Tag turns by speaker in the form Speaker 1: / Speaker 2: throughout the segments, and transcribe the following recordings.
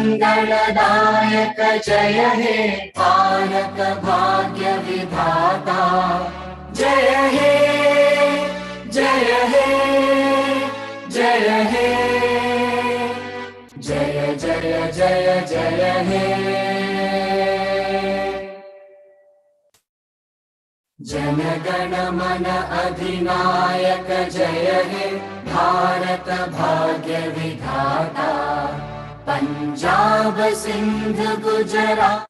Speaker 1: मंगलदायक जय हे भारत भाग्य विधाता जय हे जय हे जय हे जय जय जय जय हे जन गण मन अधिनायक जय हे भारत भाग्य विधाता Punjab Sindh Gujarat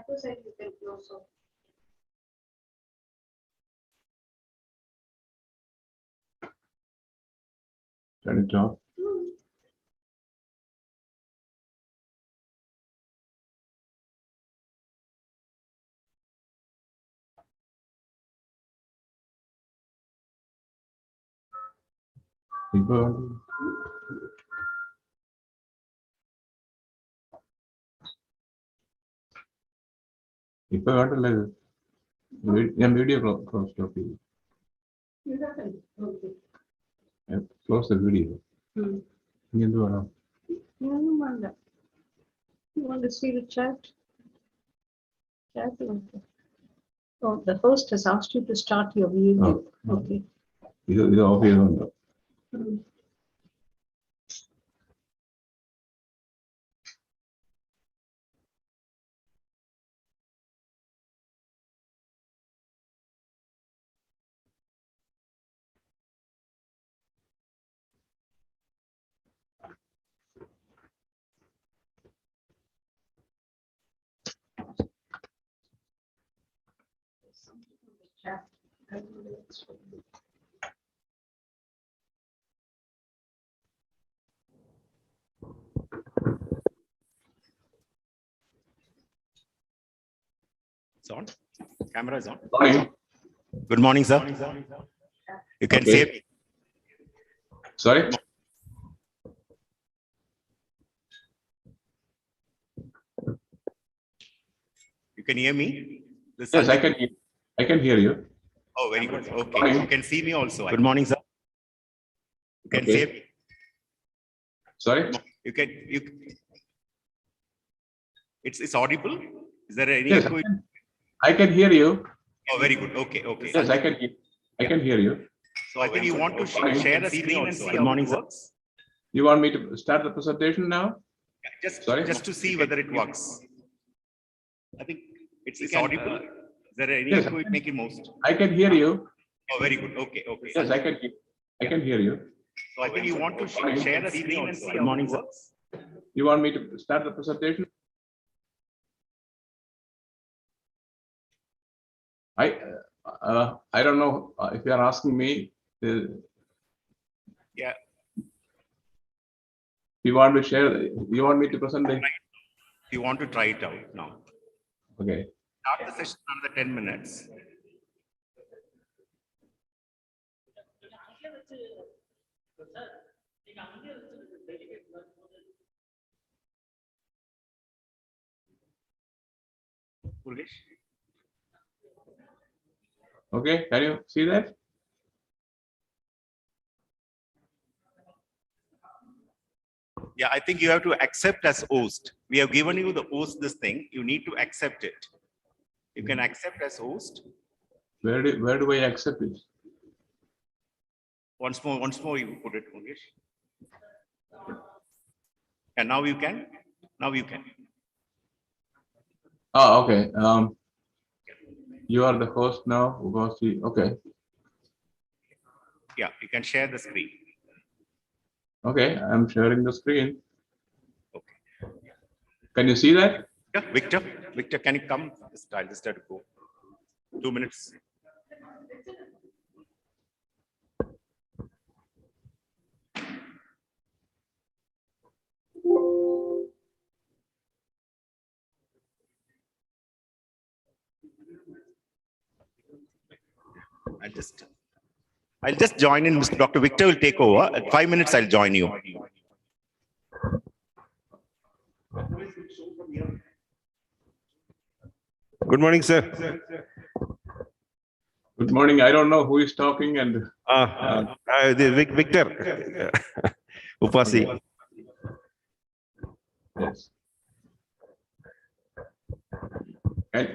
Speaker 2: other side you can close off.
Speaker 3: Turn it off. ഇപ്പൊ വേണ്ടല്ലേ ഞാൻ വീഡിയോ സ്റ്റോപ്പ് ചെയ്തു. Close the video. ഇനി എന്ത് വേണം?
Speaker 2: You want to see the chat? Oh, the host has asked you to start your video. Okay.
Speaker 3: ഇത് of ചെയ്തുണ്ടോ?
Speaker 4: It's on. Camera is on.
Speaker 3: Morning.
Speaker 4: Good morning, sir. You can see me.
Speaker 3: Sorry?
Speaker 4: You can hear me?
Speaker 3: Yes, I can hear you.
Speaker 4: Oh, very good. Okay. You can see me also. Good morning, sir. You can see me.
Speaker 3: Sorry?
Speaker 4: It's audible? Is there any
Speaker 3: Yes,
Speaker 4: echo?
Speaker 3: I can hear you.
Speaker 4: Oh, very good. Okay.
Speaker 3: Yes, I can hear you.
Speaker 4: So I think you want to share the screen and see. Good morning, sir.
Speaker 3: You want me to start the presentation now?
Speaker 4: Just to see whether it works. I think it's audible. Is there any echo? Make it most.
Speaker 3: I can hear you.
Speaker 4: Oh, very good. Okay.
Speaker 3: Yes, I can hear you.
Speaker 4: So I think you want to share the screen and see. Good morning, sir.
Speaker 3: You want me to start the presentation? I don't know if you are asking me.
Speaker 4: Yeah.
Speaker 3: You want to share? You want me to present the?
Speaker 4: You want to try it out now?
Speaker 3: Okay.
Speaker 4: Start the session another 10 minutes.
Speaker 3: Okay, can you see that?
Speaker 4: Yeah, I think you have to accept as host. We have given you the host this thing. You need to accept it. You can accept as host.
Speaker 3: Where do I accept it?
Speaker 4: Once more you put it, Mukesh. And now you can.
Speaker 3: Oh, okay. You are the host now, UPASI. Okay.
Speaker 4: Yeah, you can share the screen.
Speaker 3: Okay, I'm sharing the screen.
Speaker 4: Okay.
Speaker 3: Can you see that?
Speaker 4: Yeah, Victor, can you come? I'll just have to go. 2 minutes. I'll just join in. Dr. Victor will take over. At 5 minutes, I'll join you.
Speaker 5: Good morning, sir.
Speaker 3: Good morning. I don't know who is talking and.
Speaker 5: Victor, UPASI.
Speaker 3: Yes.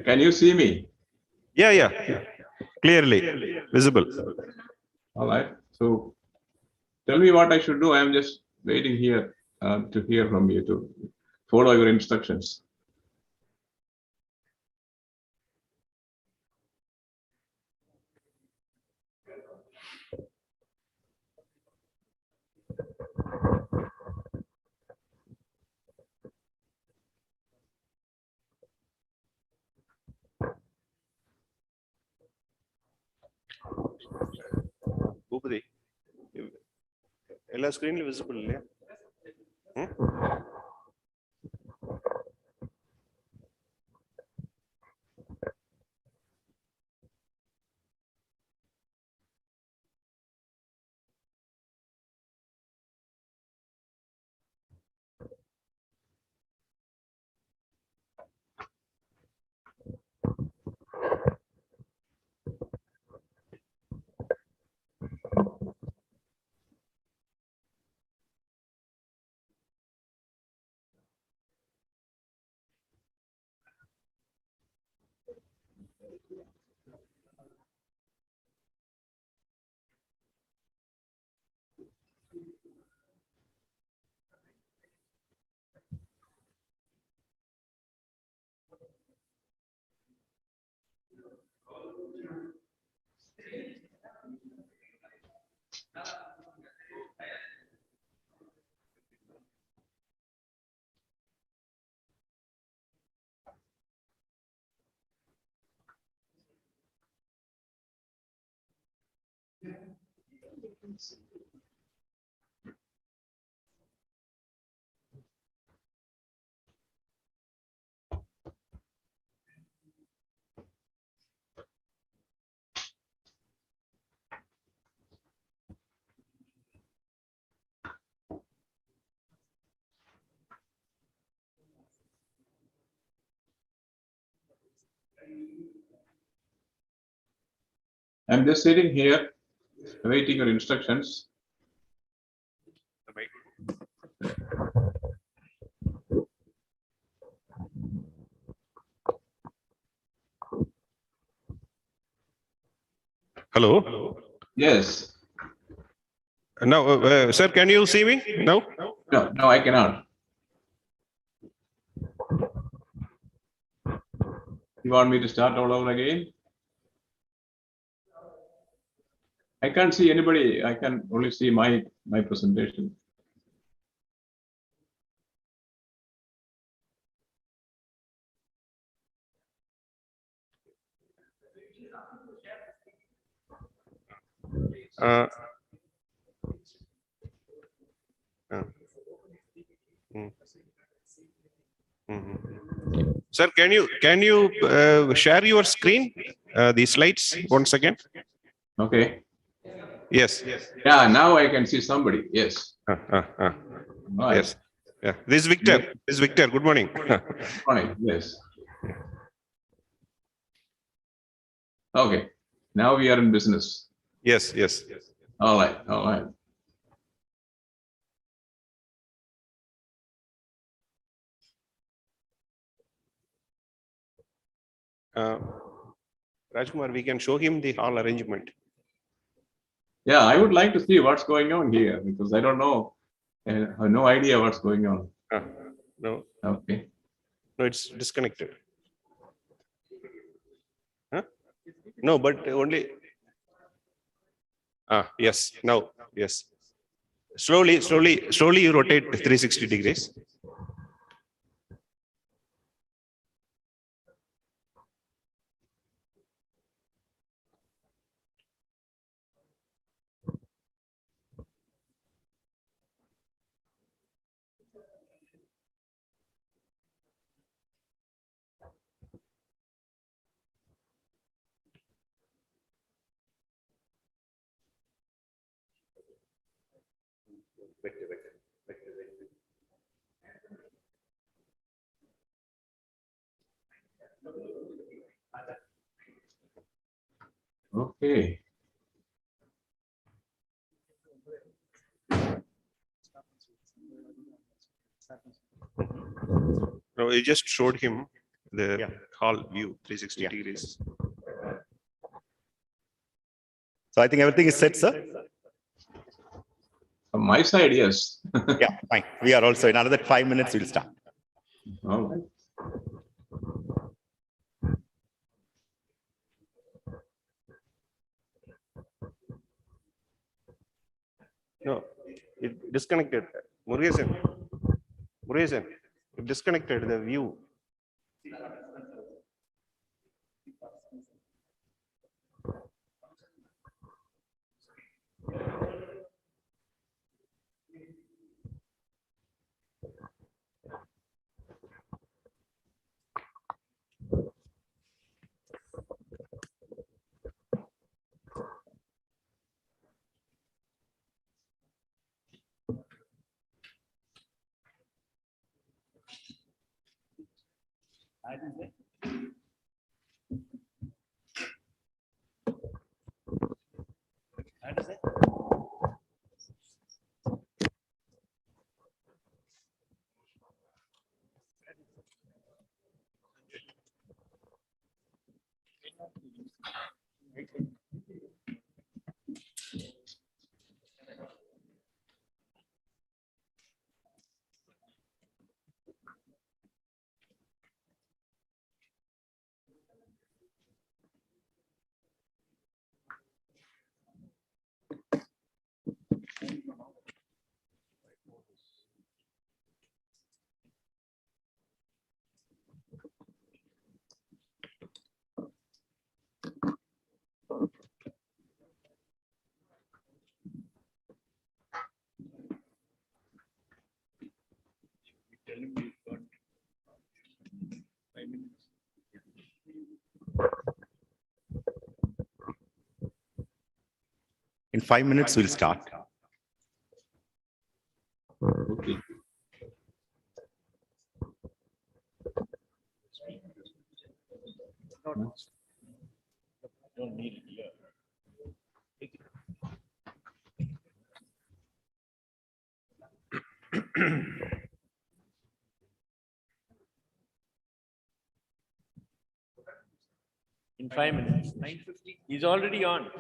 Speaker 3: Can you see me?
Speaker 5: Yeah. Clearly visible.
Speaker 3: All right. So tell me what I should do. I am just waiting here to hear from you to follow your instructions.
Speaker 5: Bhupati, ಎಲ್ಲ screen visible இல்லையா?
Speaker 3: I'm just sitting here, waiting your instructions.
Speaker 5: Hello.
Speaker 3: Yes.
Speaker 5: Now, sir, can you see me now?
Speaker 3: No, I cannot. You want me to start all over again? I can't see anybody. I can only see my presentation.
Speaker 5: Uh, Sir, can you share your screen, the slides once again?
Speaker 3: Okay.
Speaker 5: Yes.
Speaker 3: Yeah, now I can see somebody. Yes. Right.
Speaker 5: Yes. Yeah. This is Victor. This is Victor. Good morning.
Speaker 3: Fine. Yes. Okay. Now we are in business.
Speaker 5: Yes. Yes.
Speaker 3: All right. All right.
Speaker 5: Rajkumar, we can show him the hall arrangement.
Speaker 3: Yeah, I would like to see what's going on here because I don't know. I have no idea what's going on.
Speaker 5: No.
Speaker 3: Okay.
Speaker 5: No, it's disconnected. Huh? No, but only. Yes. Now, yes. Slowly you rotate 360 degrees.
Speaker 3: Okay.
Speaker 5: No, I just showed him the hall view 360 degrees.
Speaker 4: So I think everything is set, sir.
Speaker 3: From my side, yes.
Speaker 4: Yeah, fine. We are also in another 5 minutes. We'll start.
Speaker 3: All right.
Speaker 5: No, it disconnected. Murugesan, it disconnected the view.
Speaker 4: In 5 minutes, we'll start.
Speaker 3: Okay.
Speaker 6: In 5 minutes. 9:50. He's already on.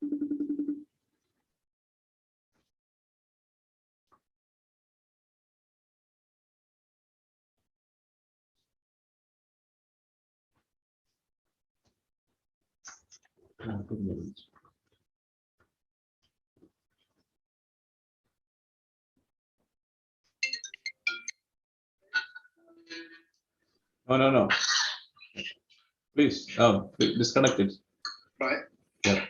Speaker 3: No, no, no. Please, disconnect it.
Speaker 7: Right.
Speaker 3: Yeah.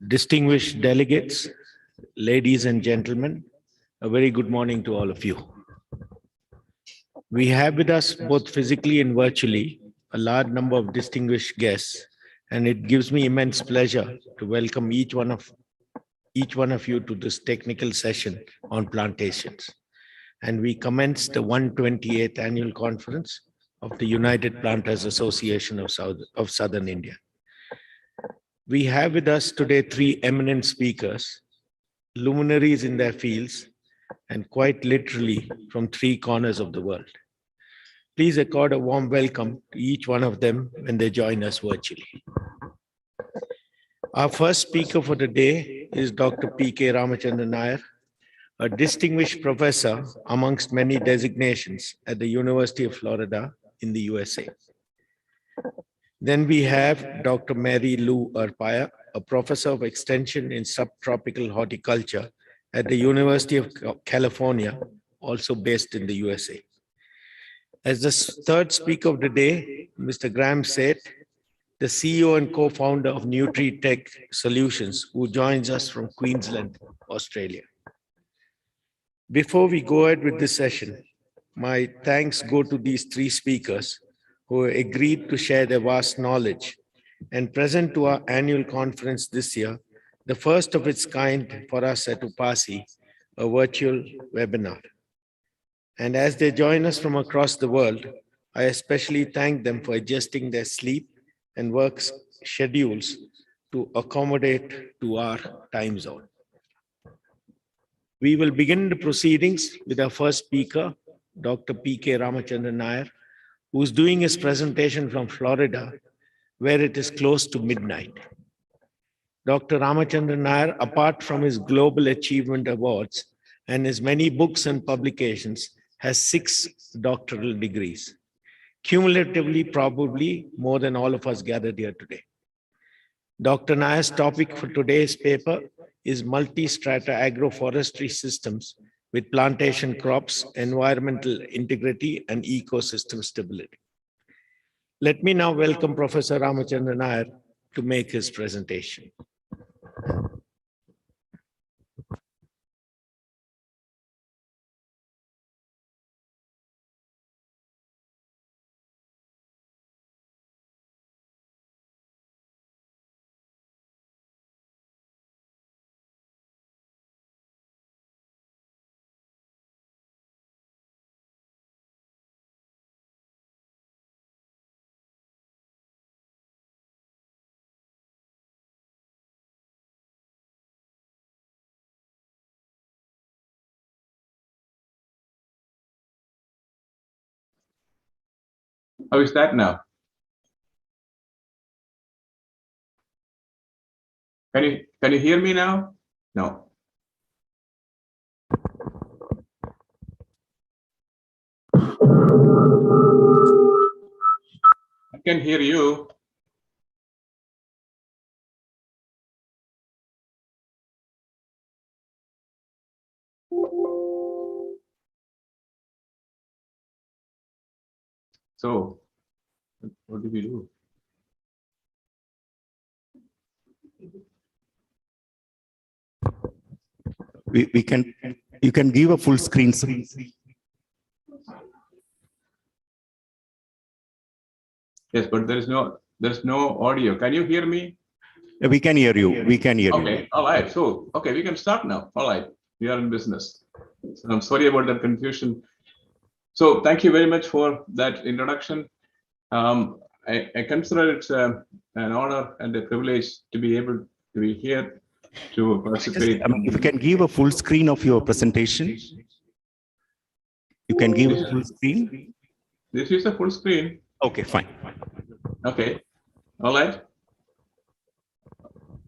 Speaker 6: Distinguished delegates, ladies and gentlemen, a very good morning to all of you. We have with us both physically and virtually a large number of distinguished guests, and it gives me immense pleasure to welcome each one of you to this technical session on plantations. And we commence the 128th annual conference of the United Planters Association of Southern India. We have with us today three eminent speakers, luminaries in their fields, and quite literally from three corners of the world. Please accord a warm welcome to each one of them when they join us virtually. Our first speaker for the day is Dr. P.K. Ramachandran Nair, a distinguished professor amongst many designations at the University of Florida in the USA. Then we have Dr. Mary Lou Arpaia, a professor of extension in subtropical horticulture at the University of California, also based in the USA. As the third speaker of the day, Mr. Graham Seth, the CEO and co-founder of NutriTech Solutions, who joins us from Queensland, Australia. Before we go ahead with this session, my thanks go to these three speakers who agreed to share their vast knowledge and present to our annual conference this year, the first of its kind for us at UPASI, a virtual webinar. And as they join us from across the world, I especially thank them for adjusting their sleep and work schedules to accommodate to our time zone. We will begin the proceedings with our first speaker, Dr. P.K. Ramachandran Nair, who is doing his presentation from Florida, where it is close to midnight. Dr. Ramachandran Nair, apart from his Global Achievement Awards and his many books and publications, has 6 doctoral degrees, cumulatively probably more than all of us gathered here today. Dr. Nair's topic for today's paper is multi-strata agroforestry systems with plantation crops, environmental integrity, and ecosystem stability. Let me now welcome Professor Ramachandran Nair to make his presentation.
Speaker 3: How is that now? Can you hear me now? No. I can hear you. So, what do we do?
Speaker 4: We can, you can give a full screen.
Speaker 3: Yes, but there's no audio. Can you hear me?
Speaker 4: We can hear you. We can hear you.
Speaker 3: Okay, all right. So, okay, we can start now. All right, we are in business. So I'm sorry about that confusion. So, thank you very much for that introduction. I consider it an honor and a privilege to be able to be here to participate.
Speaker 4: If you can give a full screen of your presentation, you can give a full screen.
Speaker 3: This is a full screen.
Speaker 4: Okay, fine.
Speaker 3: Okay, all right.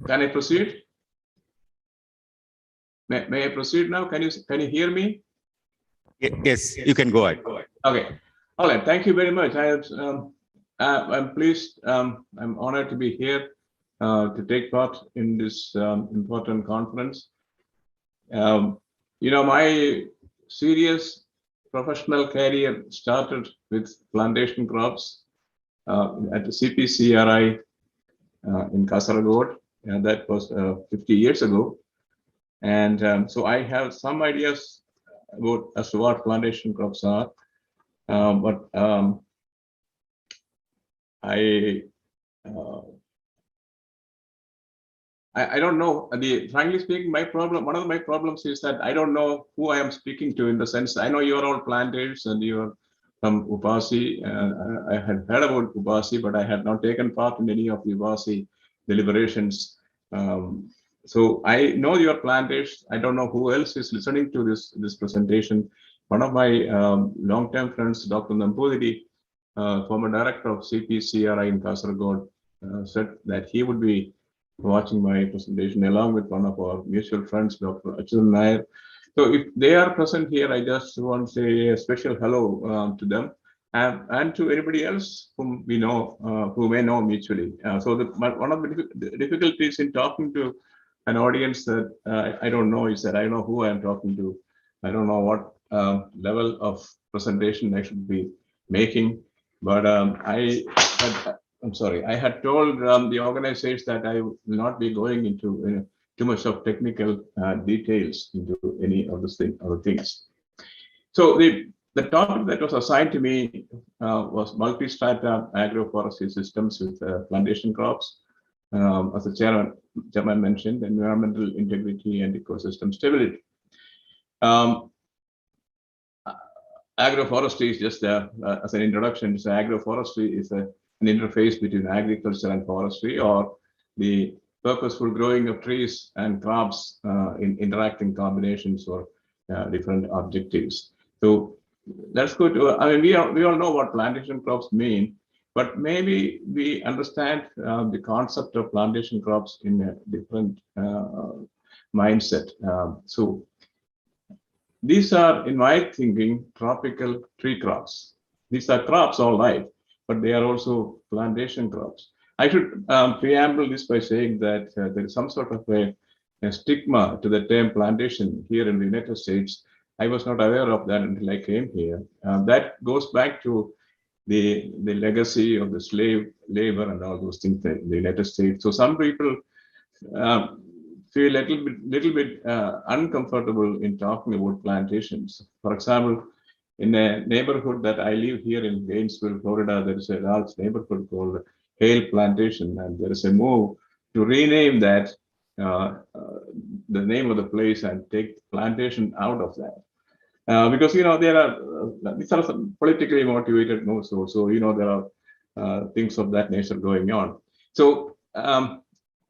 Speaker 3: Can I proceed? May I proceed now? Can you hear me?
Speaker 4: Yes, you can go ahead.
Speaker 3: Okay, all right. Thank you very much. I'm pleased. I'm honored to be here to take part in this important conference. My serious professional career started with plantation crops at the CPCRI in Kasaragod, and that was 50 years ago. And so I have some ideas about as to what plantation crops are, but I don't know. Frankly speaking, one of my problems is that I don't know who I am speaking to, in the sense I know you're all planters and you're from UPASI. I had heard about UPASI, but I had not taken part in any of the UPASI deliberations. So I know you're planters. I don't know who else is listening to this presentation. One of my long-term friends, Dr. Nambudiri, former director of CPCRI in Kasaragod, said that he would be watching my presentation along with one of our mutual friends, Dr. Achyutan Nair. So if they are present here, I just want to say a special hello to them and to anybody else whom we know, who may know mutually. One of the difficulties in talking to an audience that I don't know is that I know who I'm talking to. I don't know what level of presentation I should be making, but I'm sorry, I had told the organizers that I will not be going into too much of technical details into any of the other things. So the topic that was assigned to me was multi-strata agroforestry systems with plantation crops. As the chairman mentioned, environmental integrity and ecosystem stability. Agroforestry is just as an introduction. So agroforestry is an interface between agriculture and forestry, or the purposeful growing of trees and crops in interacting combinations or different objectives. So let's go to. I mean, we all know what plantation crops mean, but maybe we understand the concept of plantation crops in a different mindset. So these are, in my thinking, tropical tree crops. These are crops all right, but they are also plantation crops. I should preamble this by saying that there is some sort of a stigma to the term plantation here in the United States. I was not aware of that until I came here. That goes back to the legacy of the slave labor and all those things in the United States. So some people feel a little bit uncomfortable in talking about plantations. For example, in a neighborhood that I live here in Gainesville, Florida, there is a large neighborhood called Hale Plantation, and there is a move to rename that the name of the place and take plantation out of that. Because there are these are some politically motivated moves also. There are things of that nature going on. So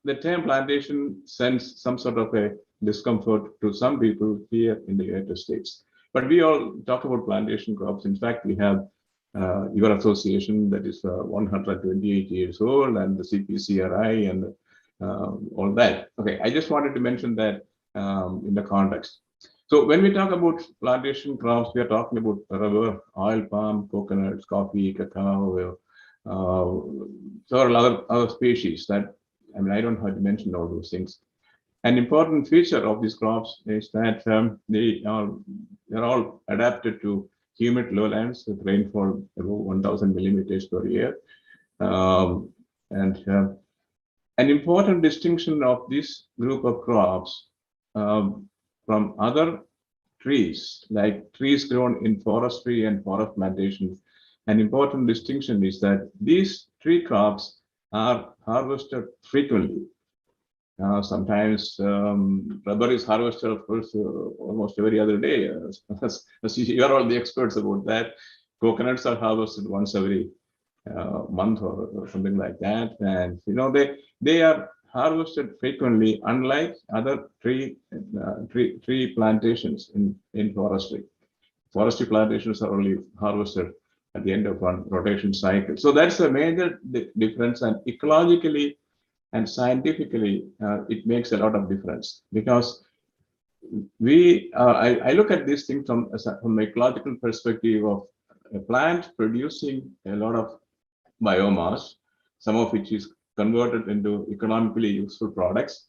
Speaker 3: the term plantation sends some sort of a discomfort to some people here in the United States. But we all talk about plantation crops. In fact, we have your association that is 128 years old, and the CPCRI and all that. Okay, I just wanted to mention that in the context. So when we talk about plantation crops, we are talking about rubber, oil palm, coconuts, coffee, cacao, several other species that, I mean, I don't have to mention all those things. An important feature of these crops is that they're all adapted to humid lowlands with rainfall above 1,000 millimeters per year. And an important distinction of this group of crops from other trees, like trees grown in forestry and forest plantations, an important distinction is that these tree crops are harvested frequently. Sometimes rubber is harvested, of course, almost every other day. As you are all the experts about that. Coconuts are harvested once every month or something like that, and they are harvested frequently, unlike other tree plantations in forestry. Forestry plantations are only harvested at the end of one rotation cycle. So that's a major difference, and ecologically and scientifically, it makes a lot of difference, because I look at this thing from an ecological perspective of a plant producing a lot of biomass, some of which is converted into economically useful products,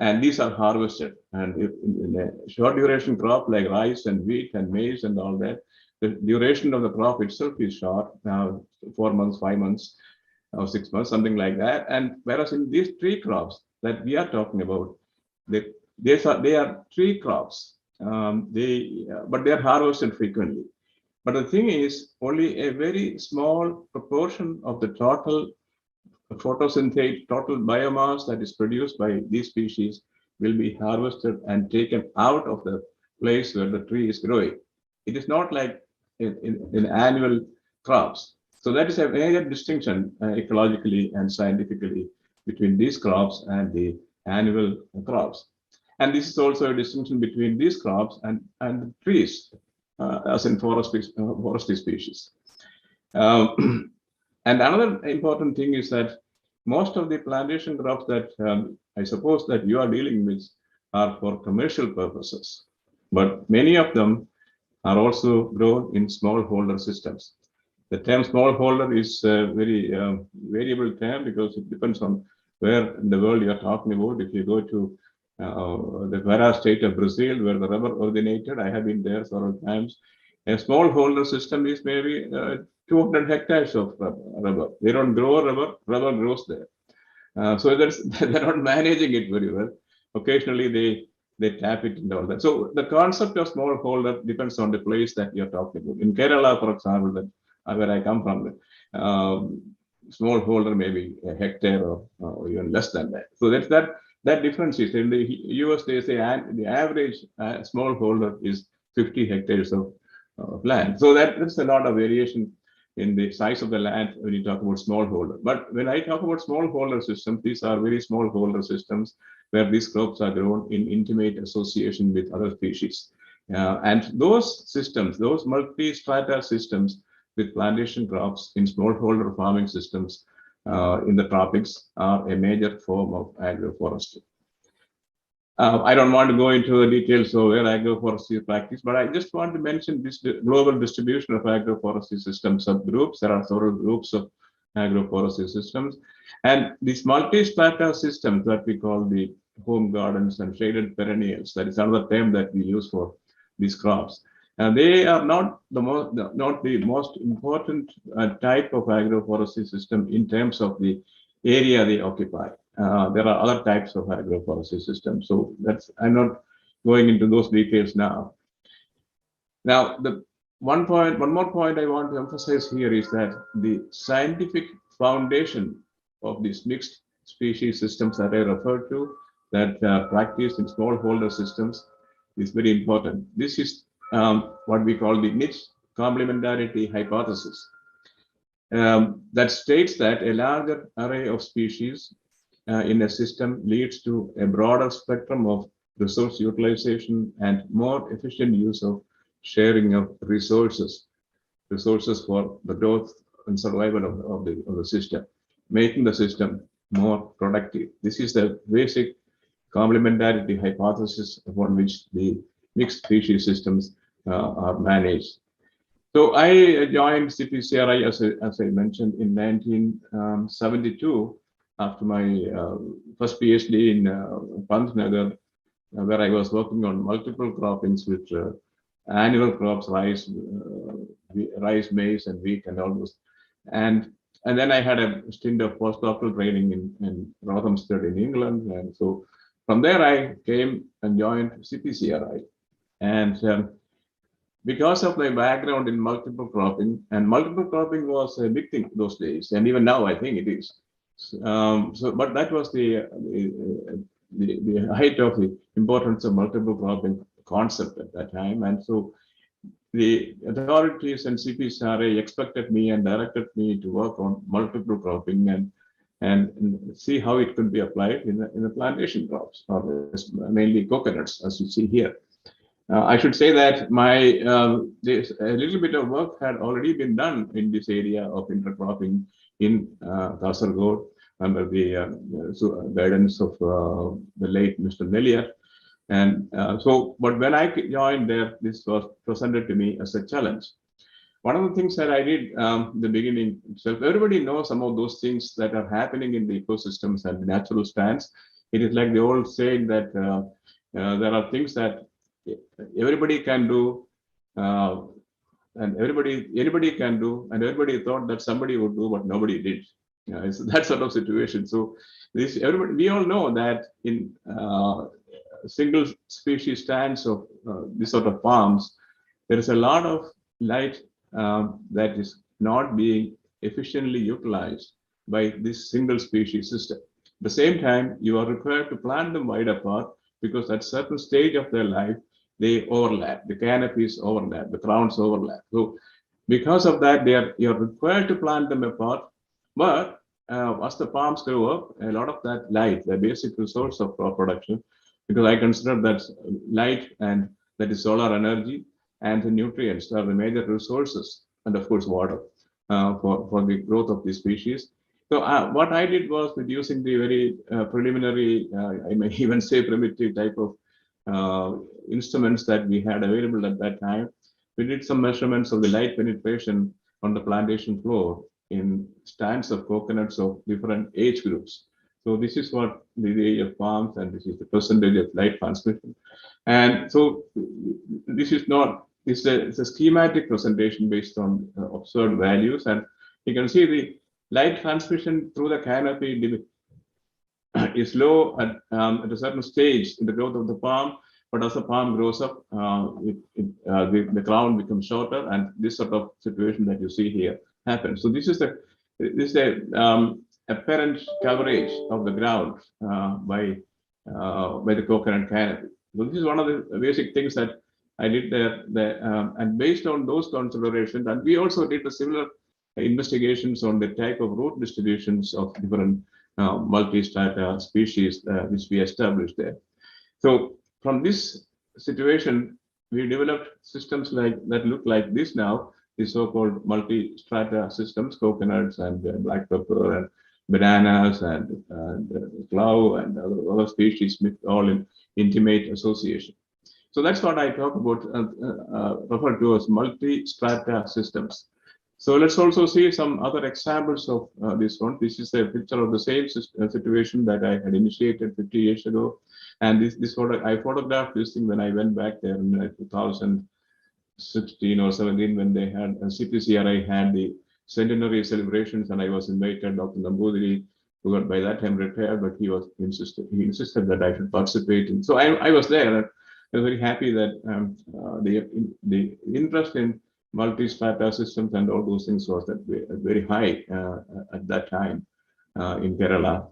Speaker 3: and these are harvested. And in a short duration crop like rice and wheat and maize and all that, the duration of the crop itself is short, 4 months, 5 months, or 6 months, something like that. And whereas in these tree crops that we are talking about, they are tree crops, but they are harvested frequently. But the thing is, only a very small proportion of the total photosynthate, total biomass that is produced by these species will be harvested and taken out of the place where the tree is growing. It is not like in annual crops. So that is a major distinction ecologically and scientifically between these crops and the annual crops. And this is also a distinction between these crops and trees, as in forestry species. And another important thing is that most of the plantation crops that I suppose that you are dealing with are for commercial purposes, but many of them are also grown in smallholder systems. The term smallholder is a very variable term, because it depends on where in the world you are talking about. If you go to the Pará state of Brazil, where the rubber originated, I have been there several times. A smallholder system is maybe 200 hectares of rubber. They don't grow rubber, rubber grows there. So they're not managing it very well. Occasionally they tap it and all that. So the concept of smallholder depends on the place that you're talking about. In Kerala, for example, that where I come from, smallholder maybe a hectare or even less than that. So that's that difference is in the US. They say the average smallholder is 50 hectares of land. So that's a lot of variation in the size of the land when you talk about smallholder. But when I talk about smallholder systems, these are very smallholder systems where these crops are grown in intimate association with other species. And those systems, those multi-strata systems with plantation crops in smallholder farming systems in the tropics are a major form of agroforestry. I don't want to go into the details of where agroforestry is practiced, but I just want to mention this global distribution of agroforestry system subgroups. There are several groups of agroforestry systems, and these multi-strata systems that we call the home gardens and shaded perennials, that is another term that we use for these crops. And they are not the most important type of agroforestry system in terms of the area they occupy. There are other types of agroforestry systems. So I'm not going into those details now. Now, one more point I want to emphasize here is that the scientific foundation of these mixed species systems that I referred to, that practiced in smallholder systems, is very important. This is what we call the niche complementarity hypothesis. That states that a larger array of species in a system leads to a broader spectrum of resource utilization and more efficient use of sharing of resources resources for the growth and survival of the system, making the system more productive. This is the basic complementarity hypothesis upon which the mixed species systems are managed. So I joined CPCRI, as I mentioned, in 1972 after my first PhD in Pantnagar, where I was working on multiple croppings with annual crops, rice, maize, and wheat, and all those. And then I had a stint of postdoctoral training in Rothamsted in England. And so from there, I came and joined CPCRI. And because of my background in multiple cropping, and multiple cropping was a big thing those days, and even now I think it is. But that was the height of the importance of multiple cropping concept at that time. And so the authorities and CPCRI expected me and directed me to work on multiple cropping and see how it could be applied in the plantation crops, or mainly coconuts, as you see here. I should say that a little bit of work had already been done in this area of intercropping in Kasaragod under the guidance of the late Mr. Nellier. And but when I joined there, this was presented to me as a challenge. One of the things that I did in the beginning itself, everybody knows some of those things that are happening in the ecosystems and the natural stands. It is like the old saying that there are things that everybody can do, and anybody can do, and everybody thought that somebody would do, but nobody did. It's that sort of situation. So we all know that in single species stands of this sort of farms, there is a lot of light that is not being efficiently utilized by this single species system. At the same time, you are required to plant them wide apart, because at certain stage of their life, they overlap, the canopies overlap, the crowns overlap. So because of that, you're required to plant them apart. But as the palms grow up, a lot of that light, the basic resource of crop production, because I consider that light, and that is solar energy, and the nutrients are the major resources, and of course water for the growth of the species. So what I did was, with using the very preliminary, I may even say primitive type of instruments that we had available at that time, we did some measurements of the light penetration on the plantation floor in stands of coconuts of different age groups. So this is what the age of palms, and this is the percentage of light transmission. And so this is not, it's a schematic presentation based on observed values. And you can see the light transmission through the canopy is low at a certain stage in the growth of the palm, but as the palm grows up, the crown becomes shorter, and this sort of situation that you see here happens. So this is the apparent coverage of the ground by the coconut canopy. So this is one of the basic things that I did there, and based on those considerations, and we also did a similar investigations on the type of root distributions of different multi-strata species which we established there. So from this situation, we developed systems that look like this now, the so-called multi-strata systems, coconuts and black pepper and bananas and clove and other species all in intimate association. So that's what I talk about, refer to as multi-strata systems. So let's also see some other examples of this one. This is a picture of the same situation that I had initiated 50 years ago. And I photographed this thing when I went back there in 2016 or 17, when they had CPCRI had the centenary celebrations, and I was invited. Dr. Nambudiri, who had by that time retired, but he insisted that I should participate. And so I was there. And I was very happy that the interest in multi-strata systems and all those things was very high at that time in Kerala.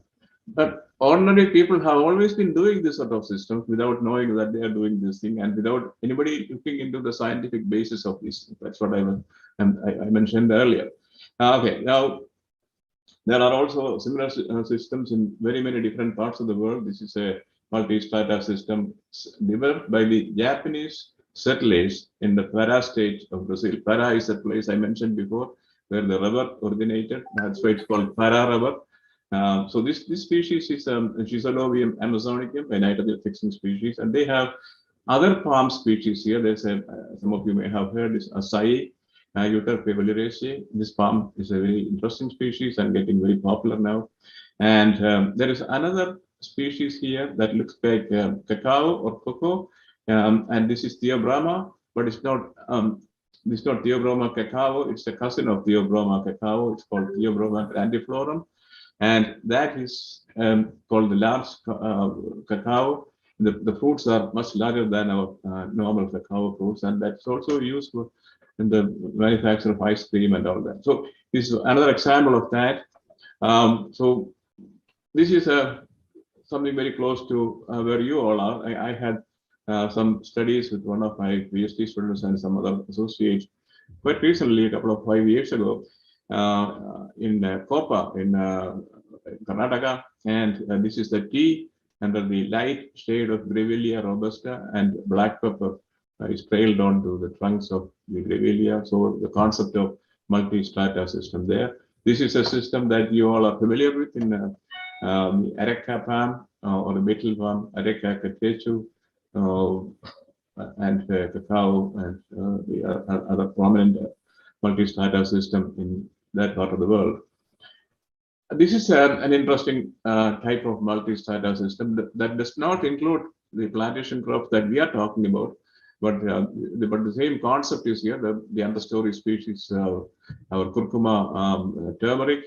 Speaker 3: But ordinary people have always been doing this sort of systems without knowing that they are doing this thing, and without anybody looking into the scientific basis of this. That's what I mentioned earlier. Okay, now there are also similar systems in very many different parts of the world. This is a multi-strata system developed by the Japanese settlers in the Pará state of Brazil. Pará is a place I mentioned before where the rubber originated. That's why it's called Pará rubber. So this species is Schizolobium amazonicum, a nitrogen fixing species, and they have other palm species here. There's a some of you may have heard this acai, Euterpe valeraceae. This palm is a very interesting species and getting very popular now. And there is another species here that looks like cacao or cocoa, and this is Theobroma, but it's not. It's not Theobroma cacao. It's a cousin of Theobroma cacao. It's called Theobroma grandiflorum, and that is called the large cacao. The fruits are much larger than our normal cacao fruits, and that's also used for in the manufacture of ice cream and all that. So this is another example of that. So this is something very close to where you all are. I had some studies with one of my PhD students and some other associates quite recently, a couple of 5 years ago, in Kopa in Karnataka, and this is the tea under the light shade of Grevillea robusta, and black pepper is trailed onto the trunks of the Grevillea. So the concept of multi-strata system there. This is a system that you all are familiar with in the Areca palm or the betel palm, Areca catechu, and cacao, and the other prominent multi-strata system in that part of the world. This is an interesting type of multi-strata system that does not include the plantation crops that we are talking about, but the same concept is here. The understory species, our curcuma turmeric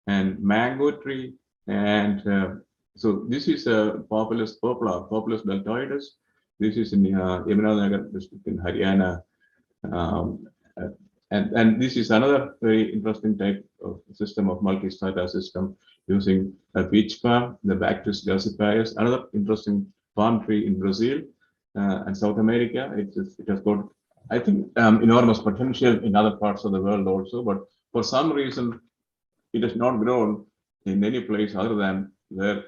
Speaker 3: and mango tree, and so this is a Populus poplar, Populus deltoides. This is in Yamunanagar district in Haryana. And this is another very interesting type of system of multi-strata system using a peach palm, the Bactris galloppius, another interesting palm tree in Brazil and South America. It has got, I think, enormous potential in other parts of the world also, but for some reason, it has not grown in any place other than where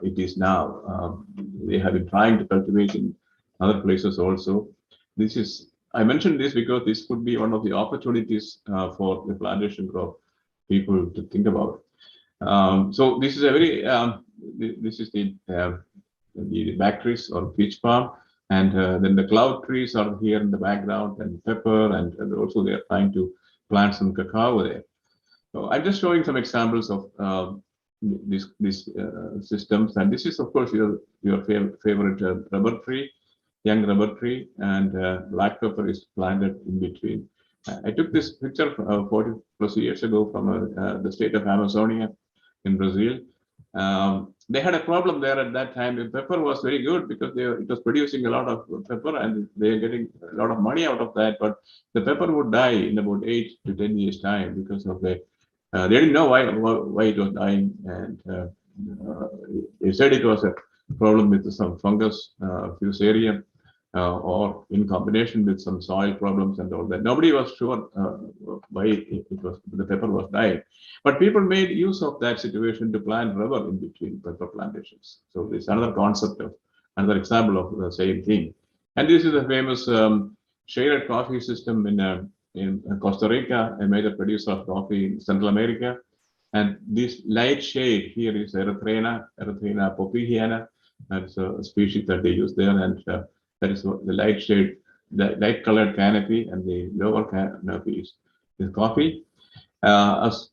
Speaker 3: it is now. They have been trying to cultivate in other places also. This is, I mentioned this because this could be one of the opportunities for the plantation crop people to think about. So this is a very, this is the Bactris or peach palm, and then the cloud trees are here in the background, and pepper, and also they are trying to plant some cacao there. So I'm just showing some examples of these systems, and this is of course your favorite rubber tree, young rubber tree, and black pepper is planted in between. I took this picture 40 plus years ago from the state of Amazonia in Brazil. They had a problem there at that time. The pepper was very good because it was producing a lot of pepper and they're getting a lot of money out of that, but the pepper would die in about 8 to 10 years time because of the, they didn't know why it was dying, and they said it was a problem with some fungus, fusarium, or in combination with some soil problems and all that. Nobody was sure why the pepper was dying, but people made use of that situation to plant rubber in between pepper plantations. So this is another concept of another example of the same thing. And this is a famous shaded coffee system in Costa Rica, a major producer of coffee in Central America. And this light shade here is Erythrina popihiana. That's a species that they use there, and that is the light shade, the light colored canopy, and the lower canopy is coffee. As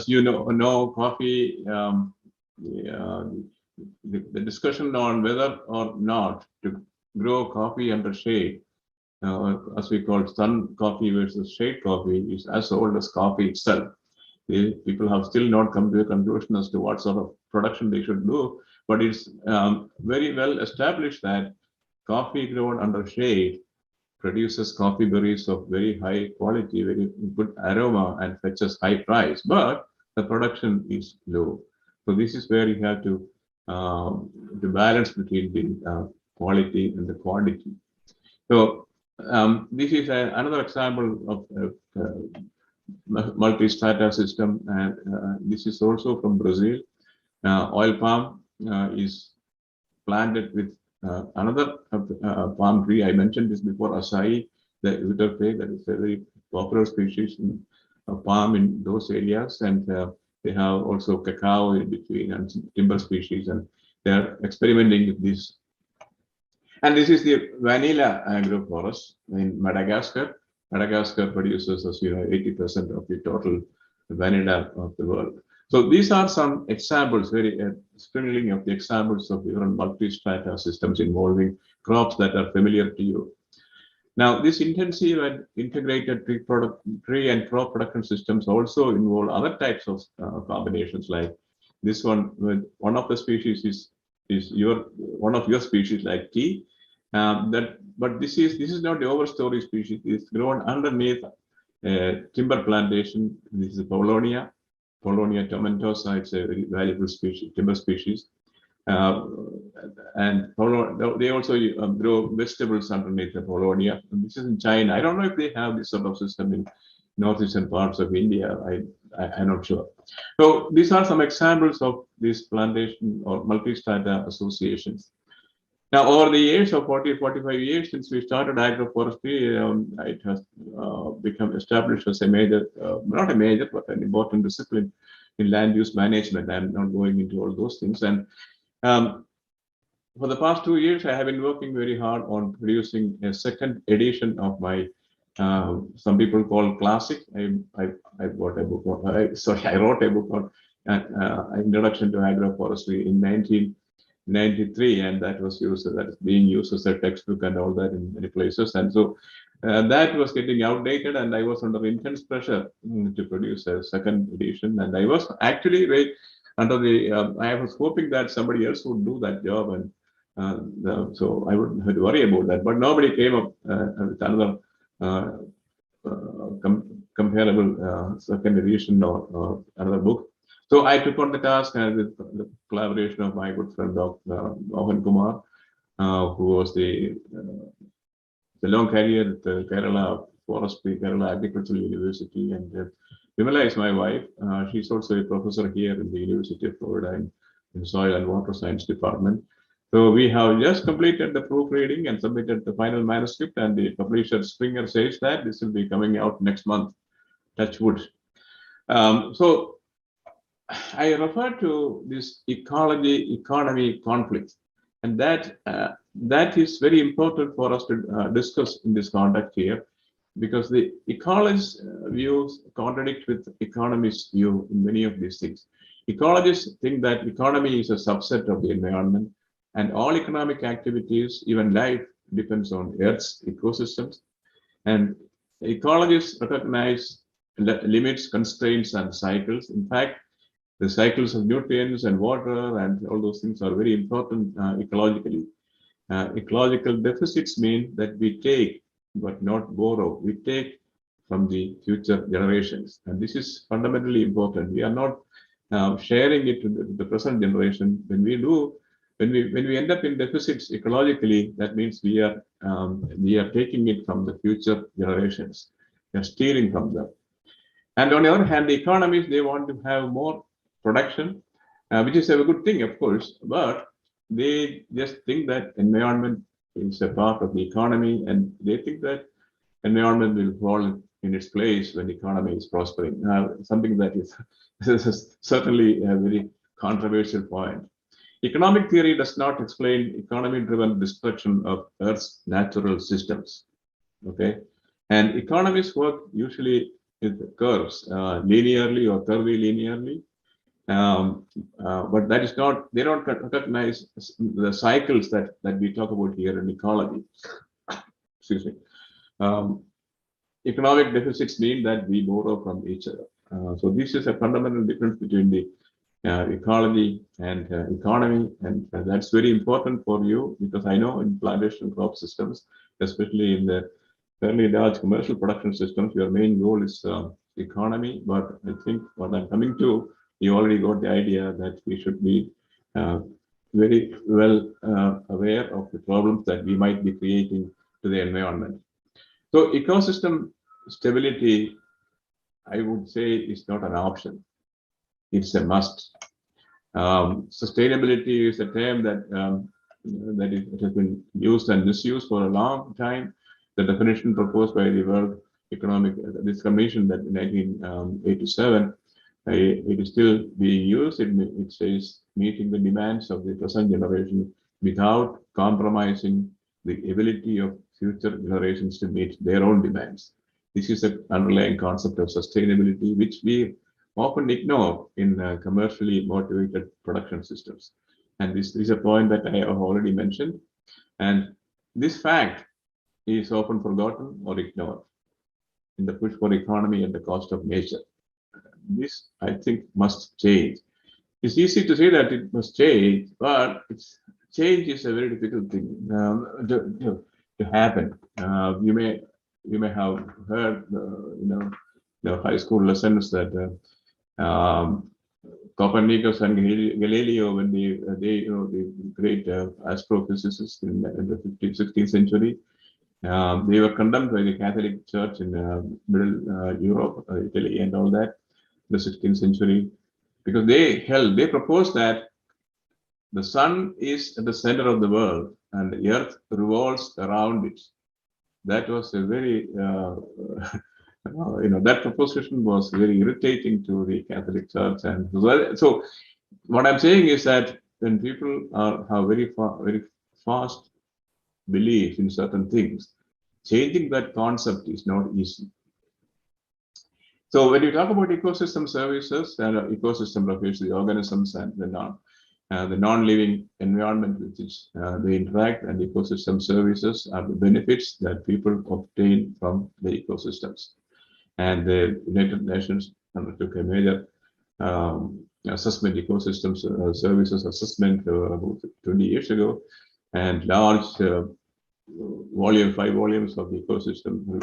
Speaker 3: you know, coffee, the discussion on whether or not to grow coffee under shade, as we call sun coffee versus shade coffee, is as old as coffee itself. People have still not come to a conclusion as to what sort of production they should do, but it's very well established that coffee grown under shade produces coffee berries of very high quality, very good aroma, and fetches high price, but the production is low. So this is where you have to balance between the quality and the quantity. So this is another example of multi-strata system, and this is also from Brazil. Oil palm is planted with another palm tree. I mentioned this before, acai, the Uttarpay, that is a very popular species in palm in those areas, and they have also cacao in between and some timber species, and they are experimenting with this. And this is the vanilla agroforest in Madagascar. Madagascar produces, as you know, 80% of the total vanilla of the world. So these are some examples, very sprinkling of the examples of different multi-strata systems involving crops that are familiar to you. Now, this intensive and integrated tree and crop production systems also involve other types of combinations, like this one. One of the species is one of your species, like tea. But this is not the overstory species. It's grown underneath timber plantation. This is Paulownia tomentosa. It's a very valuable species, timber species. And they also grow vegetables underneath the Paulownia. This is in China. I don't know if they have this sort of system in northeastern parts of India. I'm not sure. So these are some examples of these plantation or multi-strata associations. Now, over the years of 45 years since we started agroforestry, it has become established as a major, not a major, but an important discipline in land use management. I'm not going into all those things. And for the past 2 years, I have been working very hard on producing a second edition of my, some people call classic. I wrote a book on Introduction to Agroforestry in 1993, and that was used, that is being used as a textbook and all that in many places. And so that was getting outdated, and I was under intense pressure to produce a second edition. And I was actually under the, I was hoping that somebody else would do that job, and so I wouldn't have to worry about that. But nobody came up with another comparable second edition or another book. So I took on the task, and with the collaboration of my good friend Dr. Mohan Kumar, who was the long career at the Kerala Forestry, Kerala Agricultural University, and Vimala is my wife. She's also a professor here in the University of Florida in Soil and Water Science Department. So we have just completed the proofreading and submitted the final manuscript, and the publisher Springer says that this will be coming out next month. Touch wood. So I refer to this ecology-economy conflict, and that is very important for us to discuss in this context here, because the ecologists' views contradict with economists' view in many of these things. Ecologists think that economy is a subset of the environment, and all economic activities, even life, depends on Earth's ecosystems. And ecologists recognize limits, constraints, and cycles. In fact, the cycles of nutrients and water and all those things are very important ecologically. Ecological deficits mean that we take but not borrow. We take from the future generations, and this is fundamentally important. We are not sharing it to the present generation. When we end up in deficits ecologically, that means we are taking it from the future generations. We are stealing from them. And on the other hand, the economies, they want to have more production, which is a good thing, of course, but they just think that environment is a part of the economy, and they think that environment will fall in its place when the economy is prospering. Something that is certainly a very controversial point. Economic theory does not explain economy-driven destruction of Earth's natural systems. Okay, and economists work usually with curves, linearly or curvilinearly. But that is not, they don't recognize the cycles that we talk about here in ecology. Excuse me. Economic deficits mean that we borrow from each other. So this is a fundamental difference between the ecology and economy, and that's very important for you, because I know in plantation crop systems, especially in the fairly large commercial production systems, your main goal is economy. But I think what I'm coming to, you already got the idea that we should be very well aware of the problems that we might be creating to the environment. So ecosystem stability, I would say, is not an option. It's a must. Sustainability is a term that it has been used and misused for a long time. The definition proposed by the World Economic this Commission that in 1987, it is still being used. It says meeting the demands of the present generation without compromising the ability of future generations to meet their own demands. This is an underlying concept of sustainability, which we often ignore in commercially motivated production systems. And this is a point that I have already mentioned. And this fact is often forgotten or ignored in the push for economy at the cost of nature. This, I think, must change. It's easy to say that it must change, but change is a very difficult thing to happen. You may have heard, the high school lessons that Copernicus and Galileo, when the great astrophysicists in the 15th, 16th century, they were condemned by the Catholic Church in Middle Europe, Italy, and all that, the 16th century, because they proposed that the sun is at the center of the world and the earth revolves around it. That was a very, that proposition was very irritating to the Catholic Church. And so what I'm saying is that when people have very fast belief in certain things, changing that concept is not easy. So when you talk about ecosystem services, ecosystem refers to the organisms and the non-living environment with which they interact, and ecosystem services are the benefits that people obtain from the ecosystems. And the United Nations undertook a major assessment, ecosystem services assessment about 20 years ago, and large 5 volumes of the ecosystem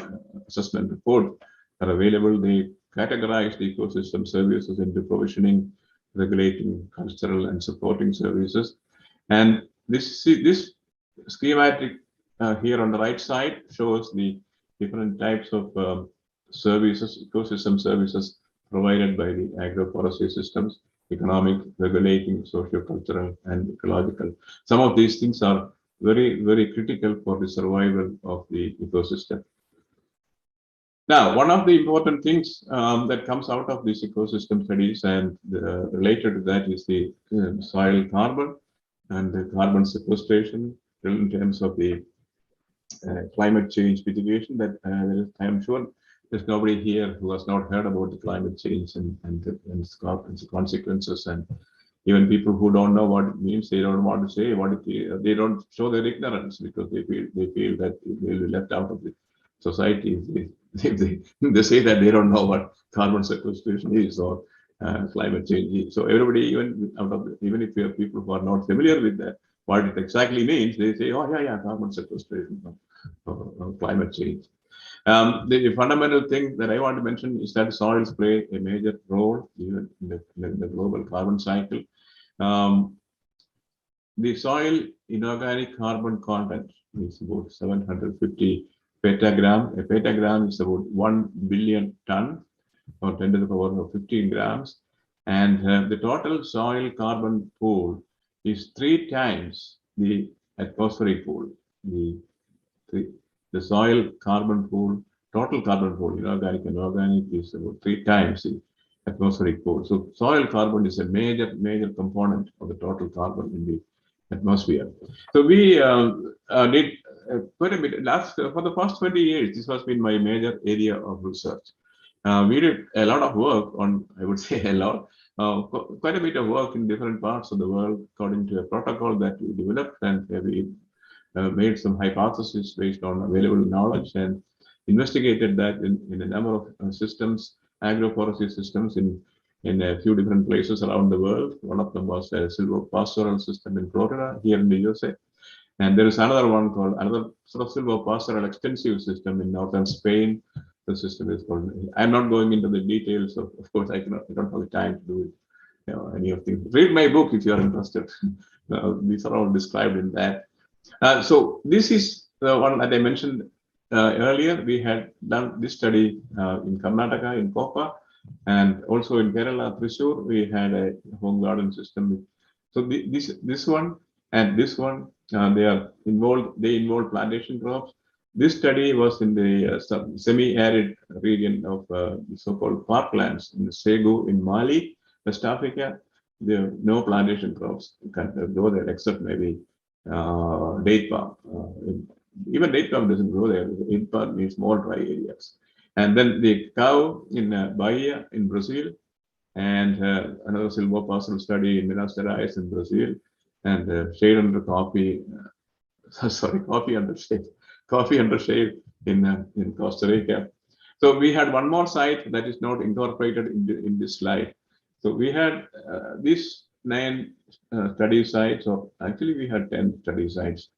Speaker 3: assessment report are available. They categorize the ecosystem services into provisioning, regulating, cultural, and supporting services. And this schematic here on the right side shows the different types of services, ecosystem services provided by the agroforestry systems: economic, regulating, socio-cultural, and ecological. Some of these things are very, very critical for the survival of the ecosystem. Now, one of the important things that comes out of these ecosystem studies and related to that is the soil carbon and the carbon sequestration in terms of the climate change mitigation. That I am sure there's nobody here who has not heard about the climate change and its consequences. And even people who don't know what it means, they don't want to say what it is. They don't show their ignorance because they feel that they'll be left out of the society. They say that they don't know what carbon sequestration is or climate change is. So everybody, even if you have people who are not familiar with that, what it exactly means, they say, oh yeah, carbon sequestration or climate change. The fundamental thing that I want to mention is that soils play a major role even in the global carbon cycle. The soil inorganic carbon content is about 750 petagram. A petagram is about 1 billion ton or 10 to the power of 15 grams. And the total soil carbon pool is 3 times the atmospheric pool. The soil carbon pool, total carbon pool, inorganic and organic, is about 3 times the atmospheric pool. So soil carbon is a major component of the total carbon in the atmosphere. So we did quite a bit for the past 20 years. This has been my major area of research. We did a lot of work on, I would say a lot, quite a bit of work in different parts of the world according to a protocol that we developed, and we made some hypotheses based on available knowledge and investigated that in a number of systems, agroforestry systems in a few different places around the world. One of them was a silvopastoral system in Florida, here in the USA. And there is another one called another sort of silvopastoral extensive system in northern Spain. The system is called, I'm not going into the details of course, I don't have the time to do it, any of things. Read my book if you are interested. These are all described in that. So this is the one that I mentioned earlier. We had done this study in Karnataka, in Kopa, and also in Kerala, Thrissur, we had a home garden system. So this one and this one They involve plantation crops. This study was in the semi-arid region of so-called parklands in Segu in Mali, West Africa. There are no plantation crops can go there except maybe date palm. Even date palm doesn't grow there. Date palm means more dry areas. And then the cow in Bahia in Brazil, and another silvopasture study in Minas Gerais in Brazil, and shade under coffee. Sorry, coffee under shade in Costa Rica. So we had one more site that is not incorporated in this slide. So we had these 9 study sites, or actually we had 10 study sites.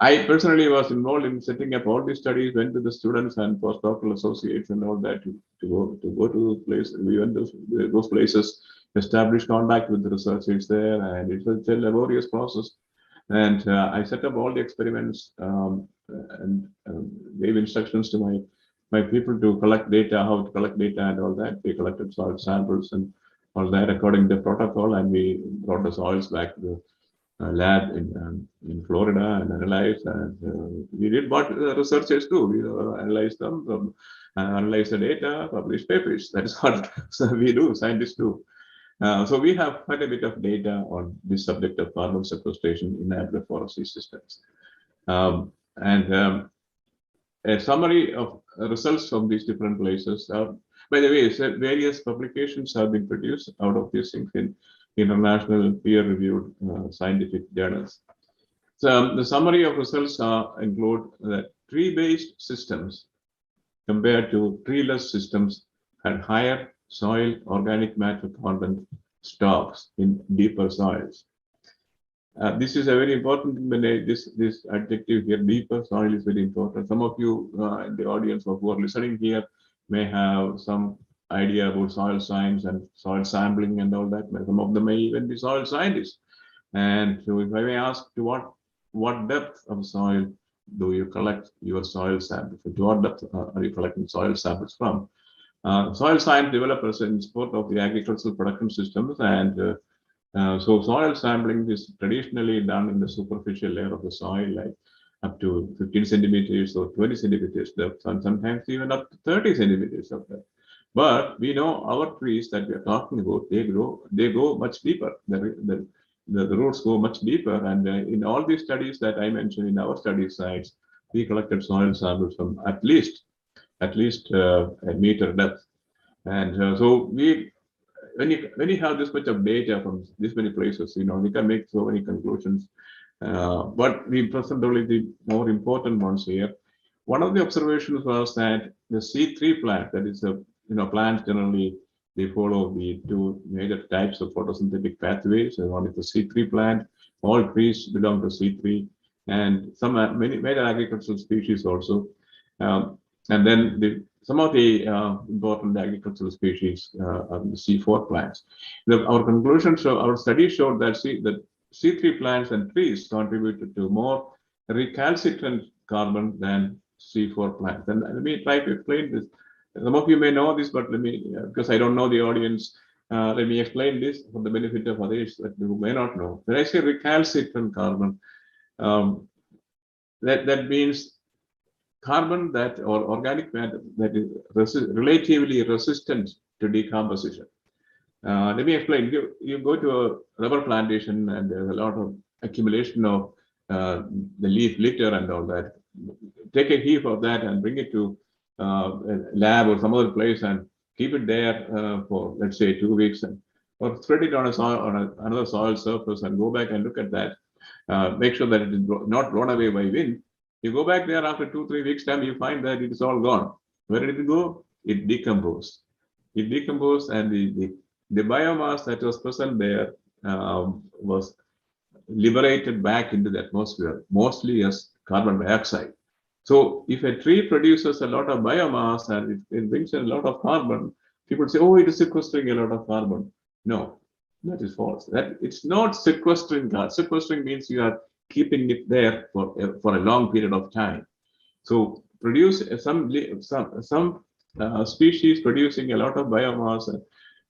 Speaker 3: I personally was involved in setting up all these studies, went to the students and postdoctoral associates and all that to go to places. We went to those places, established contact with the researchers there, and it's a laborious process. And I set up all the experiments and gave instructions to my people to collect data, how to collect data and all that. They collected soil samples and all that according to the protocol, and we brought the soils back to the lab in Florida and analyzed. And we did what researchers do. We analyze them, analyze the data, publish papers. That is what we do, scientists do. So we have quite a bit of data on this subject of carbon sequestration in agroforestry systems. A summary of results from these different places. By the way, so various publications have been produced out of these things in international peer-reviewed scientific journals. So the summary of results include that tree-based systems compared to treeless systems had higher soil organic matter content stocks in deeper soils. This is a very important, this adjective here, deeper soil, is very important. Some of you in the audience who are listening here may have some idea about soil science and soil sampling and all that. Some of them may even be soil scientists. And so if I may ask, to what depth of soil do you collect your soil samples? To what depth are you collecting soil samples from? Soil science developers in support of the agricultural production systems, and so soil sampling is traditionally done in the superficial layer of the soil, like up to 15 centimeters or 20 centimeters depth, and sometimes even up to 30 centimeters of depth. But we know our trees that we are talking about, they go much deeper. The roots go much deeper, and in all these studies that I mentioned in our study sites, we collected soil samples from at least a meter depth. And so when you have this much of data from this many places, we can make so many conclusions. But we present only the more important ones here. One of the observations was that the C3 plant, that is plants generally, they follow the 2 major types of photosynthetic pathways. One is the C3 plant. All trees belong to C3, and many major agricultural species also. And then some of the important agricultural species are the C4 plants. Our conclusions, our study showed that C3 plants and trees contributed to more recalcitrant carbon than C4 plants. And let me try to explain this. Some of you may know this, but let me, because I don't know the audience, let me explain this for the benefit of others who may not know. When I say recalcitrant carbon, that means carbon or organic matter that is relatively resistant to decomposition. Let me explain. You go to a rubber plantation and there's a lot of accumulation of the leaf litter and all that. Take a heap of that and bring it to a lab or some other place and keep it there for, let's say, 2 weeks, or spread it on another soil surface and go back and look at that. Make sure that it is not blown away by wind. You go back there after 2-3 weeks time, you find that it is all gone. Where did it go? It decomposed. It decomposed, and the biomass that was present there was liberated back into the atmosphere, mostly as carbon dioxide. So if a tree produces a lot of biomass and it brings in a lot of carbon, people say, oh, it is sequestering a lot of carbon. No, that is false. That it's not sequestering. Sequestering means you are keeping it there for a long period of time. So produce some species producing a lot of biomass,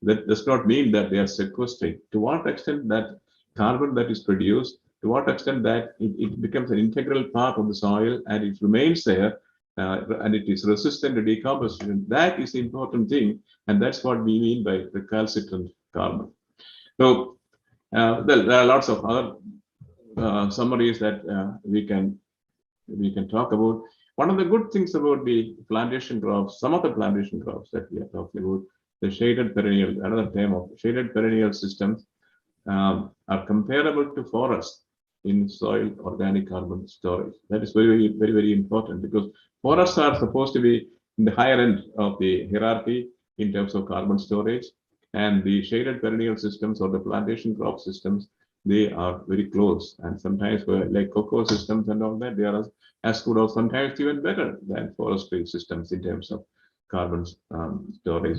Speaker 3: that does not mean that they are sequestering. To what extent that carbon that is produced to what extent that it becomes an integral part of the soil and it remains there and it is resistant to decomposition. That is the important thing, and that's what we mean by recalcitrant carbon. So there are lots of other summaries that we can talk about. One of the good things about the plantation crops, some of the plantation crops that we are talking about, the shaded perennial, another term of shaded perennial systems, are comparable to forests in soil organic carbon storage. That is very important, because forests are supposed to be in the higher end of the hierarchy in terms of carbon storage, and the shaded perennial systems or the plantation crop systems, they are very close, and sometimes like cocoa systems and all that, they are as good or sometimes even better than forestry systems in terms of carbon storage.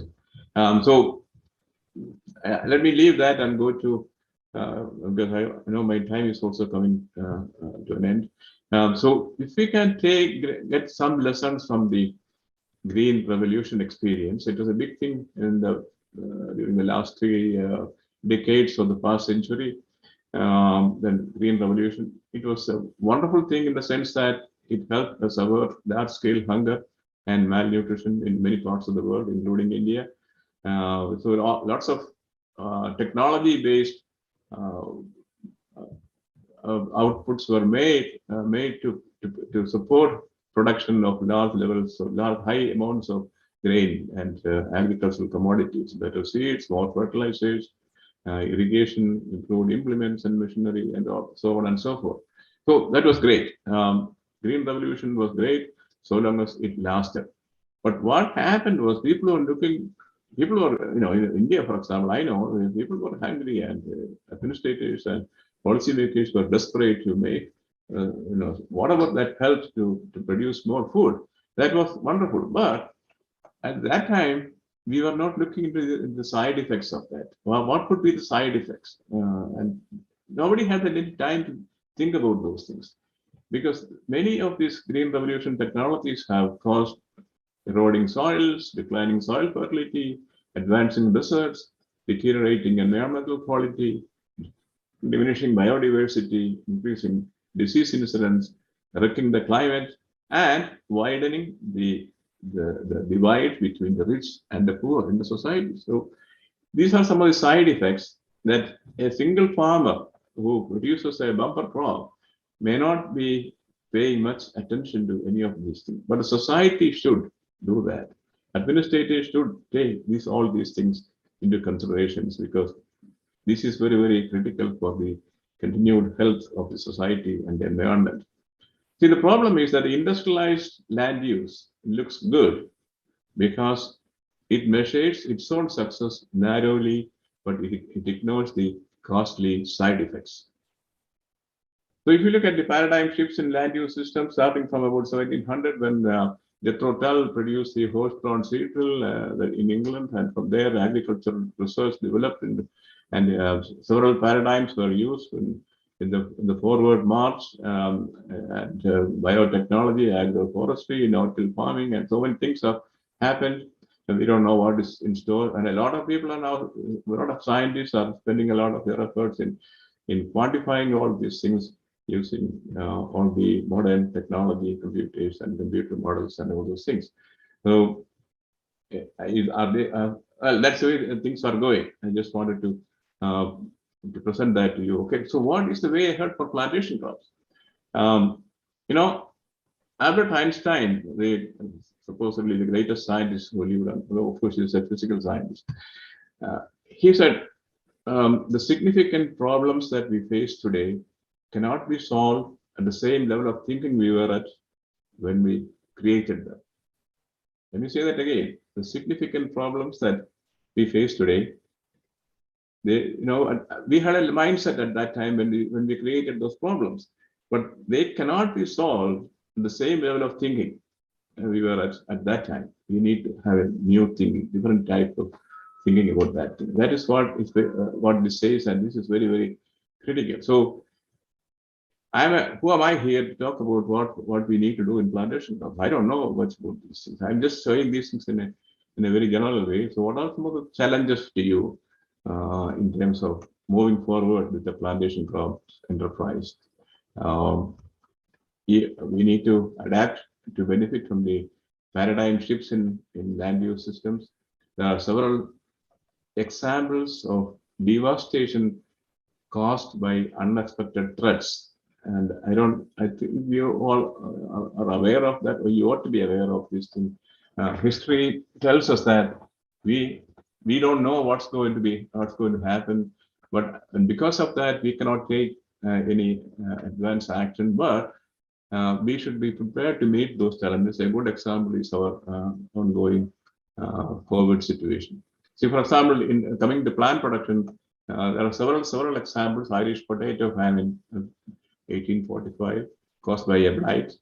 Speaker 3: So let me leave that and go to because I know my time is also coming to an end. So if we can get some lessons from the green revolution experience, it was a big thing in the during the last 3 decades of the past century. The green revolution, it was a wonderful thing in the sense that it helped us avert large-scale hunger and malnutrition in many parts of the world, including India. So lots of technology-based outputs were made to support production of large levels of high amounts of grain and agricultural commodities, better seeds, more fertilizers, irrigation, improved implements and machinery, and so on and so forth. So that was great. Green revolution was great so long as it lasted. But what happened was people were, in India, for example, I know people were hungry, and administrators and policymakers were desperate to make, whatever that helped to produce more food. That was wonderful. But at that time, we were not looking into the side effects of that. Well, what could be the side effects? And nobody had any time to think about those things, because many of these green revolution technologies have caused eroding soils, declining soil fertility, advancing deserts, deteriorating environmental quality, diminishing biodiversity, increasing disease incidence, wrecking the climate, and widening the divide between the rich and the poor in the society. So these are some of the side effects that a single farmer who produces a bumper crop may not be paying much attention to any of these things. But a society should do that. Administrators should take all these things into considerations, because this is very critical for the continued health of the society and the environment. See, the problem is that the industrialized land use looks good because it measures its own success narrowly, but it ignores the costly side effects. So if you look at the paradigm shifts in land use systems, starting from about 1700, when Jethro Tull produced the horse-drawn cereal in England, and from there agricultural research developed, and several paradigms were used in the forward march, and biotechnology, agroforestry, no-till farming, and so many things have happened. And we don't know what is in store. And a lot of people are now, a lot of scientists are spending a lot of their efforts in quantifying all these things using all the modern technology, computers and computer models and all those things. So are they, well, that's the way things are going. I just wanted to present that to you. Okay, so what is the way ahead for plantation crops? Albert Einstein, supposedly the greatest scientist who lived on, of course, he's a physical scientist. He said, the significant problems that we face today cannot be solved at the same level of thinking we were at when we created them. Let me say that again. The significant problems that we face today, we had a mindset at that time when we created those problems, but they cannot be solved at the same level of thinking we were at that time. We need to have a new thinking, different type of thinking about that thing. That is what this says, and this is very critical. So who am I here to talk about what we need to do in plantation crops? I don't know much about these things. I'm just showing these things in a very general way. So what are some of the challenges to you? in terms of moving forward with the plantation crops enterprise. We need to adapt to benefit from the paradigm shifts in land use systems. There are several examples of devastation caused by unexpected threats. And I think you all are aware of that, or you ought to be aware of this thing. History tells us that we don't know what's going to happen, but and because of that, we cannot take any advance action. But we should be prepared to meet those challenges. A good example is our ongoing COVID situation. See, for example, in coming to plant production, there are several examples. Irish potato famine, 1845, caused by a blight.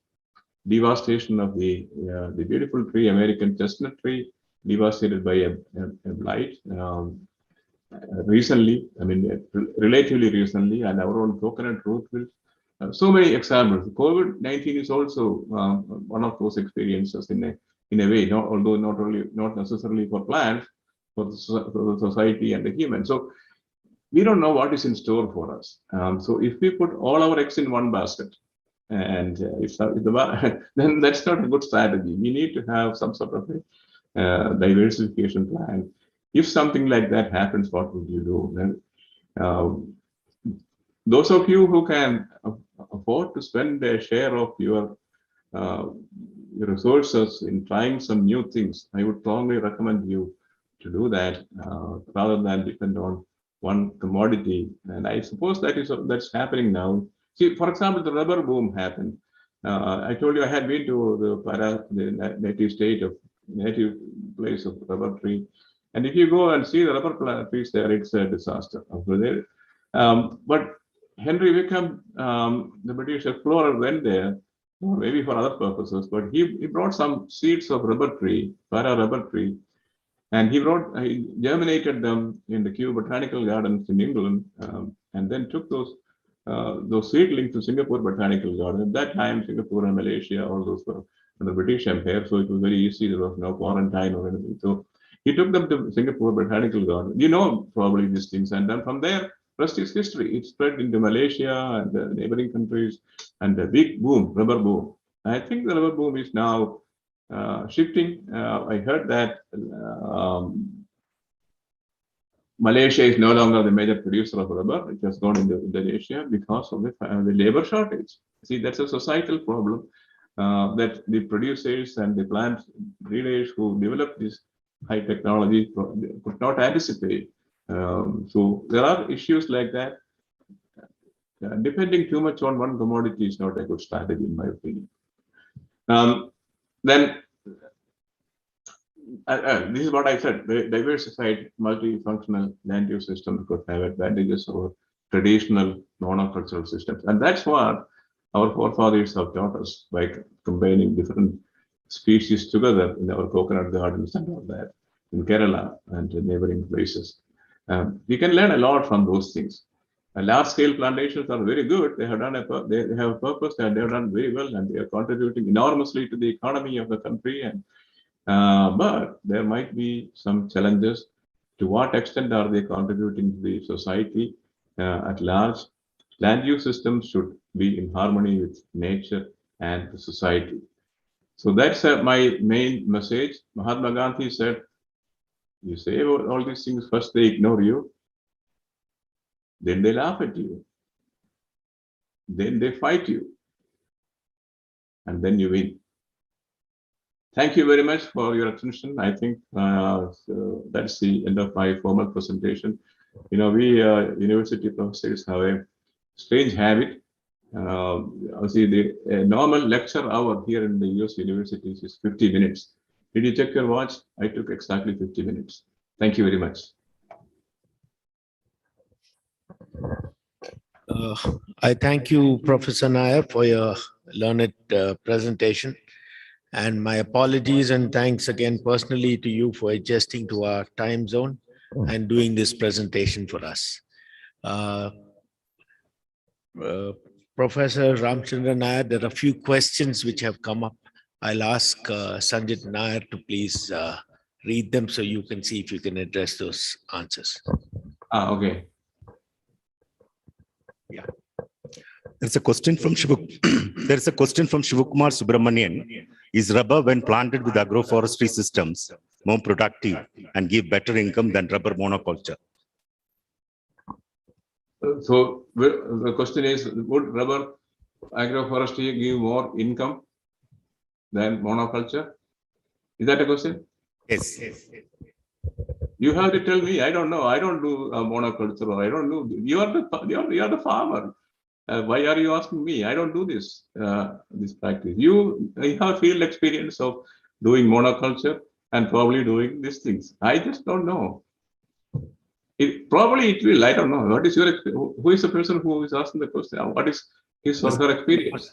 Speaker 3: Devastation of the beautiful tree, American chestnut tree, devastated by a blight. Recently, I mean, relatively recently, and our own coconut root wilt. So many examples. COVID-19 is also one of those experiences in a way, although not necessarily for plants, for the society and the human. So we don't know what is in store for us. So if we put all our eggs in one basket, and then that's not a good strategy. We need to have some sort of a diversification plan. If something like that happens, what would you do? Then those of you who can afford to spend a share of your resources in trying some new things, I would strongly recommend you to do that rather than depend on one commodity. And I suppose that's happening now. See, for example, the rubber boom happened. I told you I had been to the native place of rubber tree. And if you go and see the rubber trees there, it's a disaster. But Henry Wickham, the British explorer, went there, maybe for other purposes, but he brought some seeds of rubber tree, para rubber tree, and he germinated them in the Kew Botanical Gardens in England, and then took those seedlings to Singapore Botanical Garden. At that time, Singapore and Malaysia, all those were under British Empire, so it was very easy. There was no quarantine or anything. So he took them to Singapore Botanical Garden. You know probably these things, and then from there, rest is history. It spread into Malaysia and the neighboring countries, and the big boom, rubber boom. I think the rubber boom is now shifting. I heard that Malaysia is no longer the major producer of rubber. It has gone into Indonesia because of the labor shortage. See, that's a societal problem that the producers and the plant breeders who developed this high technology could not anticipate. So there are issues like that. Depending too much on one commodity is not a good strategy, in my opinion. Then this is what I said, the diversified multifunctional land use system could have advantages over traditional monocultural systems. And that's what our forefathers have taught us by combining different species together in our coconut gardens and all that in Kerala and neighboring places. We can learn a lot from those things. Large-scale plantations are very good. They have a purpose, and they have done very well, and they are contributing enormously to the economy of the country. And but there might be some challenges. To what extent are they contributing to the society at large? Land use systems should be in harmony with nature and the society. So that's my main message. Mahatma Gandhi said, you say all these things, first they ignore you, then they laugh at you, then they fight you, and then you win. Thank you very much for your attention. I think so that's the end of my formal presentation. You know, we university professors have a strange habit. See, the normal lecture hour here in the US universities is 50 minutes. Did you check your watch? I took exactly 50 minutes. Thank you very much.
Speaker 6: I thank you, Professor Nair, for your learned presentation. And my apologies and thanks again personally to you for adjusting to our time zone and doing this presentation for us. Professor Ramchandra Nair, there are a few questions which have come up. I'll ask Sanjit Nair to please read them so you can see if you can address those answers.
Speaker 3: Okay.
Speaker 5: There's a question from there's a question from Shivakumar Subramanian. Is rubber, when planted with agroforestry systems, more productive and give better income than rubber monoculture?
Speaker 3: So the question is, would rubber agroforestry give more income than monoculture? Is that a question?
Speaker 5: Yes.
Speaker 3: You have to tell me. I don't know. I don't do monoculture. I don't know. You are the farmer. Why are you asking me? I don't do this this practice. You have field experience of doing monoculture and probably doing these things. I just don't know. Probably it will. I don't know. What is your who is the person who is asking the question? What is his or her experience?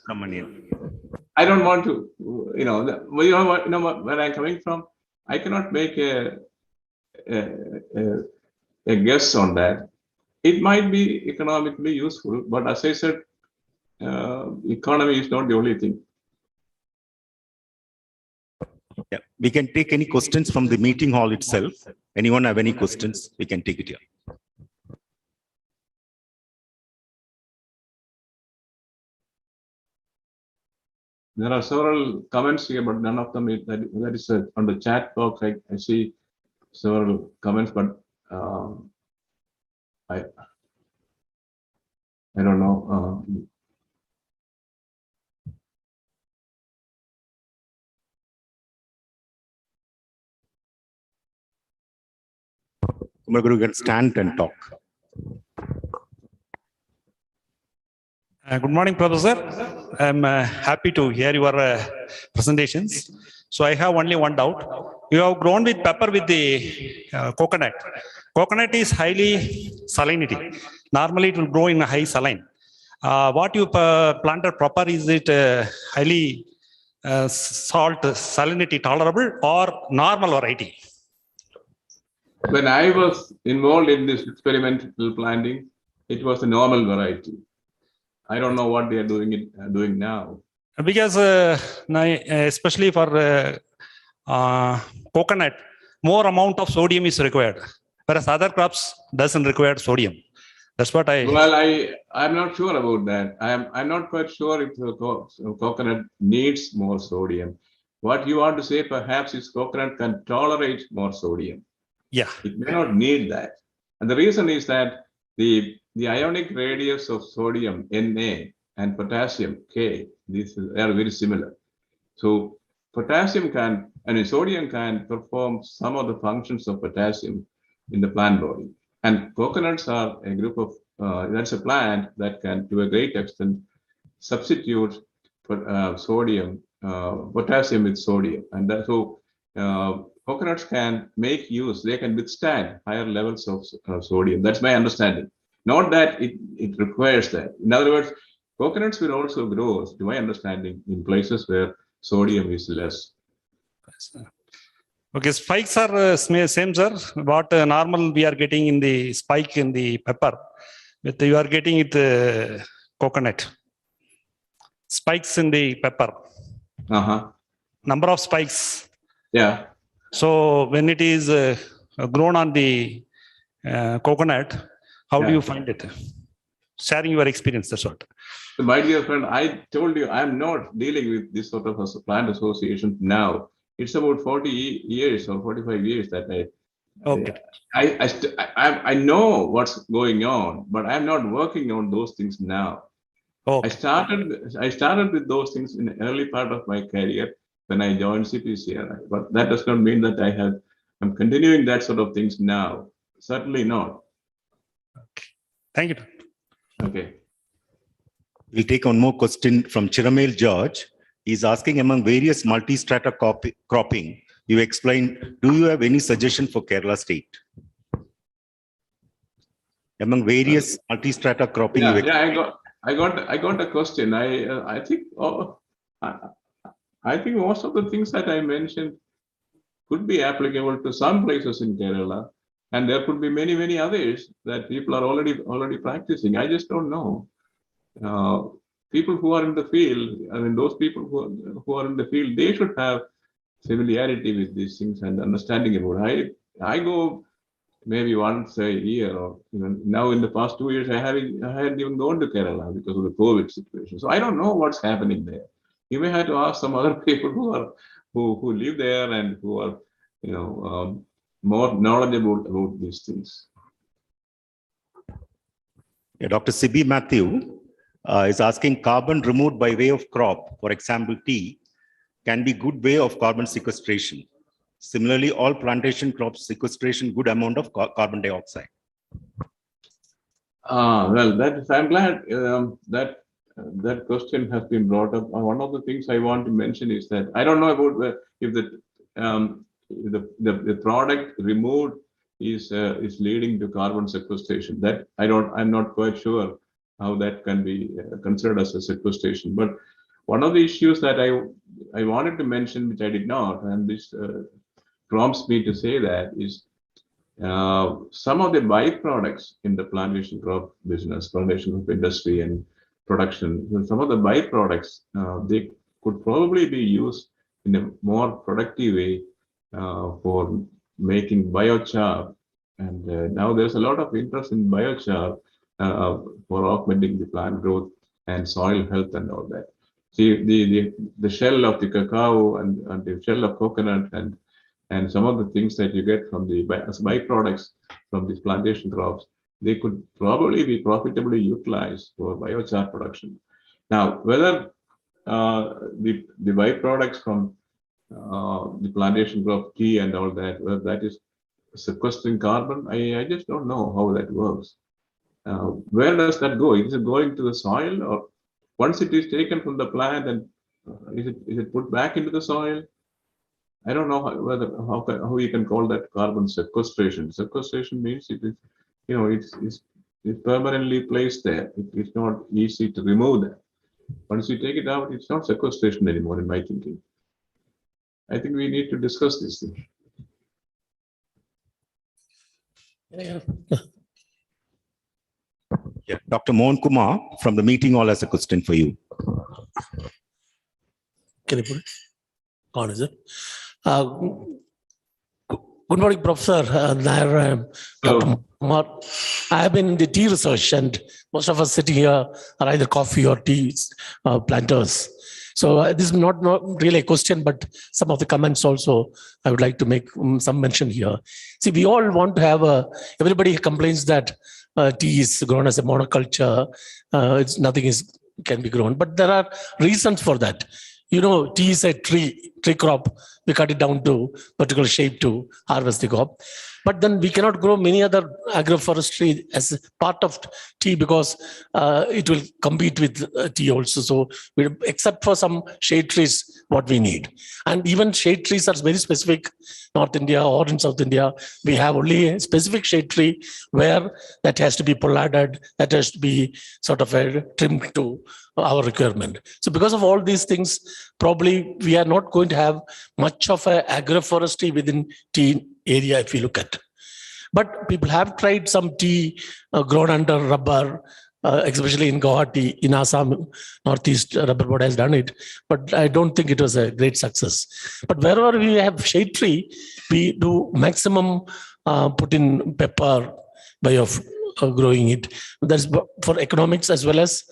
Speaker 3: I don't want to. Where I'm coming from. I cannot make a guess on that. It might be economically useful, but as I said, economy is not the only thing.
Speaker 5: Yeah, we can take any questions from the meeting hall itself. Anyone have any questions? We can take it here.
Speaker 3: There are several comments here, but none of them that is on the chat box. I see several comments, but I don't know.
Speaker 5: Kumar Guru can stand and talk.
Speaker 7: Good morning, Professor. I'm happy to hear your presentations. So I have only one doubt. You have grown with pepper with the coconut. Coconut is highly salinity. Normally it will grow in a high saline. What you planted proper, is it highly salt salinity tolerable or normal variety?
Speaker 3: When I was involved in this experimental planting, it was a normal variety. I don't know what they are doing now.
Speaker 7: Because especially for coconut, more amount of sodium is required, whereas other crops doesn't require sodium. That's what I.
Speaker 3: Well, I'm not sure about that. I'm not quite sure if the coconut needs more sodium. What you want to say perhaps is coconut can tolerate more sodium.
Speaker 7: Yeah.
Speaker 3: It may not need that. And the reason is that the ionic radius of sodium, Na, and potassium, K, these are very similar. So sodium can perform some of the functions of potassium in the plant body. And coconuts are a group of, that's a plant that can, to a great extent, substitute sodium, potassium with sodium. And so coconuts can make use, they can withstand higher levels of sodium. That's my understanding. Not that it requires that. In other words, coconuts will also grow, to my understanding, in places where sodium is less.
Speaker 7: Okay, spikes are same, sir. What normal we are getting in the spike in the pepper, but you are getting it coconut. Spikes in the pepper. Number of spikes.
Speaker 3: Yeah.
Speaker 7: So when it is grown on the coconut, how do you find it? Sharing your experience, that's what.
Speaker 3: So my dear friend, I told you I'm not dealing with this sort of a plant association now. It's about 40 years or 45 years that I know what's going on, but I'm not working on those things now. Okay. I started with those things in the early part of my career when I joined CPCRI, but that does not mean that I'm continuing that sort of things now. Certainly not.
Speaker 7: Okay. Thank you.
Speaker 3: Okay.
Speaker 5: We'll take one more question from Chiramel George. He's asking, among various multi-strata cropping, you explained, do you have any suggestion for Kerala state? Among various multi-strata cropping.
Speaker 3: I got a question. I think most of the things that I mentioned could be applicable to some places in Kerala, and there could be many others that people are already practicing. I just don't know. People who are in the field, I mean, those people who are in the field, they should have familiarity with these things and understanding about it. I go maybe once a year, or even now in the past 2 years, I hadn't even gone to Kerala because of the COVID situation. So I don't know what's happening there. You may have to ask some other people who live there and who are, more knowledgeable about these things.
Speaker 5: Yeah, Dr. Sibi Matthew is asking, carbon removed by way of crop, for example, tea, can be good way of carbon sequestration. Similarly, all plantation crops sequestration good amount of carbon dioxide.
Speaker 3: Well, I'm glad that question has been brought up. One of the things I want to mention is that I don't know about if the product removed is leading to carbon sequestration. That I'm not quite sure how that can be considered as a sequestration. But one of the issues that I wanted to mention, which I did not, and this prompts me to say that, is some of the byproducts in the plantation crop business, plantation crop industry and production, some of the byproducts, they could probably be used in a more productive way for making biochar. And now there's a lot of interest in biochar for augmenting the plant growth and soil health and all that. See, the shell of the cacao and the shell of coconut and some of the things that you get from as byproducts from these plantation crops, they could probably be profitably utilized for biochar production. Now, whether the byproducts from the plantation crop tea and all that, whether that is sequestering carbon, I just don't know how that works. Where does that go? Is it going to the soil, or once it is taken from the plant, and is it put back into the soil? I don't know how you can call that carbon sequestration. Sequestration means it is, it's permanently placed there. It's not easy to remove that. Once you take it out, it's not sequestration anymore, in my thinking. I think we need to discuss this thing.
Speaker 5: Yeah, Dr. Mohan Kumar from the meeting hall has a question for you.
Speaker 8: Can I put it on, is it? Good morning, Professor Nair, Dr. Kumar. I have been in the tea research, and most of us sitting here are either coffee or tea planters. So this is not really a question, but some of the comments also I would like to make some mention here. See, we all want to have everybody complains that tea is grown as a monoculture. Nothing can be grown, but there are reasons for that. Tea is a tree crop. We cut it down to particular shape to harvest the crop. But then we cannot grow many other agroforestry as part of tea because it will compete with tea also. So except for some shade trees, what we need. And even shade trees are very specific. North India or in South India, we have only a specific shade tree where that has to be pollarded, that has to be sort of trimmed to our requirement. So because of all these things, probably we are not going to have much of an agroforestry within tea area if we look at. But people have tried some tea grown under rubber, especially in Guwahati, in Assam, Northeast Rubber Board has done it. But I don't think it was a great success. But wherever we have shade tree, we do maximum put in pepper way of growing it. That's for economics as well as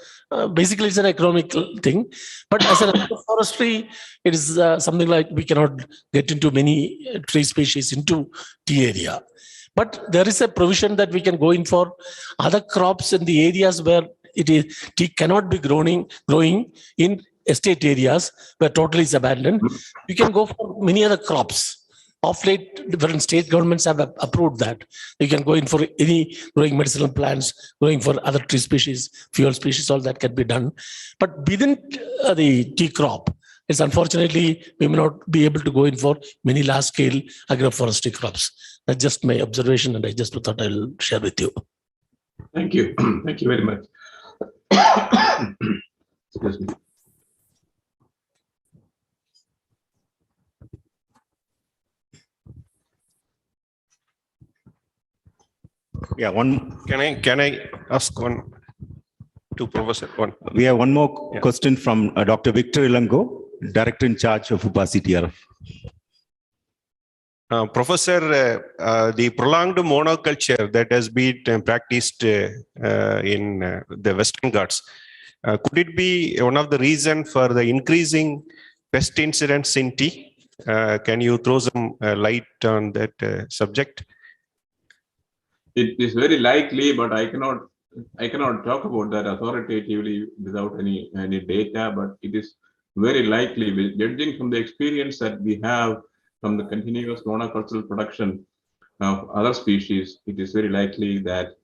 Speaker 8: basically it's an economic thing. But as an forestry, it is something like we cannot get into many tree species into tea area. But there is a provision that we can go in for other crops in the areas where tea cannot be growing in estate areas where totally is abandoned. You can go for many other crops. Of late, different state governments have approved that. You can go in for any growing medicinal plants, growing for other tree species, fuel species, all that can be done. But within the tea crop, it's unfortunately, we may not be able to go in for many large-scale agroforestry crops. That's just my observation, and I just thought I'll share with you.
Speaker 3: Thank you. Thank you very much. Excuse me.
Speaker 5: Yeah,
Speaker 9: Can I ask one to Professor?
Speaker 5: We have one more question from Dr. Victor Ilango, Director in charge of UPASI TRF.
Speaker 9: Professor, the prolonged monoculture that has been practiced in the Western Ghats, could it be one of the reasons for the increasing pest incidents in tea? Can you throw some light on that subject?
Speaker 3: It is very likely, but I cannot talk about that authoritatively without any data, but it is very likely, judging from the experience that we have from the continuous monocultural production of other species, it is very likely that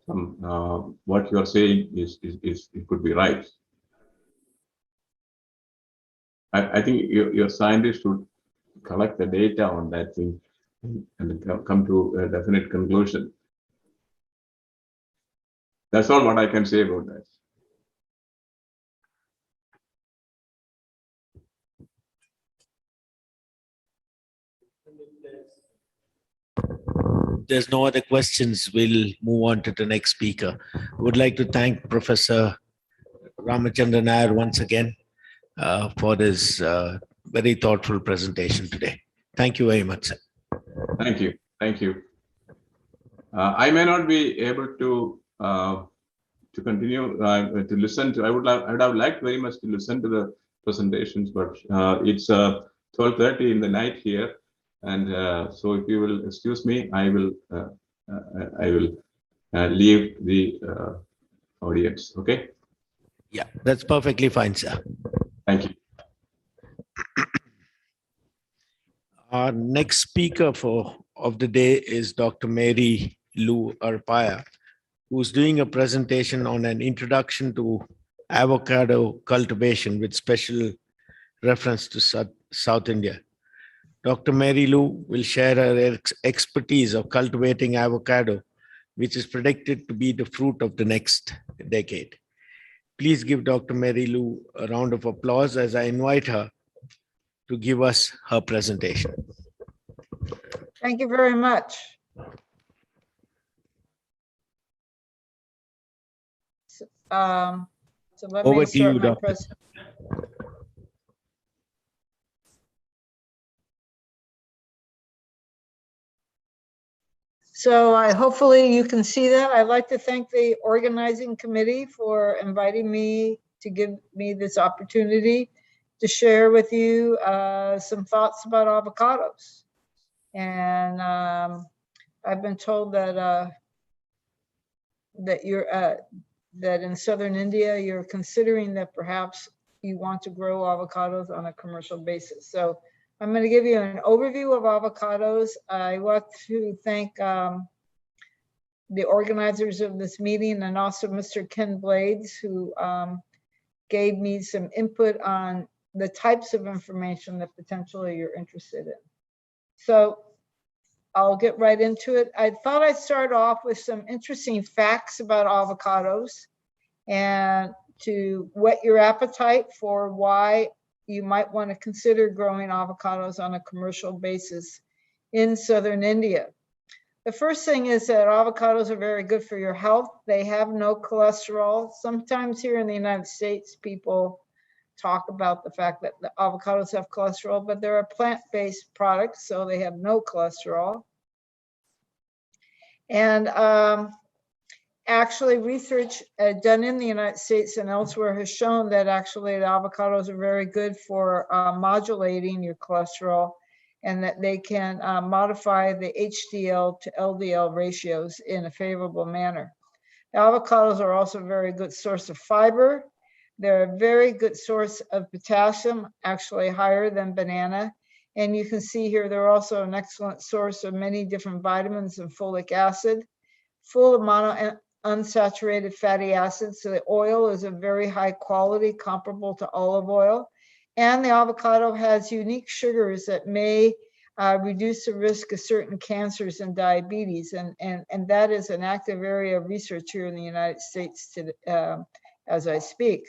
Speaker 3: what you are saying is it could be right. I think your scientists should collect the data on that thing and come to a definite conclusion. That's all what I can say about that.
Speaker 6: There's no other questions. We'll move on to the next speaker. Would like to thank Professor Ramachandran Nair once again for this very thoughtful presentation today. Thank you very much, sir.
Speaker 3: Thank you. Thank you. I may not be able to continue to listen to. I would have liked very much to listen to the presentations, but it's 12:30 in the night here, and so if you will excuse me, I will leave the audience. Okay.
Speaker 6: Yeah, that's perfectly fine, sir.
Speaker 3: Thank you.
Speaker 6: Our next speaker of the day is Dr. Mary Lou Arpaia, who's doing a presentation on an introduction to avocado cultivation with special reference to South India. Dr. Mary Lou will share her expertise of cultivating avocado, which is predicted to be the fruit of the next decade. Please give Dr. Mary Lou a round of applause as I invite her to give us her presentation.
Speaker 10: Thank you very much. So let
Speaker 6: Over
Speaker 10: me
Speaker 6: to you,
Speaker 10: start my
Speaker 6: Doctor.
Speaker 10: presentation. So hopefully you can see that. I'd like to thank the organizing committee for inviting me to give me this opportunity to share with you some thoughts about avocados. And I've been told that that in southern India, you're considering that perhaps you want to grow avocados on a commercial basis. So I'm going to give you an overview of avocados. I want to thank the organizers of this meeting and also Mr. Ken Blades, who gave me some input on the types of information that potentially you're interested in. So I'll get right into it. I thought I'd start off with some interesting facts about avocados and to whet your appetite for why you might want to consider growing avocados on a commercial basis in southern India. The first thing is that avocados are very good for your health. They have no cholesterol. Sometimes here in the United States, people talk about the fact that the avocados have cholesterol, but they're a plant-based product, so they have no cholesterol. And actually research done in the United States and elsewhere has shown that actually the avocados are very good for modulating your cholesterol, and that they can modify the HDL to LDL ratios in a favorable manner. The avocados are also a very good source of fiber. They're a very good source of potassium, actually higher than banana. And you can see here, they're also an excellent source of many different vitamins and folic acid, full of monounsaturated fatty acids. So the oil is of very high quality, comparable to olive oil. And the avocado has unique sugars that may reduce the risk of certain cancers and diabetes. And that is an active area of research here in the United States as I speak.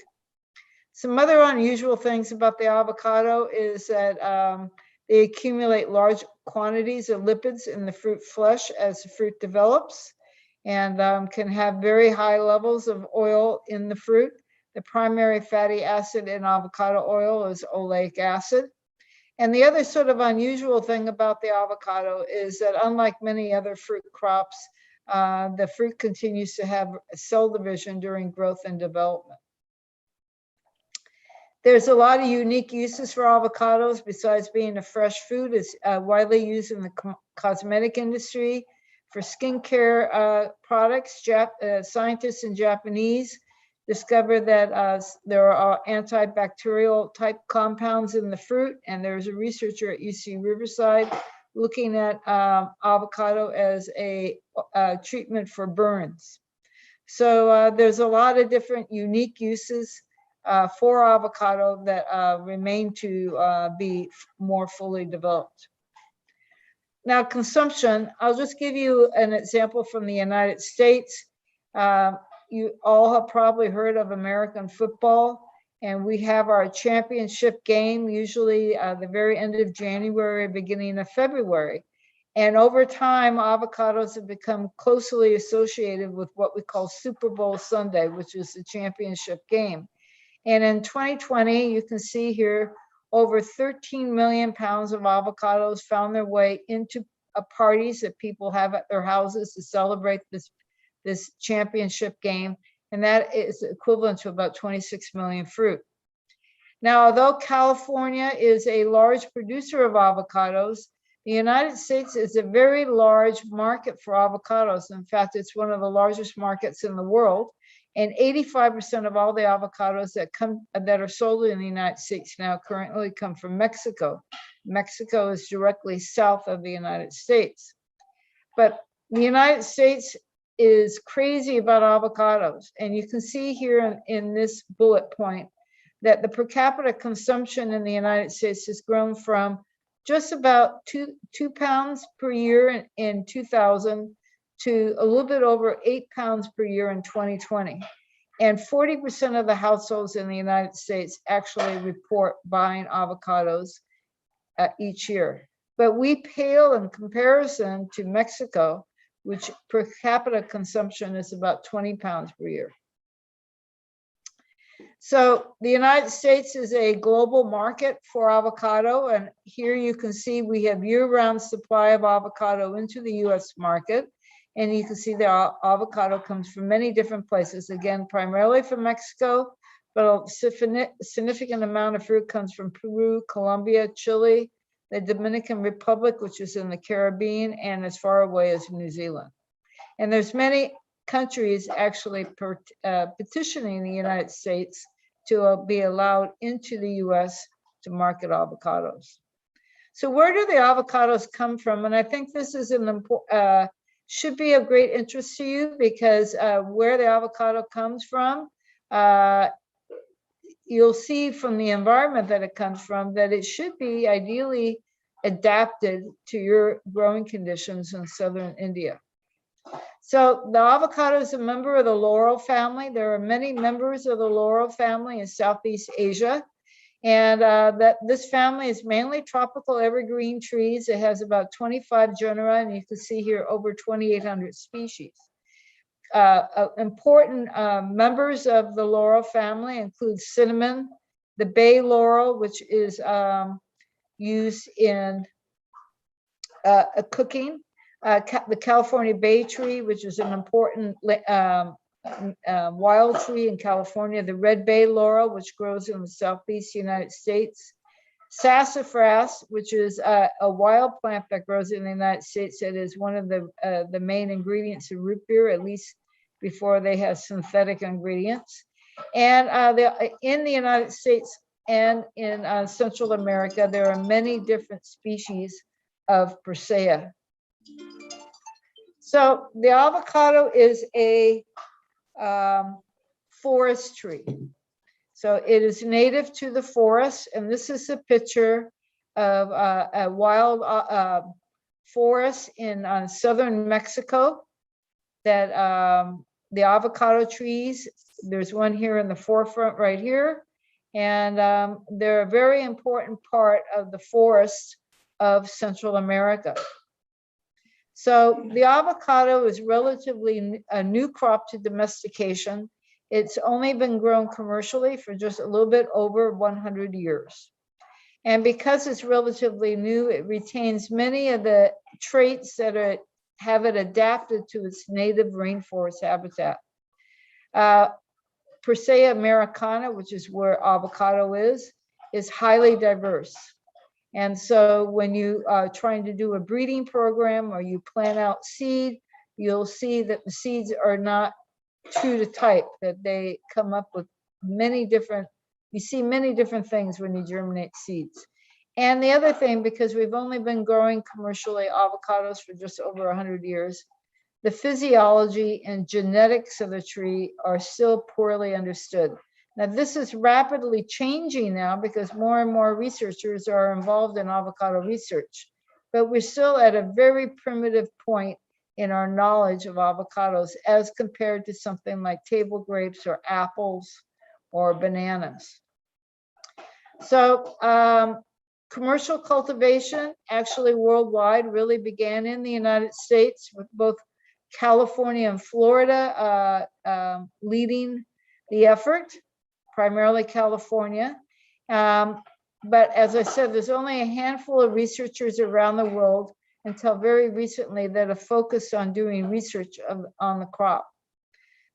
Speaker 10: Some other unusual things about the avocado is that they accumulate large quantities of lipids in the fruit flesh as the fruit develops, and can have very high levels of oil in the fruit. The primary fatty acid in avocado oil is oleic acid. And the other sort of unusual thing about the avocado is that unlike many other fruit crops, the fruit continues to have cell division during growth and development. There's a lot of unique uses for avocados besides being a fresh food. It's widely used in the cosmetic industry, for skincare products. Scientists in Japanese discovered that there are antibacterial type compounds in the fruit, and there's a researcher at UC Riverside looking at avocado as a treatment for burns. So there's a lot of different unique uses for avocado that remain to be more fully developed. Now, consumption, I'll just give you an example from the United States. You all have probably heard of American football, and we have our championship game, usually the very end of January, beginning of February. And over time, avocados have become closely associated with what we call Super Bowl Sunday, which is the championship game. And in 2020, you can see here, over 13 million pounds of avocados found their way into parties that people have at their houses to celebrate this championship game. And that is equivalent to about 26 million fruit. Now, although California is a large producer of avocados, the United States is a very large market for avocados. In fact, it's one of the largest markets in the world. And 85% of all the avocados that are sold in the United States now currently come from Mexico. Mexico is directly south of the United States. But the United States is crazy about avocados. And you can see here in this bullet point that the per capita consumption in the United States has grown from just about two pounds per year in 2000 to a little bit over 8 pounds per year in 2020. And 40% of the households in the United States actually report buying avocados each year. But we pale in comparison to Mexico, which per capita consumption is about 20 pounds per year. So the United States is a global market for avocado. And here you can see we have year-round supply of avocado into the US market. And you can see the avocado comes from many different places, again, primarily from Mexico, but a significant amount of fruit comes from Peru, Colombia, Chile, the Dominican Republic, which is in the Caribbean, and as far away as New Zealand. And there's many countries actually petitioning the United States to be allowed into the US to market avocados. So where do the avocados come from? And I think this is should be of great interest to you, because where the avocado comes from, you'll see from the environment that it comes from that it should be ideally adapted to your growing conditions in southern India. So the avocado is a member of the laurel family. There are many members of the laurel family in Southeast Asia. And this family is mainly tropical evergreen trees. It has about 25 genera, and you can see here over 2,800 species. Important members of the laurel family include cinnamon, the bay laurel, which is used in cooking, the California bay tree, which is an important wild tree in California, the red bay laurel, which grows in the southeast United States, sassafras, which is a wild plant that grows in the United States that is one of the main ingredients in root beer, at least before they have synthetic ingredients. And in the United States and in Central America, there are many different species of Persea. So the avocado is a forest tree. So it is native to the forest, and this is a picture of a wild forest in southern Mexico that the avocado trees, there's one here in the forefront right here, and they're a very important part of the forest of Central America. So the avocado is relatively a new crop to domestication. It's only been grown commercially for just a little bit over 100 years. And because it's relatively new, it retains many of the traits that have it adapted to its native rainforest habitat. Persea americana, which is where avocado is highly diverse. And so when you are trying to do a breeding program or you plant out seed, you'll see that the seeds are not true to type, that they come up with many different, you see many different things when you germinate seeds. And the other thing, because we've only been growing commercially avocados for just over 100 years, the physiology and genetics of the tree are still poorly understood. Now, this is rapidly changing now because more and more researchers are involved in avocado research, but we're still at a very primitive point in our knowledge of avocados as compared to something like table grapes or apples or bananas. So commercial cultivation actually worldwide really began in the United States, with both California and Florida leading the effort, primarily California. But as I said, there's only a handful of researchers around the world until very recently that have focused on doing research on the crop.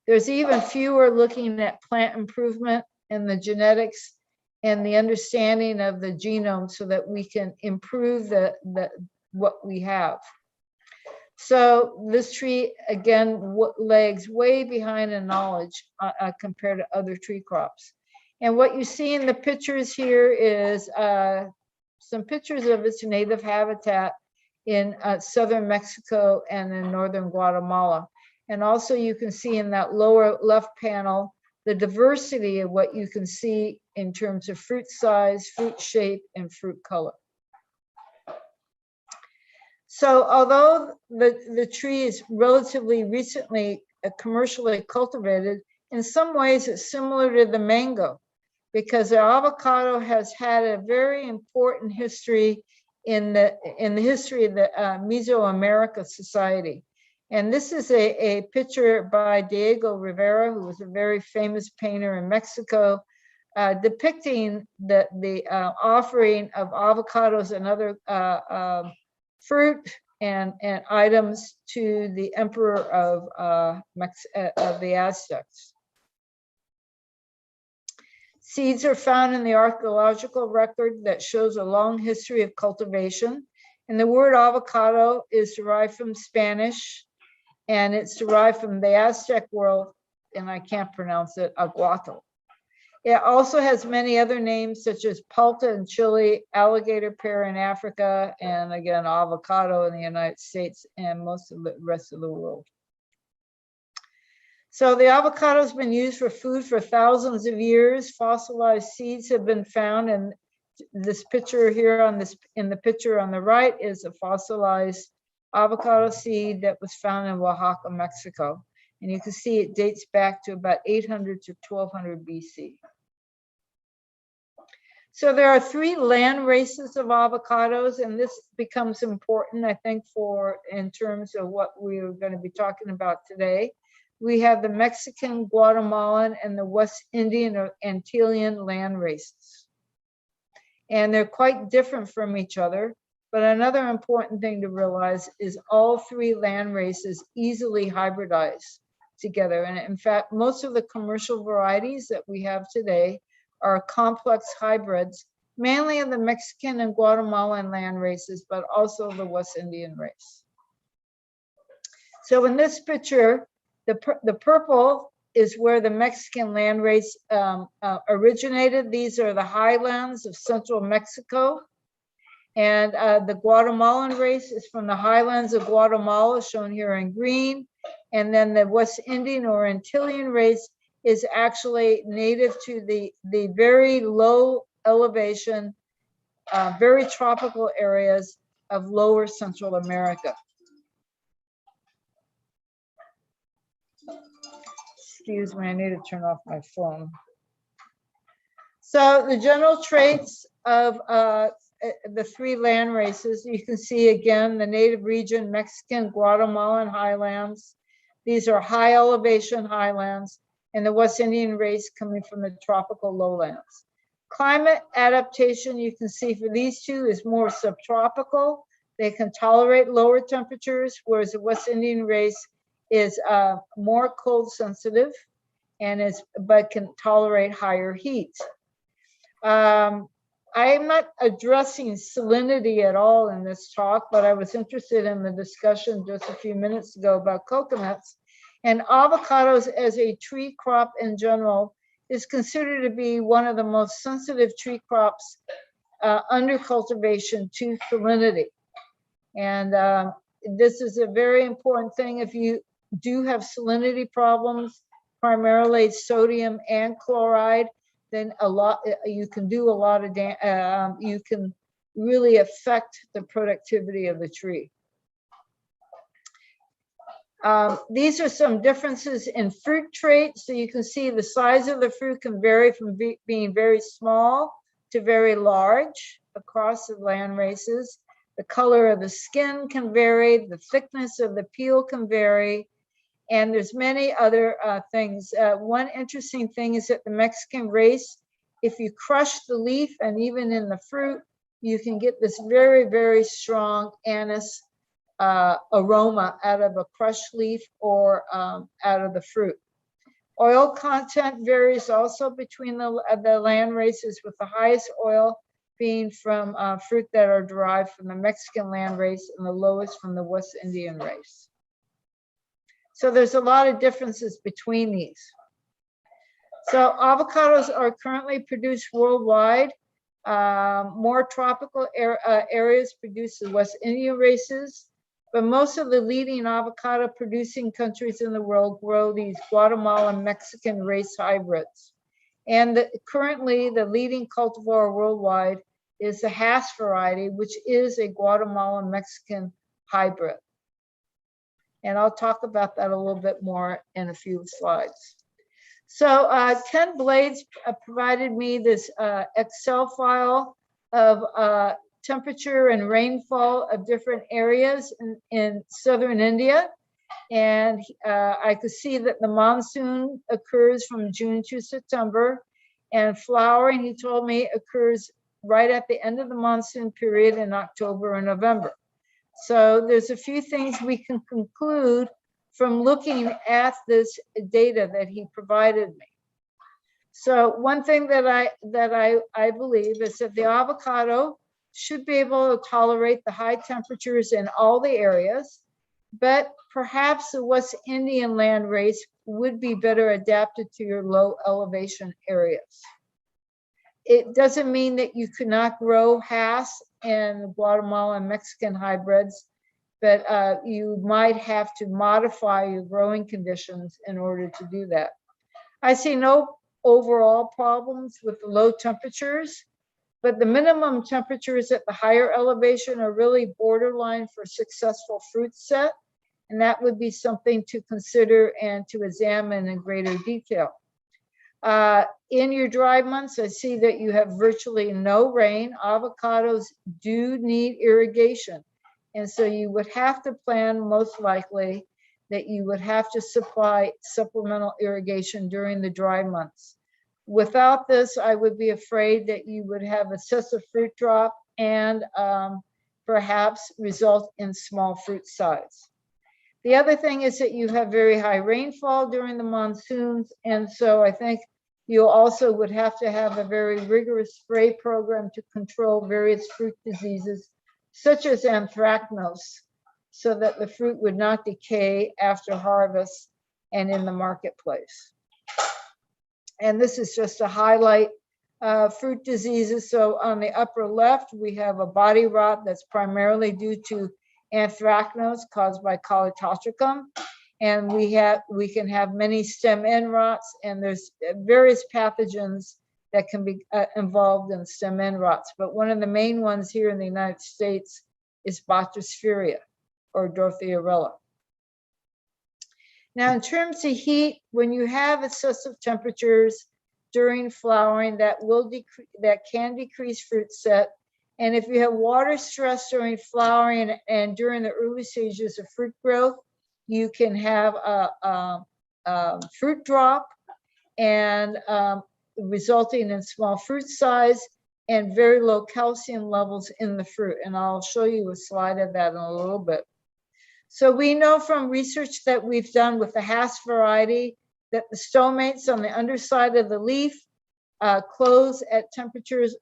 Speaker 10: There's even fewer looking at plant improvement and the genetics and the understanding of the genome so that we can improve what we have. So this tree, again, lags way behind in knowledge compared to other tree crops. And what you see in the pictures here is some pictures of its native habitat in southern Mexico and in northern Guatemala. And also you can see in that lower left panel, the diversity of what you can see in terms of fruit size, fruit shape, and fruit color. So although the tree is relatively recently commercially cultivated, in some ways it's similar to the mango, because the avocado has had a very important history in the history of the Mesoamerica society. And this is a picture by Diego Rivera, who was a very famous painter in Mexico, depicting the offering of avocados and other fruit and items to the emperor of the Aztecs. Seeds are found in the archaeological record that shows a long history of cultivation. And the word avocado is derived from Spanish, and it's derived from the Aztec world, and I can't pronounce it, aguato. It also has many other names such as palta in Chile, alligator pear in Africa, and again, avocado in the United States and most of the rest of the world. So the avocado has been used for food for thousands of years. Fossilized seeds have been found, and this picture here in the picture on the right is a fossilized avocado seed that was found in Oaxaca, Mexico. And you can see it dates back to about 800 to 1200 BC. So there are 3 land races of avocados, and this becomes important, I think, in terms of what we're going to be talking about today. We have the Mexican, Guatemalan, and the West Indian or Antillean land races. And they're quite different from each other. But another important thing to realize is all 3 land races easily hybridize together. And in fact, most of the commercial varieties that we have today are complex hybrids, mainly of the Mexican and Guatemalan land races, but also the West Indian race. So in this picture, the purple is where the Mexican land race originated. These are the highlands of central Mexico. And the Guatemalan race is from the highlands of Guatemala, shown here in green. And then the West Indian or Antillean race is actually native to the very low elevation, very tropical areas of lower Central America. Excuse me, I need to turn off my phone. So the general traits of the 3 land races, you can see again, the native region, Mexican, Guatemalan highlands. These are high elevation highlands, and the West Indian race coming from the tropical lowlands. Climate adaptation, you can see for these two, is more subtropical. They can tolerate lower temperatures, whereas the West Indian race is more cold sensitive but can tolerate higher heat. I am not addressing salinity at all in this talk, but I was interested in the discussion just a few minutes ago about coconuts. And avocados as a tree crop in general is considered to be one of the most sensitive tree crops under cultivation to salinity. And this is a very important thing. If you do have salinity problems, primarily sodium and chloride, then you can do a lot of you can really affect the productivity of the tree. These are some differences in fruit traits. So you can see the size of the fruit can vary from being very small to very large across the land races. The color of the skin can vary, the thickness of the peel can vary, and there's many other things. One interesting thing is that the Mexican race, if you crush the leaf and even in the fruit, you can get this very, very strong anise aroma out of a crushed leaf or out of the fruit. Oil content varies also between the land races, with the highest oil being from fruit that are derived from the Mexican land race and the lowest from the West Indian race. So there's a lot of differences between these. So avocados are currently produced worldwide. More tropical areas produce the West Indian races, but most of the leading avocado producing countries in the world grow these Guatemalan Mexican race hybrids. And currently the leading cultivar worldwide is the Hass variety, which is a Guatemalan Mexican hybrid. And I'll talk about that a little bit more in a few slides. So Ken Blades provided me this Excel file of temperature and rainfall of different areas in southern India. And I could see that the monsoon occurs from June to September, and flowering, he told me, occurs right at the end of the monsoon period in October and November. So there's a few things we can conclude from looking at this data that he provided me. So one thing that I believe is that the avocado should be able to tolerate the high temperatures in all the areas, but perhaps the West Indian land race would be better adapted to your low elevation areas. It doesn't mean that you could not grow Hass and Guatemala and Mexican hybrids, but you might have to modify your growing conditions in order to do that. I see no overall problems with the low temperatures, but the minimum temperatures at the higher elevation are really borderline for successful fruit set, and that would be something to consider and to examine in greater detail. In your dry months, I see that you have virtually no rain. Avocados do need irrigation. And so you would have to plan, most likely, that you would have to supply supplemental irrigation during the dry months. Without this, I would be afraid that you would have excessive fruit drop and perhaps result in small fruit size. The other thing is that you have very high rainfall during the monsoons. And so I think you also would have to have a very rigorous spray program to control various fruit diseases, such as anthracnose, so that the fruit would not decay after harvest and in the marketplace. And this is just to highlight fruit diseases. So on the upper left, we have a body rot that's primarily due to anthracnose caused by Calototricum. And we can have many stem end rots, and there's various pathogens that can be involved in stem end rots. But one of the main ones here in the United States is Bactrosphaeria or Dorthiorella. Now, in terms of heat, when you have excessive temperatures during flowering, that can decrease fruit set. And if you have water stress during flowering and during the early stages of fruit growth, you can have a fruit drop. And resulting in small fruit size and very low calcium levels in the fruit. And I'll show you a slide of that in a little bit. So we know from research that we've done with the Hass variety that the stomates on the underside of the leaf close at temperatures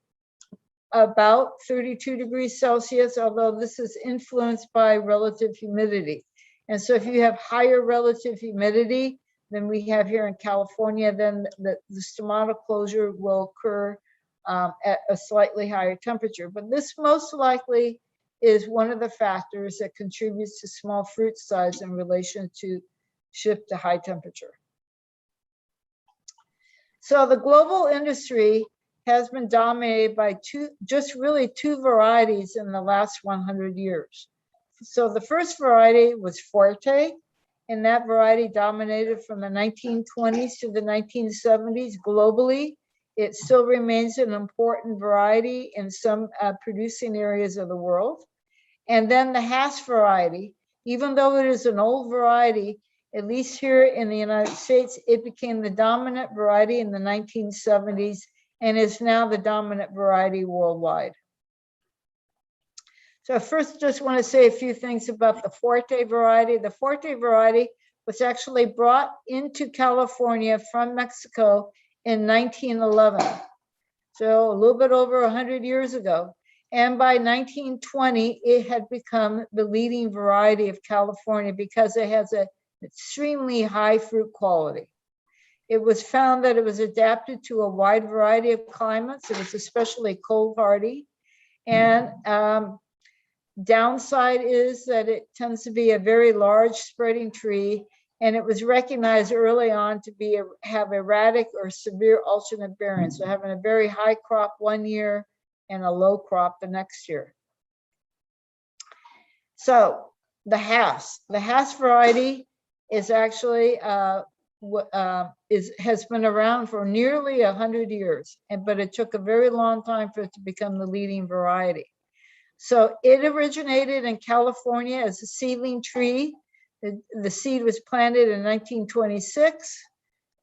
Speaker 10: about 32 degrees Celsius, although this is influenced by relative humidity. And so if you have higher relative humidity than we have here in California, then the stomatal closure will occur at a slightly higher temperature. But this most likely is one of the factors that contributes to small fruit size in relation to shift to high temperature. So the global industry has been dominated by just really two varieties in the last 100 years. So the first variety was Forte, and that variety dominated from the 1920s to the 1970s globally. It still remains an important variety in some producing areas of the world. And then the Hass variety, even though it is an old variety, at least here in the United States, it became the dominant variety in the 1970s and is now the dominant variety worldwide. So first, just want to say a few things about the Forte variety. The Forte variety was actually brought into California from Mexico in 1911. So a little bit over 100 years ago. And by 1920, it had become the leading variety of California because it has an extremely high fruit quality. It was found that it was adapted to a wide variety of climates. It was especially cold hardy. And downside is that it tends to be a very large spreading tree, and it was recognized early on to be have erratic or severe alternate bearing, so having a very high crop one year and a low crop the next year. So the Hass variety is actually has been around for nearly 100 years, but it took a very long time for it to become the leading variety. So it originated in California as a seedling tree. The seed was planted in 1926,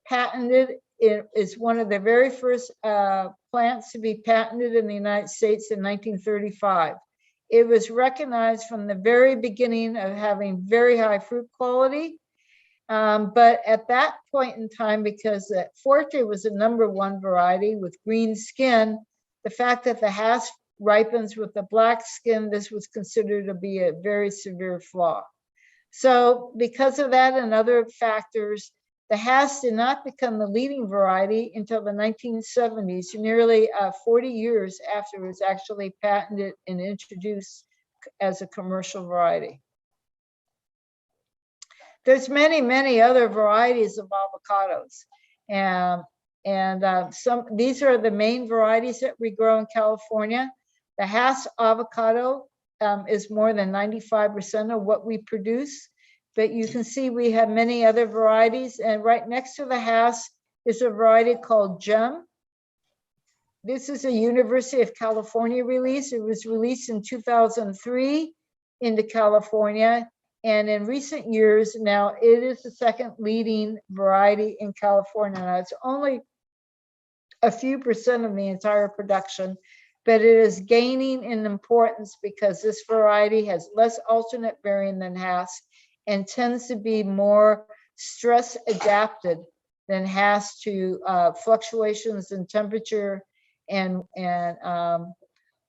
Speaker 10: patented. It is one of the very first plants to be patented in the United States in 1935. It was recognized from the very beginning of having very high fruit quality. But at that point in time, because Forte was the #1 variety with green skin, the fact that the Hass ripens with the black skin, this was considered to be a very severe flaw. So because of that and other factors, the Hass did not become the leading variety until the 1970s, nearly 40 years after it was actually patented and introduced as a commercial variety. There's many, many other varieties of avocados. These are the main varieties that we grow in California. The Hass avocado is more than 95% of what we produce, but you can see we have many other varieties, and right next to the Hass is a variety called Gem. This is a University of California release. It was released in 2003 into California, and in recent years now, it is the second leading variety in California. Now, it's only a few percent of the entire production, but it is gaining in importance because this variety has less alternate bearing than Hass and tends to be more stress adapted than Hass to fluctuations in temperature and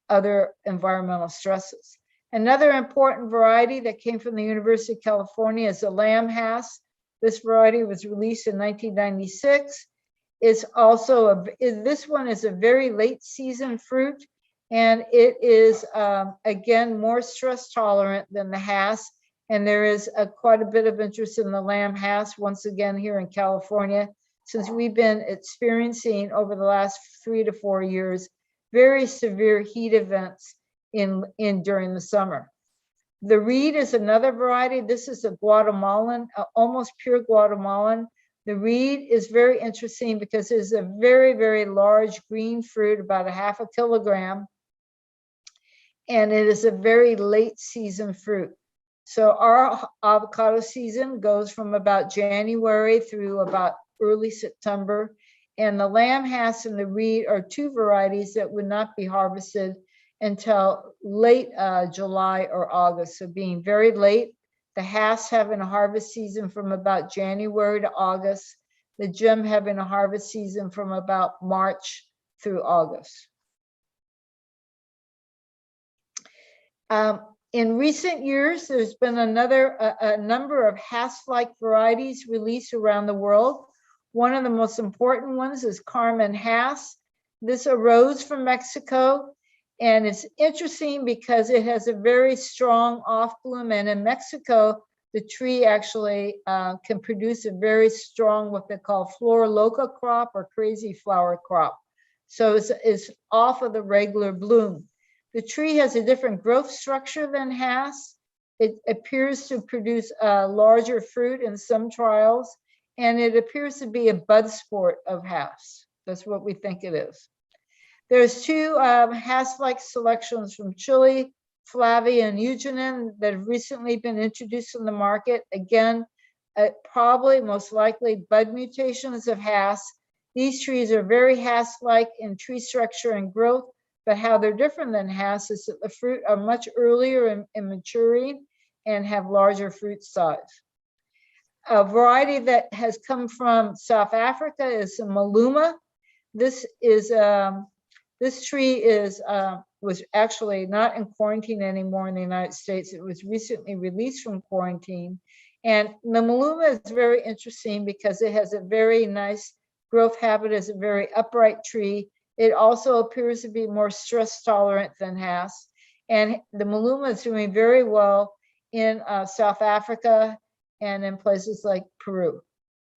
Speaker 10: other environmental stresses. Another important variety that came from the University of California is the Lamb Hass. This variety was released in 1996. It's also this one is a very late season fruit, and it is again more stress tolerant than the Hass. And there is quite a bit of interest in the Lamb Hass once again here in California, since we've been experiencing over the last 3 to 4 years very severe heat events during the summer. The Reed is another variety. This is a Guatemalan, almost pure Guatemalan. The Reed is very interesting because it's a very, very large green fruit, about 1/2 kilogram. And it is a very late season fruit. So our avocado season goes from about January through about early September. And the lamb Hass and the reed are two varieties that would not be harvested until late July or August. So being very late, the Hass having a harvest season from about January to August, the Jim having a harvest season from about March through August. In recent years, there's been a number of Hass-like varieties released around the world. One of the most important ones is Carmen Hass. This arose from Mexico, and it's interesting because it has a very strong off bloom, and in Mexico, the tree actually can produce a very strong, what they call flor loca crop or crazy flower crop. So it's off of the regular bloom. The tree has a different growth structure than Hass. It appears to produce larger fruit in some trials, and it appears to be a bud sport of Hass. That's what we think it is. There's two Hass-like selections from Chile, Flavia and Eugenin, that have recently been introduced in the market. Again, probably most likely bud mutations of Hass. These trees are very Hass-like in tree structure and growth, but how they're different than Hass is that the fruit are much earlier in maturing and have larger fruit size. A variety that has come from South Africa is Maluma. This tree was actually not in quarantine anymore in the United States. It was recently released from quarantine. And the Maluma is very interesting because it has a very nice growth habit as a very upright tree. It also appears to be more stress tolerant than Hass. And the Maluma is doing very well in South Africa and in places like Peru.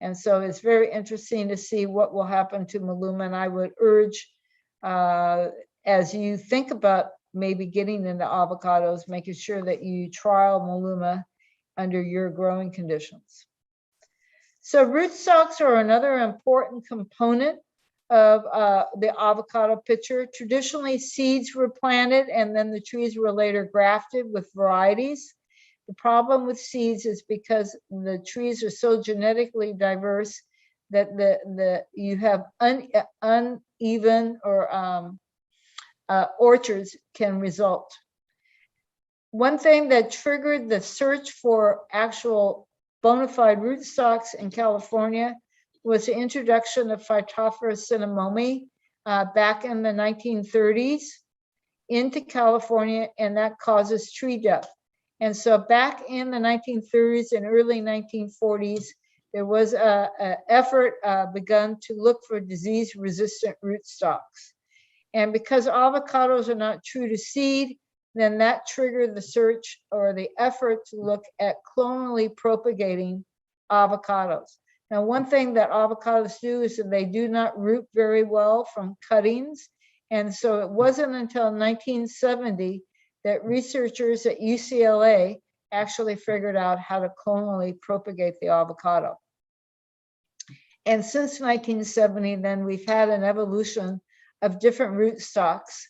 Speaker 10: And so it's very interesting to see what will happen to Maluma. And I would urge, as you think about maybe getting into avocados, making sure that you trial Maluma under your growing conditions. So rootstocks are another important component of the avocado picture. Traditionally, seeds were planted and then the trees were later grafted with varieties. The problem with seeds is because the trees are so genetically diverse that you have uneven or orchards can result. One thing that triggered the search for actual bona fide rootstocks in California was the introduction of Phytophthora cinnamomum back in the 1930s into California, and that causes tree death. And so back in the 1930s and early 1940s, there was an effort begun to look for disease-resistant rootstocks. And because avocados are not true to seed, then that triggered the search or the effort to look at clonally propagating avocados. Now, one thing that avocados do is that they do not root very well from cuttings. And so it wasn't until 1970 that researchers at UCLA actually figured out how to clonally propagate the avocado. And since 1970, then we've had an evolution of different rootstocks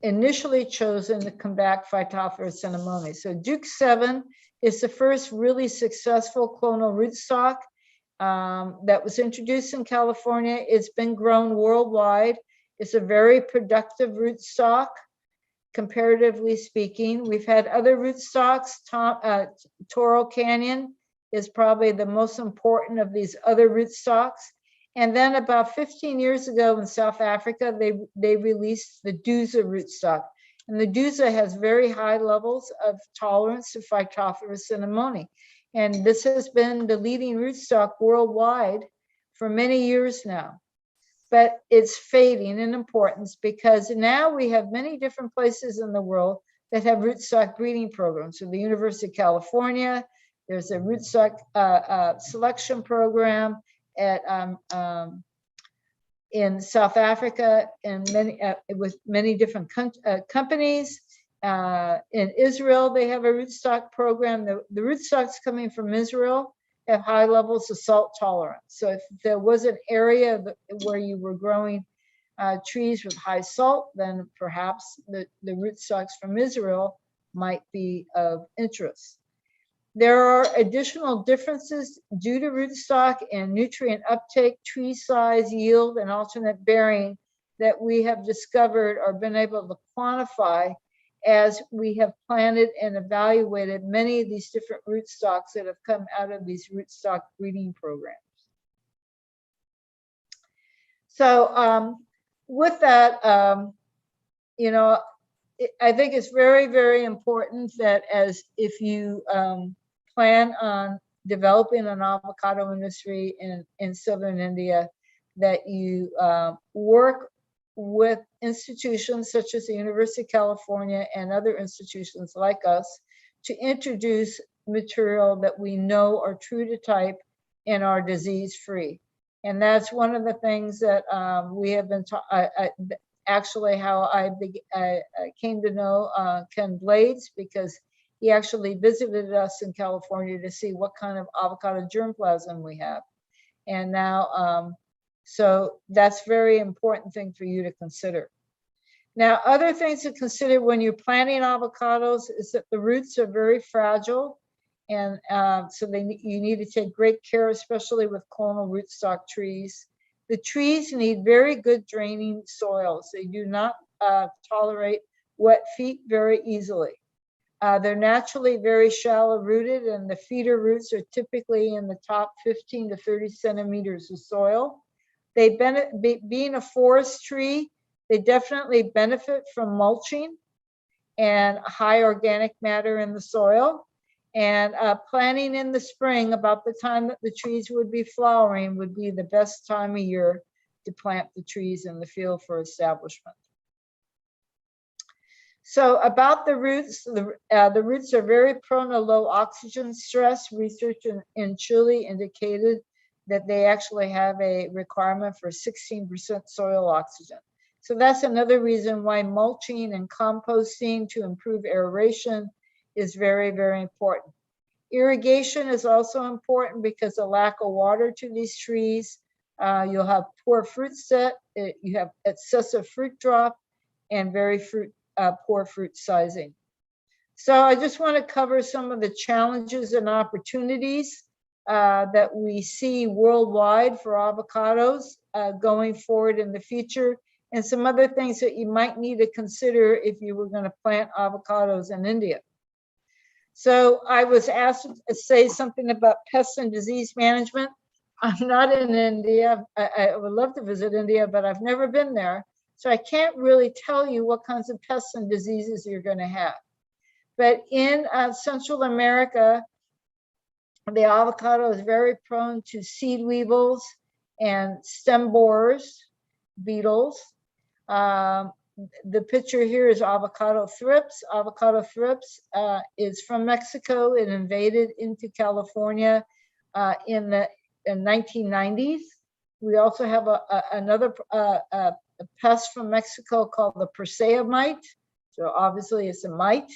Speaker 10: initially chosen to combat Phytophthora cinnamomum. So Duke 7 is the first really successful clonal rootstock that was introduced in California. It's been grown worldwide. It's a very productive rootstock, comparatively speaking. We've had other rootstocks. Toro Canyon is probably the most important of these other rootstocks. And then about 15 years ago in South Africa, they released the Duza rootstock. And the Duza has very high levels of tolerance to Phytophthora cinnamomum. And this has been the leading rootstock worldwide for many years now. But it's fading in importance because now we have many different places in the world that have rootstock breeding programs. So the University of California, there's a rootstock selection program at in South Africa, and many with many different companies. In Israel, they have a rootstock program. The rootstocks coming from Israel have high levels of salt tolerance. So if there was an area where you were growing trees with high salt, then perhaps the rootstocks from Israel might be of interest. There are additional differences due to rootstock and nutrient uptake, tree size, yield, and alternate bearing that we have discovered or been able to quantify as we have planted and evaluated many of these different rootstocks that have come out of these rootstock breeding programs. So with that, you know, I think it's very, very important that if you plan on developing an avocado industry in southern India, that you work with institutions such as the University of California and other institutions like us to introduce material that we know are true to type and are disease-free. And that's one of the things that we have been actually how I came to know Ken Blades, because he actually visited us in California to see what kind of avocado germplasm we have. And now, so that's very important thing for you to consider. Now, other things to consider when you're planting avocados is that the roots are very fragile. And so you need to take great care, especially with clonal rootstock trees. The trees need very good draining soils. They do not tolerate wet feet very easily. They're naturally very shallow rooted, and the feeder roots are typically in the top 15 to 30 centimeters of soil. They being a forest tree, they definitely benefit from mulching and high organic matter in the soil. And planting in the spring, about the time that the trees would be flowering, would be the best time of year to plant the trees in the field for establishment. So about the roots, the roots are very prone to low oxygen stress. Research in Chile indicated that they actually have a requirement for 16% soil oxygen. So that's another reason why mulching and composting to improve aeration is very, very important. Irrigation is also important because of lack of water to these trees. You'll have poor fruit set, you have excessive fruit drop, and very poor fruit sizing. So I just want to cover some of the challenges and opportunities that we see worldwide for avocados going forward in the future, and some other things that you might need to consider if you were going to plant avocados in India. So I was asked to say something about pest and disease management. I'm not in India. I would love to visit India, but I've never been there. So I can't really tell you what kinds of pests and diseases you're going to have. But in Central America, the avocado is very prone to seed weevils and stem borers, beetles. The picture here is avocado thrips. Avocado thrips is from Mexico. It invaded into California in the 1990s. We also have another pest from Mexico called the Persea mite. So obviously it's a mite.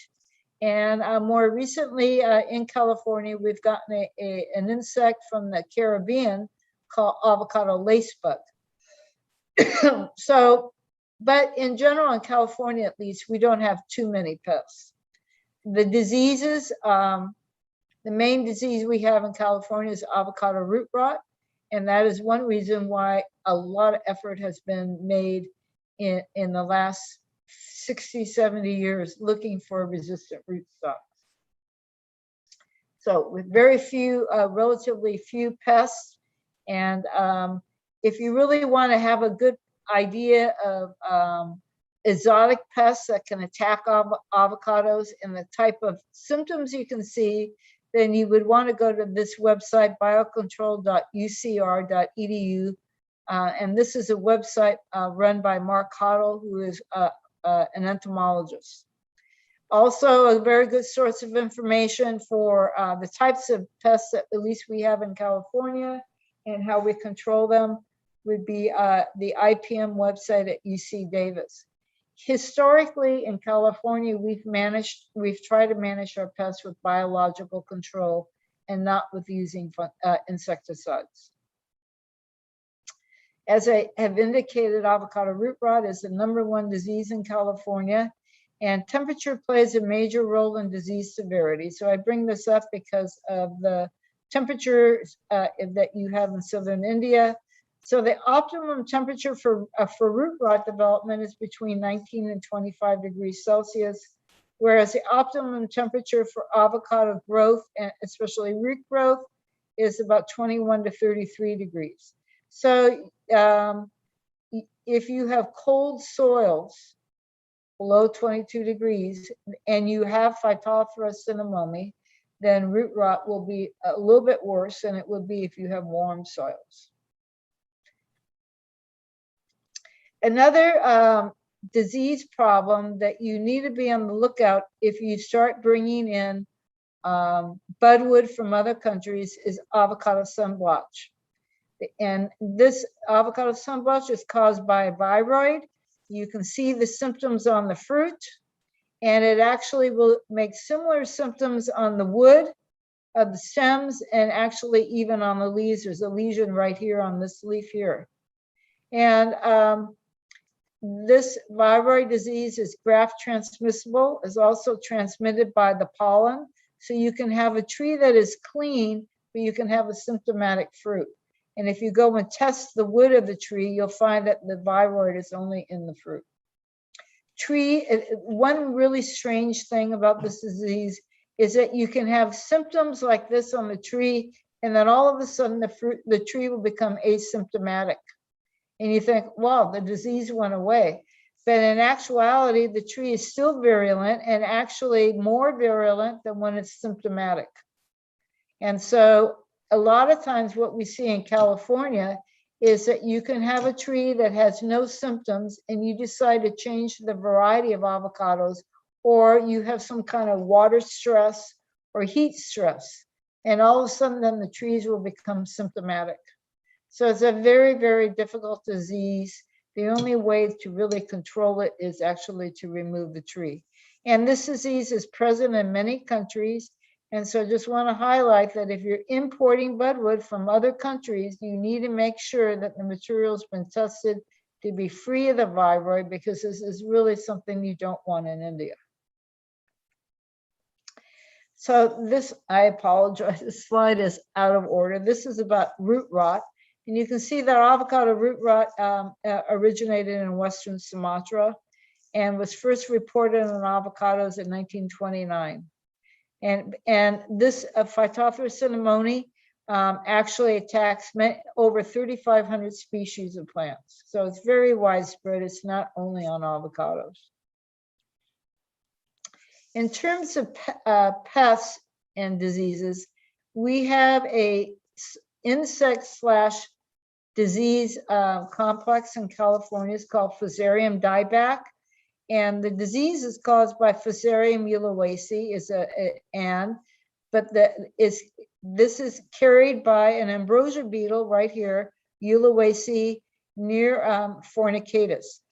Speaker 10: And more recently in California, we've gotten an insect from the Caribbean called avocado lacebug. So, but in general, in California at least, we don't have too many pests. The diseases, the main disease we have in California is avocado root rot. And that is one reason why a lot of effort has been made in the last 60, 70 years looking for resistant rootstocks. So with very few, relatively few pests, and if you really want to have a good idea of exotic pests that can attack avocados and the type of symptoms you can see, then you would want to go to this website, biocontrol.ucr.edu. And this is a website run by Mark Cottle, who is an entomologist. Also, a very good source of information for the types of pests that at least we have in California and how we control them would be the IPM website at UC Davis. Historically in California, we've tried to manage our pests with biological control and not with using insecticides. As I have indicated, avocado root rot is the #1 disease in California. And temperature plays a major role in disease severity. So I bring this up because of the temperatures that you have in southern India. So the optimum temperature for root rot development is between 19 and 25 degrees Celsius, whereas the optimum temperature for avocado growth, and especially root growth, is about 21 to 33 degrees. So if you have cold soils below 22 degrees and you have Phytophthora cinnamomum, then root rot will be a little bit worse than it would be if you have warm soils. Another disease problem that you need to be on the lookout if you start bringing in budwood from other countries is avocado sun blotch. And this avocado sun blotch is caused by a viroid. You can see the symptoms on the fruit, and it actually will make similar symptoms on the wood of the stems and actually even on the leaves. There's a lesion right here on this leaf here. And this viroid disease is graft transmissible, is also transmitted by the pollen. So you can have a tree that is clean, but you can have a symptomatic fruit. And if you go and test the wood of the tree, you'll find that the viroid is only in the fruit. One really strange thing about this disease is that you can have symptoms like this on the tree, and then all of a sudden the tree will become asymptomatic. And you think, wow, the disease went away. But in actuality, the tree is still virulent and actually more virulent than when it's symptomatic. And so a lot of times what we see in California is that you can have a tree that has no symptoms and you decide to change the variety of avocados, or you have some kind of water stress or heat stress. And all of a sudden then the trees will become symptomatic. So it's a very, very difficult disease. The only way to really control it is actually to remove the tree. And this disease is present in many countries. And so I just want to highlight that if you're importing budwood from other countries, you need to make sure that the material's been tested to be free of the viroid, because this is really something you don't want in India. So this, I apologize, this slide is out of order. This is about root rot. And you can see that avocado root rot originated in Western Sumatra and was first reported on avocados in 1929. And this Phytophthora cinnamomum actually attacks over 3,500 species of plants. So it's very widespread. It's not only on avocados. In terms of pests and diseases, we have a insect/disease complex in California. It's called Fusarium dieback. And the disease is caused by Fusarium ulloaceae, but this is carried by an ambrosia beetle right here, ulloaceae near fornicatus.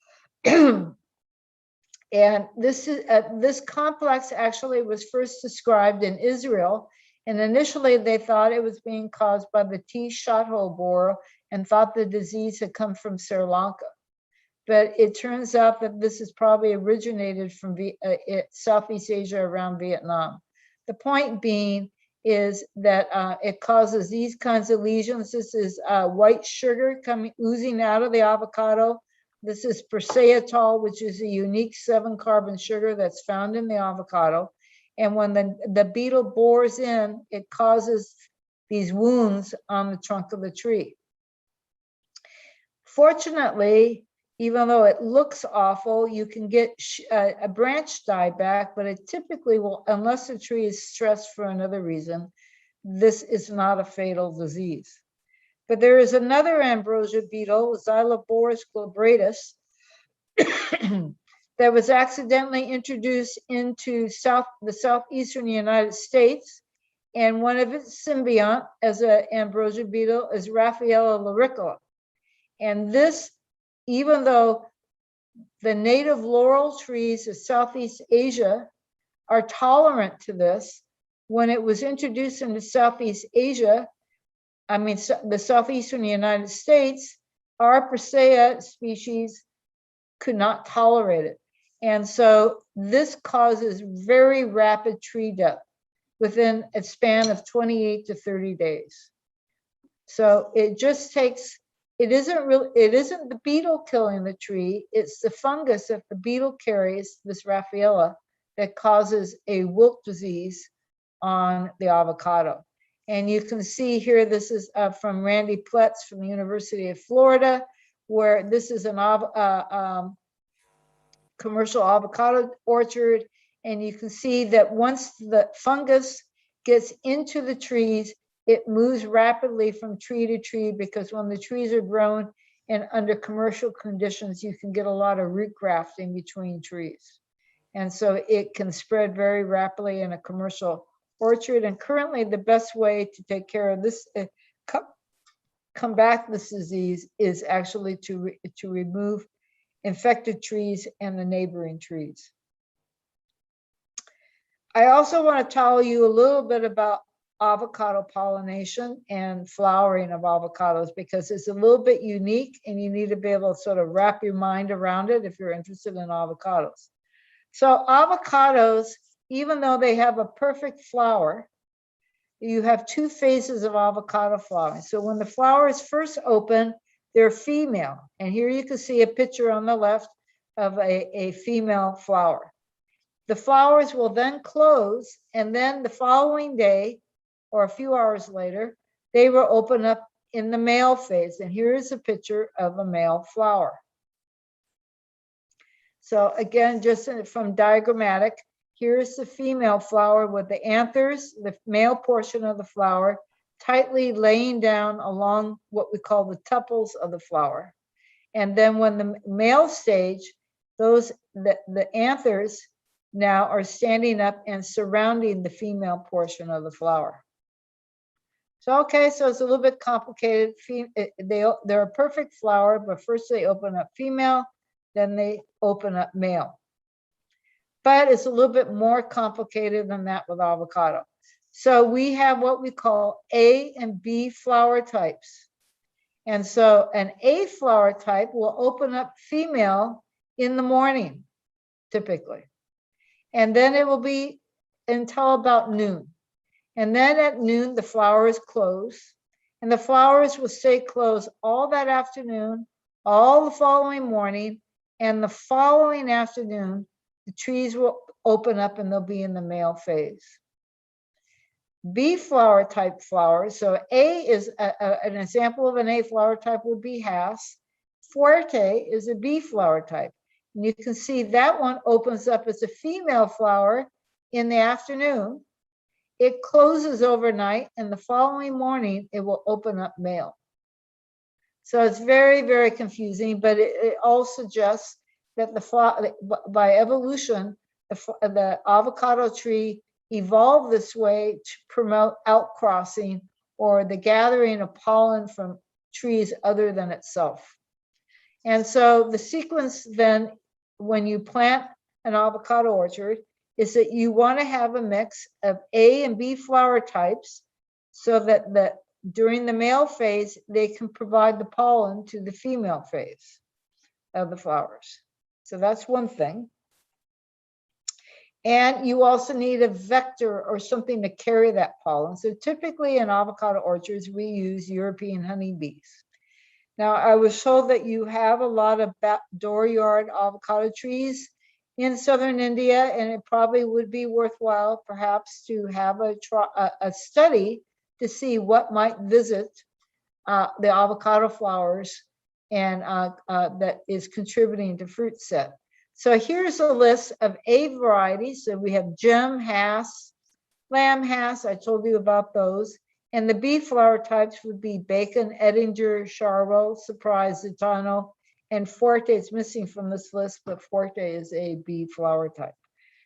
Speaker 10: And this complex actually was first described in Israel. And initially they thought it was being caused by the tea shothole borer and thought the disease had come from Sri Lanka. But it turns out that this is probably originated from Southeast Asia around Vietnam. The point being is that it causes these kinds of lesions. This is white sugar oozing out of the avocado. This is perseitol, which is a unique 7-carbon sugar that's found in the avocado. And when the beetle bores in, it causes these wounds on the trunk of the tree. Fortunately, even though it looks awful, you can get a branch dieback, but it typically will, unless the tree is stressed for another reason, this is not a fatal disease. But there is another ambrosia beetle, Xyloborus glabratus, that was accidentally introduced into the southeastern United States. And one of its symbiont as an ambrosia beetle is Raffaella loricola. And this, even though the native laurel trees of Southeast Asia are tolerant to this, when it was introduced into Southeast Asia, the southeastern United States, our Persea species could not tolerate it. And so this causes very rapid tree death within a span of 28 to 30 days. So it just takes, it isn't the beetle killing the tree, it's the fungus that the beetle carries, this Raffaella, that causes a wilt disease on the avocado. And you can see here, this is from Randy Pletz from the University of Florida, where this is an commercial avocado orchard. And you can see that once the fungus gets into the trees, it moves rapidly from tree to tree, because when the trees are grown and under commercial conditions, you can get a lot of root grafting between trees. And so it can spread very rapidly in a commercial orchard. And currently the best way to take care of this, combat this disease, is actually to remove infected trees and the neighboring trees. I also want to tell you a little bit about avocado pollination and flowering of avocados, because it's a little bit unique and you need to be able to sort of wrap your mind around it if you're interested in avocados. So avocados, even though they have a perfect flower, you have two phases of avocado flowering. So when the flowers first open, they're female. And here you can see a picture on the left of a female flower. The flowers will then close, and then the following day, or a few hours later, they will open up in the male phase. And here is a picture of a male flower. So again, just from diagrammatic, here's the female flower with the anthers, the male portion of the flower, tightly laying down along what we call the tuples of the flower. And then when the male stage, the anthers now are standing up and surrounding the female portion of the flower. So, okay, so it's a little bit complicated. They're a perfect flower, but first they open up female, then they open up male. But it's a little bit more complicated than that with avocado. So we have what we call A and B flower types. And so an A flower type will open up female in the morning, typically. And then it will be until about noon. And then at noon, the flowers close. And the flowers will stay closed all that afternoon, all the following morning, and the following afternoon, the trees will open up and they'll be in the male phase. B flower type flowers. So A is an example of an A flower type would be Hass. Fuerte is a B flower type. And you can see that one opens up as a female flower in the afternoon. It closes overnight, and the following morning, it will open up male. So it's very, very confusing, but it all suggests that by evolution, the avocado tree evolved this way to promote outcrossing, or the gathering of pollen from trees other than itself. And so the sequence then, when you plant an avocado orchard, is that you want to have a mix of A and B flower types, so that during the male phase, they can provide the pollen to the female phase of the flowers. So that's one thing. And you also need a vector or something to carry that pollen. So typically in avocado orchards, we use European honeybees. Now, I was told that you have a lot of dooryard avocado trees in southern India, and it probably would be worthwhile perhaps to have a study to see what might visit the avocado flowers and that is contributing to fruit set. So here's a list of A varieties. So we have Gem, Hass, Lamb Hass, I told you about those. And the B flower types would be Bacon, Edinger, Charvel, Surprise, Zitano, and Forte. It's missing from this list, but Forte is a B flower type.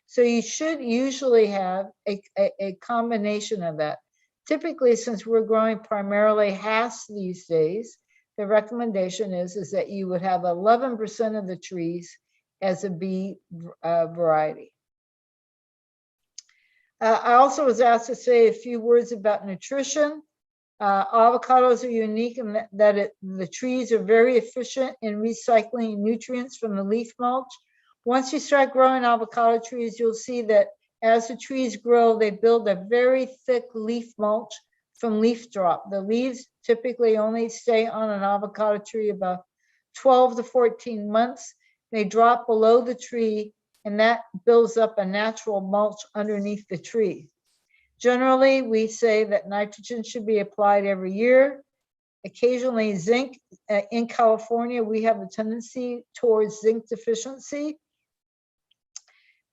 Speaker 10: So you should usually have a combination of that. Typically, since we're growing primarily Hass these days, the recommendation is that you would have 11% of the trees as a B variety. I also was asked to say a few words about nutrition. Avocados are unique in that the trees are very efficient in recycling nutrients from the leaf mulch, Once you start growing avocado trees, you'll see that as the trees grow, they build a very thick leaf mulch from leaf drop. The leaves typically only stay on an avocado tree about 12 to 14 months. They drop below the tree, and that builds up a natural mulch underneath the tree. Generally, we say that nitrogen should be applied every year. Occasionally zinc. In California, we have a tendency towards zinc deficiency.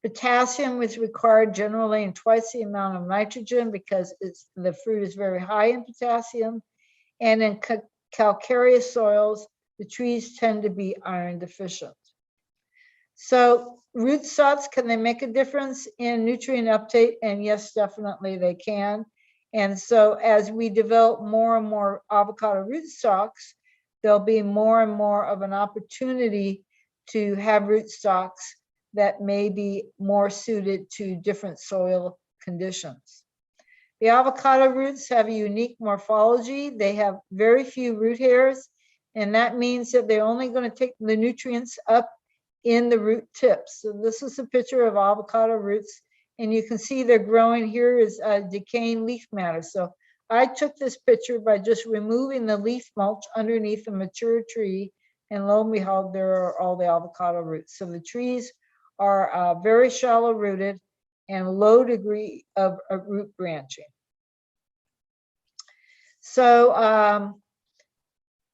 Speaker 10: Potassium is required generally in twice the amount of nitrogen because the fruit is very high in potassium. And in calcareous soils, the trees tend to be iron deficient. So rootstocks, can they make a difference in nutrient uptake? And yes, definitely they can. And so as we develop more and more avocado rootstocks, there'll be more and more of an opportunity to have rootstocks that may be more suited to different soil conditions. The avocado roots have a unique morphology. They have very few root hairs, and that means that they're only going to take the nutrients up in the root tips. So this is a picture of avocado roots, and you can see they're growing. Here is decaying leaf matter. So I took this picture by just removing the leaf mulch underneath a mature tree, and lo and behold, there are all the avocado roots. So the trees are very shallow rooted and low degree of root branching. So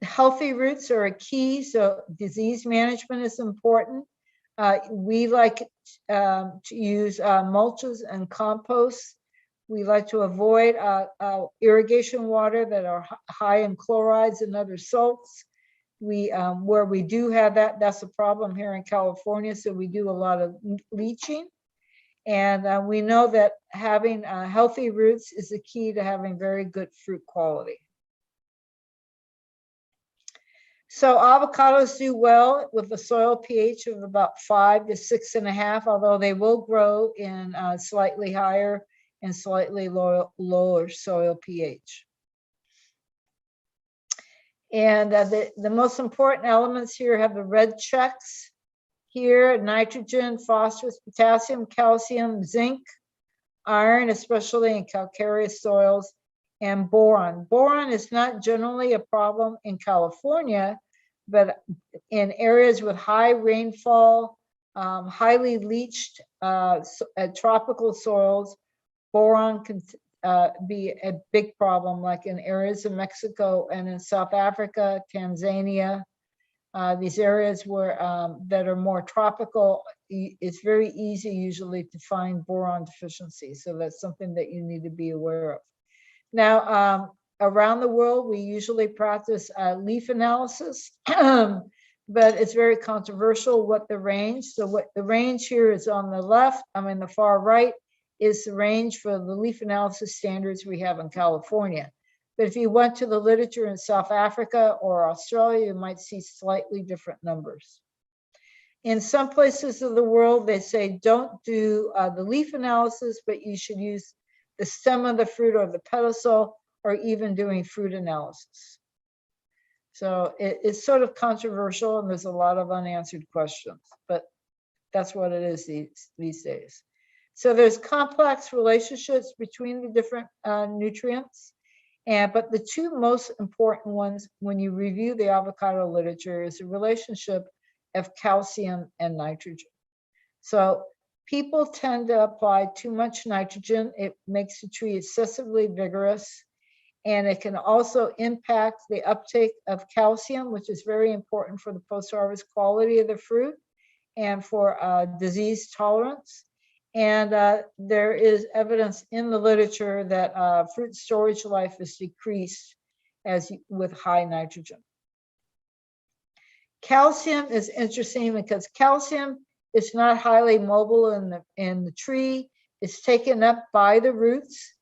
Speaker 10: healthy roots are a key. So disease management is important. We like to use mulches and composts. We like to avoid irrigation water that are high in chlorides and other salts. Where we do have that's a problem here in California. So we do a lot of leaching. And we know that having healthy roots is the key to having very good fruit quality. So avocados do well with a soil pH of about 5 to 6.5, although they will grow in slightly higher and slightly lower soil pH. And the most important elements here have the red checks. Here, nitrogen, phosphorus, potassium, calcium, zinc, iron, especially in calcareous soils, and boron. Boron is not generally a problem in California, but in areas with high rainfall, highly leached tropical soils, boron can be a big problem, like in areas of Mexico and in South Africa, Tanzania. These areas where that are more tropical, it's very easy usually to find boron deficiency. So that's something that you need to be aware of. Now, around the world, we usually practice leaf analysis, but it's very controversial what the range. So what the range here is on the left, the far right, is the range for the leaf analysis standards we have in California. But if you went to the literature in South Africa or Australia, you might see slightly different numbers. In some places of the world, they say don't do the leaf analysis, but you should use the stem of the fruit or the pedicel, or even doing fruit analysis. So it's sort of controversial, and there's a lot of unanswered questions, but that's what it is these days. So there's complex relationships between the different nutrients, but the two most important ones when you review the avocado literature is the relationship of calcium and nitrogen. So people tend to apply too much nitrogen. It makes the tree excessively vigorous, and it can also impact the uptake of calcium, which is very important for the post-harvest quality of the fruit and for disease tolerance. And there is evidence in the literature that fruit storage life is decreased with high nitrogen. Calcium is interesting because calcium is not highly mobile in the tree. It's taken up by the roots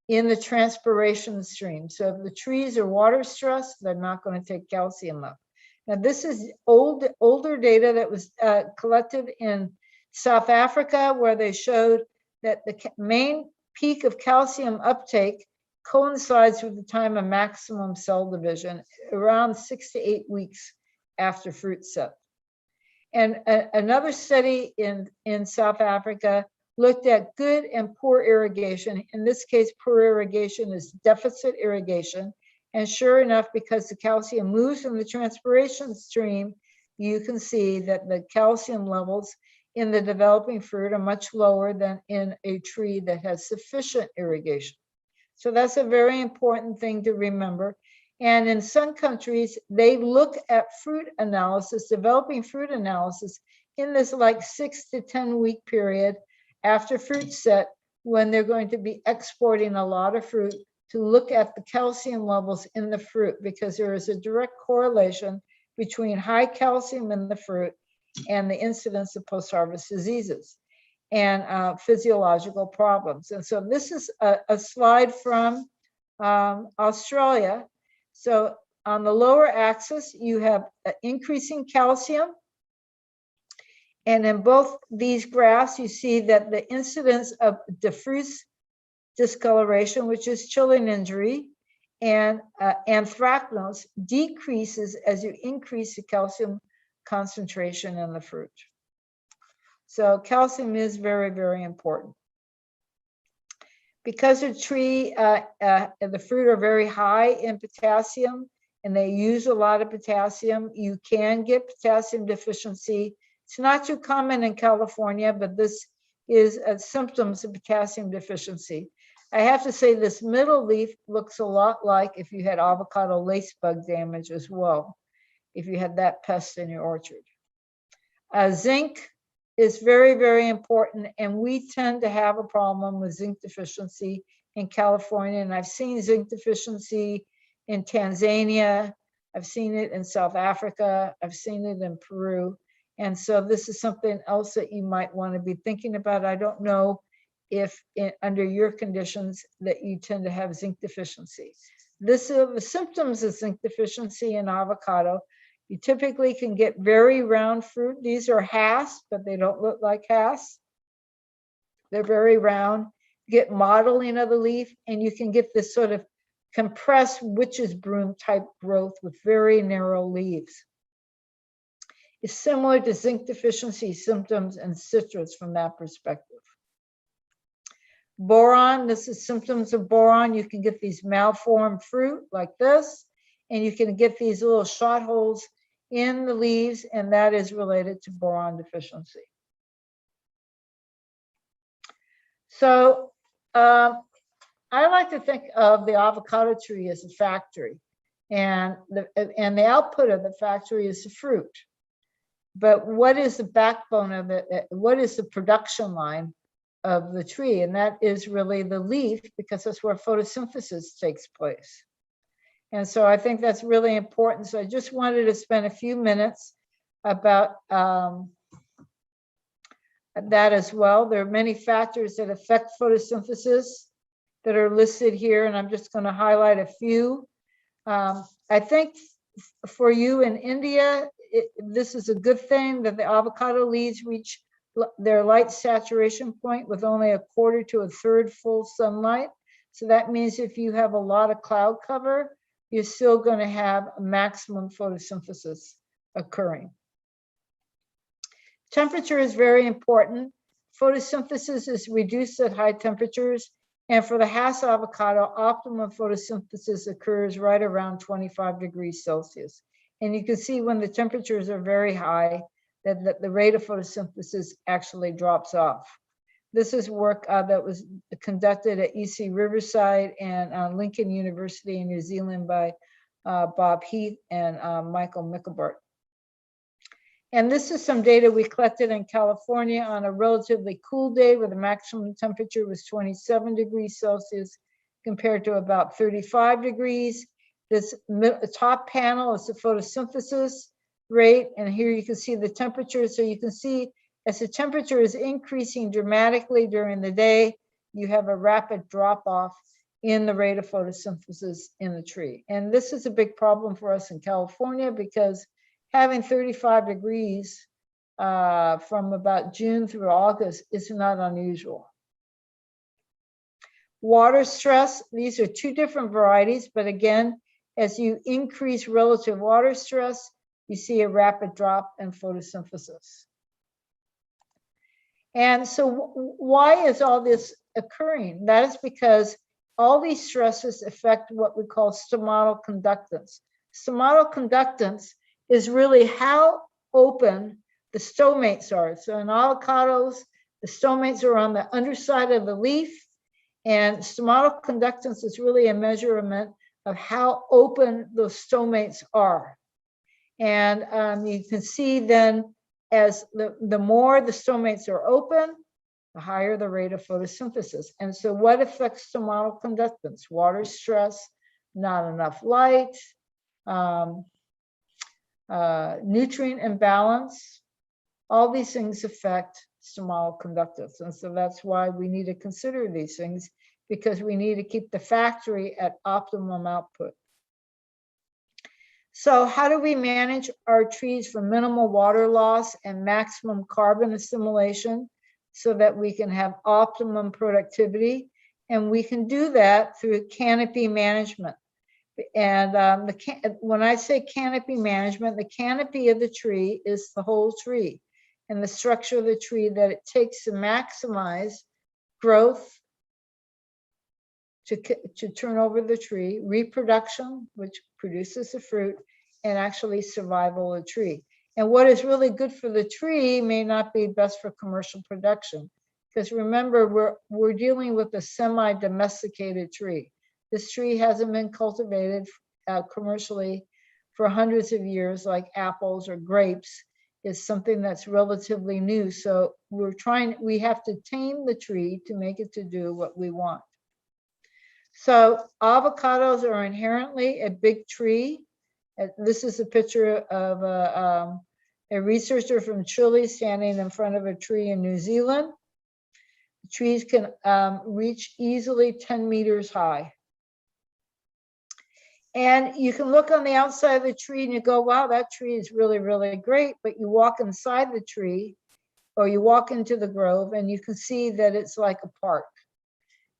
Speaker 10: in the transpiration stream. So if the trees are water stressed, they're not going to take calcium up. Now this is older data that was collected in South Africa, where they showed that the main peak of calcium uptake coincides with the time of maximum cell division, around 6 to 8 weeks after fruit set. And another study in South Africa looked at good and poor irrigation. In this case, poor irrigation is deficit irrigation. And sure enough, because the calcium moves from the transpiration stream, you can see that the calcium levels in the developing fruit are much lower than in a tree that has sufficient irrigation. So that's a very important thing to remember. And in some countries, they look at fruit analysis, developing fruit analysis in this like 6 to 10 week period after fruit set, when they're going to be exporting a lot of fruit, to look at the calcium levels in the fruit, because there is a direct correlation between high calcium in the fruit and the incidence of post-harvest diseases and physiological problems. And so this is a slide from Australia. So on the lower axis, you have increasing calcium. And in both these graphs, you see that the incidence of diffuse discoloration, which is chilling injury, and anthracnose decreases as you increase the calcium concentration in the fruit. So calcium is very, very important. Because the tree and the fruit are very high in potassium, and they use a lot of potassium, you can get potassium deficiency. It's not too common in California, but this is symptoms of potassium deficiency. I have to say this middle leaf looks a lot like if you had avocado lace bug damage as well, if you had that pest in your orchard. Zinc is very, very important, and we tend to have a problem with zinc deficiency in California, and I've seen zinc deficiency in Tanzania, I've seen it in South Africa, I've seen it in Peru, and so this is something else that you might want to be thinking about. I don't know if under your conditions that you tend to have zinc deficiency. This is the symptoms of zinc deficiency in avocado. You typically can get very round fruit. These are Hass, but they don't look like Hass. They're very round. You get mottling of the leaf, and you can get this sort of compressed witch's broom type growth with very narrow leaves. It's similar to zinc deficiency symptoms in citrus from that perspective. Boron, this is symptoms of boron. You can get these malformed fruit like this, and you can get these little shot holes in the leaves, and that is related to boron deficiency. So I like to think of the avocado tree as a factory, and the output of the factory is the fruit. But what is the backbone of it? What is the production line of the tree? And that is really the leaf, because that's where photosynthesis takes place. And so I think that's really important. So I just wanted to spend a few minutes about that as well. There are many factors that affect photosynthesis that are listed here, and I'm just going to highlight a few. I think for you in India, this is a good thing that the avocado leaves reach their light saturation point with only 1/4 to 1/3 full sunlight. So that means if you have a lot of cloud cover, you're still going to have maximum photosynthesis occurring. Temperature is very important. Photosynthesis is reduced at high temperatures. And for the Hass avocado, optimum photosynthesis occurs right around 25 degrees Celsius. And you can see when the temperatures are very high, that the rate of photosynthesis actually drops off. This is work that was conducted at UC Riverside and Lincoln University in New Zealand by Bob Heath and Michael Mickelbert. And this is some data we collected in California on a relatively cool day where the maximum temperature was 27 degrees Celsius compared to about 35 degrees. This top panel is the photosynthesis rate, and here you can see the temperature. So you can see as the temperature is increasing dramatically during the day, you have a rapid drop off in the rate of photosynthesis in the tree. And this is a big problem for us in California because having 35 degrees from about June through August is not unusual. Water stress, these are two different varieties, but again, as you increase relative water stress, you see a rapid drop in photosynthesis. And so why is all this occurring? That is because all these stresses affect what we call stomatal conductance. Stomatal conductance is really how open the stomates are. So in avocados, the stomates are on the underside of the leaf, and stomatal conductance is really a measurement of how open those stomates are. And you can see then as the more the stomates are open, the higher the rate of photosynthesis. And so what affects stomatal conductance? Water stress, not enough light, nutrient imbalance, all these things affect stomatal conductance. And so that's why we need to consider these things, because we need to keep the factory at optimum output. So how do we manage our trees for minimal water loss and maximum carbon assimilation so that we can have optimum productivity? And we can do that through canopy management. And when I say canopy management, the canopy of the tree is the whole tree and the structure of the tree that it takes to maximize growth, to turn over the tree, reproduction, which produces the fruit, and actually survival of the tree. And what is really good for the tree may not be best for commercial production. Because remember, we're dealing with a semi-domesticated tree. This tree hasn't been cultivated commercially for hundreds of years like apples or grapes. It's something that's relatively new. So we have to tame the tree to make it to do what we want. So avocados are inherently a big tree. This is a picture of a researcher from Chile standing in front of a tree in New Zealand. Trees can reach easily 10 meters high. And you can look on the outside of the tree and you go, wow, that tree is really, really great. But you walk inside the tree or you walk into the grove and you can see that it's like a park.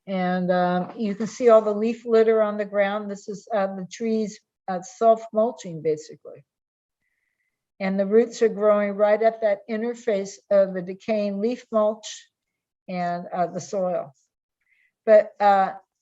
Speaker 10: And you can see all the leaf litter on the ground. This is the trees self-mulching, basically. And the roots are growing right at that interface of the decaying leaf mulch and the soil. But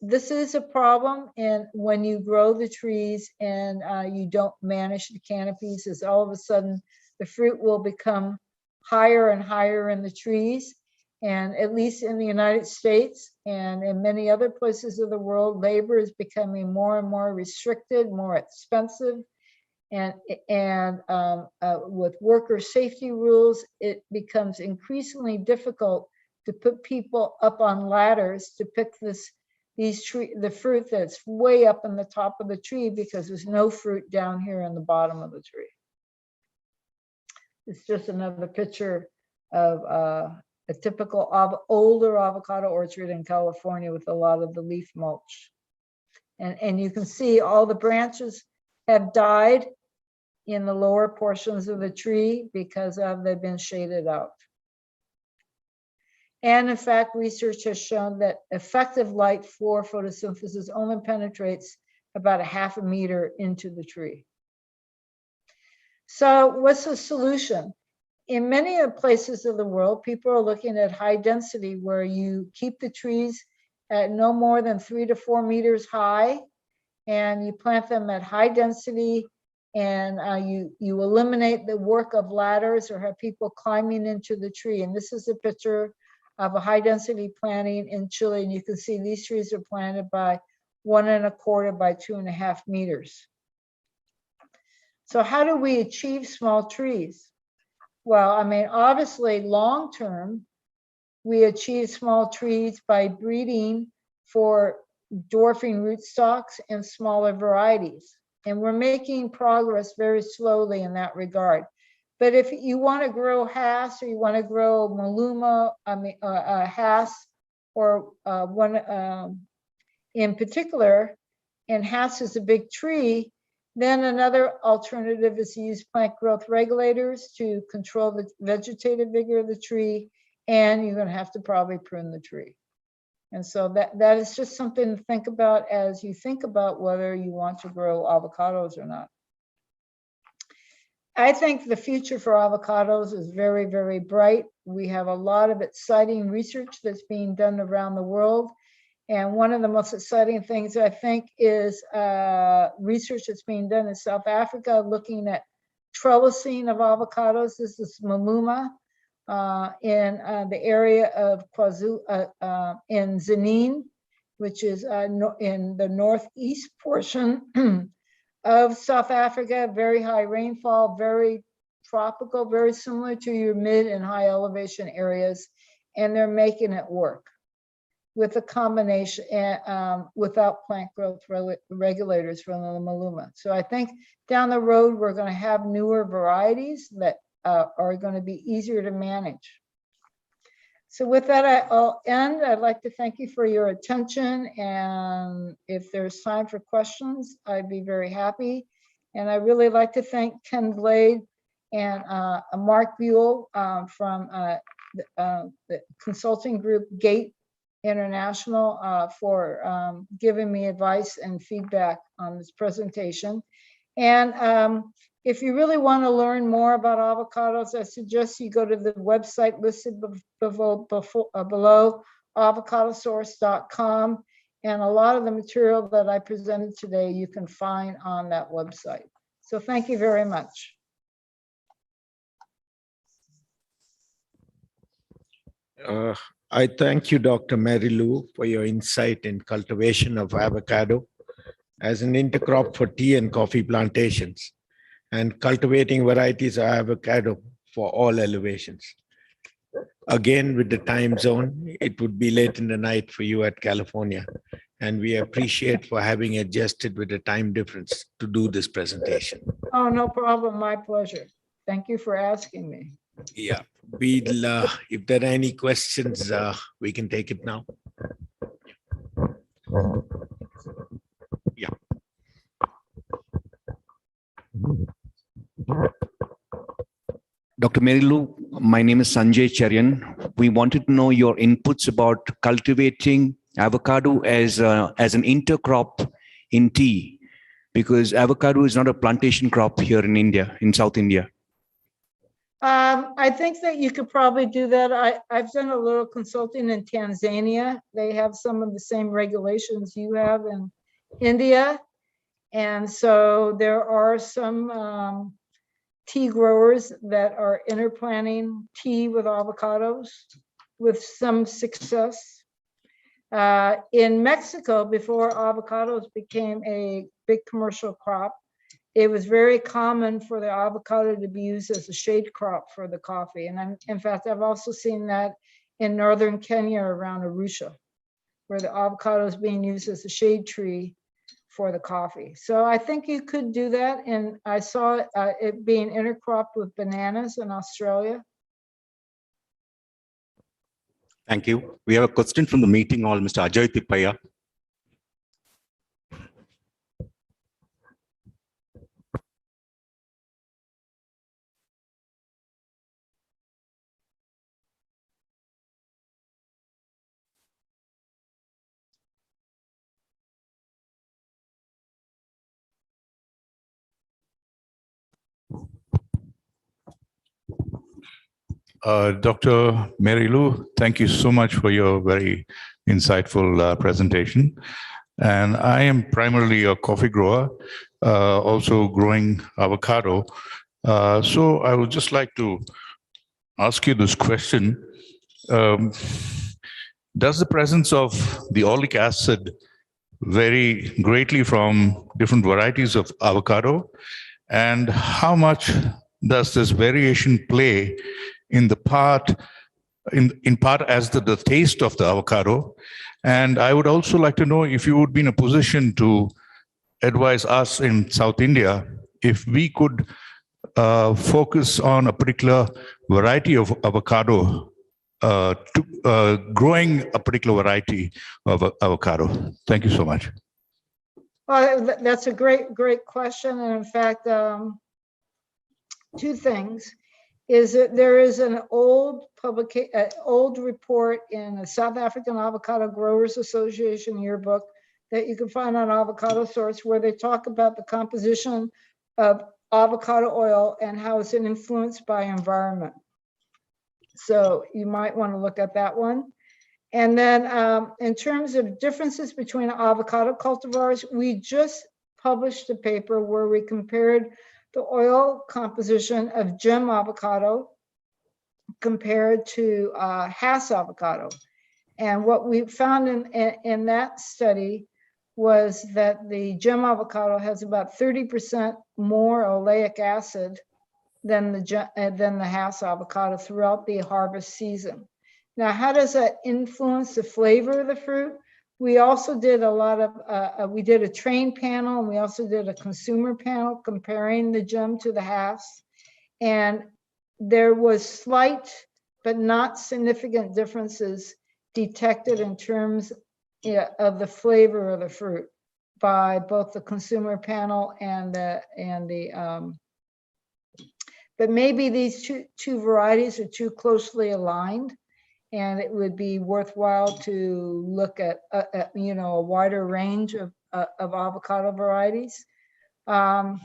Speaker 10: this is a problem, and when you grow the trees and you don't manage the canopies, is all of a sudden the fruit will become higher and higher in the trees. And at least in the United States and in many other places of the world, labor is becoming more and more restricted, more expensive. And with worker safety rules, it becomes increasingly difficult to put people up on ladders to pick the fruit that's way up in the top of the tree, because there's no fruit down here in the bottom of the tree. It's just another picture of a typical older avocado orchard in California with a lot of the leaf mulch. And you can see all the branches have died in the lower portions of the tree because they've been shaded out. And in fact, research has shown that effective light for photosynthesis only penetrates about 1/2 meter into the tree. So what's the solution? In many of the places of the world, people are looking at high density, where you keep the trees at no more than 3 to 4 meters high, and you plant them at high density, and you eliminate the work of ladders or have people climbing into the tree. And this is a picture of a high density planting in Chile, and you can see these trees are planted by 1 1/4 by 2.5 meters. So how do we achieve small trees? Well, I mean, obviously, long term, we achieve small trees by breeding for dwarfing rootstocks and smaller varieties. And we're making progress very slowly in that regard. But if you want to grow Hass, or you want to grow Maluma, Hass, or one in particular, and Hass is a big tree, then another alternative is to use plant growth regulators to control the vegetative vigor of the tree, and you're going to have to probably prune the tree. And so that is just something to think about as you think about whether you want to grow avocados or not. I think the future for avocados is very, very bright. We have a lot of exciting research that's being done around the world. And one of the most exciting things I think is research that's being done in South Africa, looking at trellising of avocados. This is Maluma in the area of KwaZulu, in Zanin, which is in the northeast portion of South Africa. Very high rainfall, very tropical, very similar to your mid and high elevation areas. And they're making it work with a combination without plant growth regulators from the Maluma. So I think down the road, we're going to have newer varieties that are going to be easier to manage. So with that, I'll end. I'd like to thank you for your attention. And if there's time for questions, I'd be very happy. And I really like to thank Ken Blade and Mark Buell from the consulting group Gate International for giving me advice and feedback on this presentation. And if you really want to learn more about avocados, I suggest you go to the website listed below, avocadosource.com. And a lot of the material that I presented today, you can find on that website. So thank you very much.
Speaker 6: I thank you, Dr. Mary Lou, for your insight in cultivation of avocado as an intercrop for tea and coffee plantations, and cultivating varieties of avocado for all elevations. Again, with the time zone, it would be late in the night for you at California, and we appreciate for having adjusted with the time difference to do this presentation.
Speaker 10: Oh, no problem. My pleasure. Thank you for asking me.
Speaker 6: Yeah, we'll, if there are any questions, we can take it now.
Speaker 5: Yeah.
Speaker 11: Dr. Mary Lou, my name is Sanjay Cherian. We wanted to know your inputs about cultivating avocado as an intercrop in tea, because avocado is not a plantation crop here in India, in South India.
Speaker 10: I think that you could probably do that. I've done a little consulting in Tanzania. They have some of the same regulations you have in India. And so there are some tea growers that are interplanting tea with avocados with some success. In Mexico, before avocados became a big commercial crop, it was very common for the avocado to be used as a shade crop for the coffee. And in fact, I've also seen that in northern Kenya around Arusha, where the avocado is being used as a shade tree for the coffee. So I think you could do that. And I saw it being intercropped with bananas in Australia.
Speaker 5: Thank you. We have a question from the meeting hall, Mr. Ajay Tippaya.
Speaker 12: Dr. Mary Lou, thank you so much for your very insightful presentation. And I am primarily a coffee grower, also growing avocado. So I would just like to ask you this question. Does the presence of the oleic acid vary greatly from different varieties of avocado? And how much does this variation play in the part, in part as the taste of the avocado? And I would also like to know if you would be in a position to advise us in South India if we could focus on a particular variety of avocado, growing a particular variety of avocado. Thank you so much.
Speaker 10: Well, that's a great question. And in fact, two things is that there is an old report in the South African Avocado Growers Association yearbook that you can find on Avocado Source, where they talk about the composition of avocado oil and how it's influenced by environment. So you might want to look at that one. And then in terms of differences between avocado cultivars, we just published a paper where we compared the oil composition of gem avocado compared to Hass avocado. And what we found in that study was that the gem avocado has about 30% more oleic acid than the Hass avocado throughout the harvest season. Now, how does that influence the flavor of the fruit? We also did a lot of, we did a train panel, and we also did a consumer panel comparing the gem to the Hass. And there was slight but not significant differences detected in terms of the flavor of the fruit by both the consumer panel and the but maybe these two varieties are too closely aligned, and it would be worthwhile to look at you know, a wider range of avocado varieties. The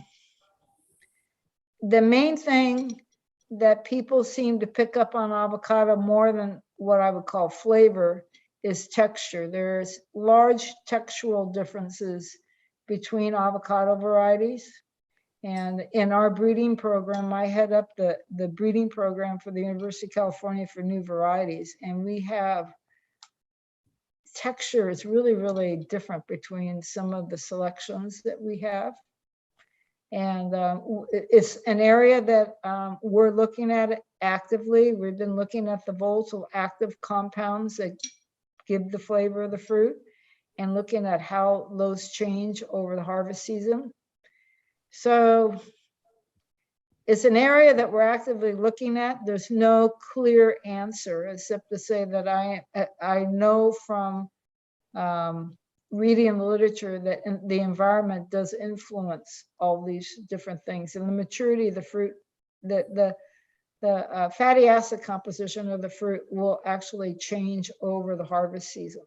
Speaker 10: main thing that people seem to pick up on avocado more than what I would call flavor is texture. There's large textural differences between avocado varieties. And in our breeding program, I head up the breeding program for the University of California for new varieties. And we have texture is really, really different between some of the selections that we have. And it's an area that we're looking at it actively. We've been looking at the volatile active compounds that give the flavor of the fruit and looking at how those change over the harvest season. So it's an area that we're actively looking at. There's no clear answer except to say that I know from reading the literature that the environment does influence all these different things, and the maturity of the fruit, the fatty acid composition of the fruit will actually change over the harvest season.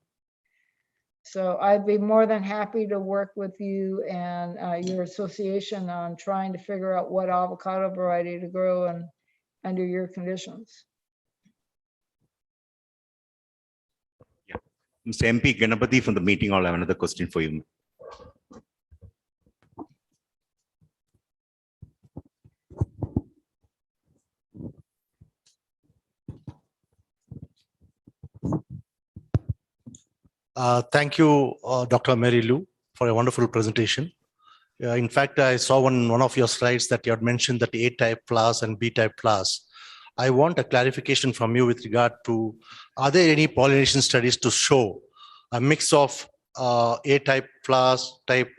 Speaker 10: So I'd be more than happy to work with you and your association on trying to figure out what avocado variety to grow and under your conditions.
Speaker 5: Mr. MP Ganapati from the meeting hall, I have another question for you.
Speaker 13: Thank you, Dr. Mary Lou, for a wonderful presentation. In fact, I saw one of your slides that you had mentioned that A-type flowers and B-type flowers. I want a clarification from you with regard to, are there any pollination studies to show a mix of A-type flowers, type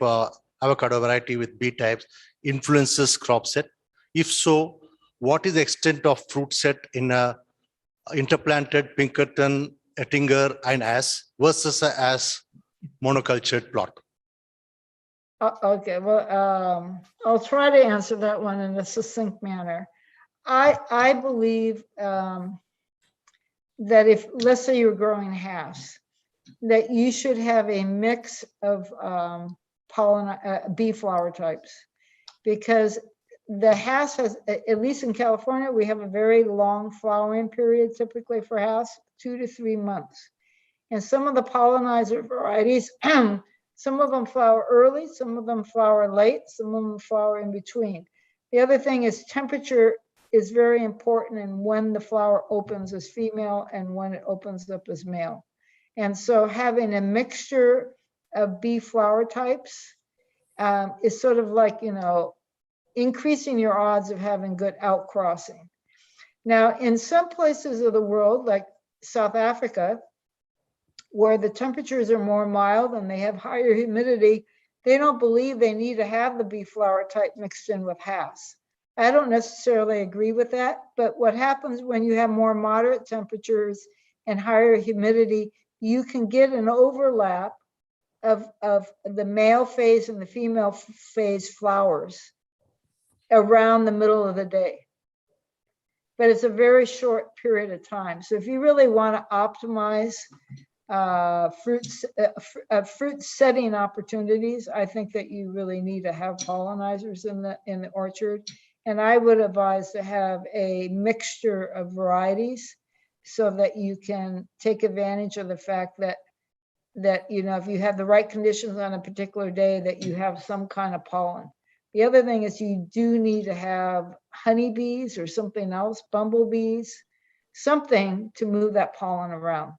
Speaker 13: avocado variety with B-types influences crop set? If so, what is the extent of fruit set in a interplanted Pinkerton, Ettinger, and As versus a As monocultured plot?
Speaker 10: Okay, well, I'll try to answer that one in a succinct manner. I believe that if, let's say you're growing Hass, that you should have a mix of bee flower types, because the Hass has, at least in California, we have a very long flowering period typically for Hass, 2 to 3 months. And some of the pollinizer varieties, some of them flower early, some of them flower late, some of them flower in between. The other thing is temperature is very important in when the flower opens as female and when it opens up as male. And so having a mixture of bee flower types is sort of like, you know, increasing your odds of having good outcrossing. Now, in some places of the world, like South Africa, where the temperatures are more mild and they have higher humidity, they don't believe they need to have the bee flower type mixed in with Hass. I don't necessarily agree with that, but what happens when you have more moderate temperatures and higher humidity, you can get an overlap of the male phase and the female phase flowers around the middle of the day. But it's a very short period of time. So if you really want to optimize fruit setting opportunities. I think that you really need to have pollinizers in the orchard. And I would advise to have a mixture of varieties so that you can take advantage of the fact that if you have the right conditions on a particular day, that you have some kind of pollen. The other thing is you do need to have honeybees or something else, bumblebees, something to move that pollen around.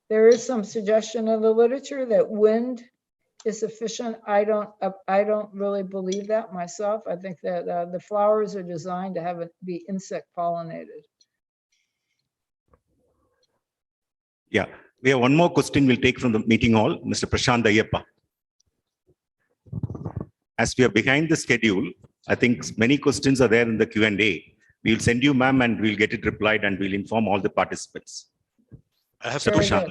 Speaker 10: There is some suggestion in the literature that wind is sufficient. I don't really believe that myself. I think that the flowers are designed to have it be insect pollinated.
Speaker 5: Yeah, we have one more question we'll take from the meeting hall, Mr. Prashant Ayyappa. As we are behind the schedule, I think many questions are there in the Q&A. We'll send you, ma'am, and we'll get it replied and we'll inform all the participants.
Speaker 14: I have,
Speaker 5: Mr. Prashant.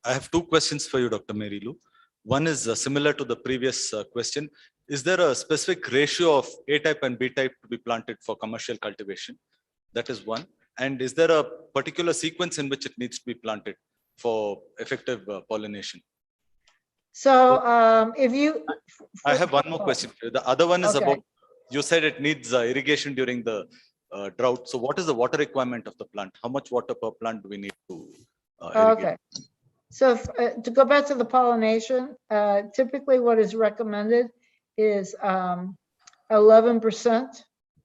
Speaker 14: I have two questions for you, Dr. Mary Lou. One is similar to the previous question. Is there a specific ratio of A type and B type to be planted for commercial cultivation? That is one. And is there a particular sequence in which it needs to be planted for effective pollination?
Speaker 10: So if you...
Speaker 14: I have one more question. The other one is
Speaker 10: Okay.
Speaker 14: about, you said it needs irrigation during the drought. So what is the water requirement of the plant? How much water per plant do we need to irrigate?
Speaker 10: Okay. So to go back to the pollination, typically what is recommended is 11%.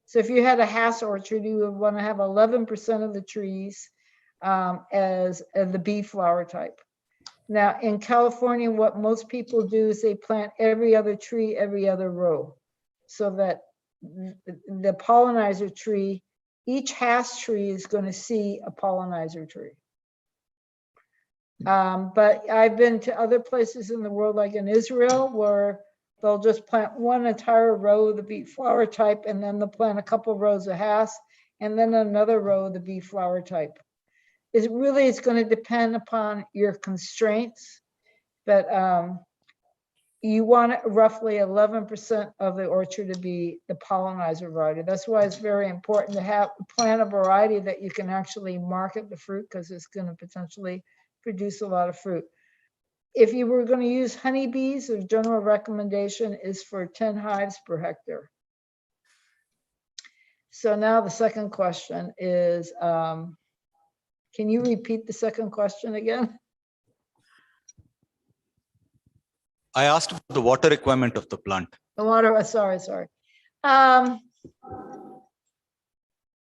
Speaker 10: So if you had a Hass orchard, you would want to have 11% of the trees as the bee flower type. Now in California, what most people do is they plant every other tree, every other row, so that the pollinizer tree, each Hass tree is going to see a pollinizer tree. But I've been to other places in the world, like in Israel, where they'll just plant one entire row of the bee flower type, and then they'll plant a couple rows of Hass, and then another row of the bee flower type. It's going to depend upon your constraints, but you want roughly 11% of the orchard to be the pollinizer variety. That's why it's very important to plant a variety that you can actually market the fruit, because it's going to potentially produce a lot of fruit. If you were going to use honeybees, the general recommendation is for 10 hives per hectare. So now the second question is, can you repeat the second question again?
Speaker 14: I asked about the water requirement of the plant.
Speaker 10: The water, sorry.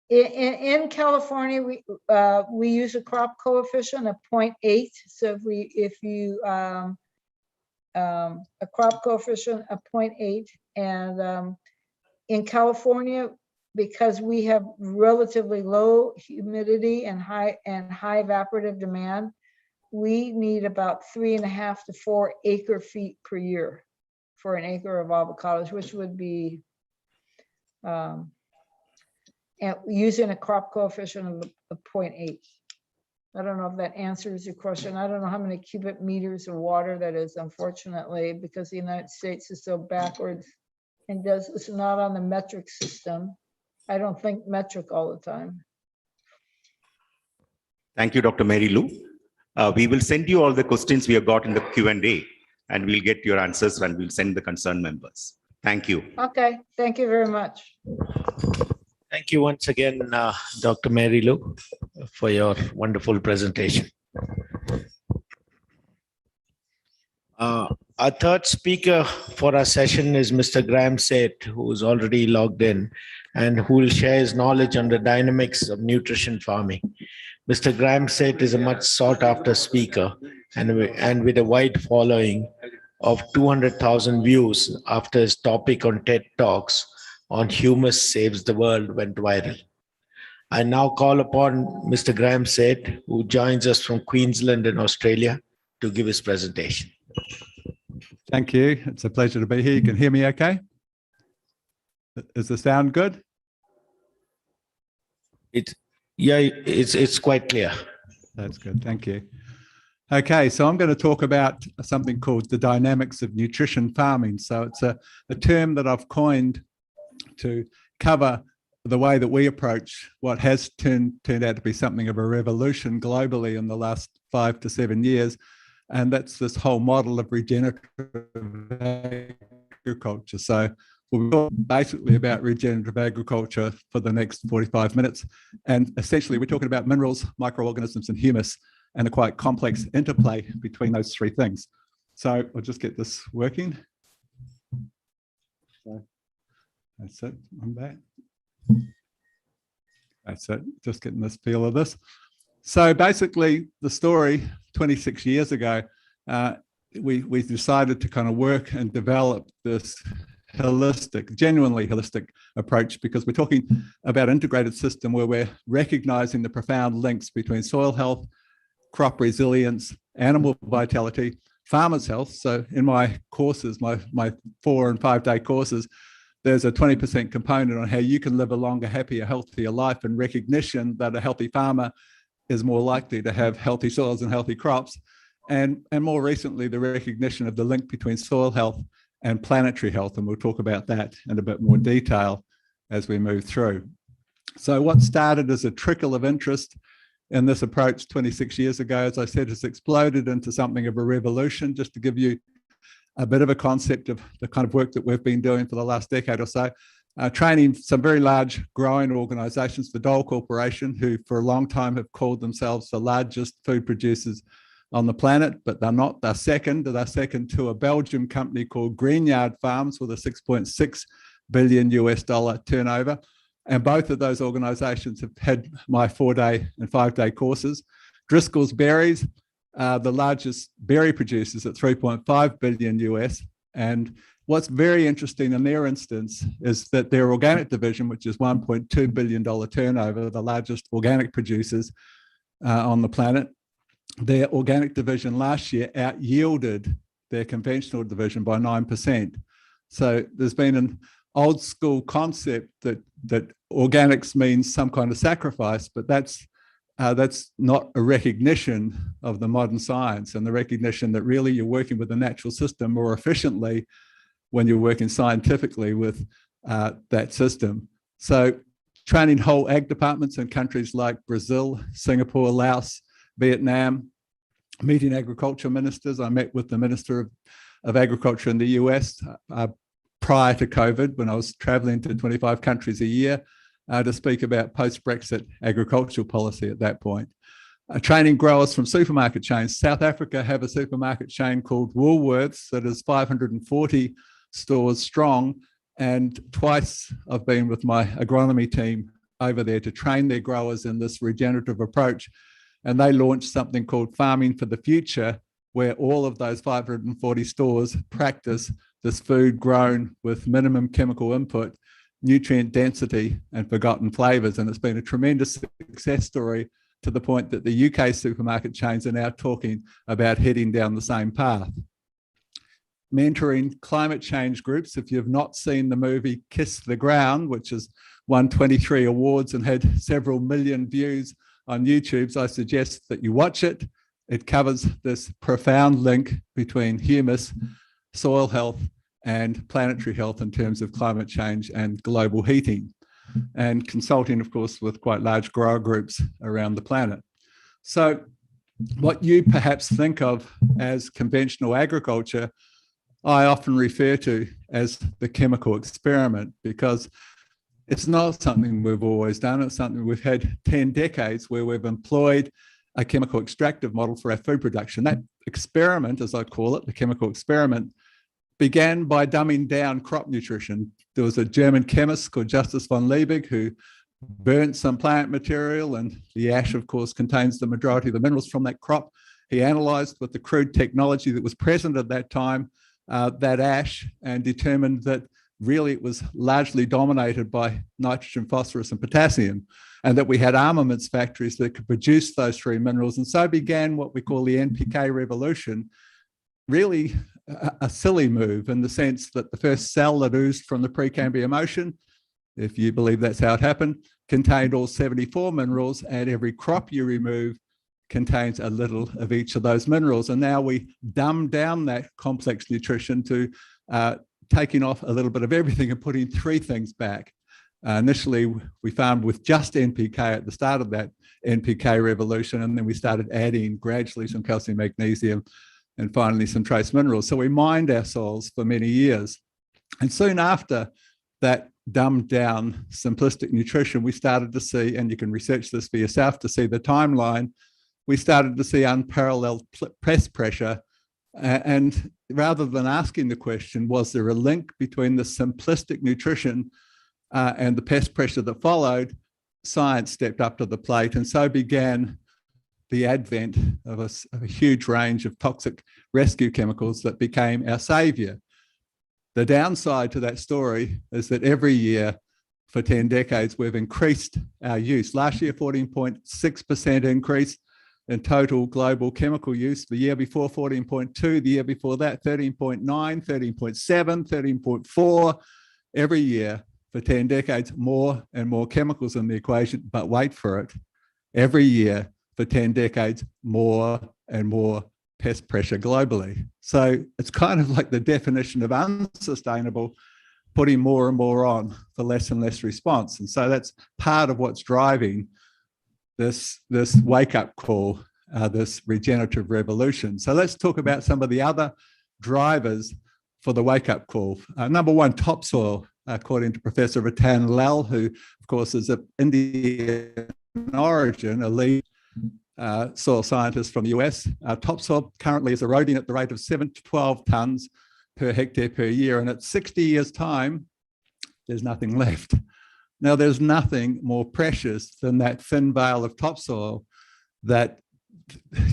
Speaker 10: In California, we use a crop coefficient of 0.8. So if you a crop coefficient of 0.8, and in California, because we have relatively low humidity and high evaporative demand, we need about 3.5 to 4 acre feet per year for an acre of avocados, which would be and using a crop coefficient of 0.8. I don't know if that answers your question. I don't know how many cubic meters of water that is, unfortunately, because the United States is so backwards and it's not on the metric system. I don't think metric all the time.
Speaker 5: Thank you, Dr. Mary Lou. We will send you all the questions we have got in the Q&A, and we'll get your answers and we'll send the concerned members. Thank you.
Speaker 10: Okay, thank you very much.
Speaker 6: Thank you once again, Dr. Mary Lou, for your wonderful presentation. Our third speaker for our session is Mr. Graham Seth, who is already logged in and who will share his knowledge on the dynamics of nutrition farming. Mr. Graham Seth is a much sought after speaker and with a wide following of 200,000 views after his topic on TED Talks on Humus Saves the World went viral. I now call upon Mr. Graham Seth, who joins us from Queensland in Australia, to give his presentation.
Speaker 15: Thank you. It's a pleasure to be here. You can hear me okay? Is the sound good?
Speaker 6: It's quite clear.
Speaker 15: That's good. Thank you. Okay, so I'm going to talk about something called the dynamics of nutrition farming. So it's a term that I've coined to cover the way that we approach what has turned out to be something of a revolution globally in the last 5 to 7 years. And that's this whole model of regenerative agriculture. So we'll talk basically about regenerative agriculture for the next 45 minutes. And essentially, we're talking about minerals, microorganisms, and humus, and a quite complex interplay between those three things. So I'll just get this working. So that's it. I'm back. That's it. Just getting this feel of this. So basically, the story 26 years ago, we decided to kind of work and develop this holistic, genuinely holistic approach, because we're talking about integrated system where we're recognizing the profound links between soil health, crop resilience, animal vitality, farmers' health. So in my courses, my 4 and 5 day courses, there's a 20% component on how you can live a longer, happier, healthier life, and recognition that a healthy farmer is more likely to have healthy soils and healthy crops. And more recently, the recognition of the link between soil health and planetary health. And we'll talk about that in a bit more detail as we move through. So what started as a trickle of interest in this approach 26 years ago, as I said, has exploded into something of a revolution. Just to give you a bit of a concept of the kind of work that we've been doing for the last decade or so, training some very large growing organizations, the Dole Corporation, who for a long time have called themselves the largest food producers on the planet, but they're not. They're second to a Belgian company called Greenyard Farms with a $6.6 billion US turnover. And both of those organizations have had my 4-day and 5-day courses. Driscoll's Berries, the largest berry producers at 3.5 billion US. And what's very interesting in their instance is that their organic division, which is $1.2 billion turnover, the largest organic producers on the planet, their organic division last year out-yielded their conventional division by 9%. So there's been an old school concept that organics means some kind of sacrifice, but that's not a recognition of the modern science and the recognition that really you're working with the natural system more efficiently when you're working scientifically with that system. So training whole ag departments in countries like Brazil, Singapore, Laos, Vietnam, meeting agriculture ministers. I met with the Minister of Agriculture in the US prior to COVID when I was traveling to 25 countries a year to speak about post-Brexit agricultural policy at that point. Training growers from supermarket chains. South Africa have a supermarket chain called Woolworths that is 540 stores strong. And twice I've been with my agronomy team over there to train their growers in this regenerative approach. And they launched something called Farming for the Future, where all of those 540 stores practice this food grown with minimum chemical input, nutrient density, and forgotten flavors. And it's been a tremendous success story to the point that the UK supermarket chains are now talking about heading down the same path. Mentoring climate change groups. If you've not seen the movie Kiss the Ground, which has won 23 awards and had several million views on YouTube, I suggest that you watch it. It covers this profound link between humus, soil health, and planetary health in terms of climate change and global heating, and consulting, of course, with quite large grower groups around the planet. So what you perhaps think of as conventional agriculture, I often refer to as the chemical experiment, because it's not something we've always done. It's something we've had 10 decades where we've employed a chemical extractive model for our food production. That experiment, as I call it, the chemical experiment, began by dumbing down crop nutrition. There was a German chemist called Justus von Liebig who burnt some plant material, and the ash, of course, contains the majority of the minerals from that crop. He analyzed with the crude technology that was present at that time that ash, and determined that really it was largely dominated by nitrogen, phosphorus, and potassium, and that we had armaments factories that could produce those three minerals. And so began what we call the NPK revolution, really a silly move in the sense that the first cell that oozed from the Precambrian ocean, if you believe that's how it happened, contained all 74 minerals, and every crop you remove contains a little of each of those minerals. And now we dumb down that complex nutrition to taking off a little bit of everything and putting three things back. Initially, we farmed with just NPK at the start of that NPK revolution, and then we started adding gradually some calcium, magnesium, and finally some trace minerals. So we mined our soils for many years. And soon after that dumbed down simplistic nutrition, we started to see, and you can research this for yourself to see the timeline, we started to see unparalleled pest pressure. And rather than asking the question, was there a link between the simplistic nutrition and the pest pressure that followed, science stepped up to the plate, and so began the advent of a huge range of toxic rescue chemicals that became our savior. The downside to that story is that every year for 10 decades, we've increased our use. Last year, 14.6% increase in total global chemical use. The year before, 14.2. The year before that, 13.9, 13.7, 13.4. Every year for 10 decades, more and more chemicals in the equation. But wait for it. Every year for 10 decades, more and more pest pressure globally. So it's kind of like the definition of unsustainable, putting more and more on for less and less response. And so that's part of what's driving this wake-up call, this regenerative revolution. So let's talk about some of the other drivers for the wake-up call. Number one, topsoil, according to Professor Ratan Lal, who of course is of Indian origin, a lead soil scientist from the US. Topsoil currently is eroding at the rate of 7 to 12 tons per hectare per year. And at 60 years' time, there's nothing left. Now, there's nothing more precious than that thin veil of topsoil that,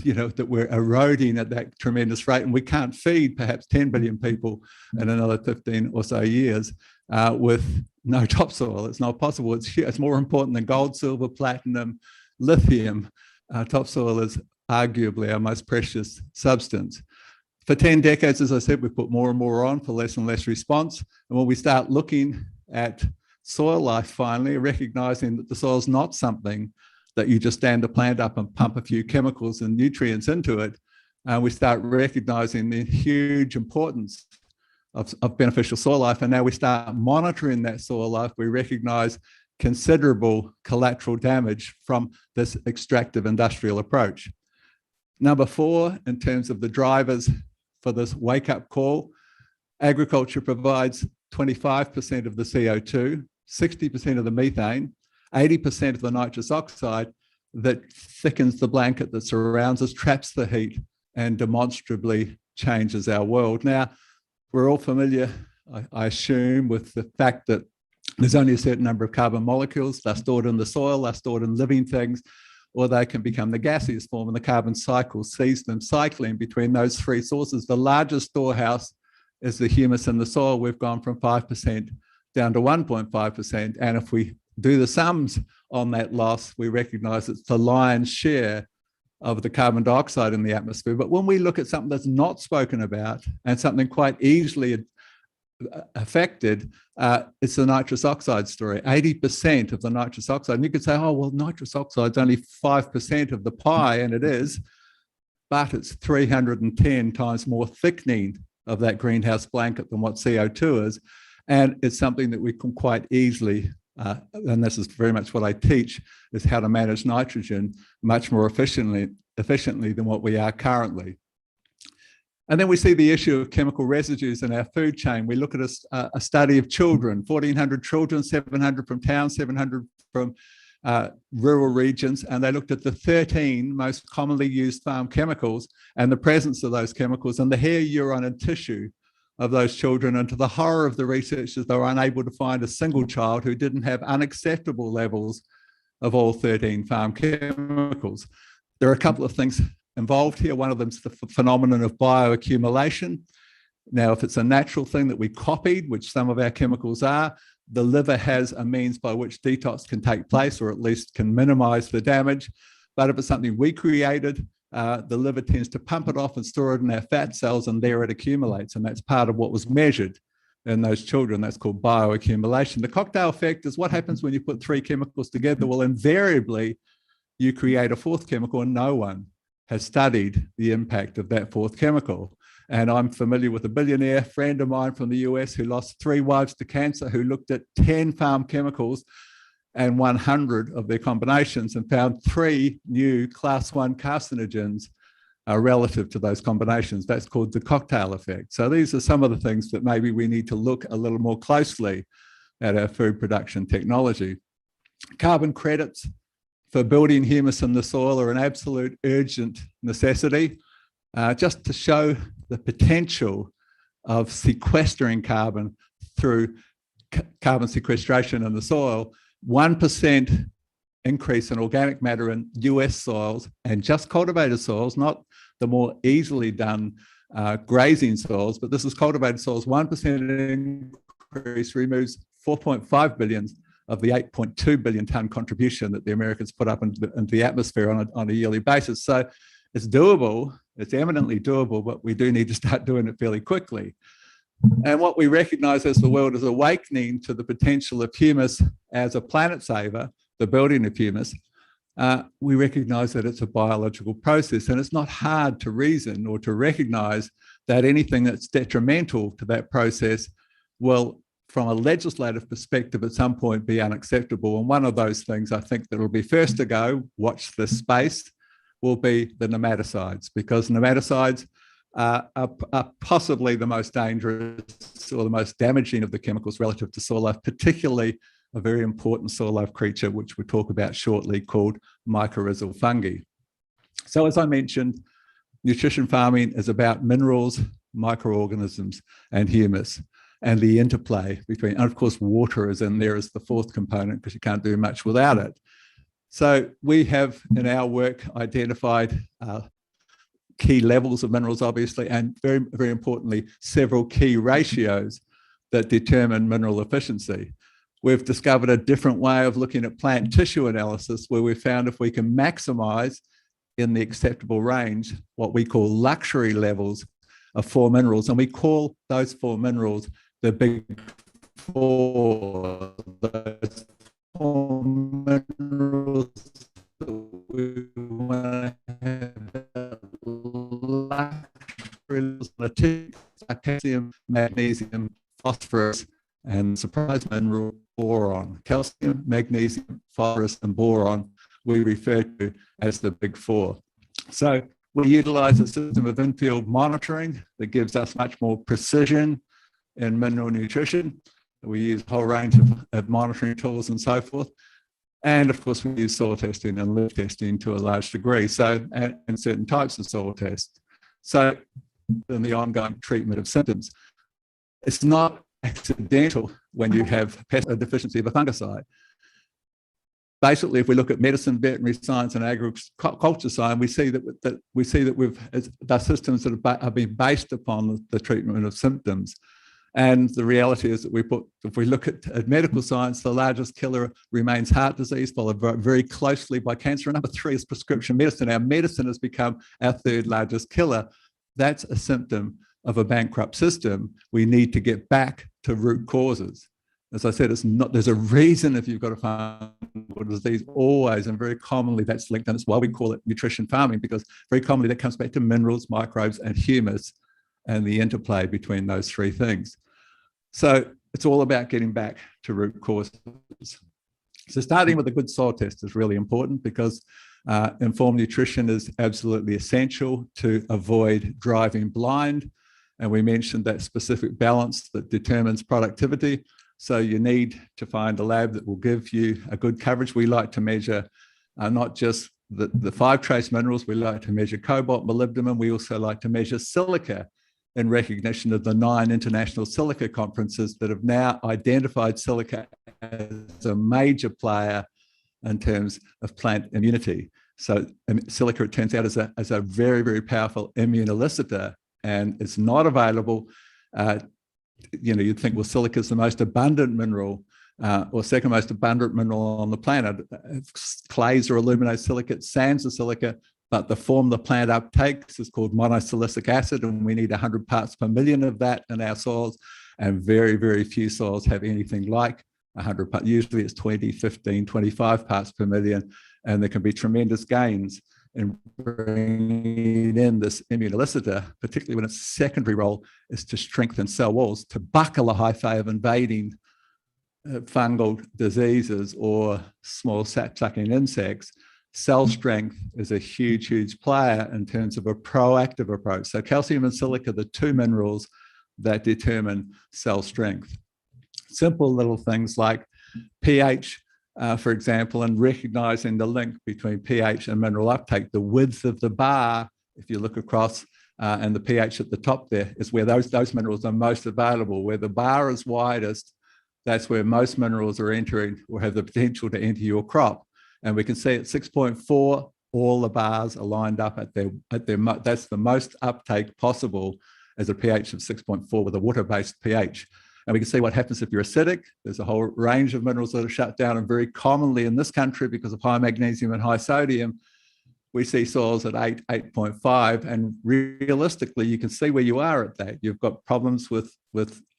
Speaker 15: that we're eroding at that tremendous rate. And we can't feed perhaps 10 billion people in another 15 or so years with no topsoil. It's not possible. It's more important than gold, silver, platinum, lithium. Topsoil is arguably our most precious substance. For 10 decades, as I said, we've put more and more on for less and less response. And when we start looking at soil life finally, recognizing that the soil is not something that you just stand a plant up and pump a few chemicals and nutrients into it, we start recognizing the huge importance of beneficial soil life. And now we start monitoring that soil life. We recognize considerable collateral damage from this extractive industrial approach. Number four, in terms of the drivers for this wake-up call, agriculture provides 25% of the CO2, 60% of the methane, 80% of the nitrous oxide that thickens the blanket that surrounds us, traps the heat, and demonstrably changes our world. Now, we're all familiar, I assume, with the fact that there's only a certain number of carbon molecules. They're stored in the soil, they're stored in living things, or they can become the gaseous form, and the carbon cycle sees them cycling between those three sources. The largest storehouse is the humus in the soil. We've gone from 5% down to 1.5%. And if we do the sums on that loss, we recognize it's the lion's share of the carbon dioxide in the atmosphere. But when we look at something that's not spoken about and something quite easily affected, it's the nitrous oxide story. 80% of the nitrous oxide. And you could say, oh, well, nitrous oxide is only 5% of the pie, and it is, but it's 310 times more thickening of that greenhouse blanket than what CO2 is. And it's something that we can quite easily, and this is very much what I teach, is how to manage nitrogen much more efficiently than what we are currently. And then we see the issue of chemical residues in our food chain. We look at a study of children, 1,400 children, 700 from towns, 700 from rural regions, and they looked at the 13 most commonly used farm chemicals and the presence of those chemicals in the hair, urine, and tissue of those children. And to the horror of the researchers, they were unable to find a single child who didn't have unacceptable levels of all 13 farm chemicals. There are a couple of things involved here. One of them is the phenomenon of bioaccumulation. Now, if it's a natural thing that we copied, which some of our chemicals are, the liver has a means by which detox can take place, or at least can minimize the damage. But if it's something we created, the liver tends to pump it off and store it in our fat cells, and there it accumulates. And that's part of what was measured in those children. That's called bioaccumulation. The cocktail effect is what happens when you put three chemicals together. Well, invariably, you create a fourth chemical, and no one has studied the impact of that fourth chemical. And I'm familiar with a billionaire friend of mine from the US who lost 3 wives to cancer, who looked at 10 farm chemicals and 100 of their combinations and found 3 new class 1 carcinogens relative to those combinations. That's called the cocktail effect. So these are some of the things that maybe we need to look a little more closely at our food production technology. Carbon credits for building humus in the soil are an absolute urgent necessity, just to show the potential of sequestering carbon through carbon sequestration in the soil. 1% increase in organic matter in US soils and just cultivated soils, not the more easily done grazing soils, but this is cultivated soils. 1% increase removes 4.5 billion of the 8.2 billion ton contribution that the Americans put up into the atmosphere on a yearly basis. So it's doable, it's eminently doable, but we do need to start doing it fairly quickly. And what we recognize as the world is awakening to the potential of humus as a planet saver, the building of humus, we recognize that it's a biological process, and it's not hard to reason or to recognize that anything that's detrimental to that process will, from a legislative perspective, at some point be unacceptable. And one of those things I think that will be first to go, watch this space, will be the nematicides, because nematicides are possibly the most dangerous or the most damaging of the chemicals relative to soil life, particularly a very important soil life creature, which we'll talk about shortly, called mycorrhizal fungi. So as I mentioned, nutrition farming is about minerals, microorganisms, and humus, and the interplay between, and of course, water is in there as the 4th component because you can't do much without it. So we have in our work identified key levels of minerals, obviously, and very, very importantly, several key ratios that determine mineral efficiency. We've discovered a different way of looking at plant tissue analysis, where we found if we can maximize in the acceptable range what we call luxury levels of 4 minerals, and we call those 4 minerals the big 4. Those 4 minerals that we want to have luxury, calcium, magnesium, phosphorus, and surprise mineral boron. Calcium, magnesium, phosphorus, and boron we refer to as the big 4. So we utilize a system of in-field monitoring that gives us much more precision in mineral nutrition. We use a whole range of monitoring tools and so forth. And of course, we use soil testing and lift testing to a large degree, so, and certain types of soil tests. So in the ongoing treatment of symptoms, it's not accidental when you have a deficiency of a fungicide. Basically, if we look at medicine, veterinary science, and agriculture science, we see that the systems that have been based upon the treatment of symptoms. And the reality is that if we look at medical science, the largest killer remains heart disease, followed very closely by cancer. And number 3 is prescription medicine. Our medicine has become our 3rd largest killer. That's a symptom of a bankrupt system. We need to get back to root causes. As I said, there's a reason if you've got a fungal disease, always and very commonly that's linked, and it's why we call it nutrition farming, because very commonly that comes back to minerals, microbes, and humus, and the interplay between those 3 things. So it's all about getting back to root causes. So starting with a good soil test is really important, because informed nutrition is absolutely essential to avoid driving blind. And we mentioned that specific balance that determines productivity. So you need to find a lab that will give you a good coverage. We like to measure not just the 5 trace minerals, we like to measure cobalt, molybdenum. We also like to measure silica, in recognition of the 9 international silica conferences that have now identified silica as a major player in terms of plant immunity. So silica, it turns out, is a very, very powerful immunoliciter, and it's not available. You'd think, well, silica is the most abundant mineral or 2nd most abundant mineral on the planet. Clays are aluminate silicate, sands are silica, but the form the plant uptakes is called monosilicic acid, and we need 100 parts per million of that in our soils, and very, very few soils have anything like 100 parts. Usually it's 20, 15, 25 parts per million, and there can be tremendous gains in bringing in this immunoliciter, particularly when its secondary role is to strengthen cell walls, to buckle a hyphae of invading fungal diseases or small sap-sucking insects. Cell strength is a huge, huge player in terms of a proactive approach. So calcium and silica are the two minerals that determine cell strength. Simple little things like pH, for example, and recognizing the link between pH and mineral uptake. The width of the bar, if you look across, and the pH at the top there is where those minerals are most available. Where the bar is widest, that's where most minerals are entering or have the potential to enter your crop. And we can see at 6.4, all the bars are lined up at their that's the most uptake possible as a pH of 6.4 with a water-based pH. And we can see what happens if you're acidic. There's a whole range of minerals that are shut down, and very commonly in this country, because of high magnesium and high sodium, we see soils at 8, 8.5, and realistically, you can see where you are at that. You've got problems with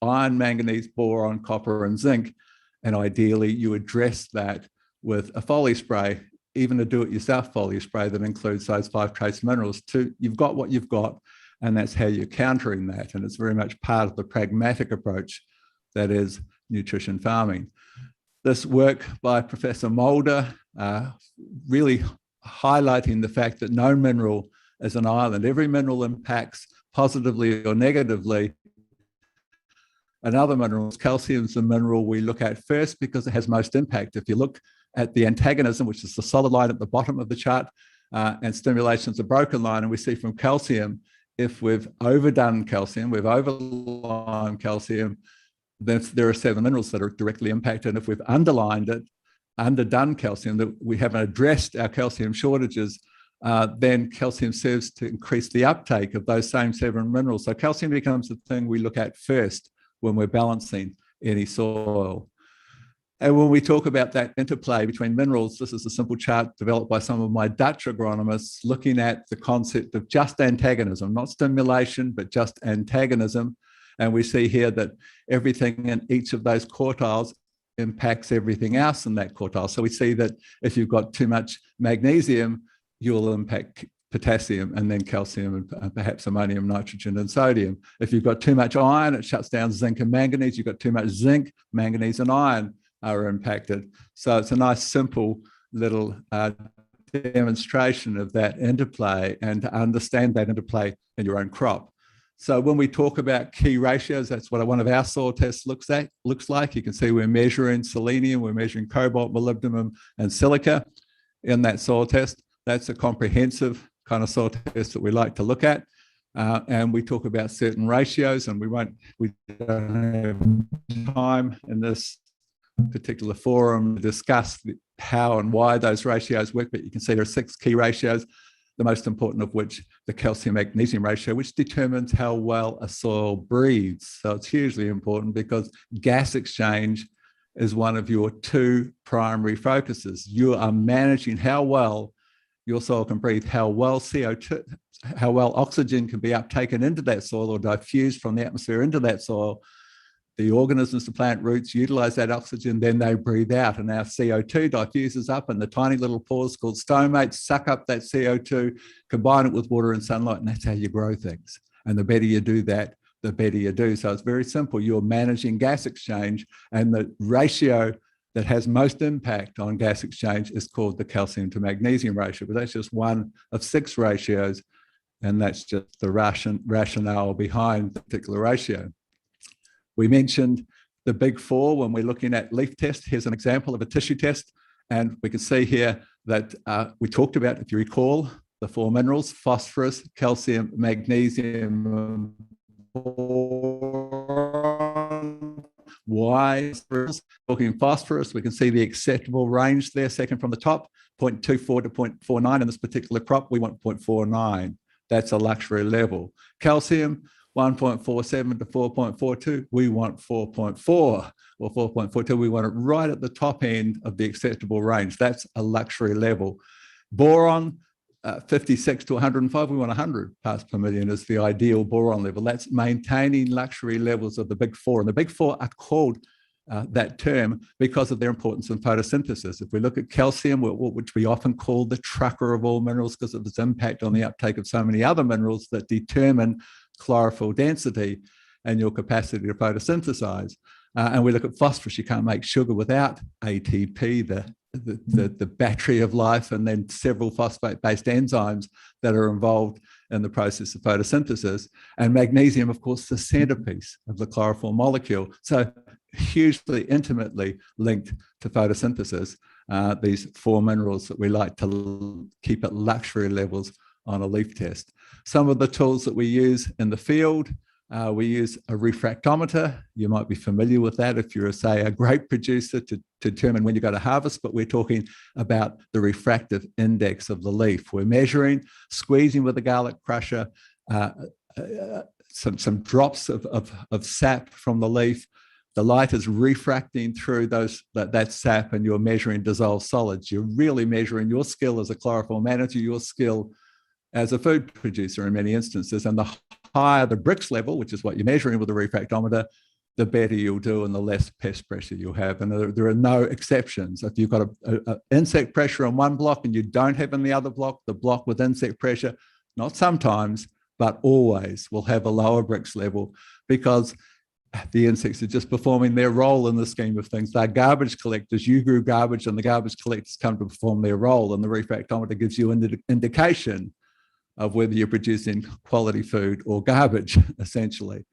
Speaker 15: iron, manganese, boron, copper, and zinc, and ideally you address that with a foliar spray, even a do-it-yourself foliar spray that includes those 5 trace minerals. You've got what you've got, and that's how you're countering that, and it's very much part of the pragmatic approach that is nutrition farming. This work by Professor Mulder really highlighting the fact that no mineral is an island. Every mineral impacts positively or negatively another mineral. Calcium is the mineral we look at first because it has most impact. If you look at the antagonism, which is the solid line at the bottom of the chart, and stimulation is the broken line, and we see from calcium, if we've overdone calcium, we've overlined calcium, then there are 7 minerals that are directly impacted. And if we've underlined it, underdone calcium, that we haven't addressed our calcium shortages, then calcium serves to increase the uptake of those same 7 minerals. So calcium becomes the thing we look at first when we're balancing any soil. And when we talk about that interplay between minerals, this is a simple chart developed by some of my Dutch agronomists looking at the concept of just antagonism, not stimulation, but just antagonism. And we see here that everything in each of those quartiles impacts everything else in that quartile. So we see that if you've got too much magnesium, you'll impact potassium and then calcium and perhaps ammonium, nitrogen, and sodium. If you've got too much iron, it shuts down zinc and manganese. You've got too much zinc, manganese, and iron are impacted. So it's a nice, simple little demonstration of that interplay and to understand that interplay in your own crop. So when we talk about key ratios, that's what one of our soil tests looks like. You can see we're measuring selenium, we're measuring cobalt, molybdenum, and silica in that soil test. That's a comprehensive kind of soil test that we like to look at. And we talk about certain ratios, and we don't have time in this particular forum to discuss how and why those ratios work, but you can see there are 6 key ratios, the most important of which the calcium-magnesium ratio, which determines how well a soil breathes. So it's hugely important because gas exchange is one of your 2 primary focuses. You are managing how well your soil can breathe, how well CO2, how well oxygen can be uptaken into that soil or diffused from the atmosphere into that soil. The organisms, the plant roots, utilize that oxygen, then they breathe out, and our CO2 diffuses up, and the tiny little pores called stomates suck up that CO2, combine it with water and sunlight, and that's how you grow things. And the better you do that, the better you do. So it's very simple. You're managing gas exchange, and the ratio that has most impact on gas exchange is called the calcium to magnesium ratio, but that's just one of 6 ratios, and that's just the rationale behind the particular ratio. We mentioned the big 4 when we're looking at leaf test. Here's an example of a tissue test. And we can see here that we talked about, if you recall, the 4 minerals: phosphorus, calcium, magnesium, boron. Why? Talking phosphorus, we can see the acceptable range there, second from the top, 0.24 to 0.49. In this particular crop, we want 0.49. That's a luxury level. Calcium, 1.47 to 4.42, we want 4.4 or 4.42. We want it right at the top end of the acceptable range. That's a luxury level. Boron, 56 to 105, we want 100 parts per million is the ideal boron level. That's maintaining luxury levels of the big 4. And the big 4 are called that term because of their importance in photosynthesis. If we look at calcium, which we often call the trucker of all minerals because of its impact on the uptake of so many other minerals that determine chlorophyll density and your capacity to photosynthesize. And we look at phosphorus, you can't make sugar without ATP, the battery of life, and then several phosphate-based enzymes that are involved in the process of photosynthesis. And magnesium, of course, the centerpiece of the chlorophyll molecule. So hugely intimately linked to photosynthesis, these four minerals that we like to keep at luxury levels on a leaf test. Some of the tools that we use in the field, we use a refractometer. You might be familiar with that if you're, say, a grape producer to determine when you go to harvest, but we're talking about the refractive index of the leaf. We're measuring, squeezing with a garlic crusher, some drops of sap from the leaf. The light is refracting through that sap, and you're measuring dissolved solids. You're really measuring your skill as a chlorophyll manager, your skill as a food producer in many instances. And the higher the Brix level, which is what you're measuring with a refractometer, the better you'll do and the less pest pressure you'll have. And there are no exceptions. If you've got an insect pressure on one block and you don't have in the other block, the block with insect pressure, not sometimes, but always will have a lower Brix level, because the insects are just performing their role in the scheme of things. They're garbage collectors. You grew garbage and the garbage collectors come to perform their role, and the refractometer gives you an indication of whether you're producing quality food or garbage, essentially.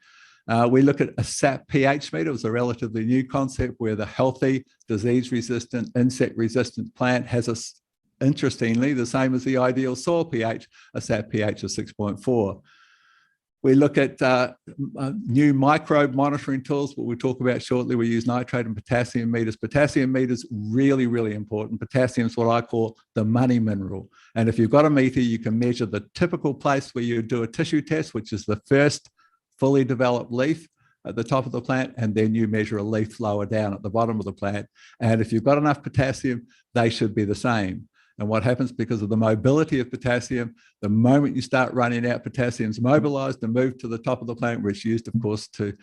Speaker 15: We look at a SAP pH meter. It was a relatively new concept where the healthy, disease-resistant, insect-resistant plant has, interestingly, the same as the ideal soil pH, a SAP pH of 6.4. We look at new microbe monitoring tools, what we'll talk about shortly. We use nitrate and potassium meters. Potassium meters, really, really important. Potassium is what I call the money mineral. And if you've got a meter, you can measure the typical place where you do a tissue test, which is the first fully developed leaf at the top of the plant, and then you measure a leaf lower down at the bottom of the plant. And if you've got enough potassium, they should be the same. And what happens because of the mobility of potassium, the moment you start running out, potassium's mobilized and moved to the top of the plant, where it's used, of course, to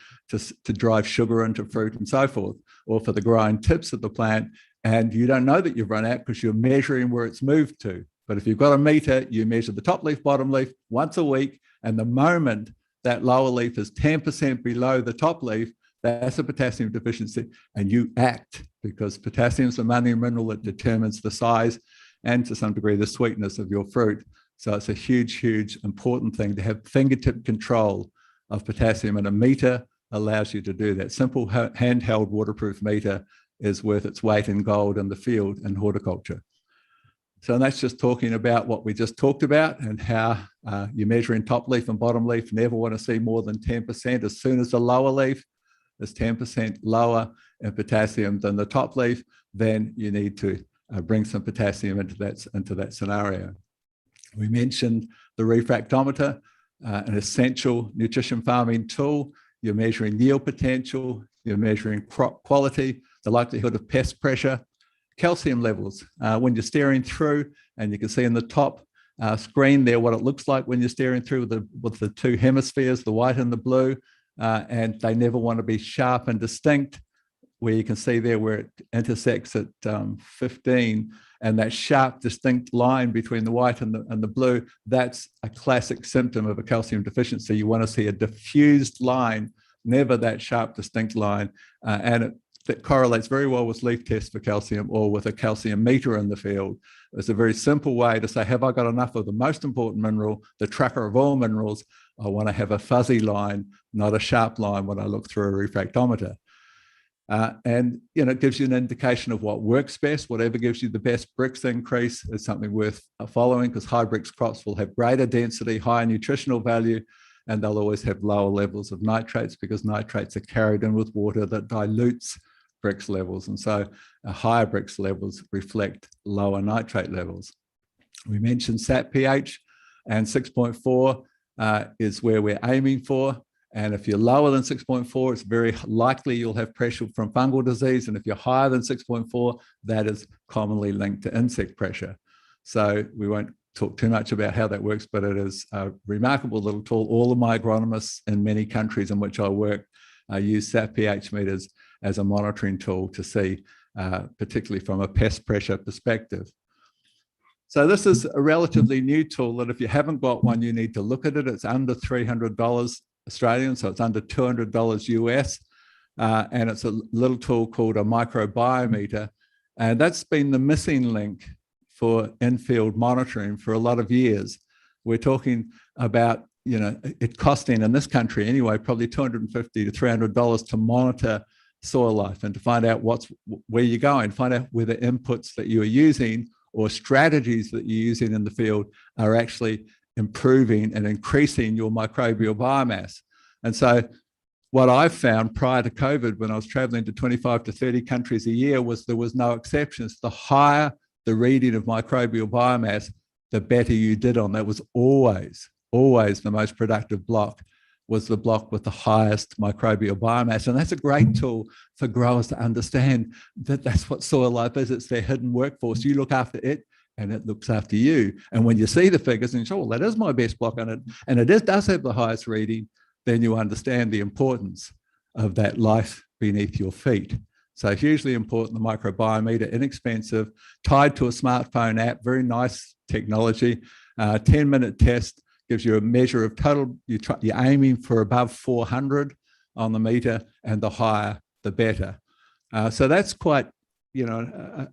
Speaker 15: drive sugar into fruit and so forth, or for the growing tips of the plant. And you don't know that you've run out because you're measuring where it's moved to. But if you've got a meter, you measure the top leaf, bottom leaf once a week. And the moment that lower leaf is 10% below the top leaf, that's a potassium deficiency. And you act, because potassium is the money mineral that determines the size and to some degree the sweetness of your fruit. So it's a huge, huge important thing to have fingertip control of potassium, and a meter allows you to do that. Simple handheld waterproof meter is worth its weight in gold in the field in horticulture. So that's just talking about what we just talked about, and how you're measuring top leaf and bottom leaf. Never want to see more than 10%. As soon as the lower leaf is 10% lower in potassium than the top leaf, then you need to bring some potassium into that scenario. We mentioned the refractometer, an essential nutrition farming tool. You're measuring yield potential, you're measuring crop quality, the likelihood of pest pressure, calcium levels. When you're staring through, and you can see in the top screen there what it looks like when you're staring through with the two hemispheres, the white and the blue, and they never want to be sharp and distinct, where you can see there where it intersects at 15, and that sharp, distinct line between the white and the blue, that's a classic symptom of a calcium deficiency. You want to see a diffused line, never that sharp, distinct line, and that correlates very well with leaf tests for calcium, or with a calcium meter in the field. It's a very simple way to say, have I got enough of the most important mineral, the trucker of all minerals? I want to have a fuzzy line, not a sharp line when I look through a refractometer. And it gives you an indication of what works best. Whatever gives you the best Brix increase is something worth following, because high Brix crops will have greater density, higher nutritional value, and they'll always have lower levels of nitrates, because nitrates are carried in with water that dilutes Brix levels. And so higher Brix levels reflect lower nitrate levels. We mentioned SAP pH, and 6.4 is where we're aiming for. And if you're lower than 6.4, it's very likely you'll have pressure from fungal disease. And if you're higher than 6.4, that is commonly linked to insect pressure. So we won't talk too much about how that works, but it is a remarkable little tool. All of my agronomists in many countries in which I work use SAP pH meters as a monitoring tool to see, particularly from a pest pressure perspective. So this is a relatively new tool that if you haven't got one, you need to look at it. It's under $300 Australian, so it's under $200 US. And it's a little tool called a microbiometer. And that's been the missing link for in-field monitoring for a lot of years. We're talking about, it costing in this country anyway, probably $250 to $300 to monitor soil life and to find out where you're going, find out whether inputs that you are using or strategies that you're using in the field are actually improving and increasing your microbial biomass. And so what I've found prior to COVID, when I was traveling to 25 to 30 countries a year, was there was no exceptions. The higher the reading of microbial biomass, the better you did on that. Was always the most productive block was the block with the highest microbial biomass. And that's a great tool for growers to understand that that's what soil life is. It's their hidden workforce. You look after it and it looks after you. And when you see the figures and you say, oh, that is my best block on it, and it does have the highest reading, then you understand the importance of that life beneath your feet. So hugely important, the microbiometer, inexpensive, tied to a smartphone app, very nice technology, 10-minute test, gives you a measure of total, you're aiming for above 400 on the meter, and the higher, the better. So that's quite, an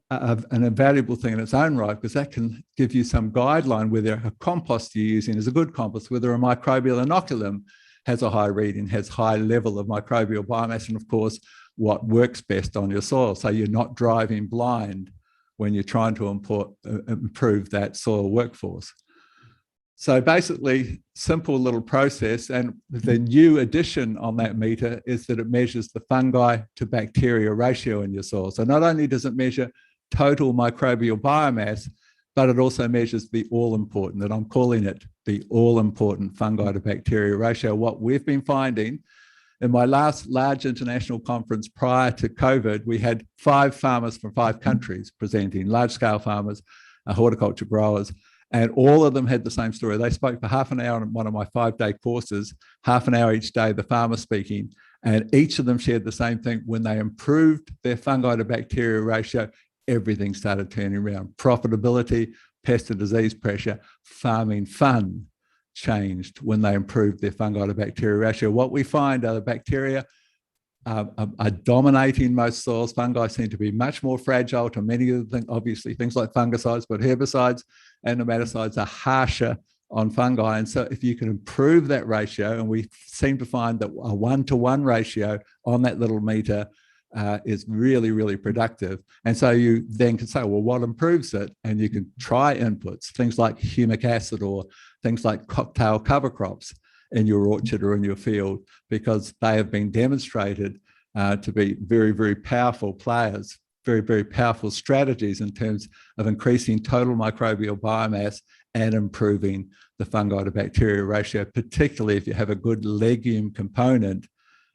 Speaker 15: invaluable thing in its own right, because that can give you some guideline whether a compost you're using is a good compost, whether a microbial inoculum has a high reading, has high level of microbial biomass, and of course, what works best on your soil. So you're not driving blind when you're trying to improve that soil workforce. So basically, simple little process. And the new addition on that meter is that it measures the fungi to bacteria ratio in your soil. So not only does it measure total microbial biomass, but it also measures the all-important, and I'm calling it the all-important fungi to bacteria ratio. What we've been finding in my last large international conference prior to COVID, we had 5 farmers from 5 countries presenting, large-scale farmers, horticulture growers, and all of them had the same story. They spoke for half an hour on one of my 5-day courses, half an hour each day, the farmer speaking, and each of them shared the same thing. When they improved their fungi to bacteria ratio, everything started turning around. Profitability, pest and disease pressure, farming fun changed when they improved their fungi to bacteria ratio. What we find are the bacteria are dominating most soils. Fungi seem to be much more fragile to many of the things, obviously things like fungicides, but herbicides and nematicides are harsher on fungi. And so if you can improve that ratio, and we seem to find that a 1-to-1 ratio on that little meter is really, really productive. And so you then can say, well, what improves it? And you can try inputs, things like humic acid or things like cocktail cover crops in your orchard or in your field, because they have been demonstrated to be very, very powerful players, very, very powerful strategies in terms of increasing total microbial biomass and improving the fungi to bacteria ratio, particularly if you have a good legume component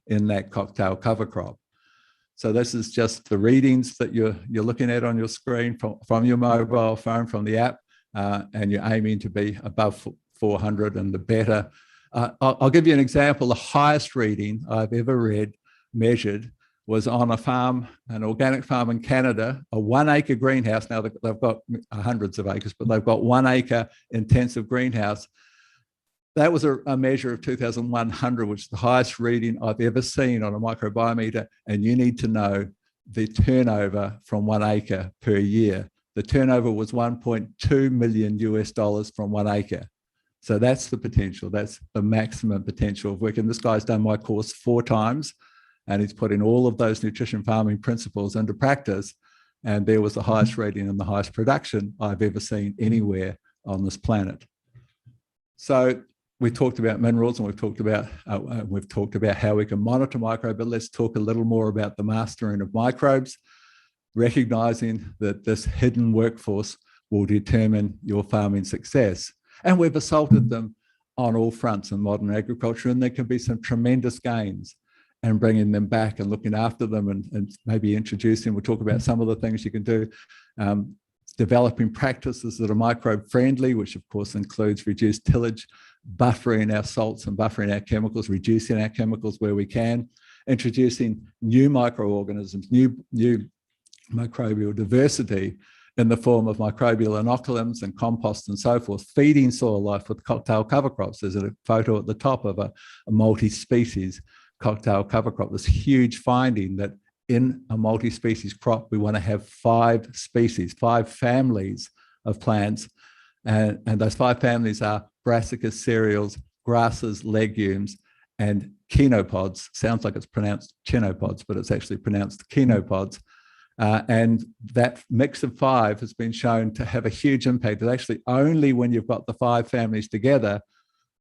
Speaker 15: in that cocktail cover crop. So this is just the readings that you're looking at on your screen from your mobile phone, from the app, and you're aiming to be above 400 and the better. I'll give you an example. The highest reading I've ever measured was on a farm, an organic farm in Canada, a 1-acre greenhouse. Now they've got hundreds of acres, but they've got 1-acre intensive greenhouse. That was a measure of 2,100, which is the highest reading I've ever seen on a microbiometer. And you need to know the turnover from 1 acre per year. The turnover was $1.2 million US from 1 acre. So that's the potential. That's the maximum potential of work. And this guy's done my course 4 times, and he's put in all of those nutrition farming principles into practice. And there was the highest rating and the highest production I've ever seen anywhere on this planet. So we talked about minerals, and we've talked about how we can monitor microbes, but let's talk a little more about the mastering of microbes, recognizing that this hidden workforce will determine your farming success. And we've assaulted them on all fronts in modern agriculture, and there can be some tremendous gains in bringing them back and looking after them and maybe introducing, we'll talk about some of the things you can do, developing practices that are microbe friendly, which of course includes reduced tillage, buffering our salts and buffering our chemicals, reducing our chemicals where we can, introducing new microorganisms, new microbial diversity in the form of microbial inoculums and compost and so forth, feeding soil life with cocktail cover crops. There's a photo at the top of a multi-species cocktail cover crop, this huge finding that in a multi-species crop, we want to have 5 species, 5 families of plants. And those 5 families are brassicas, cereals, grasses, legumes, and chenopods. Sounds like it's pronounced chenopods, but it's actually pronounced chenopods. And that mix of 5 has been shown to have a huge impact. It's actually only when you've got the 5 families together,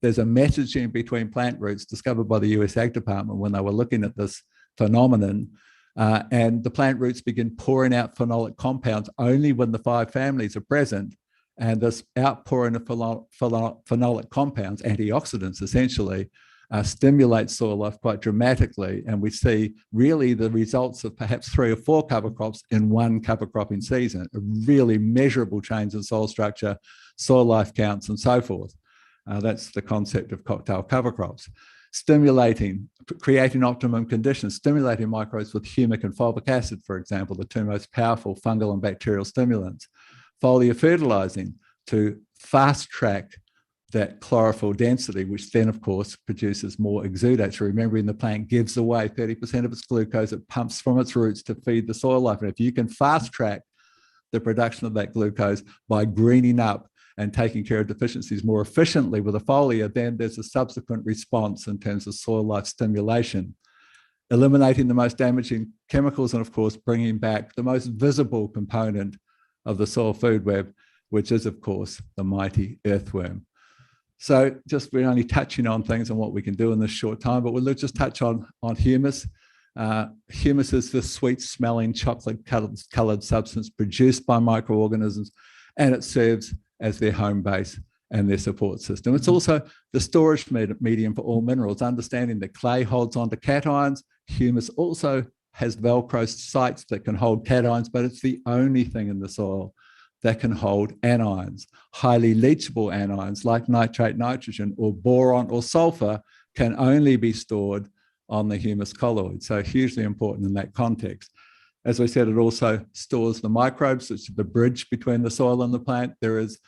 Speaker 15: there's a messaging between plant roots discovered by the US Ag Department when they were looking at this phenomenon. And the plant roots begin pouring out phenolic compounds only when the 5 families are present. And this outpouring of phenolic compounds, antioxidants essentially, stimulates soil life quite dramatically. And we see really the results of perhaps 3 or 4 cover crops in one cover cropping season, a really measurable change in soil structure, soil life counts, and so forth. That's the concept of cocktail cover crops. Stimulating, creating optimum conditions, stimulating microbes with humic and fulvic acid, for example, the 2 most powerful fungal and bacterial stimulants. Foliar fertilizing to fast track that chlorophyll density, which then, of course, produces more exudates. Remembering the plant gives away 30% of its glucose, it pumps from its roots to feed the soil life. And if you can fast track the production of that glucose by greening up and taking care of deficiencies more efficiently with a foliar, then there's a subsequent response in terms of soil life stimulation. Eliminating the most damaging chemicals and, of course, bringing back the most visible component of the soil food web, which is, of course, the mighty earthworm. So just we're only touching on things and what we can do in this short time, but we'll just touch on humus. Humus is this sweet-smelling, chocolate-coloured substance produced by microorganisms, and it serves as their home base and their support system. It's also the storage medium for all minerals, understanding that clay holds onto cations. Humus also has Velcro sites that can hold cations, but it's the only thing in the soil that can hold anions. Highly leachable anions like nitrate, nitrogen, or boron or sulfur can only be stored on the humus colloid. So hugely important in that context. As I said, it also stores the microbes, which is the bridge between the soil and the plant. There is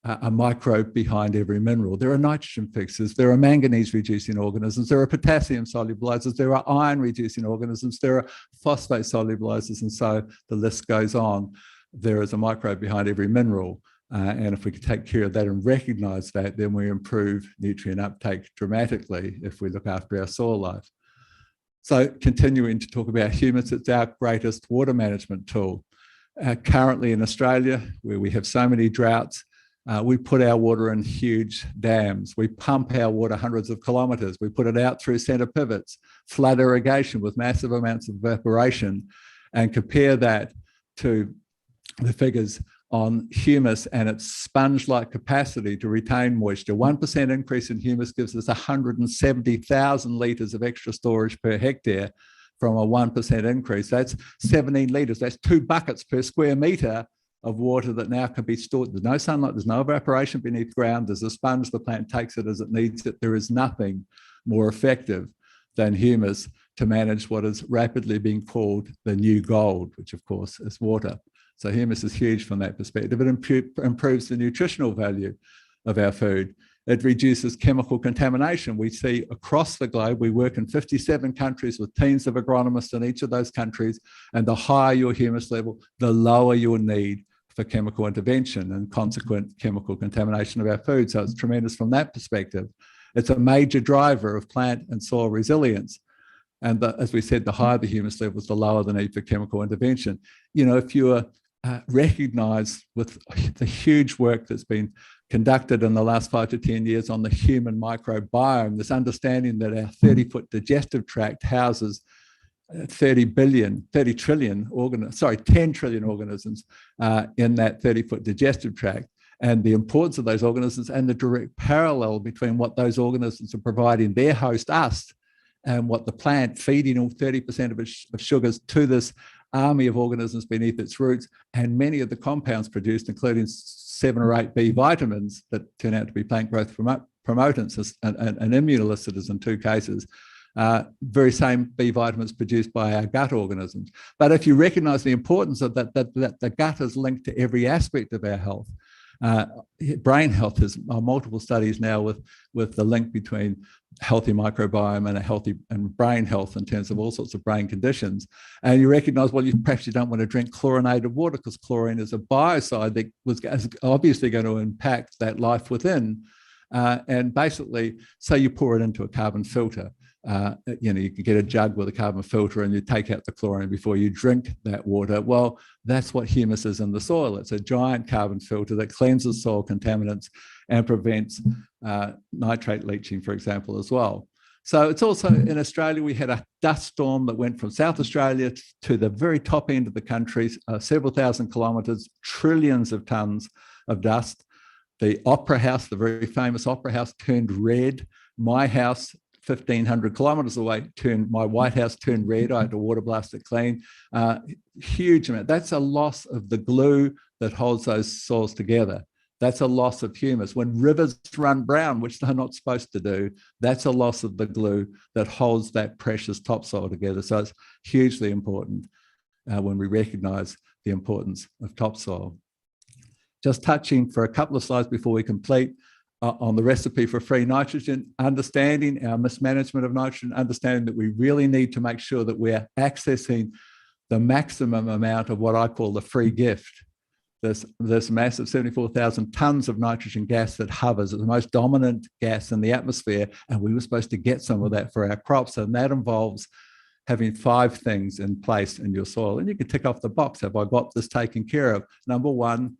Speaker 15: a microbe behind every mineral. There are nitrogen fixers, there are manganese reducing organisms, there are potassium solubilizers, there are iron reducing organisms, there are phosphate solubilizers, and so the list goes on. There is a microbe behind every mineral. And if we can take care of that and recognize that, then we improve nutrient uptake dramatically if we look after our soil life. So continuing to talk about humus, it's our greatest water management tool. Currently in Australia, where we have so many droughts, we put our water in huge dams. We pump our water hundreds of kilometres. We put it out through centre pivots, flood irrigation with massive amounts of evaporation, and compare that to the figures on humus and its sponge-like capacity to retain moisture. 1% increase in humus gives us 170,000 litres of extra storage per hectare from a 1% increase. That's 17 litres. That's 2 buckets per square metre of water that now can be stored. There's no sunlight, there's no evaporation beneath ground. There's a sponge, the plant takes it as it needs it. There is nothing more effective than humus to manage what is rapidly being called the new gold, which of course is water. So humus is huge from that perspective. It improves the nutritional value of our food. It reduces chemical contamination. We see across the globe, we work in 57 countries with teams of agronomists in each of those countries, and the higher your humus level, the lower your need for chemical intervention and consequent chemical contamination of our food. So it's tremendous from that perspective. It's a major driver of plant and soil resilience. And as we said, the higher the humus levels, the lower the need for chemical intervention. You know, if you recognize with the huge work that's been conducted in the last 5 to 10 years on the human microbiome, this understanding that our 30-foot digestive tract houses 10 trillion organisms in that 30-foot digestive tract, and the importance of those organisms and the direct parallel between what those organisms are providing their host, us, and what the plant feeding all 30% of sugars to this army of organisms beneath its roots, and many of the compounds produced, including 7 or 8 B vitamins that turn out to be plant growth promotants and immunolicitors in 2 cases, very same B vitamins produced by our gut organisms. But if you recognize the importance of that the gut is linked to every aspect of our health, brain health, is multiple studies now with the link between healthy microbiome and a healthy and brain health in terms of all sorts of brain conditions. And you recognize, well, perhaps you don't want to drink chlorinated water because chlorine is a biocide that was obviously going to impact that life within. And basically, say you pour it into a carbon filter. You can get a jug with a carbon filter and you take out the chlorine before you drink that water. Well, that's what humus is in the soil. It's a giant carbon filter that cleanses soil contaminants and prevents nitrate leaching, for example, as well. So it's also in Australia, we had a dust storm that went from South Australia to the very top end of the country, several thousand kilometres, trillions of tonnes of dust. The Opera House, the very famous Opera House, turned red. My house, 1,500 kilometres away, my White House turned red. I had to water blast it clean. Huge amount. That's a loss of the glue that holds those soils together. That's a loss of humus. When rivers run brown, which they're not supposed to do, that's a loss of the glue that holds that precious topsoil together. So it's hugely important when we recognise the importance of topsoil. Just touching for a couple of slides before we complete on the recipe for free nitrogen, understanding our mismanagement of nitrogen, understanding that we really need to make sure that we're accessing the maximum amount of what I call the free gift. This massive 74,000 tonnes of nitrogen gas that hovers, it's the most dominant gas in the atmosphere, and we were supposed to get some of that for our crops, and that involves having 5 things in place in your soil. And you can tick off the box, have I got this taken care of? Number 1,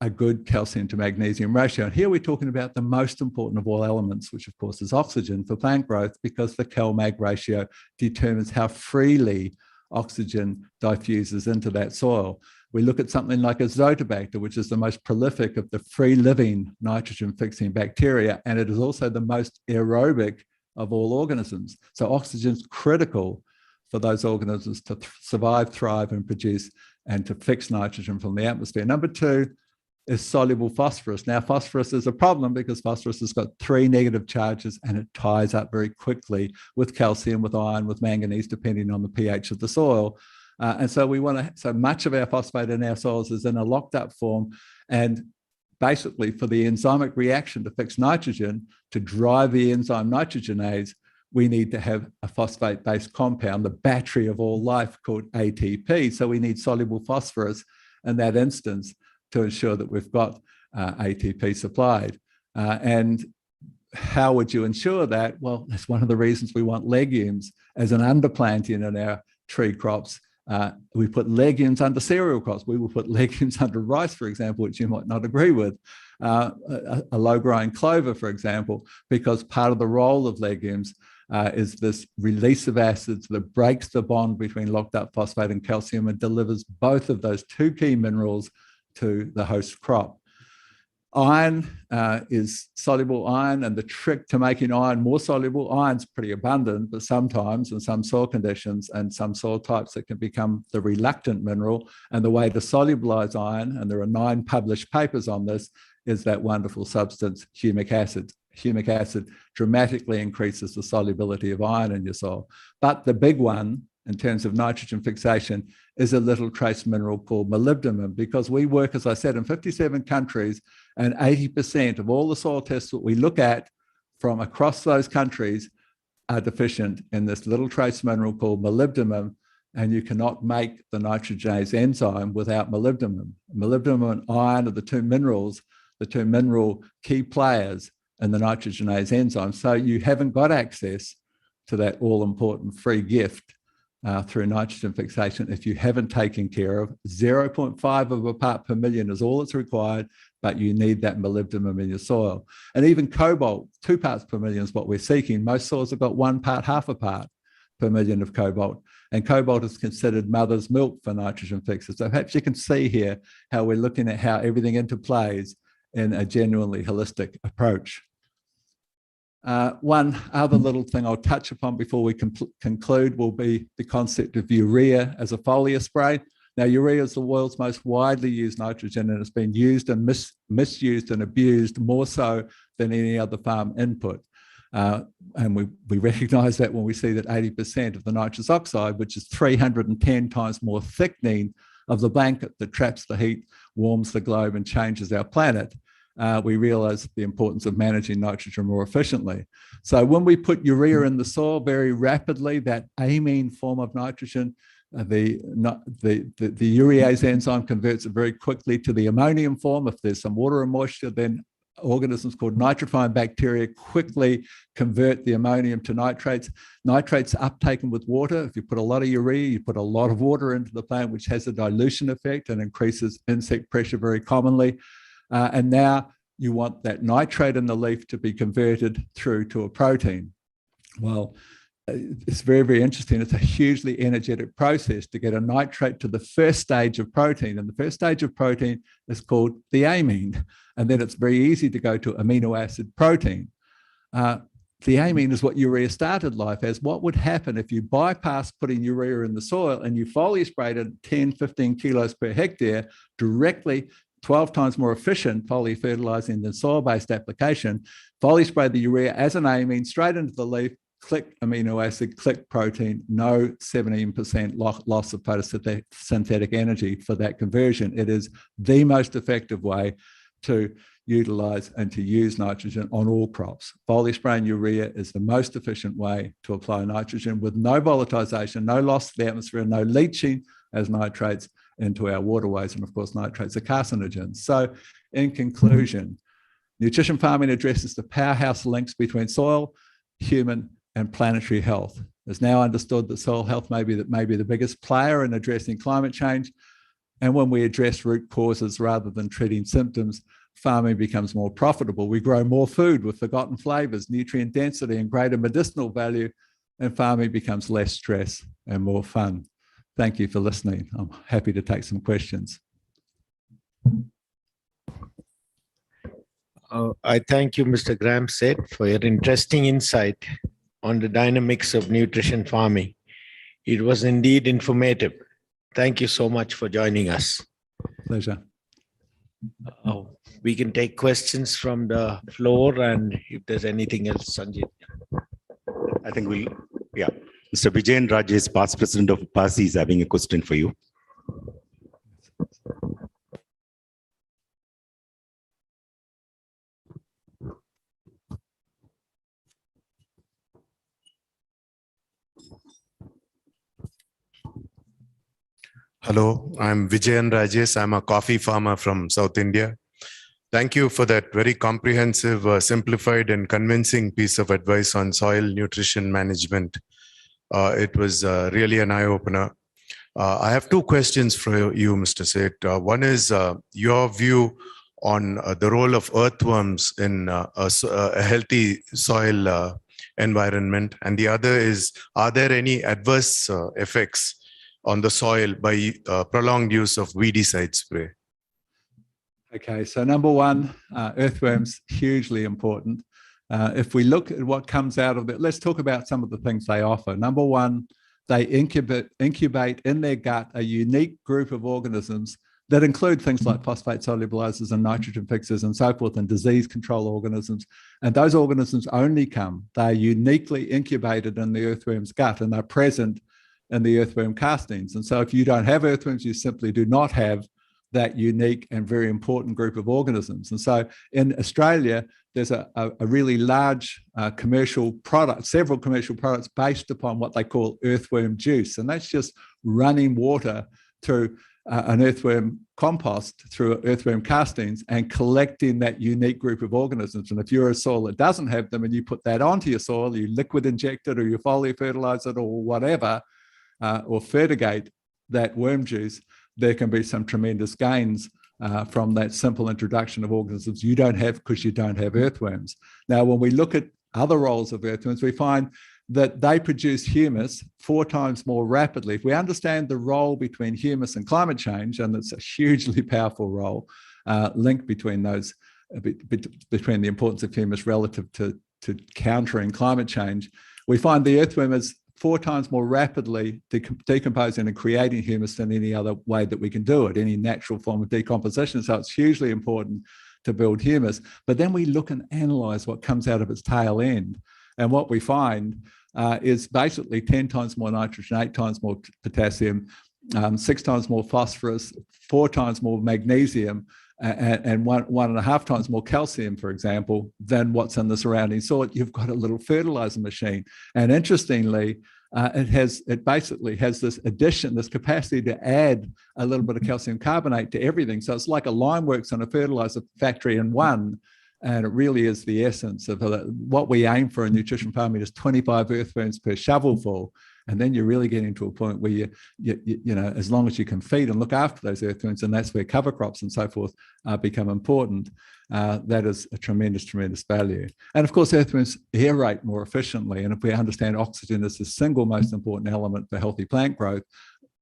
Speaker 15: a good calcium to magnesium ratio. And here we're talking about the most important of all elements, which of course is oxygen for plant growth, because the Cal-Mag ratio determines how freely oxygen diffuses into that soil. We look at something like Azotobacter, which is the most prolific of the free-living nitrogen-fixing bacteria, and it is also the most aerobic of all organisms. So oxygen is critical for those organisms to survive, thrive, and produce, and to fix nitrogen from the atmosphere. Number 2 is soluble phosphorus. Now, phosphorus is a problem because phosphorus has got 3 negative charges and it ties up very quickly with calcium, with iron, with manganese, depending on the pH of the soil. And so we want to, so much of our phosphate in our soils is in a locked up form. And basically for the enzymic reaction to fix nitrogen, to drive the enzyme nitrogenase, we need to have a phosphate-based compound, the battery of all life, called ATP. So we need soluble phosphorus in that instance to ensure that we've got ATP supplied. And how would you ensure that? Well, that's one of the reasons we want legumes as an underplanting in our tree crops. We put legumes under cereal crops. We will put legumes under rice, for example, which you might not agree with. A low-growing clover, for example, because part of the role of legumes is this release of acids that breaks the bond between locked up phosphate and calcium and delivers both of those 2 key minerals to the host crop. Iron is soluble iron, and the trick to making iron more soluble, iron's pretty abundant, but sometimes in some soil conditions and some soil types it can become the reluctant mineral. And the way to solubilize iron, and there are 9 published papers on this, is that wonderful substance, humic acid. Humic acid dramatically increases the solubility of iron in your soil. But the big one, in terms of nitrogen fixation, is a little trace mineral called molybdenum, because we work, as I said, in 57 countries, and 80% of all the soil tests that we look at from across those countries are deficient in this little trace mineral called molybdenum, and you cannot make the nitrogenase enzyme without molybdenum. Molybdenum and iron are the 2 minerals, the 2 mineral key players in the nitrogenase enzyme. So you haven't got access to that all-important free gift through nitrogen fixation if you haven't taken care of. 0.5 of a part per million is all that's required, but you need that molybdenum in your soil. And even cobalt, 2 parts per million is what we're seeking. Most soils have got 1 part, half a part per million of cobalt. And cobalt is considered mother's milk for nitrogen fixers. So perhaps you can see here how we're looking at how everything interplays in a genuinely holistic approach. One other little thing I'll touch upon before we conclude will be the concept of urea as a foliar spray. Now, urea is the world's most widely used nitrogen, and it's been used and misused and abused more so than any other farm input. And we recognize that when we see that 80% of the nitrous oxide, which is 310 times more thickening of the blanket that traps the heat, warms the globe and changes our planet, we realize the importance of managing nitrogen more efficiently. So when we put urea in the soil very rapidly, that amine form of nitrogen, the urease enzyme converts it very quickly to the ammonium form. If there's some water and moisture, then organisms called nitrophile bacteria quickly convert the ammonium to nitrates. Nitrates are uptaken with water. If you put a lot of urea, you put a lot of water into the plant, which has a dilution effect and increases insect pressure very commonly. And now you want that nitrate in the leaf to be converted through to a protein. Well, it's very, very interesting. It's a hugely energetic process to get a nitrate to the first stage of protein. And the first stage of protein is called the amine. And then it's very easy to go to amino acid protein. The amine is what urea started life as. What would happen if you bypass putting urea in the soil and you foliar sprayed it 10, 15 kilos per hectare directly, 12 times more efficient foliar fertilizing than soil-based application, foliar spray the urea as an amine straight into the leaf, click amino acid, click protein, no 17% loss of photosynthetic energy for that conversion. It is the most effective way to utilize and to use nitrogen on all crops. Foliar spraying urea is the most efficient way to apply nitrogen with no volatilization, no loss to the atmosphere, no leaching as nitrates into our waterways. And of course, nitrates are carcinogens. So in conclusion, nutrition farming addresses the powerhouse links between soil, human, and planetary health. It's now understood that soil health may be the biggest player in addressing climate change. And when we address root causes rather than treating symptoms, farming becomes more profitable. We grow more food with forgotten flavors, nutrient density, and greater medicinal value, and farming becomes less stress and more fun. Thank you for listening. I'm happy to take some questions.
Speaker 6: I thank you, Mr. Graham said, for your interesting insight on the dynamics of nutrition farming. It was indeed informative. Thank you so much for joining us.
Speaker 15: Pleasure.
Speaker 6: We can take questions from the floor, and if there's anything else, Sanjit.
Speaker 5: I think yeah. Mr. Vijayan Rajesh, past president of UPASI, is having a question for you.
Speaker 16: Hello, I'm Vijayan Rajesh. I'm a coffee farmer from South India. Thank you for that very comprehensive, simplified and convincing piece of advice on soil nutrition management. It was really an eye-opener. I have two questions for you, Mr. Seth. One is your view on the role of earthworms in a healthy soil environment. And the other is, are there any adverse effects on the soil by prolonged use of weedicide spray?
Speaker 15: Okay, so number one, earthworms, hugely important. If we look at what comes out of it, let's talk about some of the things they offer. Number one, they incubate in their gut a unique group of organisms that include things like phosphate solubilizers and nitrogen fixers and so forth, and disease control organisms. And those organisms only they're uniquely incubated in the earthworm's gut, and they're present in the earthworm castings. And so if you don't have earthworms, you simply do not have that unique and very important group of organisms. And so in Australia, there's a really large commercial product, several commercial products based upon what they call earthworm juice. And that's just running water through an earthworm compost through earthworm castings and collecting that unique group of organisms. And if you're a soil that doesn't have them and you put that onto your soil, you liquid inject it or you foliar fertilize it or whatever, or fertigate that worm juice, there can be some tremendous gains from that simple introduction of organisms you don't have because you don't have earthworms. Now, when we look at other roles of earthworms, we find that they produce humus 4 times more rapidly. If we understand the role between humus and climate change, and it's a hugely powerful role, link between those, between the importance of humus relative to countering climate change, we find the earthworm is 4 times more rapidly decomposing and creating humus than any other way that we can do it, any natural form of decomposition. So it's hugely important to build humus. But then we look and analyze what comes out of its tail end. And what we find is basically 10 times more nitrogen, 8 times more potassium, 6 times more phosphorus, 4 times more magnesium, and 1.5 times more calcium, for example, than what's in the surrounding soil. You've got a little fertilizer machine. And interestingly, it basically has this addition, this capacity to add a little bit of calcium carbonate to everything. So it's like a line works on a fertilizer factory in one. And it really is the essence of what we aim for in nutrition farming is 25 earthworms per shovelful. And then you're really getting to a point where you know, as long as you can feed and look after those earthworms, and that's where cover crops and so forth become important. That is a tremendous, tremendous value. And of course, earthworms aerate more efficiently. And if we understand oxygen is the single most important element for healthy plant growth,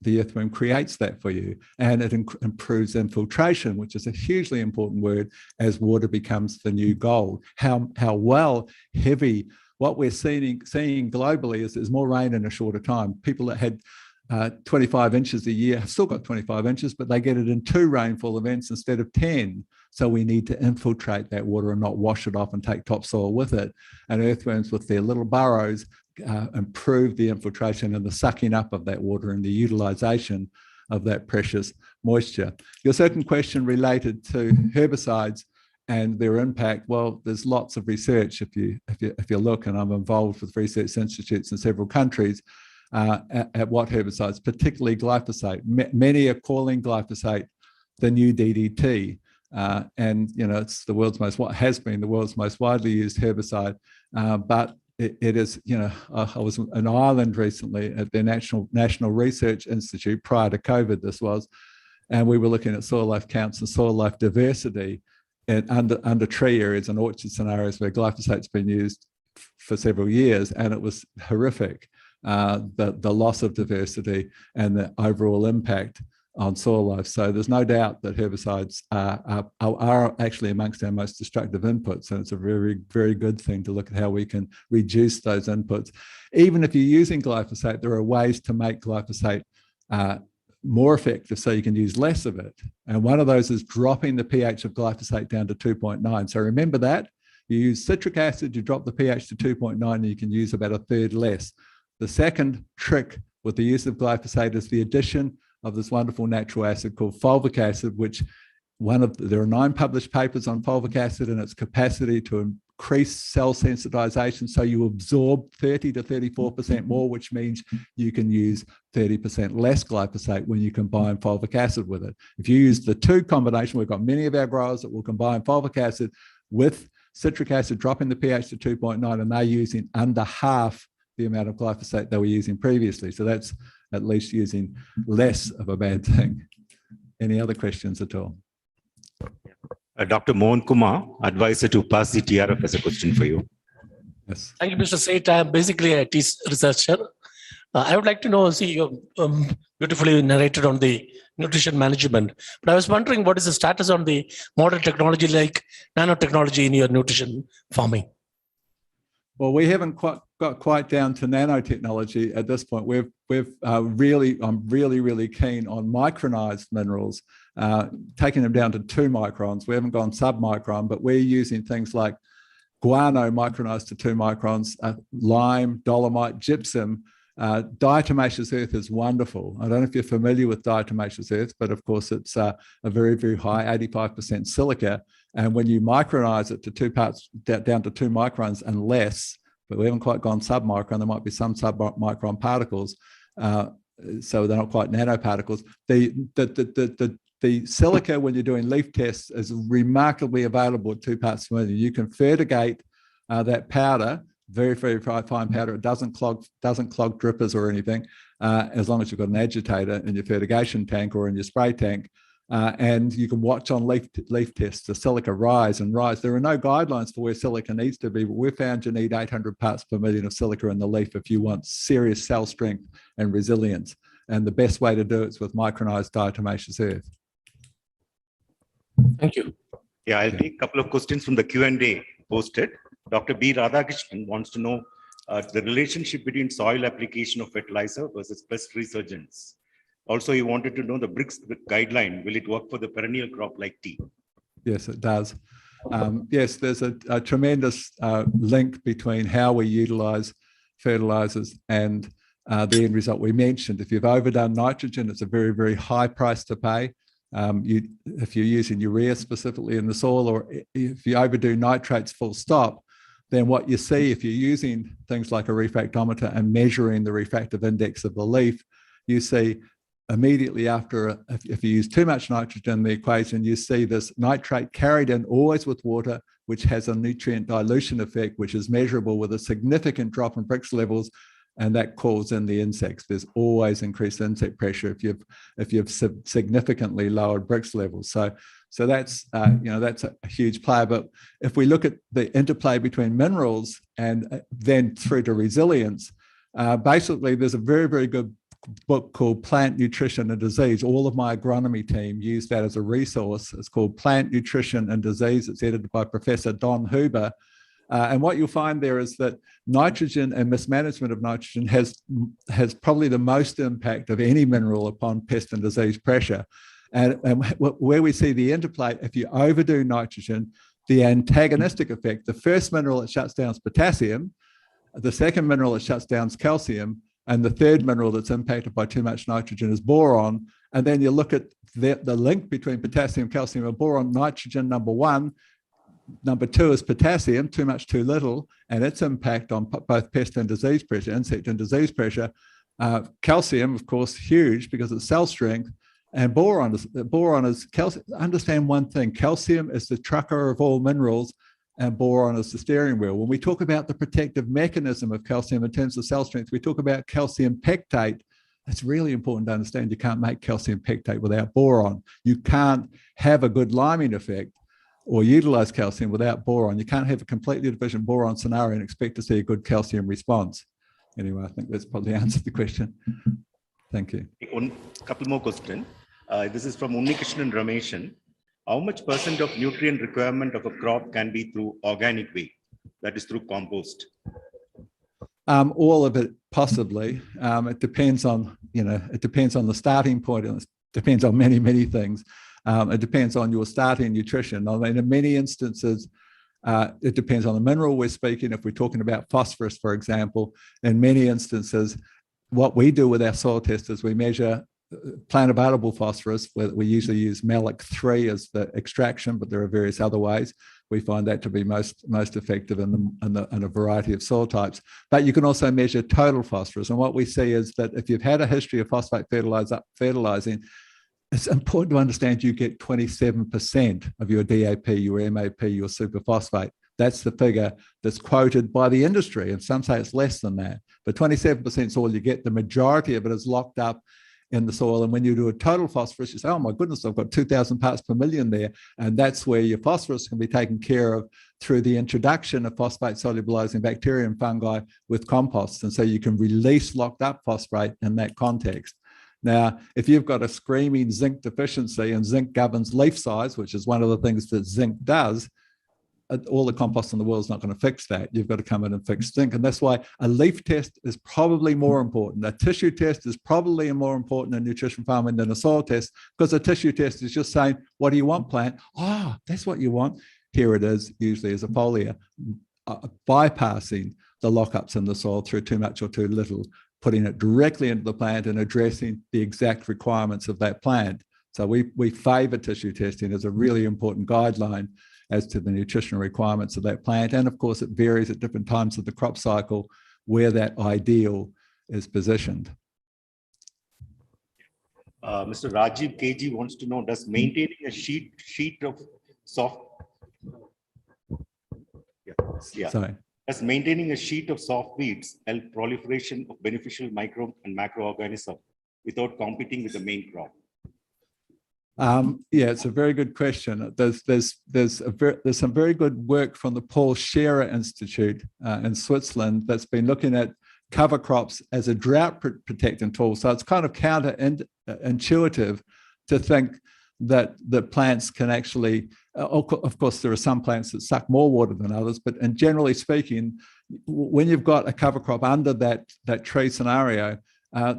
Speaker 15: the earthworm creates that for you, and it improves infiltration, which is a hugely important word as water becomes the new gold. How well heavy, what we're seeing globally is there's more rain in a shorter time. People that had 25 inches a year have still got 25 inches, but they get it in 2 rainfall events instead of 10. So we need to infiltrate that water and not wash it off and take topsoil with it. And earthworms with their little burrows improve the infiltration and the sucking up of that water and the utilization of that precious moisture. Your second question related to herbicides and their impact. Well, there's lots of research if you look, and I'm involved with research institutes in several countries at what herbicides, particularly glyphosate. Many are calling glyphosate the new DDT. And you know, it's the world's most, what has been the world's most widely used herbicide, but it is, you know, I was in Ireland recently at their National Research Institute prior to COVID, this was, and we were looking at soil life counts and soil life diversity and under tree areas and orchard scenarios where glyphosate's been used for several years, and it was horrific, the loss of diversity and the overall impact on soil life. So there's no doubt that herbicides are actually amongst our most destructive inputs, and it's a very, very good thing to look at how we can reduce those inputs. Even if you're using glyphosate, there are ways to make glyphosate more effective so you can use less of it. And one of those is dropping the pH of glyphosate down to 2.9. So remember that. You use citric acid, you drop the pH to 2.9, and you can use about 1/3 less. The second trick with the use of glyphosate is the addition of this wonderful natural acid called fulvic acid, which there are 9 published papers on fulvic acid and its capacity to increase cell sensitization. So you absorb 30 to 34% more, which means you can use 30% less glyphosate when you combine fulvic acid with it. If you use the 2 combination, we've got many of our growers that will combine fulvic acid with citric acid, dropping the pH to 2.9, and they're using under half the amount of glyphosate they were using previously. So that's at least using less of a bad thing. Any other questions at all?
Speaker 5: Dr. Mohan Kumar, advisor to UPASI TRF, has a question for you.
Speaker 15: Yes.
Speaker 8: Thank you, Mr. Seth. I am basically a researcher. I would like to know, see, you beautifully narrated on the nutrition management, but I was wondering what is the status on the modern technology like nanotechnology in your nutrition farming?
Speaker 15: Well, we haven't got quite down to nanotechnology at this point. I'm really keen on micronized minerals, taking them down to 2 microns. We haven't gone sub-micron, but we're using things like guano micronized to 2 microns, lime, dolomite, gypsum. Diatomaceous earth is wonderful. I don't know if you're familiar with diatomaceous earth, but of course it's a very, very high 85% silica. And when you micronize it to 2 parts, down to 2 microns and less, but we haven't quite gone sub-micron, there might be some sub-micron particles, so they're not quite nanoparticles. The silica, when you're doing leaf tests, is remarkably available at 2 parts per million. You can fertigate that powder, very, very fine powder. It doesn't clog drippers or anything, as long as you've got an agitator in your fertigation tank or in your spray tank. And you can watch on leaf tests the silica rise and rise. There are no guidelines for where silica needs to be, but we've found you need 800 parts per million of silica in the leaf if you want serious cell strength and resilience. And the best way to do it is with micronized diatomaceous earth.
Speaker 8: Thank you.
Speaker 5: Yeah, I'll take a couple of questions from the Q&A posted. Dr. B. Radhakrishnan wants to know the relationship between soil application of fertilizer versus pest resurgence. Also, he wanted to know the BRICS guideline. Will it work for the perennial crop like tea?
Speaker 15: Yes, it does. Yes, there's a tremendous link between how we utilize fertilizers and the end result we mentioned. If you've overdone nitrogen, it's a very, very high price to pay. If you're using urea specifically in the soil, or if you overdo nitrates full stop, then what you see if you're using things like a refractometer and measuring the refractive index of the leaf, you see immediately after, if you use too much nitrogen in the equation, you see this nitrate carried in always with water, which has a nutrient dilution effect, which is measurable with a significant drop in Brix levels, and that calls in the insects. There's always increased insect pressure if you've significantly lowered Brix levels. So that's that's a huge player. But if we look at the interplay between minerals and then through to resilience, basically there's a very, very good book called Plant Nutrition and Disease. All of my agronomy team use that as a resource. It's called Plant Nutrition and Disease. It's edited by Professor Don Huber. And what you'll find there is that nitrogen and mismanagement of nitrogen has probably the most impact of any mineral upon pest and disease pressure. And where we see the interplay, if you overdo nitrogen, the antagonistic effect, the first mineral that shuts down is potassium, the second mineral that shuts down is calcium, and the third mineral that's impacted by too much nitrogen is boron. And then you look at the link between potassium, calcium, and boron. Nitrogen, number one. Number two is potassium, too much, too little, and its impact on both pest and disease pressure, insect and disease pressure. Calcium, of course, huge because it's cell strength. And boron is calcium. Understand one thing, calcium is the trucker of all minerals and boron is the steering wheel. When we talk about the protective mechanism of calcium in terms of cell strength, we talk about calcium pectate. It's really important to understand you can't make calcium pectate without boron. You can't have a good liming effect or utilize calcium without boron. You can't have a completely deficient boron scenario and expect to see a good calcium response. Anyway, I think that's probably answered the question. Thank you.
Speaker 5: One couple more questions. This is from Unnikrishnan Rameshan. How much % of nutrient requirement of a crop can be through organic way? That is through compost.
Speaker 15: All of it, possibly. It depends on, it depends on the starting point, and it depends on many, many things. It depends on your starting nutrition. I mean, in many instances, it depends on the mineral we're speaking. If we're talking about phosphorus, for example, in many instances, what we do with our soil test is we measure plant available phosphorus, where we usually use malic 3 as the extraction, but there are various other ways. We find that to be most effective in a variety of soil types. But you can also measure total phosphorus. And what we see is that if you've had a history of phosphate fertilizing, it's important to understand you get 27% of your DAP, your MAP, your superphosphate. That's the figure that's quoted by the industry. And some say it's less than that. But 27% is all you get. The majority of it is locked up in the soil. And when you do a total phosphorus, you say, oh my goodness, I've got 2,000 parts per million there. And that's where your phosphorus can be taken care of through the introduction of phosphate solubilizing bacteria and fungi with composts. And so you can release locked up phosphate in that context. Now, if you've got a screaming zinc deficiency, and zinc governs leaf size, which is one of the things that zinc does, all the compost in the world is not going to fix that. You've got to come in and fix zinc. And that's why a leaf test is probably more important. A tissue test is probably more important in nutrition farming than a soil test, because a tissue test is just saying, what do you want, plant? Oh, that's what you want. Here it is, usually as a foliar, bypassing the lockups in the soil through too much or too little, putting it directly into the plant and addressing the exact requirements of that plant. So we favor tissue testing as a really important guideline as to the nutritional requirements of that plant. And of course, it varies at different times of the crop cycle where that ideal is positioned.
Speaker 5: Mr. Rajiv KG wants to know, does maintaining a sheet of soft... Yeah.
Speaker 15: Sorry.
Speaker 5: Does maintaining a sheet of soft weeds help proliferation of beneficial micro and macroorganisms without competing with the main crop?
Speaker 15: Yeah, it's a very good question. There's some very good work from the Paul Scherer Institute in Switzerland that's been looking at cover crops as a drought protecting tool. So it's kind of counterintuitive to think that plants can actually, of course, there are some plants that suck more water than others, but and generally speaking, when you've got a cover crop under that tree scenario,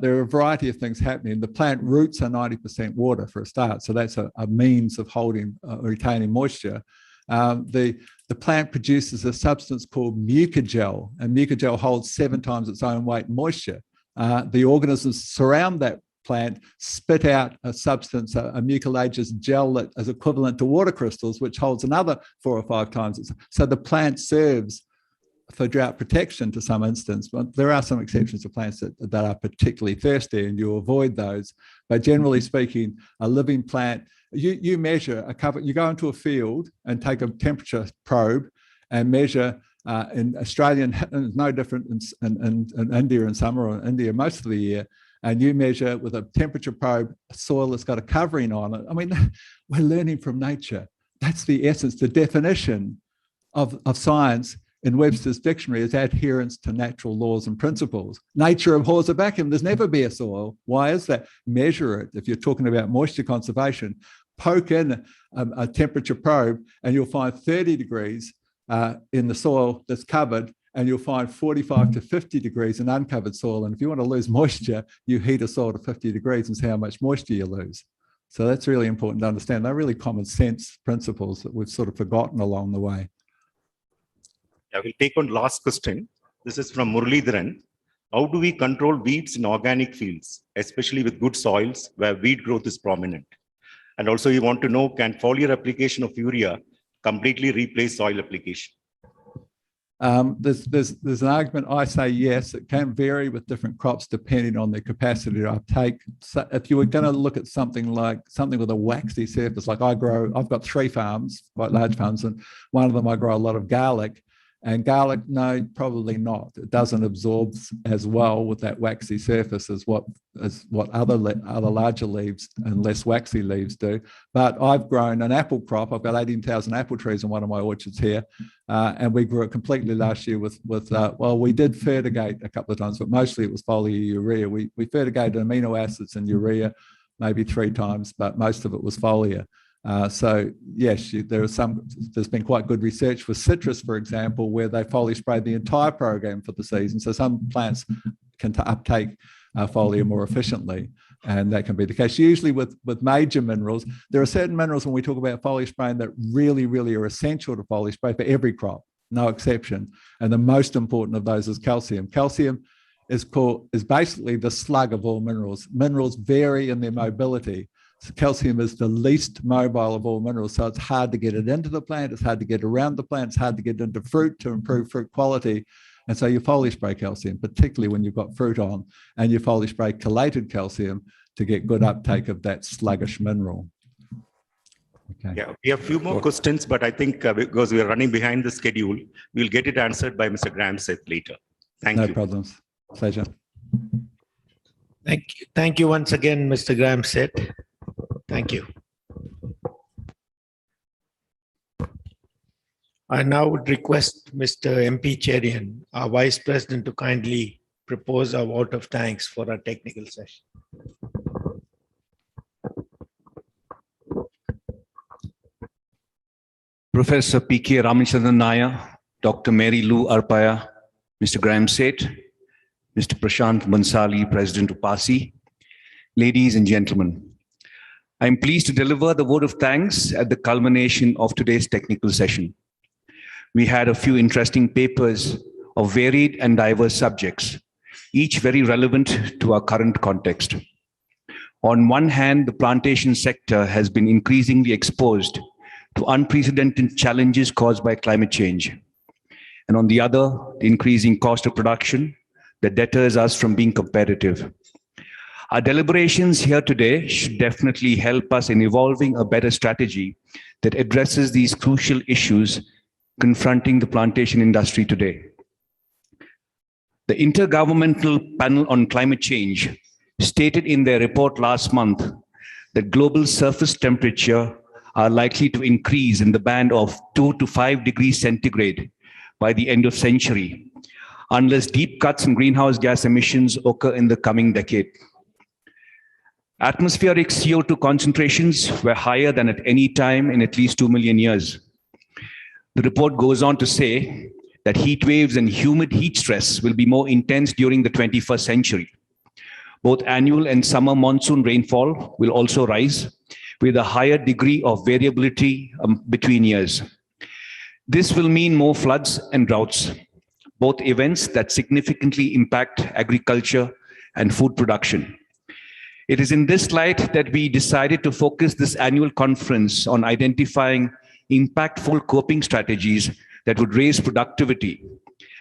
Speaker 15: there are a variety of things happening. The plant roots are 90% water for a start. So that's a means of holding, retaining moisture. The plant produces a substance called mucogel, and mucogel holds 7 times its own weight in moisture. The organisms surround that plant spit out a substance, a mucilaginous gel that is equivalent to water crystals, which holds another 4 or 5 times. So the plant serves for drought protection to some instance, but there are some exceptions to plants that are particularly thirsty, and you avoid those. But generally speaking, a living plant, you measure you go into a field and take a temperature probe and measure. In Australia, it's no different in India in summer, or in India most of the year, and you measure with a temperature probe soil that's got a covering on it. I mean, we're learning from nature. That's the essence, the definition of science in Webster's dictionary is adherence to natural laws and principles. Nature abhors a vacuum. There's never be a soil. Why is that? Measure it. If you're talking about moisture conservation, poke in a temperature probe and you'll find 30 degrees in the soil that's covered, and you'll find 45 to 50 degrees in uncovered soil. And if you want to lose moisture, you heat a soil to 50 degrees and see how much moisture you lose. So that's really important to understand. They're really common sense principles that we've sort of forgotten along the way.
Speaker 5: I will take on last question. This is from Muralidharan. How do we control weeds in organic fields, especially with good soils where weed growth is prominent? And also you want to know, can foliar application of urea completely replace soil application?
Speaker 15: There's an argument. I say yes. It can vary with different crops depending on their capacity to uptake. So if you were going to look at something with a waxy surface, like I've got 3 farms, quite large farms, and one of them I grow a lot of garlic. And garlic, no, probably not. It doesn't absorb as well with that waxy surface as what other larger leaves and less waxy leaves do. But I've grown an apple crop. I've got 18,000 apple trees in one of my orchards here, and we grew it completely last year with well, we did fertigate a couple of times, but mostly it was foliar urea. We fertigated amino acids and urea maybe 3 times, but most of it was foliar. So yes, there's been quite good research for citrus, for example, where they foliar spray the entire program for the season. So some plants can uptake foliar more efficiently, and that can be the case. Usually with major minerals, there are certain minerals when we talk about foliar spraying that really, really are essential to foliar spray for every crop, no exception. And the most important of those is calcium. Calcium is basically the slug of all minerals. Minerals vary in their mobility. So calcium is the least mobile of all minerals, so it's hard to get it into the plant, it's hard to get around the plant, it's hard to get into fruit to improve fruit quality. And so you foliar spray calcium, particularly when you've got fruit on, and you foliar spray chelated calcium to get good uptake of that sluggish mineral. Okay.
Speaker 5: Yeah, we have a few more questions, but I think because we are running behind the schedule, we'll get it answered by Mr. Graham Seth later. Thank you.
Speaker 15: No problems. Pleasure.
Speaker 6: Thank you once again, Mr. Graham Seth. Thank you. I now would request Mr. MP Cherian, our Vice President, to kindly propose our vote of thanks for our technical session.
Speaker 11: Professor P.K. Ramachandran Nair, Dr. Mary Lou Arpaya, Mr. Graham Seth, Mr. Prashant Bansali, President UPASI, ladies and gentlemen, I'm pleased to deliver the vote of thanks at the culmination of today's technical session. We had a few interesting papers of varied and diverse subjects, each very relevant to our current context. On one hand, the plantation sector has been increasingly exposed to unprecedented challenges caused by climate change. And on the other, the increasing cost of production that deters us from being competitive. Our deliberations here today should definitely help us in evolving a better strategy that addresses these crucial issues confronting the plantation industry today. The Intergovernmental Panel on Climate Change stated in their report last month that global surface temperature are likely to increase in the band of 2 to 5 degrees centigrade by the end of century, unless deep cuts in greenhouse gas emissions occur in the coming decade. Atmospheric CO2 concentrations were higher than at any time in at least 2 million years. The report goes on to say that heat waves and humid heat stress will be more intense during the 21st century. Both annual and summer monsoon rainfall will also rise with a higher degree of variability between years. This will mean more floods and droughts, both events that significantly impact agriculture and food production. It is in this light that we decided to focus this annual conference on identifying impactful coping strategies that would raise productivity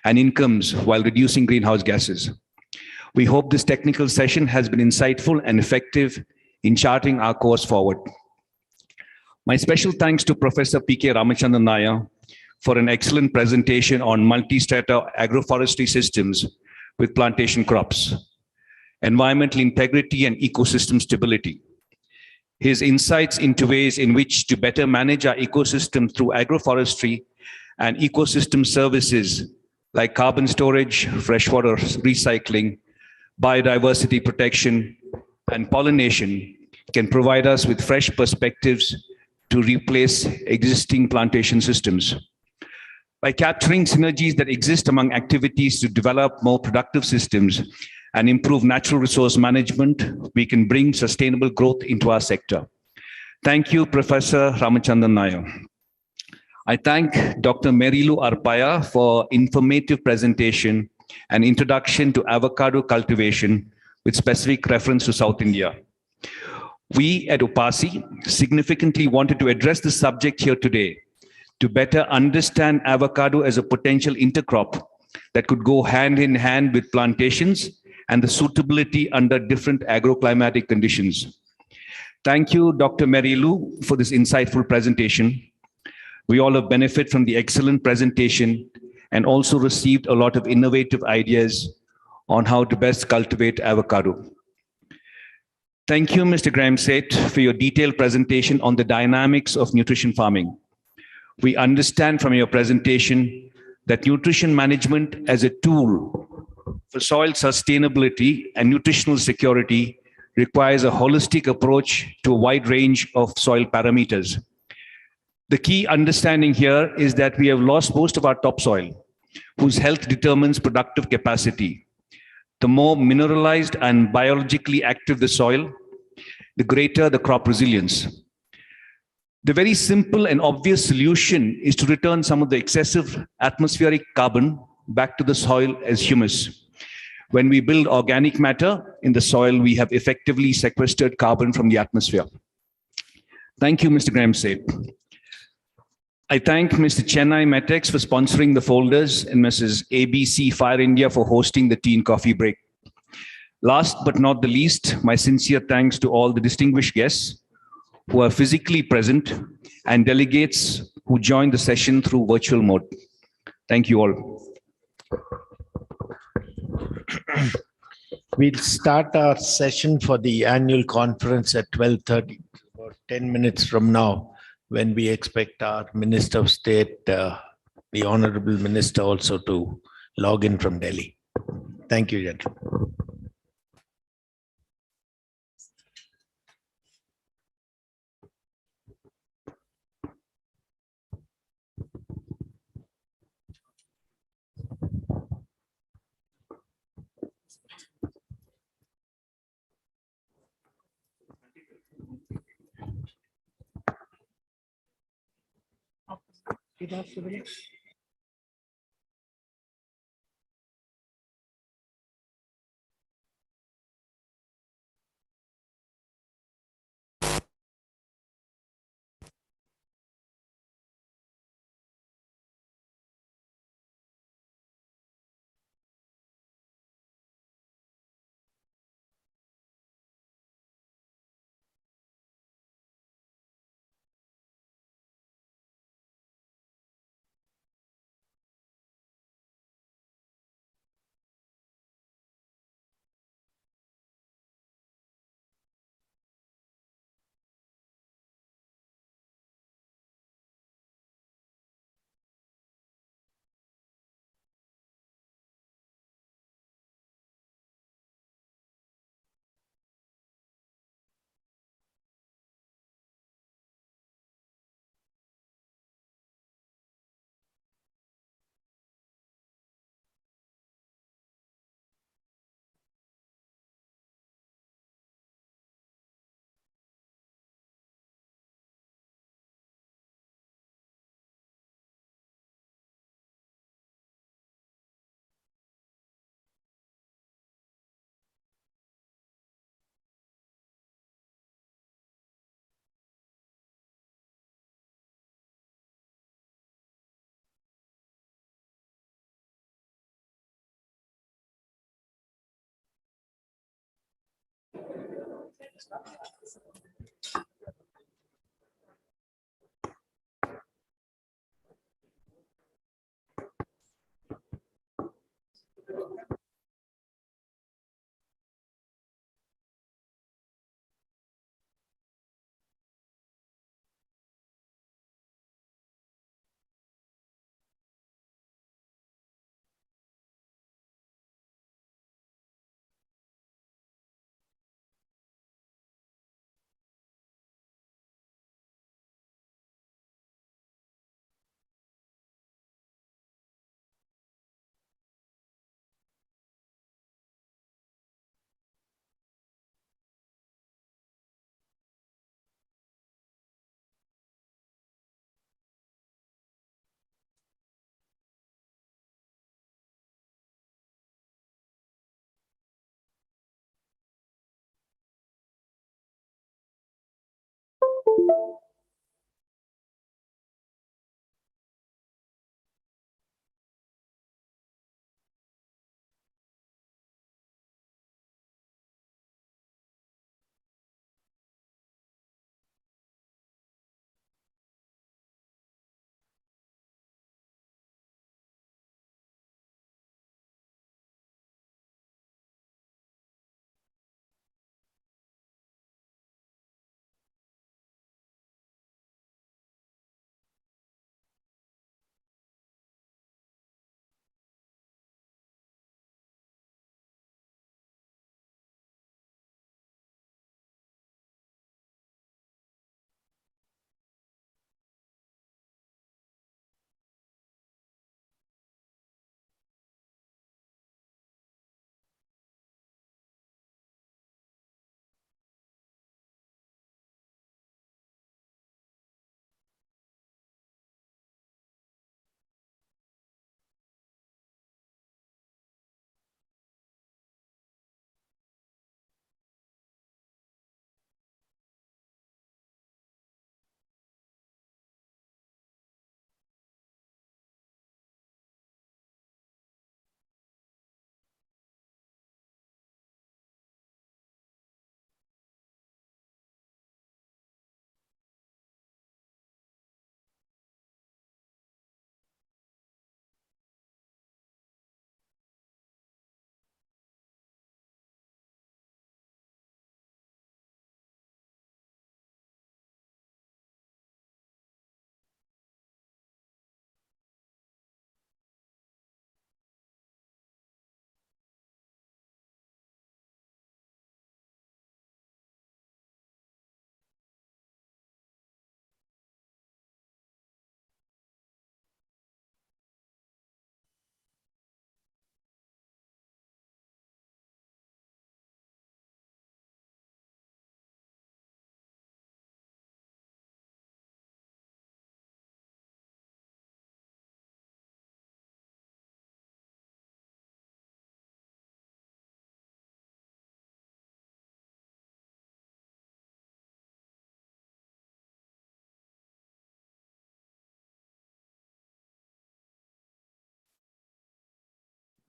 Speaker 11: and incomes while reducing greenhouse gases. We hope this technical session has been insightful and effective in charting our course forward. My special thanks to Professor P.K. Ramachandran Nair for an excellent presentation on multi-strata agroforestry systems with plantation crops, environmental integrity and ecosystem stability. His insights into ways in which to better manage our ecosystem through agroforestry and ecosystem services like carbon storage, freshwater recycling, biodiversity protection, and pollination can provide us with fresh perspectives to replace existing plantation systems. By capturing synergies that exist among activities to develop more productive systems and improve natural resource management, we can bring sustainable growth into our sector. Thank you, Professor Ramachandran Nair. I thank Dr. Merilu Arpaya for informative presentation and introduction to avocado cultivation with specific reference to South India. We at UPASI significantly wanted to address the subject here today to better understand avocado as a potential intercrop that could go hand in hand with plantations and the suitability under different agroclimatic conditions. Thank you, Dr. Merilu, for this insightful presentation. We all have benefited from the excellent presentation and also received a lot of innovative ideas on how to best cultivate avocado. Thank you, Mr. Graham Seth, for your detailed presentation on the dynamics of nutrition farming. We understand from your presentation that nutrition management as a tool for soil sustainability and nutritional security requires a holistic approach to a wide range of soil parameters. The key understanding here is that we have lost most of our topsoil, whose health determines productive capacity. The more mineralized and biologically active the soil, the greater the crop resilience. The very simple and obvious solution is to return some of the excessive atmospheric carbon back to the soil as humus. When we build organic matter in the soil, we have effectively sequestered carbon from the atmosphere. Thank you, Mr. Graham Seth. I thank Mr. Chennai Metex for sponsoring the folders and Mrs. ABC Fire India for hosting the tea and coffee break. Last but not the least, my sincere thanks to all the distinguished guests who are physically present and delegates who joined the session through virtual mode. Thank you all.
Speaker 6: We'll start our session for the annual conference at 12:30, about 10 minutes from now, when we expect our Minister of State, the Honorable Minister, also to log in from Delhi. Thank you, gentlemen.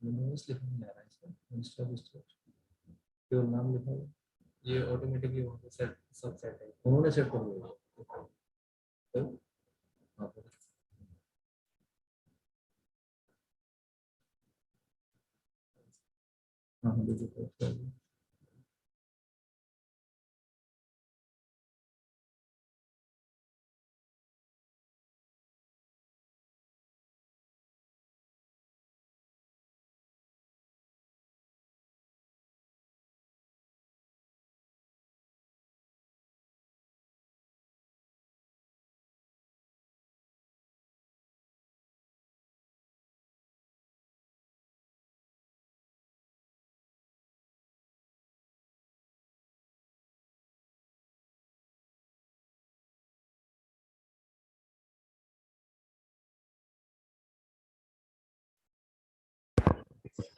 Speaker 17: लिखना है इसमें Insta केवल नाम लिखा है ये automatically वहाँ पे सेट सब सेट है उन्होंने सेट कर दिया हाँ हाँ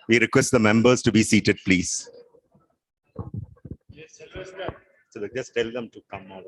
Speaker 5: We request the members to be seated, please. So just tell them to come out.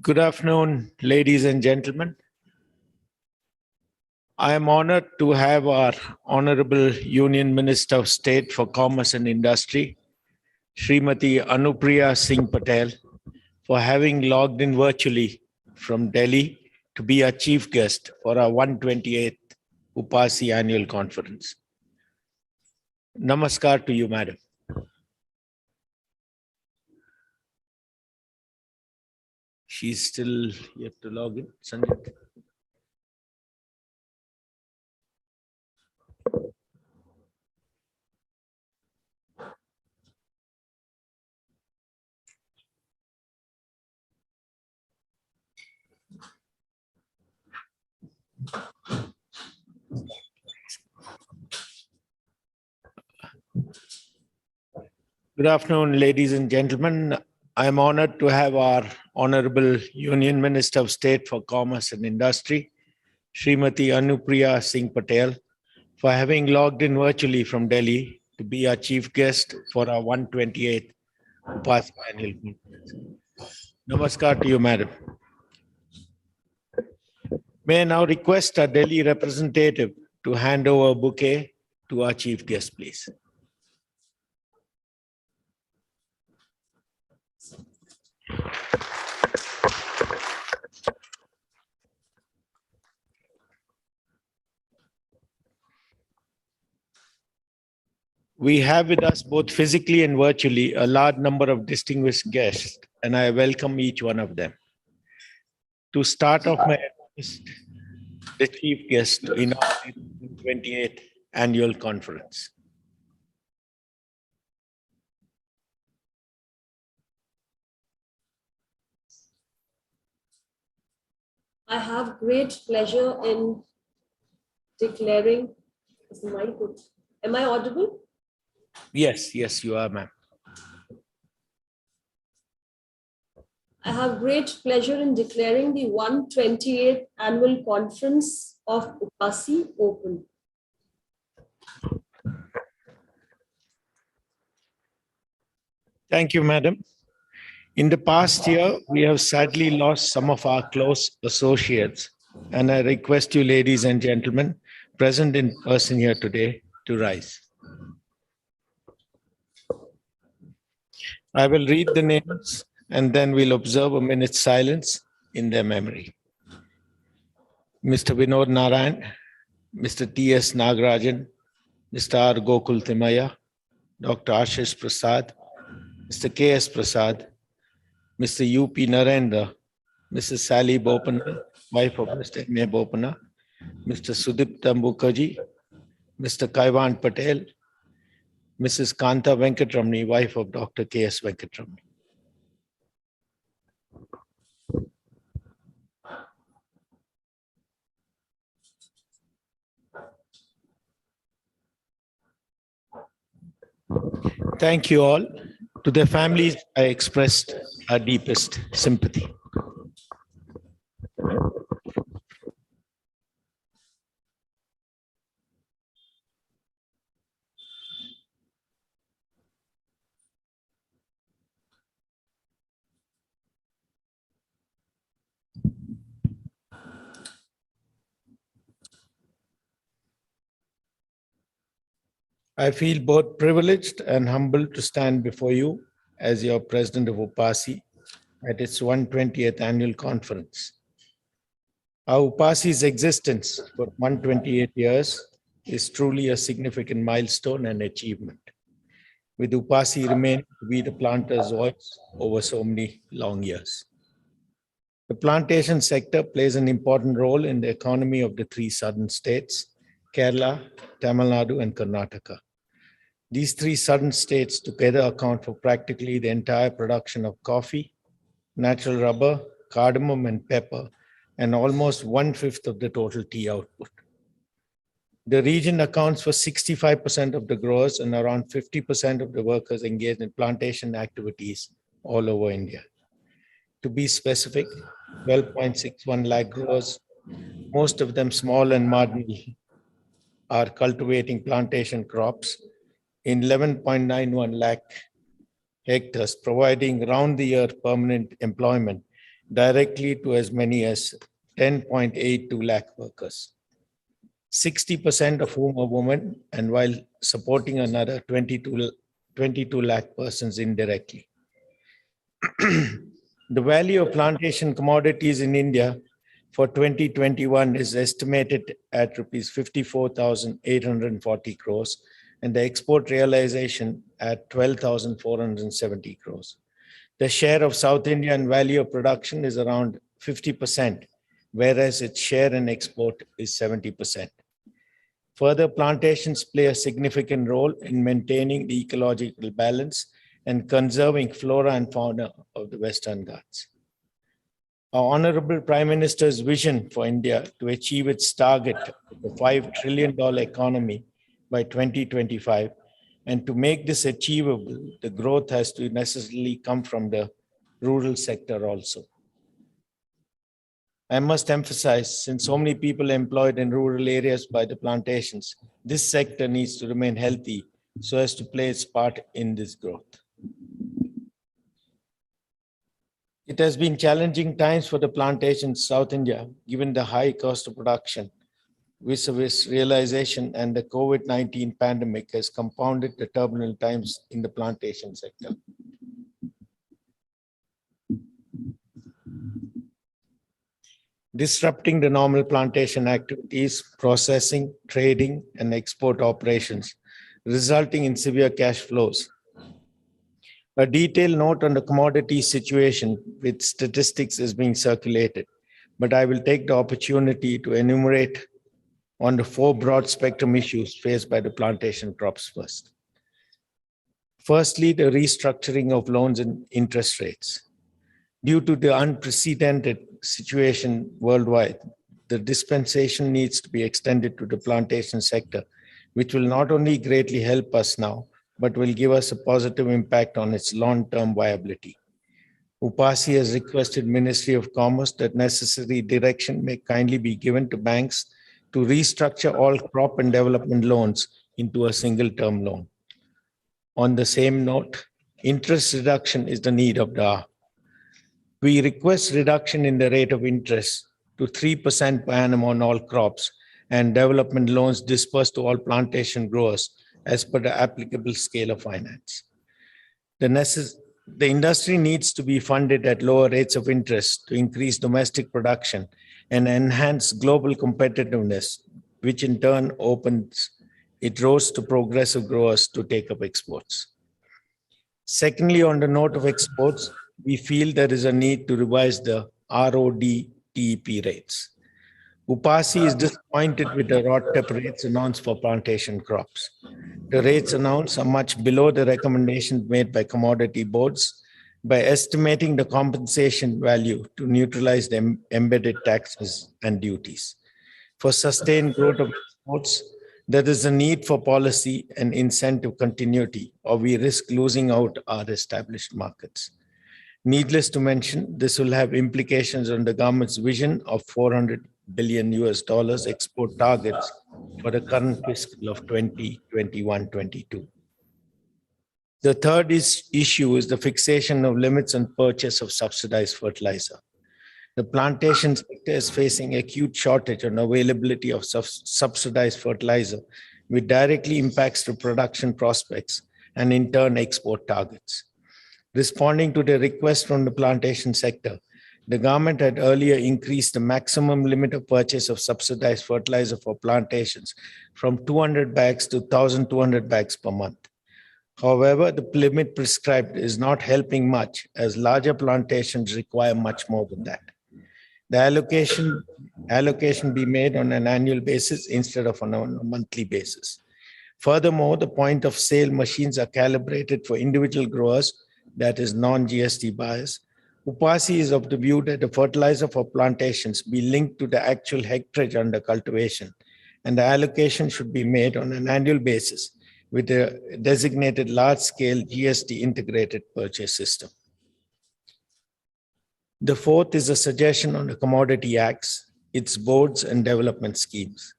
Speaker 6: Good afternoon, ladies and gentlemen. I am honored to have our Honorable Union Minister of State for Commerce and Industry, Srimati Anupriya Singh Patel, for having logged in virtually from Delhi to be our chief guest for our 128th UPASI annual conference. Namaskar to you, madam. She's still yet to log in. Sanjay. Good afternoon, ladies and gentlemen. I am honored to have our Honorable Union Minister of State for Commerce and Industry, Srimati Anupriya Singh Patel, for having logged in virtually from Delhi to be our chief guest for our 128th UPASI annual conference. Namaskar to you, madam. May I now request our Delhi representative to hand over a bouquet to our chief guest, please. We have with us both physically and virtually a large number of distinguished guests, and I welcome each one of them. To start off my address, the chief guest to inaugurate the 28th annual conference.
Speaker 18: I have great pleasure in declaring, is the mic good? Am I audible?
Speaker 6: Yes, you are, ma'am.
Speaker 18: I have great pleasure in declaring the 128th annual conference of UPASI open.
Speaker 6: Thank you, madam. In the past year, we have sadly lost some of our close associates, and I request you, ladies and gentlemen, present in person here today, to rise. I will read the names and then we'll observe a minute's silence in their memory. Mr. Vinod Narayan, Mr. T.S. Nagarajan, Mr. R. Gokul Timaya, Dr. Ashish Prasad, Mr. K.S. Prasad, Mr. U.P. Narendra, Mrs. Sally Bopana, wife of Mr. M.A. Bopana, Mr. Sudipta Mukherjee, Mr. Kaivan Patel, Mrs. Kanta Venkatramani, wife of Dr. K.S. Venkatramani. Thank you all. To their families, I expressed our deepest sympathy. I feel both privileged and humbled to stand before you as your president of UPASI at its 120th annual conference. Our UPASI's existence for 128 years is truly a significant milestone and achievement, with UPASI remaining to be the planter's voice over so many long years. The plantation sector plays an important role in the economy of the three southern states, Kerala, Tamil Nadu, and Karnataka. These three southern states together account for practically the entire production of coffee, natural rubber, cardamom, and pepper, and almost 1/5 of the total tea output. The region accounts for 65% of the growers and around 50% of the workers engaged in plantation activities all over India. To be specific, 12.61 lakh growers, most of them small and marginal, are cultivating plantation crops in 11.91 lakh hectares, providing round-the-year permanent employment directly to as many as 10.82 lakh workers, 60% of whom are women, and while supporting another 22 lakh persons indirectly. The value of plantation commodities in India for 2021 is estimated at rupees 54,840 crores and the export realization at 12,470 crores. The share of South Indian value of production is around 50%, whereas its share in export is 70%. Further, plantations play a significant role in maintaining the ecological balance and conserving flora and fauna of the Western Ghats. Our Honorable Prime Minister's vision for India to achieve its target of a $5 trillion economy by 2025, and to make this achievable, the growth has to necessarily come from the rural sector also. I must emphasize, since so many people are employed in rural areas by the plantations, this sector needs to remain healthy so as to play its part in this growth. It has been challenging times for the plantations in South India, given the high cost of production, vis-a-vis realization, and the COVID-19 pandemic has compounded the turbulent times in the plantation sector. Disrupting the normal plantation activities, processing, trading, and export operations, resulting in severe cash flows. A detailed note on the commodity situation with statistics is being circulated, but I will take the opportunity to enumerate on the 4 broad spectrum issues faced by the plantation crops first. Firstly, the restructuring of loans and interest rates. Due to the unprecedented situation worldwide, the dispensation needs to be extended to the plantation sector, which will not only greatly help us now, but will give us a positive impact on its long-term viability. UPASI has requested Ministry of Commerce that necessary direction may kindly be given to banks to restructure all crop and development loans into a single term loan. On the same note, interest reduction is the need of the hour. We request reduction in the rate of interest to 3% per annum on all crops and development loans dispersed to all plantation growers as per the applicable scale of finance. The industry needs to be funded at lower rates of interest to increase domestic production and enhance global competitiveness, which in turn opens it roads to progressive growers to take up exports. Secondly, on the note of exports, we feel there is a need to revise the ROD-TEP rates. UPASI is disappointed with the ROD-TEP rates announced for plantation crops. The rates announced are much below the recommendations made by commodity boards by estimating the compensation value to neutralize the embedded taxes and duties. For sustained growth of exports, there is a need for policy and incentive continuity, or we risk losing out our established markets. Needless to mention, this will have implications on the government's vision of $400 billion export targets for the current fiscal of 2021-22. The third issue is the fixation of limits on purchase of subsidized fertilizer. The plantation sector is facing acute shortage on availability of subsidized fertilizer, which directly impacts the production prospects and in turn export targets. Responding to the request from the plantation sector, the government had earlier increased the maximum limit of purchase of subsidized fertilizer for plantations from 200 bags to 1,200 bags per month. However, the limit prescribed is not helping much, as larger plantations require much more than that. The allocation be made on an annual basis instead of on a monthly basis. Furthermore, the point of sale machines are calibrated for individual growers, that is non-GST buyers. UPASI is of the view that the fertilizer for plantations be linked to the actual hectarage under cultivation, and the allocation should be made on an annual basis with a designated large-scale GST integrated purchase system. The fourth is a suggestion on the Commodity Acts, its boards and development schemes.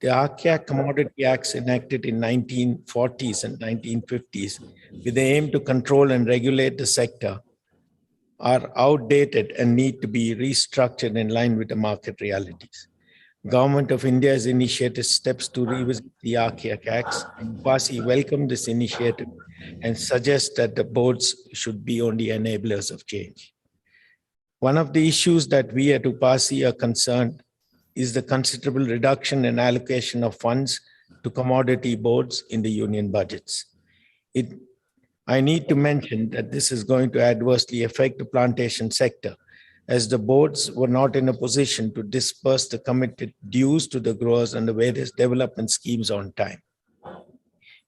Speaker 6: The archaic Commodity Acts enacted in 1940s and 1950s with the aim to control and regulate the sector are outdated and need to be restructured in line with the market realities. Government of India has initiated steps to revisit the Archaic Acts. UPASI welcomed this initiative and suggests that the boards should be only enablers of change. One of the issues that we at UPASI are concerned is the considerable reduction in allocation of funds to commodity boards in the union budgets. I need to mention that this is going to adversely affect the plantation sector, as the boards were not in a position to disperse the committed dues to the growers under various development schemes on time.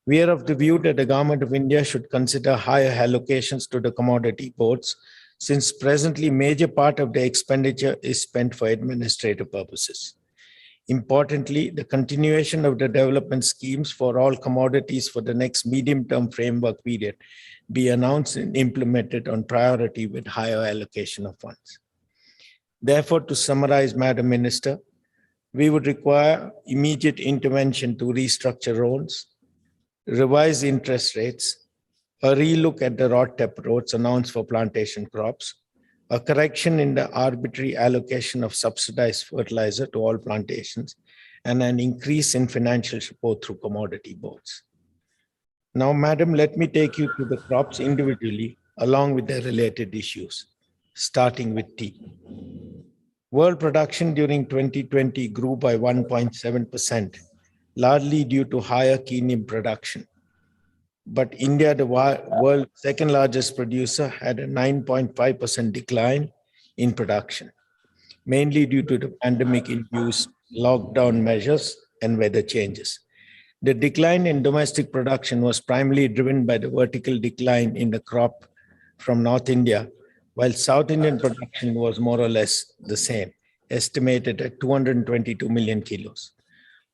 Speaker 6: We are of the view that the Government of India should consider higher allocations to the commodity boards, since presently major part of the expenditure is spent for administrative purposes. Importantly, the continuation of the development schemes for all commodities for the next medium-term framework period be announced and implemented on priority with higher allocation of funds. Therefore, to summarize, Madam Minister, we would require immediate intervention to restructure loans, revise interest rates, a relook at the rod-tap roads announced for plantation crops, a correction in the arbitrary allocation of subsidized fertilizer to all plantations, and an increase in financial support through commodity boards. Now, Madam, let me take you to the crops individually along with the related issues, starting with tea. World production during 2020 grew by 1.7%, largely due to higher quinoa production. But India, the world's second largest producer, had a 9.5% decline in production, mainly due to the pandemic-induced lockdown measures and weather changes. The decline in domestic production was primarily driven by the vertical decline in the crop from North India, while South Indian production was more or less the same, estimated at 222 million kilos.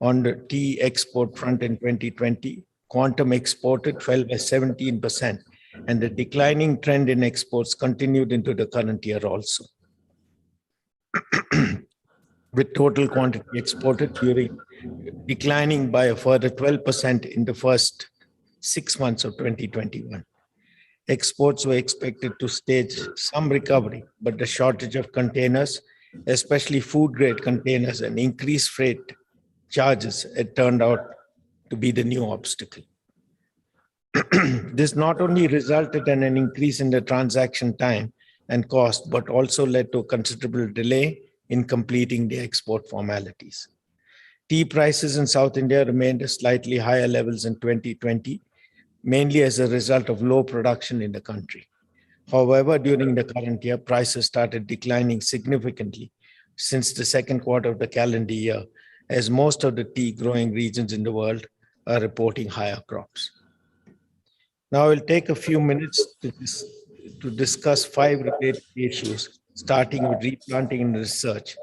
Speaker 6: On the tea export front in 2020, quantum exported fell by 17%, and the declining trend in exports continued into the current year also. With total quantity exported declining by a further 12% in the first 6 months of 2021. Exports were expected to stage some recovery, but the shortage of containers, especially food-grade containers, and increased freight charges had turned out to be the new obstacle. This not only resulted in an increase in the transaction time and cost, but also led to a considerable delay in completing the export formalities. Tea prices in South India remained at slightly higher levels in 2020, mainly as a result of low production in the country. However, during the current year, prices started declining significantly since the second quarter of the calendar year, as most of the tea growing regions in the world are reporting higher crops. Now, I will take a few minutes to discuss 5 related issues, starting with replanting and research,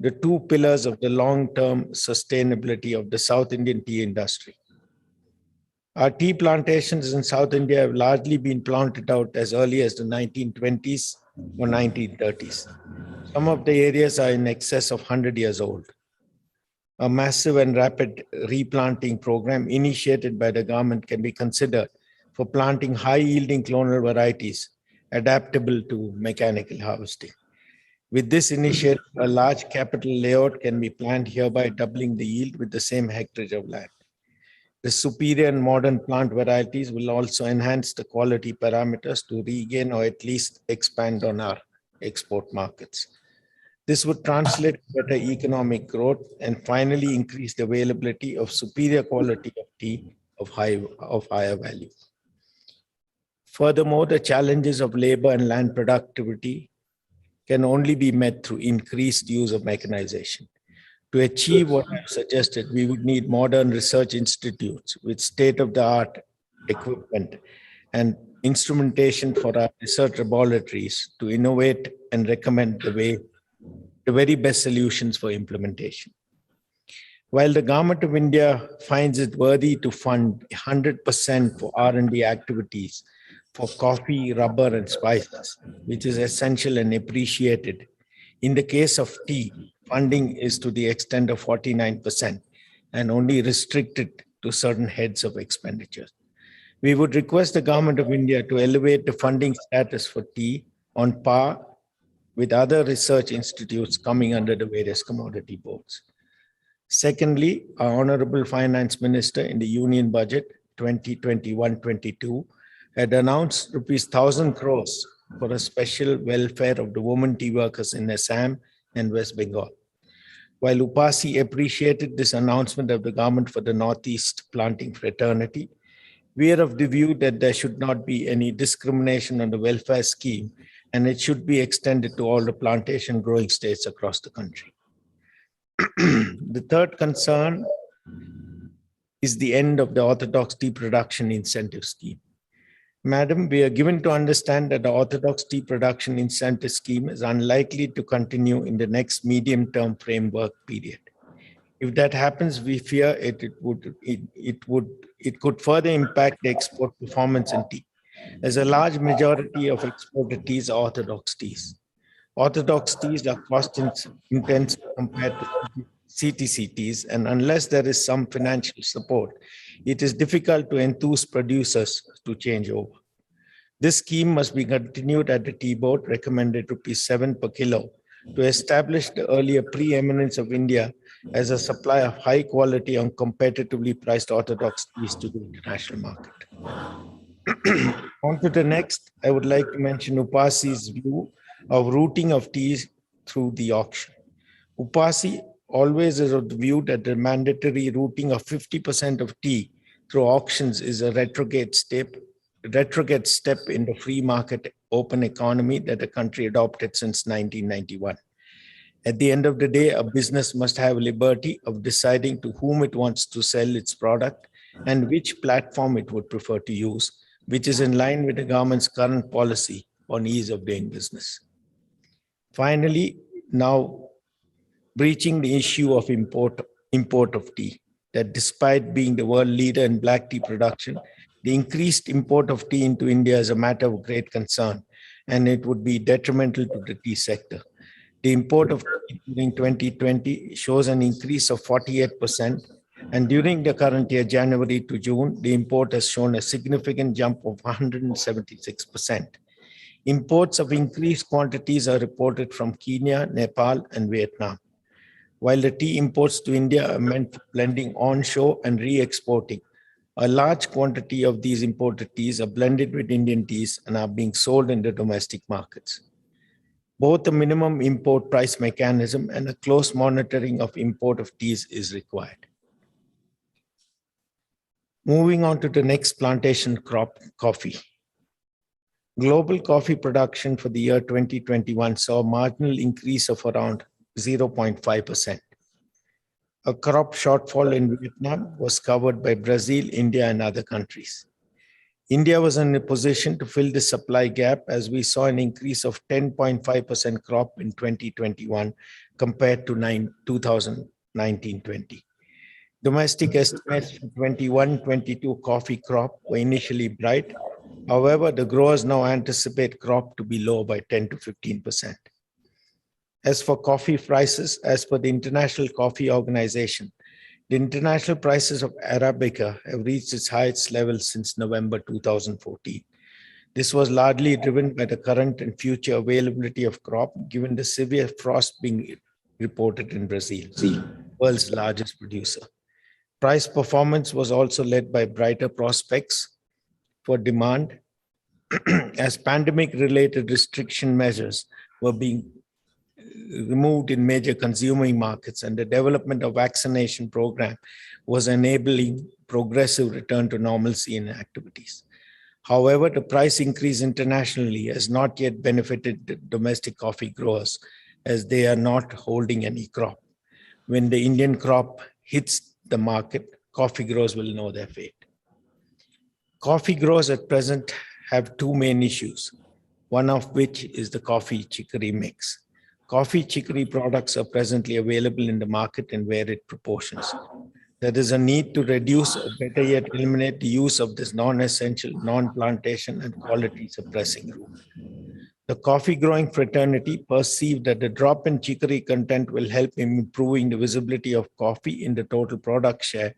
Speaker 6: the 2 pillars of the long-term sustainability of the South Indian tea industry. Our tea plantations in South India have largely been planted out as early as the 1920s or 1930s. Some of the areas are in excess of 100 years old. A massive and rapid replanting program initiated by the government can be considered for planting high-yielding clonal varieties adaptable to mechanical harvesting. With this initiative, a large capital layout can be planned, hereby doubling the yield with the same hectare of land. The superior and modern plant varieties will also enhance the quality parameters to regain or at least expand on our export markets. This would translate to better economic growth and finally increase the availability of superior quality of tea of higher value. Furthermore, the challenges of labor and land productivity can only be met through increased use of mechanization. To achieve what I've suggested, we would need modern research institutes with state-of-the-art equipment and instrumentation for our research laboratories to innovate and recommend the very best solutions for implementation. While the Government of India finds it worthy to fund 100% for R&D activities for coffee, rubber, and spices, which is essential and appreciated, in the case of tea, funding is to the extent of 49% and only restricted to certain heads of expenditure. We would request the Government of India to elevate the funding status for tea on par with other research institutes coming under the various commodity boards. Secondly, our Honorable Finance Minister in the Union Budget 2021-22 had announced rupees 1,000 crores for a special welfare of the women tea workers in Assam and West Bengal. While UPASI appreciated this announcement of the government for the Northeast planting fraternity, we are of the view that there should not be any discrimination on the welfare scheme, and it should be extended to all the plantation growing states across the country. The third concern is the end of the Orthodox Tea Production Incentive Scheme. Madam, we are given to understand that the Orthodox Tea Production Incentive Scheme is unlikely to continue in the next medium-term framework period. If that happens, we fear it could further impact the export performance in tea, as a large majority of exported teas are Orthodox teas. Orthodox teas are cost-intensive compared to CTC teas, and unless there is some financial support, it is difficult to enthuse producers to change over. This scheme must be continued at the tea board, recommended ₹7 per kilo, to establish the earlier preeminence of India as a supplier of high quality and competitively priced Orthodox teas to the international market. On to the next, I would like to mention UPASI's view of routing of teas through the auction. UPASI always is of the view that the mandatory routing of 50% of tea through auctions is a retrograde step in the free market open economy that the country adopted since 1991. At the end of the day, a business must have liberty of deciding to whom it wants to sell its product and which platform it would prefer to use, which is in line with the government's current policy on ease of doing business. Finally, now breaching the issue of import of tea, that despite being the world leader in black tea production, the increased import of tea into India is a matter of great concern, and it would be detrimental to the tea sector. The import of tea during 2020 shows an increase of 48%, and during the current year, January to June, the import has shown a significant jump of 176%. Imports of increased quantities are reported from Kenya, Nepal, and Vietnam. While the tea imports to India are meant for blending onshore and re-exporting, a large quantity of these imported teas are blended with Indian teas and are being sold in the domestic markets. Both a minimum import price mechanism and a close monitoring of import of teas is required. Moving on to the next plantation crop, coffee. Global coffee production for the year 2021 saw a marginal increase of around 0.5%. A crop shortfall in Vietnam was covered by Brazil, India, and other countries. India was in a position to fill the supply gap as we saw an increase of 10.5% crop in 2021 compared to 2019-20. Domestic estimates for 21-22 coffee crop were initially bright. However, the growers now anticipate crop to be low by 10 to 15%. As for coffee prices, as per the International Coffee Organization, the international prices of Arabica have reached its highest level since November 2014. This was largely driven by the current and future availability of crop, given the severe frost being reported in Brazil, the world's largest producer. Price performance was also led by brighter prospects for demand as pandemic-related restriction measures were being removed in major consuming markets, and the development of vaccination program was enabling progressive return to normalcy in activities. However, the price increase internationally has not yet benefited the domestic coffee growers as they are not holding any crop. When the Indian crop hits the market, coffee growers will know their fate. Coffee growers at present have two main issues, one of which is the coffee chicory mix. Coffee chicory products are presently available in the market in varied proportions. There is a need to reduce or better yet eliminate the use of this non-essential, non-plantation and quality suppressing root. The coffee growing fraternity perceived that the drop in chicory content will help in improving the visibility of coffee in the total product share,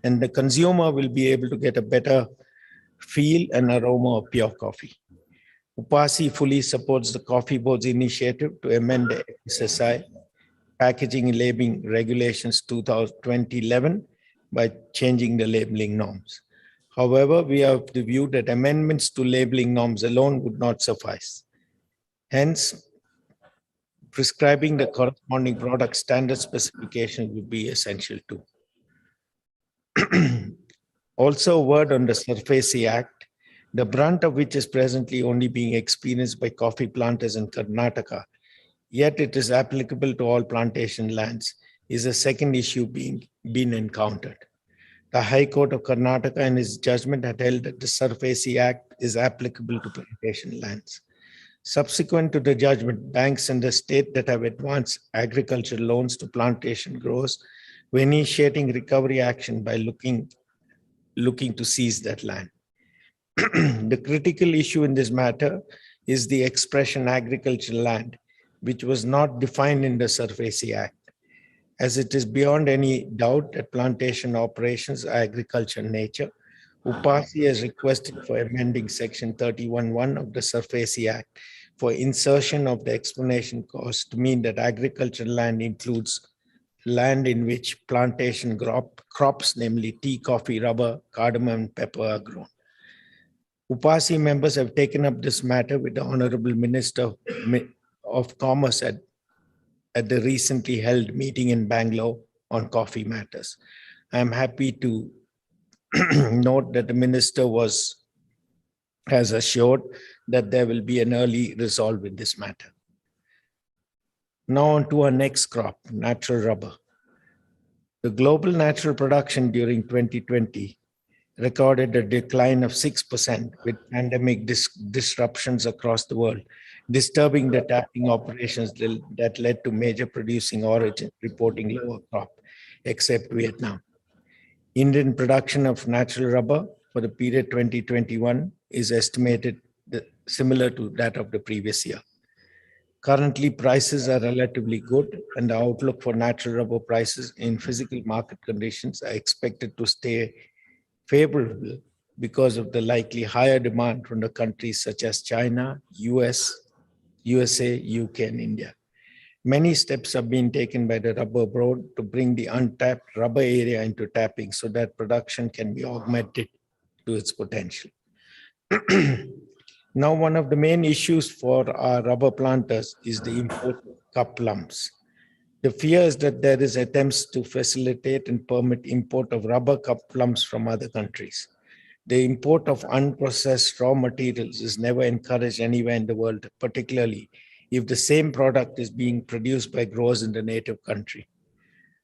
Speaker 6: and the consumer will be able to get a better feel and aroma of pure coffee. UPASI fully supports the Coffee Board's initiative to amend the FSSAI Packaging and Labeling Regulations 2011 by changing the labeling norms. However, we have the view that amendments to labeling norms alone would not suffice. Hence, prescribing the corresponding product standard specification would be essential too. Also, a word on the SURFACE Act, the brunt of which is presently only being experienced by coffee planters in Karnataka, yet it is applicable to all plantation lands, is a second issue being encountered. The High Court of Karnataka in its judgment had held that the SURFACE Act is applicable to plantation lands. Subsequent to the judgment, banks in the state that have advanced agricultural loans to plantation growers were initiating recovery action by looking to seize that land. The critical issue in this matter is the expression agricultural land, which was not defined in the SURFACE Act, as it is beyond any doubt that plantation operations are agriculture in nature. UPASI has requested for amending section 31(1) of the SURFACE Act for insertion of the explanation clause to mean that agricultural land includes land in which plantation crops, namely tea, coffee, rubber, cardamom, and pepper are grown. UPASI members have taken up this matter with the Honorable Minister of Commerce at the recently held meeting in Bangalore on coffee matters. I am happy to note that the minister has assured that there will be an early resolve in this matter. Now on to our next crop, natural rubber. The global natural production during 2020 recorded a decline of 6% with pandemic disruptions across the world, disturbing the tapping operations that led to major producing origins reporting lower crop, except Vietnam. Indian production of natural rubber for the period 2021 is estimated similar to that of the previous year. Currently, prices are relatively good, and the outlook for natural rubber prices in physical market conditions are expected to stay favorable because of the likely higher demand from the countries such as China, USA, UK, and India. Many steps have been taken by the rubber board to bring the untapped rubber area into tapping so that production can be augmented to its potential. Now, one of the main issues for our rubber planters is the import of cup lumps. The fear is that there is attempts to facilitate and permit import of rubber cup lumps from other countries. The import of unprocessed raw materials is never encouraged anywhere in the world, particularly if the same product is being produced by growers in the native country.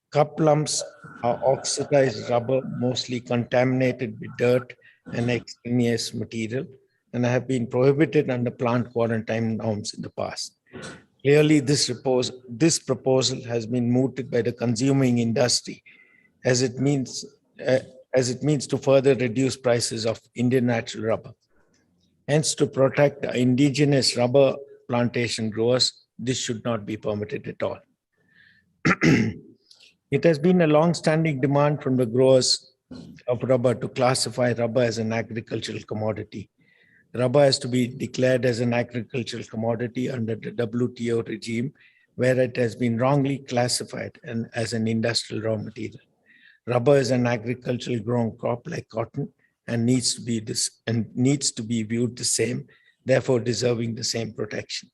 Speaker 6: Cup lumps are oxidized rubber, mostly contaminated with dirt and extraneous material, and have been prohibited under plant quarantine norms in the past. Clearly, this proposal has been mooted by the consuming industry as it means to further reduce prices of Indian natural rubber. Hence, to protect indigenous rubber plantation growers, this should not be permitted at all. It has been a long-standing demand from the growers of rubber to classify rubber as an agricultural commodity. Rubber has to be declared as an agricultural commodity under the WTO regime, where it has been wrongly classified as an industrial raw material. Rubber is an agricultural grown crop like cotton and needs to be viewed the same, therefore deserving the same protection.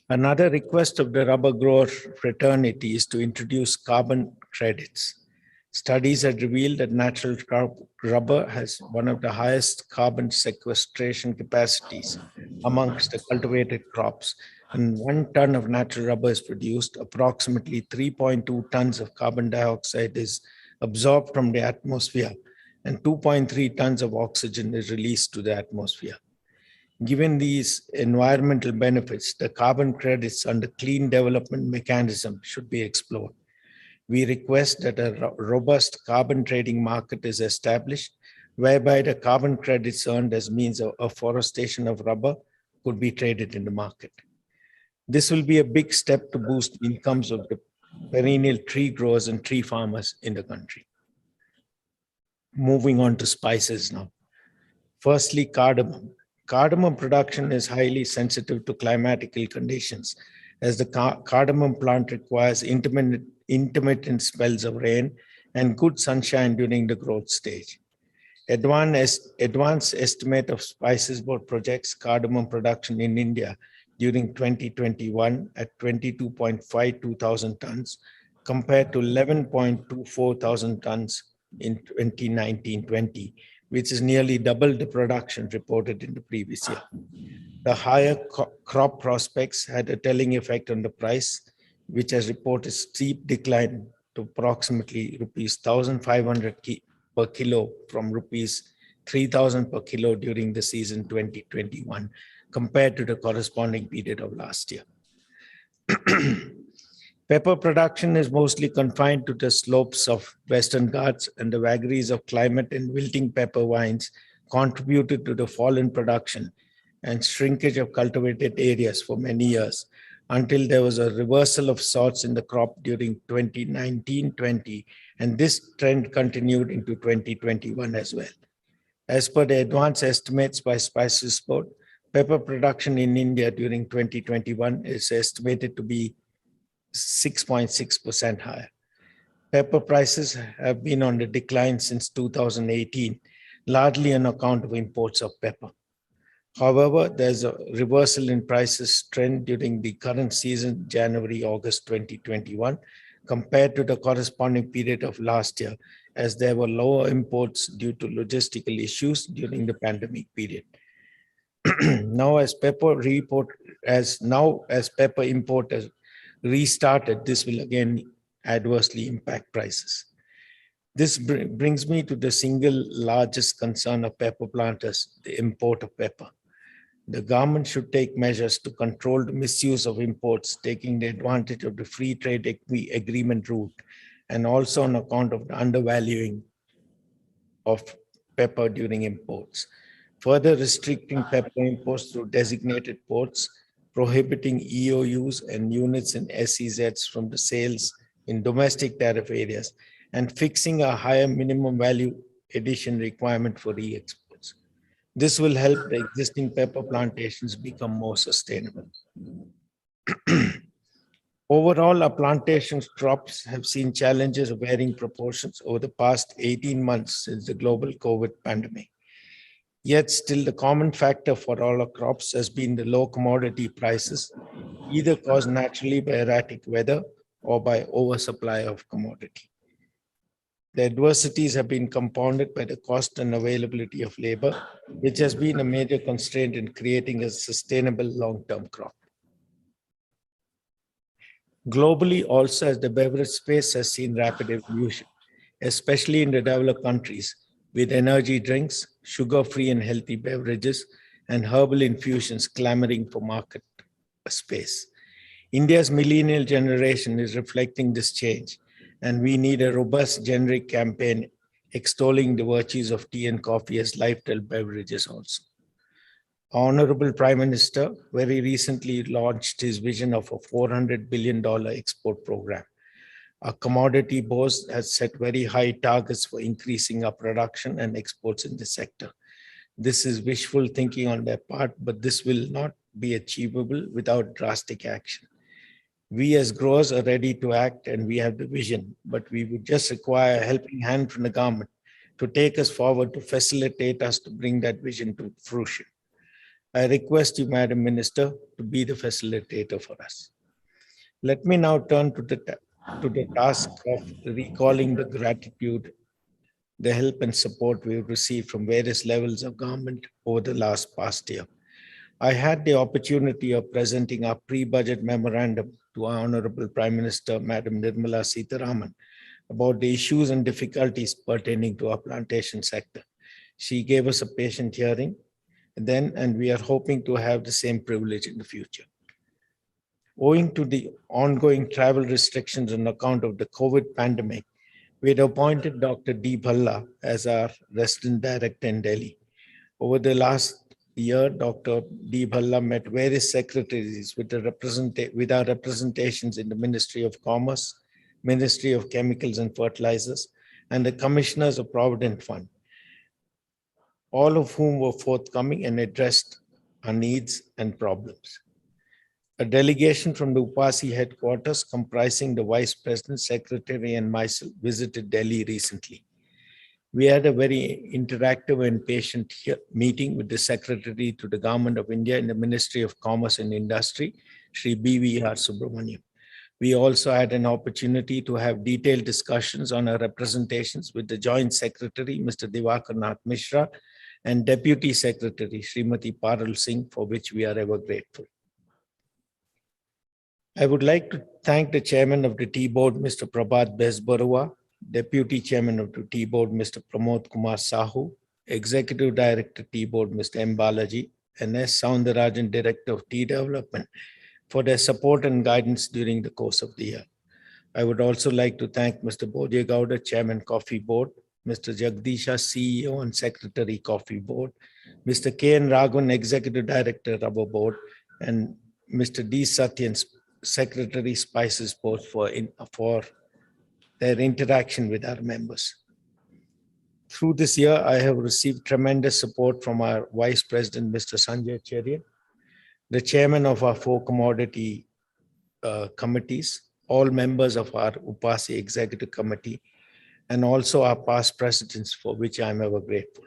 Speaker 6: Another request of the rubber grower fraternity is to introduce carbon credits. Studies have revealed that natural rubber has one of the highest carbon sequestration capacities amongst the cultivated crops. And 1 ton of natural rubber is produced, approximately 3.2 tons of carbon dioxide is absorbed from the atmosphere, and 2.3 tons of oxygen is released to the atmosphere. Given these environmental benefits, the carbon credits under clean development mechanism should be explored. We request that a robust carbon trading market is established, whereby the carbon credits earned as means of afforestation of rubber could be traded in the market. This will be a big step to boost incomes of the perennial tree growers and tree farmers in the country. Moving on to spices now. Firstly, cardamom. Cardamom production is highly sensitive to climatical conditions, as the cardamom plant requires intermittent spells of rain and good sunshine during the growth stage. Advanced estimate of spices board projects cardamom production in India during 2021 at 22.52 thousand tons compared to 11.24 thousand tons in 2019-20, which is nearly double the production reported in the previous year. The higher crop prospects had a telling effect on the price, which has reported steep decline to approximately rupees 1,500 per kilo from rupees 3,000 per kilo during the season 2021 compared to the corresponding period of last year. Pepper production is mostly confined to the slopes of Western Ghats, and the vagaries of climate and wilting pepper vines contributed to the fall in production and shrinkage of cultivated areas for many years until there was a reversal of sorts in the crop during 2019-20, and this trend continued into 2021 as well. As per the advanced estimates by Spices Board, pepper production in India during 2021 is estimated to be 6.6% higher. Pepper prices have been on the decline since 2018, largely on account of imports of pepper. However, there's a reversal in prices trend during the current season, January-August 2021, compared to the corresponding period of last year, as there were lower imports due to logistical issues during the pandemic period. Now, as pepper import has restarted, this will again adversely impact prices. This brings me to the single largest concern of pepper planters, the import of pepper. The government should take measures to control the misuse of imports, taking the advantage of the free trade agreement route, and also on account of the undervaluing of pepper during imports. Further restricting pepper imports through designated ports, prohibiting EOUs and units in SEZs from the sales in domestic tariff areas, and fixing a higher minimum value addition requirement for re-exports. This will help the existing pepper plantations become more sustainable. Overall, our plantations crops have seen challenges of varying proportions over the past 18 months since the global COVID pandemic. Yet still the common factor for all our crops has been the low commodity prices, either caused naturally by erratic weather or by oversupply of commodity. The adversities have been compounded by the cost and availability of labor, which has been a major constraint in creating a sustainable long-term crop. Globally, also, as the beverage space has seen rapid evolution, especially in the developed countries, with energy drinks, sugar-free and healthy beverages, and herbal infusions clamoring for market space. India's millennial generation is reflecting this change, and we need a robust generic campaign extolling the virtues of tea and coffee as lifestyle beverages also. Honorable Prime Minister very recently launched his vision of a $400 billion export program. Our commodity board has set very high targets for increasing our production and exports in the sector. This is wishful thinking on their part, but this will not be achievable without drastic action. We as growers are ready to act and we have the vision, but we would just require a helping hand from the government to take us forward, to facilitate us to bring that vision to fruition. I request you, Madam Minister, to be the facilitator for us. Let me now turn to the task of recalling the gratitude, the help and support we've received from various levels of government over the past year. I had the opportunity of presenting our pre-budget memorandum to our Honorable Prime Minister, Madam Nirmala Sitharaman, about the issues and difficulties pertaining to our plantation sector. She gave us a patient hearing then, and we are hoping to have the same privilege in the future. Owing to the ongoing travel restrictions on account of the COVID pandemic, we had appointed Dr. D. Bhalla as our resident director in Delhi. Over the last year, Dr. D. Bhalla met various secretaries with our representations in the Ministry of Commerce, Ministry of Chemicals and Fertilizers, and the Commissioners of Provident Fund. all of whom were forthcoming and addressed our needs and problems. A delegation from the UPASI headquarters comprising the Vice President, Secretary, and myself visited Delhi recently. We had a very interactive and patient meeting with the Secretary to the Government of India in the Ministry of Commerce and Industry, Shri B.V.R. Subramaniam. We also had an opportunity to have detailed discussions on our representations with the Joint Secretary, Mr. Diwakar Nath Mishra, and Deputy Secretary, Srimati Parul Singh, for which we are ever grateful. I would like to thank the Chairman of the Tea Board, Mr. Prabhat Besbarua, Deputy Chairman of the Tea Board, Mr. Pramod Kumar Sahu, Executive Director, Tea Board, Mr. M. Balaji, and S. Soundarajan, Director of Tea Development, for their support and guidance during the course of the year. I would also like to thank Mr. Bodhi Gowda, Chairman, Coffee Board, Mr. Jagdisha, CEO and Secretary, Coffee Board, Mr. K.N. Raghavan, Executive Director, Rubber Board, and Mr. D. Satyan, Secretary, Spices Board, for their interaction with our members. Through this year, I have received tremendous support from our Vice President, Mr. Sanjay Cherian, the Chairman of our 4 commodity committees, all members of our UPASI Executive Committee, and also our past presidents, for which I am ever grateful.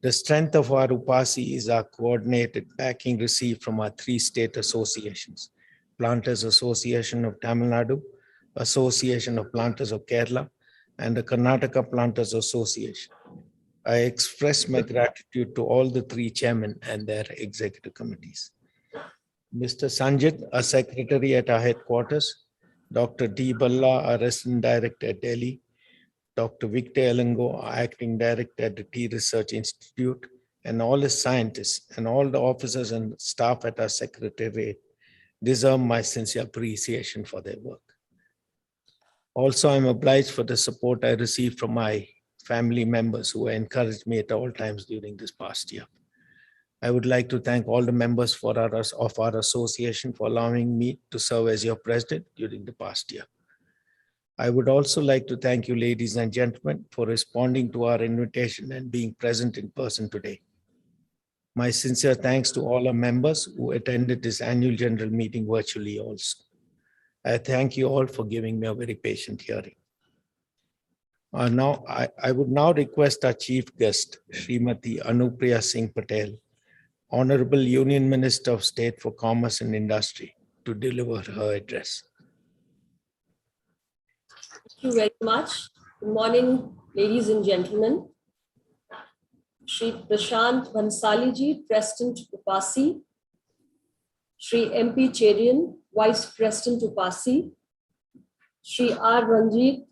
Speaker 6: The strength of our UPASI is our coordinated backing received from our 3 state associations: Planters Association of Tamil Nadu, Association of Planters of Kerala, and the Karnataka Planters Association. I express my gratitude to all the 3 chairmen and their executive committees. Mr. Sanjit, our secretary at our headquarters, Dr. D. Balla, our resident director at Delhi, Dr. Victor Elango, our acting director at the Tea Research Institute, and all his scientists and all the officers and staff at our secretariat deserve my sincere appreciation for their work. Also, I'm obliged for the support I received from my family members who encouraged me at all times during this past year. I would like to thank all the members of our association for allowing me to serve as your president during the past year. I would also like to thank you, ladies and gentlemen, for responding to our invitation and being present in person today. My sincere thanks to all our members who attended this annual general meeting virtually also. I thank you all for giving me a very patient hearing. I would now request our chief guest, Srimati Anupriya Singh Patel, Honorable Union Minister of State for Commerce and Industry, to deliver her address.
Speaker 18: Thank you very much. Good morning, ladies and gentlemen. Shri Prashant Bhansali-ji, President UPASI. Shri MP Cherian, Vice President UPASI. Shri Sanjeet,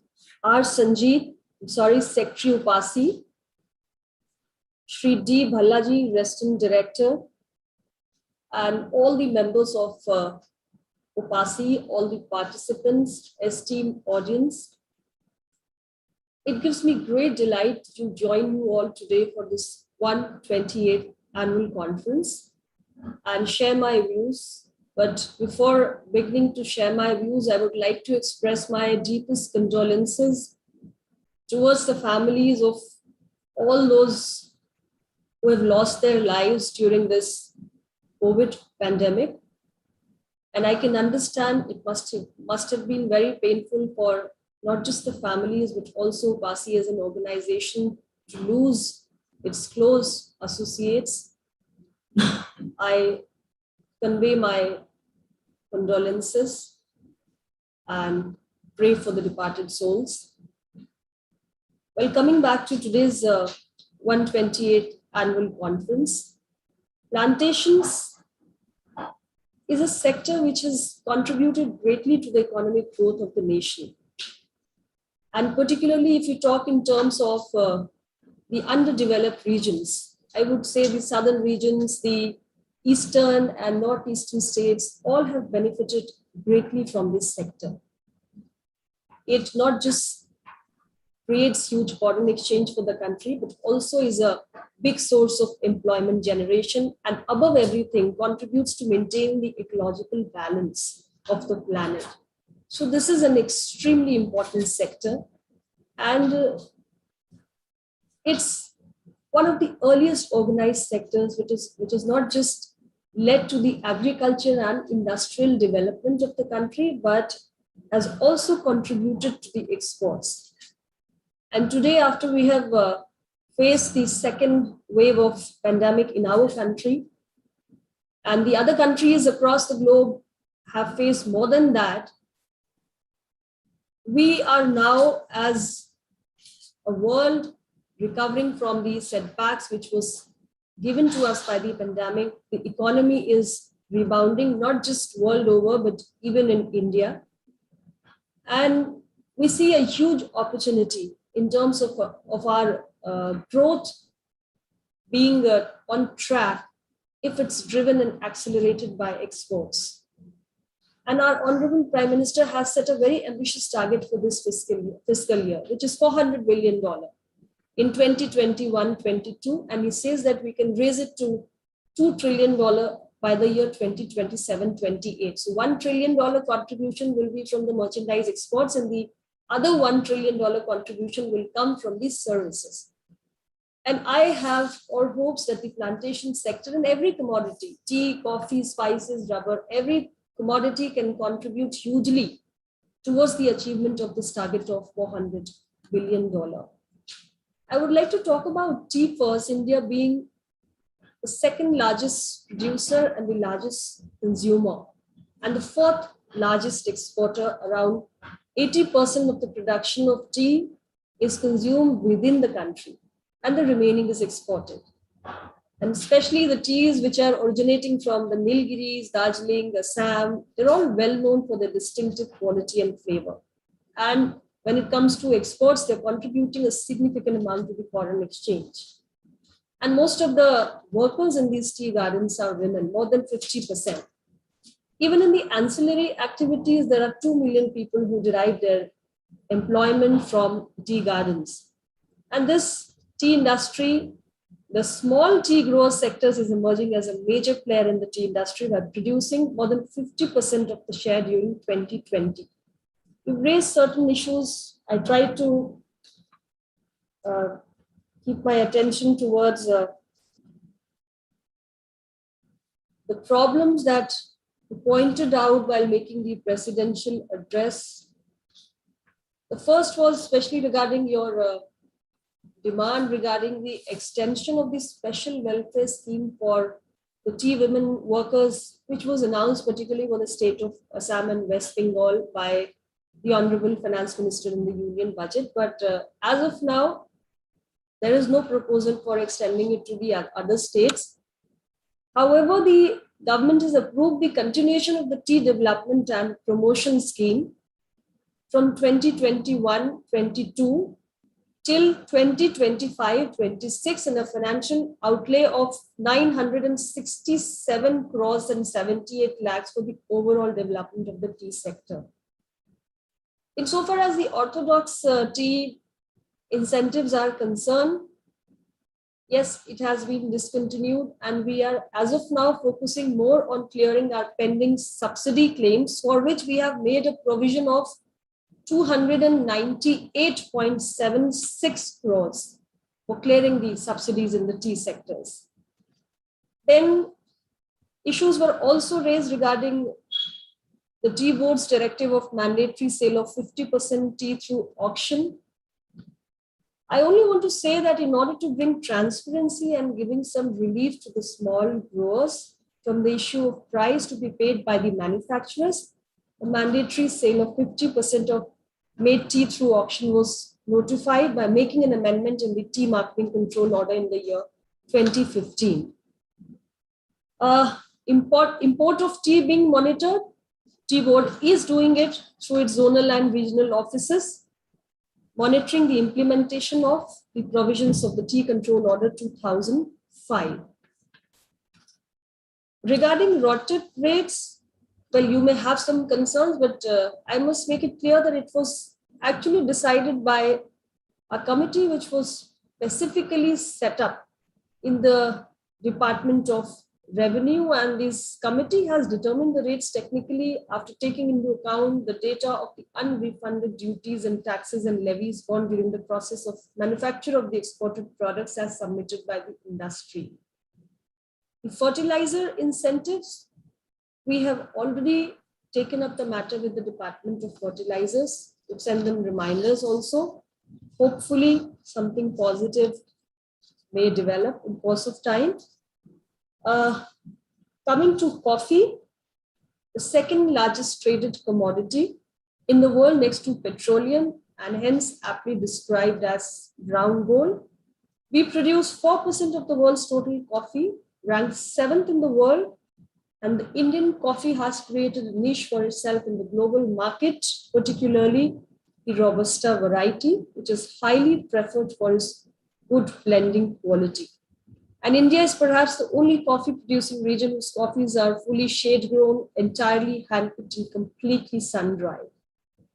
Speaker 18: Secretary UPASI. Shri D. Bhallaji, Resident Director, and all the members of UPASI, all the participants, esteemed audience. It gives me great delight to join you all today for this 128th annual conference and share my views. But before beginning to share my views, I would like to express my deepest condolences towards the families of all those who have lost their lives during this COVID pandemic. And I can understand it must have been very painful for not just the families, but also UPASI as an organization to lose its close associates. I convey my condolences and pray for the departed souls. Well, coming back to today's 128th annual conference, plantations is a sector which has contributed greatly to the economic growth of the nation. And particularly if you talk in terms of the underdeveloped regions, I would say the southern regions, the eastern and northeastern states all have benefited greatly from this sector. It not just creates huge foreign exchange for the country, but also is a big source of employment generation, and above everything contributes to maintain the ecological balance of the planet. So this is an extremely important sector, and its one of the earliest organized sectors, which is not just led to the agriculture and industrial development of the country, but has also contributed to the exports. And today, after we have faced the second wave of pandemic in our country, and the other countries across the globe have faced more than that, we are now, as a world, recovering from the setbacks which was given to us by the pandemic. The economy is rebounding, not just world over, but even in India. And we see a huge opportunity in terms of our growth being on track if it's driven and accelerated by exports. And our Honorable Prime Minister has set a very ambitious target for this fiscal year, which is $400 billion in 2021-22. And he says that we can raise it to $2 trillion by the year 2027-28. So $1 trillion contribution will be from the merchandise exports, and the other $1 trillion contribution will come from these services. And I have all hopes that the plantation sector in every commodity, tea, coffee, spices, rubber, every commodity can contribute hugely towards the achievement of this target of $400 billion. I would like to talk about tea first, India being the second largest producer and the largest consumer, and the fourth largest exporter. Around 80% of the production of tea is consumed within the country, and the remaining is exported. And especially the teas which are originating from the Nilgiris, Darjeeling, Assam, they're all well known for their distinctive quality and flavor. And when it comes to exports, they're contributing a significant amount to the foreign exchange. And most of the workers in these tea gardens are women, more than 50%. Even in the ancillary activities, there are 2 million people who derive their employment from tea gardens. And this tea industry, the small tea grower sectors, is emerging as a major player in the tea industry by producing more than 50% of the share during 2020. We've raised certain issues. I tried to keep my attention towards the problems that you pointed out while making the presidential address. The first was especially regarding your demand regarding the extension of the special welfare scheme for the tea women workers, which was announced particularly for the state of Assam and West Bengal by the Honorable Finance Minister in the Union budget. But as of now, there is no proposal for extending it to the other states. However, the government has approved the continuation of the tea development and promotion scheme from 2021-22 till 2025-26 in a financial outlay of 967 crores and 78 lakhs for the overall development of the tea sector. Insofar as the orthodox tea incentives are concerned, yes, it has been discontinued, and we are as of now focusing more on clearing our pending subsidy claims, for which we have made a provision of 298.76 crores for clearing the subsidies in the tea sectors. Then issues were also raised regarding the Tea Board's directive of mandatory sale of 50% tea through auction. I only want to say that in order to bring transparency and giving some relief to the small growers from the issue of price to be paid by the manufacturers, a mandatory sale of 50% of made tea through auction was notified by making an amendment in the Tea Marketing Control Order in the year 2015. Import of tea being monitored, Tea Board is doing it through its zonal and regional offices, monitoring the implementation of the provisions of the Tea Control Order 2005. Regarding ROTIP rates, well, you may have some concerns, but I must make it clear that it was actually decided by a committee which was specifically set up in the Department of revenue, and this committee has determined the rates technically after taking into account the data of the unrefunded duties and taxes and levies borne during the process of manufacture of the exported products as submitted by the industry. The fertilizer incentives, we have already taken up the matter with the Department of Fertilizers. We've sent them reminders also. Hopefully something positive may develop in course of time. Coming to coffee, the second largest traded commodity in the world next to petroleum and hence aptly described as brown gold. We produce 4% of the world's total coffee, ranked 7th in the world, and the Indian coffee has created a niche for itself in the global market, particularly the Robusta variety, which is highly preferred for its good blending quality. And India is perhaps the only coffee producing region whose coffees are fully shade grown, entirely handpicked and completely sun dried.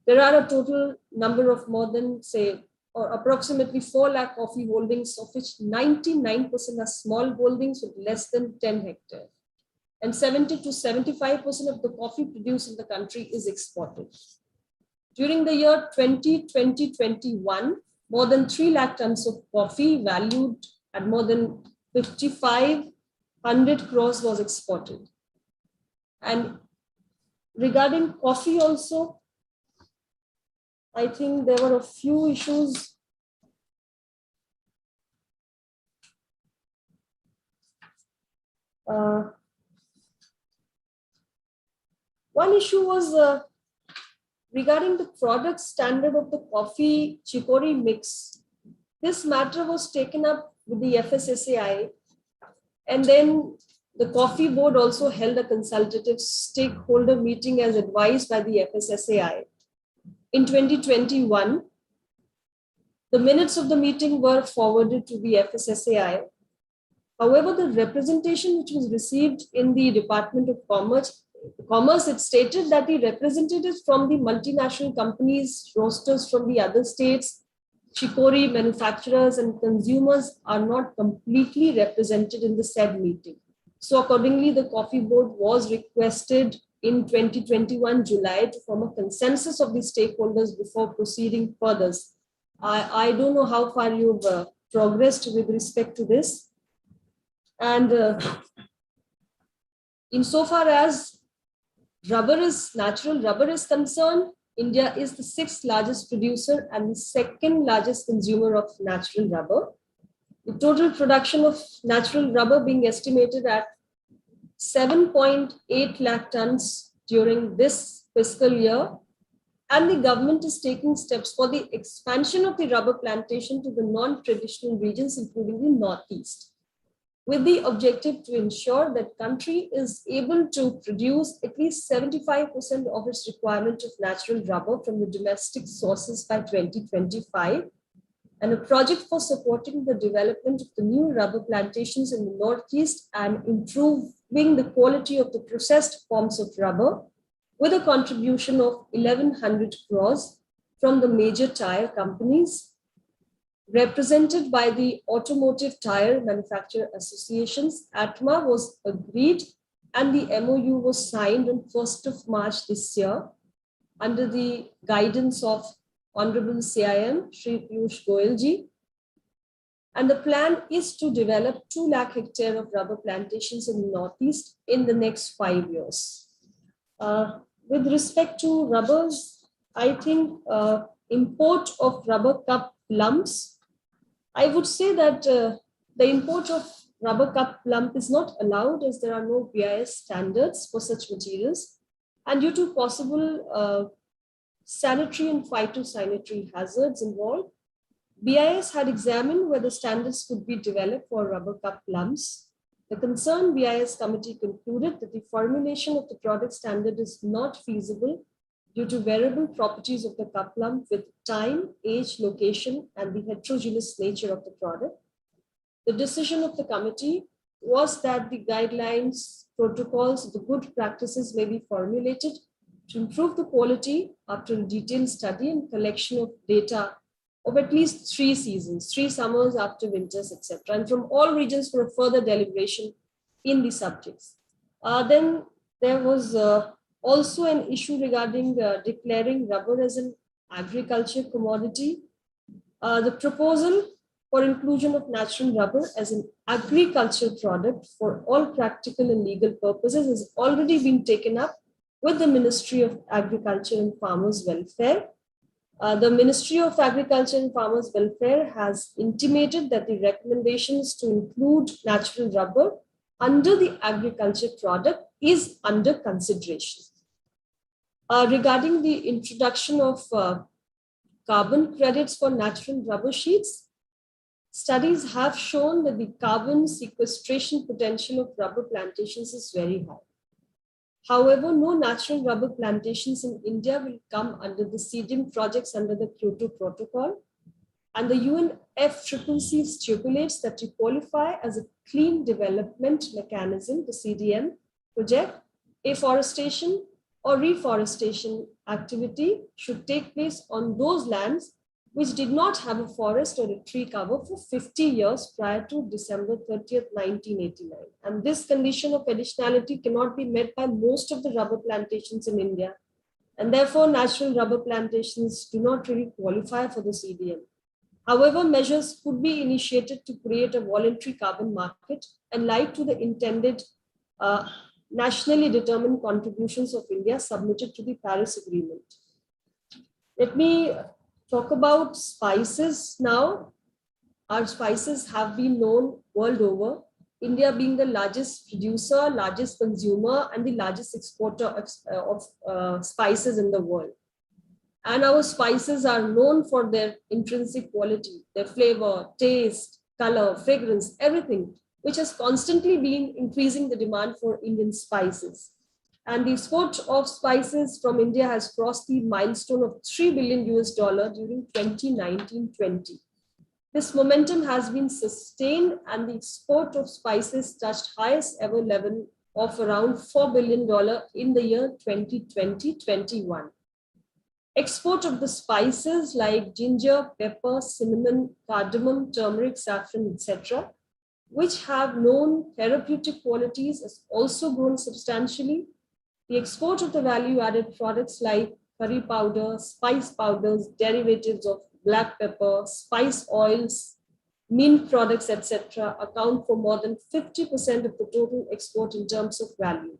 Speaker 18: There are a total number of more than, say, or approximately 4 lakh coffee holdings, of which 99% are small holdings with less than 10 hectares. And 70 to 75% of the coffee produced in the country is exported. During the year 2020-21, more than 3 lakh tons of coffee valued at more than 5,500 crores was exported. And regarding coffee also, I think there were a few issues. One issue was regarding the product standard of the coffee chicory mix. This matter was taken up with the FSSAI, and then the Coffee Board also held a consultative stakeholder meeting as advised by the FSSAI. In 2021, the minutes of the meeting were forwarded to the FSSAI. However, the representation which was received in the Department of Commerce, it stated that the representatives from the multinational companies, roasters from the other states, chicory manufacturers and consumers are not completely represented in the said meeting. So accordingly, the Coffee Board was requested in 2021 July to form a consensus of the stakeholders before proceeding further. I don't know how far you've progressed with respect to this. And insofar as natural rubber is concerned, India is the 6th largest producer and the 2nd largest consumer of natural rubber. The total production of natural rubber being estimated at 7.8 lakh tons during this fiscal year. And the government is taking steps for the expansion of the rubber plantation to the non-traditional regions, including the Northeast, with the objective to ensure that country is able to produce at least 75% of its requirement of natural rubber from the domestic sources by 2025, and a project for supporting the development of the new rubber plantations in the Northeast and improving the quality of the processed forms of rubber, with a contribution of 1,100 crores from the major tire companies, represented by the Automotive Tire Manufacturer Associations. ATMA was agreed and the MOU was signed on 1st of March this year under the guidance of Honorable CIM, Shri Piyush Goyalji. And the plan is to develop 2 lakh hectares of rubber plantations in the Northeast in the next 5 years. With respect to rubbers, I think import of rubber cup lumps, I would say that the import of rubber cup lump is not allowed as there are no BIS standards for such materials. And due to possible sanitary and phytosanitary hazards involved, BIS had examined whether standards could be developed for rubber cup lumps. The concerned BIS committee concluded that the formulation of the product standard is not feasible due to variable properties of the cup lump with time, age, location, and the heterogeneous nature of the product. The decision of the committee was that the guidelines, protocols, the good practices may be formulated to improve the quality after a detailed study and collection of data of at least 3 seasons, 3 summers after winters, etc., and from all regions for a further deliberation in the subjects. Then there was also an issue regarding declaring rubber as an agriculture commodity. The proposal for inclusion of natural rubber as an agriculture product for all practical and legal purposes has already been taken up with the Ministry of Agriculture and Farmers Welfare. The Ministry of Agriculture and Farmers Welfare has intimated that the recommendations to include natural rubber under the agriculture product is under consideration. Regarding the introduction of carbon credits for natural rubber sheets, studies have shown that the carbon sequestration potential of rubber plantations is very high. However, no natural rubber plantations in India will come under the CDM projects under the Kyoto Protocol. And the UNFCCC stipulates that to qualify as a clean development mechanism, the CDM project, afforestation or reforestation activity should take place on those lands which did not have a forest or a tree cover for 50 years prior to December 30th, 1989. And this condition of additionality cannot be met by most of the rubber plantations in India. And therefore, natural rubber plantations do not really qualify for the CDM. However, measures could be initiated to create a voluntary carbon market and like to the intended nationally determined contributions of India submitted to the Paris Agreement. Let me talk about spices now. Our spices have been known world over, India being the largest producer, largest consumer, and the largest exporter of spices in the world. And our spices are known for their intrinsic quality, their flavor, taste, color, fragrance, everything, which has constantly been increasing the demand for Indian spices. And the export of spices from India has crossed the milestone of $3 billion during 2019-20. This momentum has been sustained and the export of spices touched highest ever level of around $4 billion in the year 2020-21. Export of the spices like ginger, pepper, cinnamon, cardamom, turmeric, saffron, etc., which have known therapeutic qualities, has also grown substantially. The export of the value-added products like curry powder, spice powders, derivatives of black pepper, spice oils, mint products, etc., account for more than 50% of the total export in terms of value.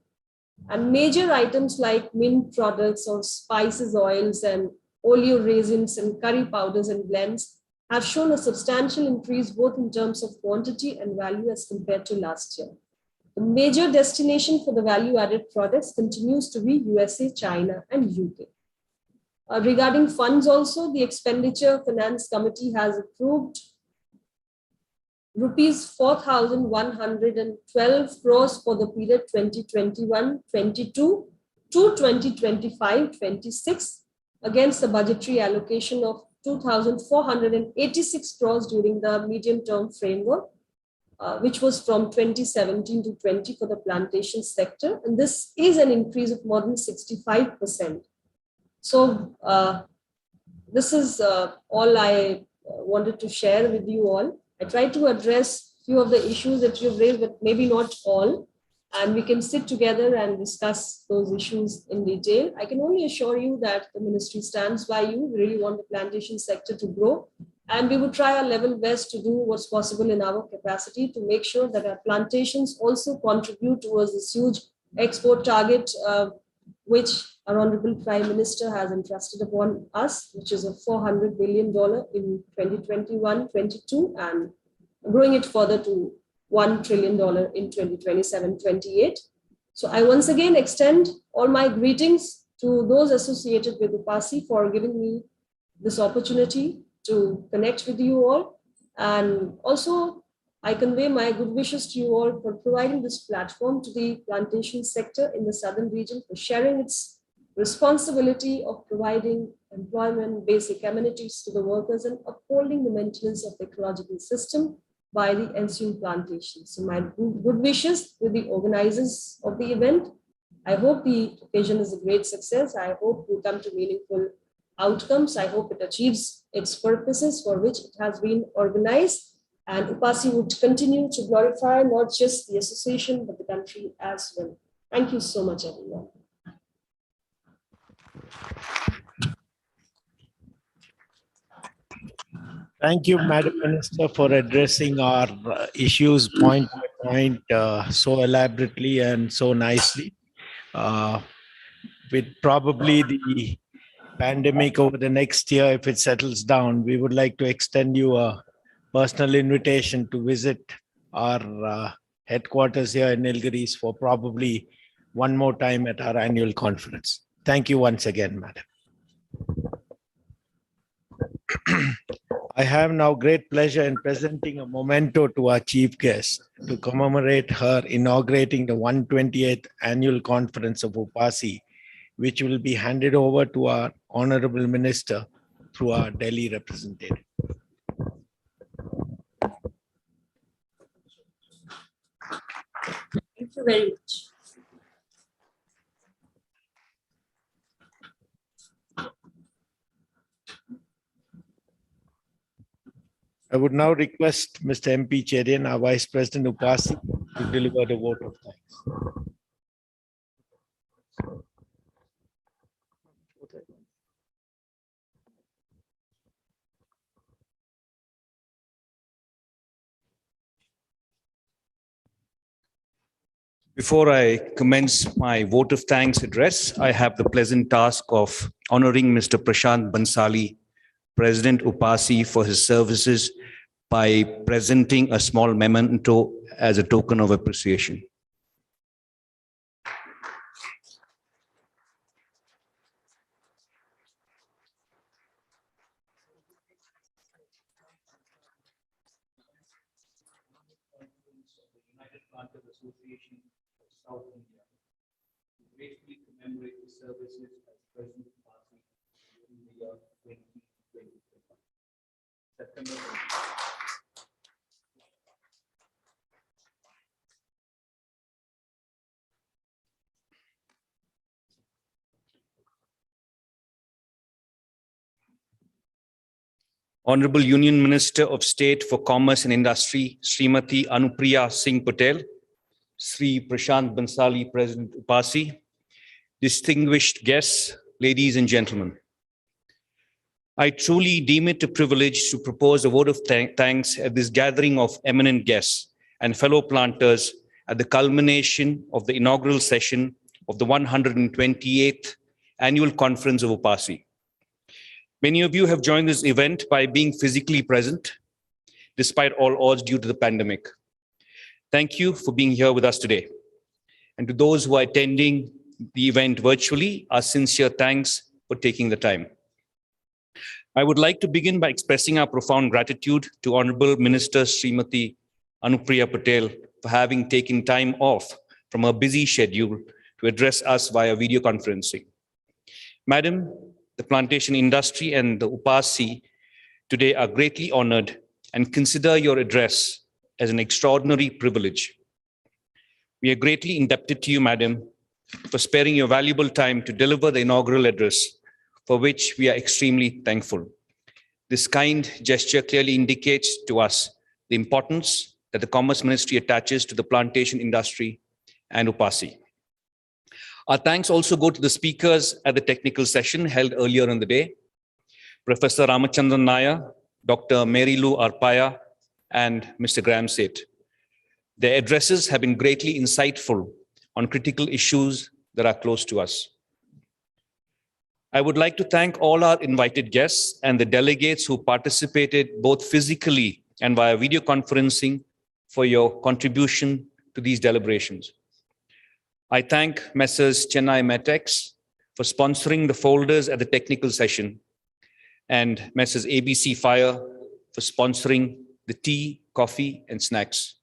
Speaker 18: And major items like mint products or spices, oils, and oleo resins and curry powders and blends have shown a substantial increase both in terms of quantity and value as compared to last year. The major destination for the value-added products continues to be USA, China, and UK. Regarding funds also, the Expenditure Finance Committee has approved rupees 4,112 crores for the period 2021-22 to 2025-26 against the budgetary allocation of 2,486 crores during the medium-term framework, which was from 2017 to 20 for the plantation sector. And this is an increase of more than 65%. So this is all I wanted to share with you all. I tried to address a few of the issues that you've raised, but maybe not all. And we can sit together and discuss those issues in detail. I can only assure you that the ministry stands by you. We really want the plantation sector to grow. And we will try our level best to do what's possible in our capacity to make sure that our plantations also contribute towards this huge export target, which our Honorable Prime Minister has entrusted upon us, which is a $400 billion in 2021-22 and growing it further to $1 trillion in 2027-28. So I once again extend all my greetings to those associated with UPASI for giving me this opportunity to connect with you all. And also I convey my good wishes to you all for providing this platform to the plantation sector in the southern region for sharing its responsibility of providing employment, basic amenities to the workers and upholding the maintenance of the ecological system by the ensuing plantations. So my good wishes with the organizers of the event. I hope the occasion is a great success. I hope we come to meaningful outcomes. I hope it achieves its purposes for which it has been organized. And UPASI would continue to glorify not just the association, but the country as well. Thank you so much, everyone.
Speaker 6: Thank you, Madam Minister, for addressing our issues point by point so elaborately and so nicely. With probably the pandemic over the next year, if it settles down, we would like to extend you a personal invitation to visit our headquarters here in Nilgiris for probably one more time at our annual conference. Thank you once again, Madam. I have now great pleasure in presenting a memento to our chief guest to commemorate her inaugurating the 128th annual conference of UPASI, which will be handed over to our honorable minister through our Delhi representative.
Speaker 18: Thank you very much.
Speaker 6: I would now request Mr. MP Cherian, our Vice President UPASI, to deliver the vote of thanks.
Speaker 11: Before I commence my vote of thanks address, I have the pleasant task of honoring Mr. Prashant Bansali, President UPASI, for his services by presenting a small memento as a token of appreciation. Association of South India. We gratefully commemorate the services as President of UPASI in the year 2020. September. Honorable Union Minister of State for Commerce and Industry, Srimati Anupriya Singh Patel, Sri Prashant Bansali, President UPASI, distinguished guests, ladies and gentlemen. I truly deem it a privilege to propose a vote of thanks at this gathering of eminent guests and fellow planters at the culmination of the inaugural session of the 128th Annual Conference of UPASI. Many of you have joined this event by being physically present, despite all odds due to the pandemic. Thank you for being here with us today. And to those who are attending the event virtually, our sincere thanks for taking the time. I would like to begin by expressing our profound gratitude to Honorable Minister Srimati Anupriya Patel for having taken time off from her busy schedule to address us via video conferencing. Madam, the plantation industry and the UPASI today are greatly honored and consider your address as an extraordinary privilege. We are greatly indebted to you, Madam, for sparing your valuable time to deliver the inaugural address, for which we are extremely thankful. This kind gesture clearly indicates to us the importance that the Commerce Ministry attaches to the plantation industry and UPASI. Our thanks also go to the speakers at the technical session held earlier in the day, Professor Ramachandran Nair, Dr. Mary Lou Arpaya, and Mr. Graham Seth. Their addresses have been greatly insightful on critical issues that are close to us. I would like to thank all our invited guests and the delegates who participated both physically and via video conferencing for your contribution to these deliberations. I thank Messrs. Chennai Matex for sponsoring the folders at the technical session, and Messrs. ABC Fire for sponsoring the tea, coffee, and snacks.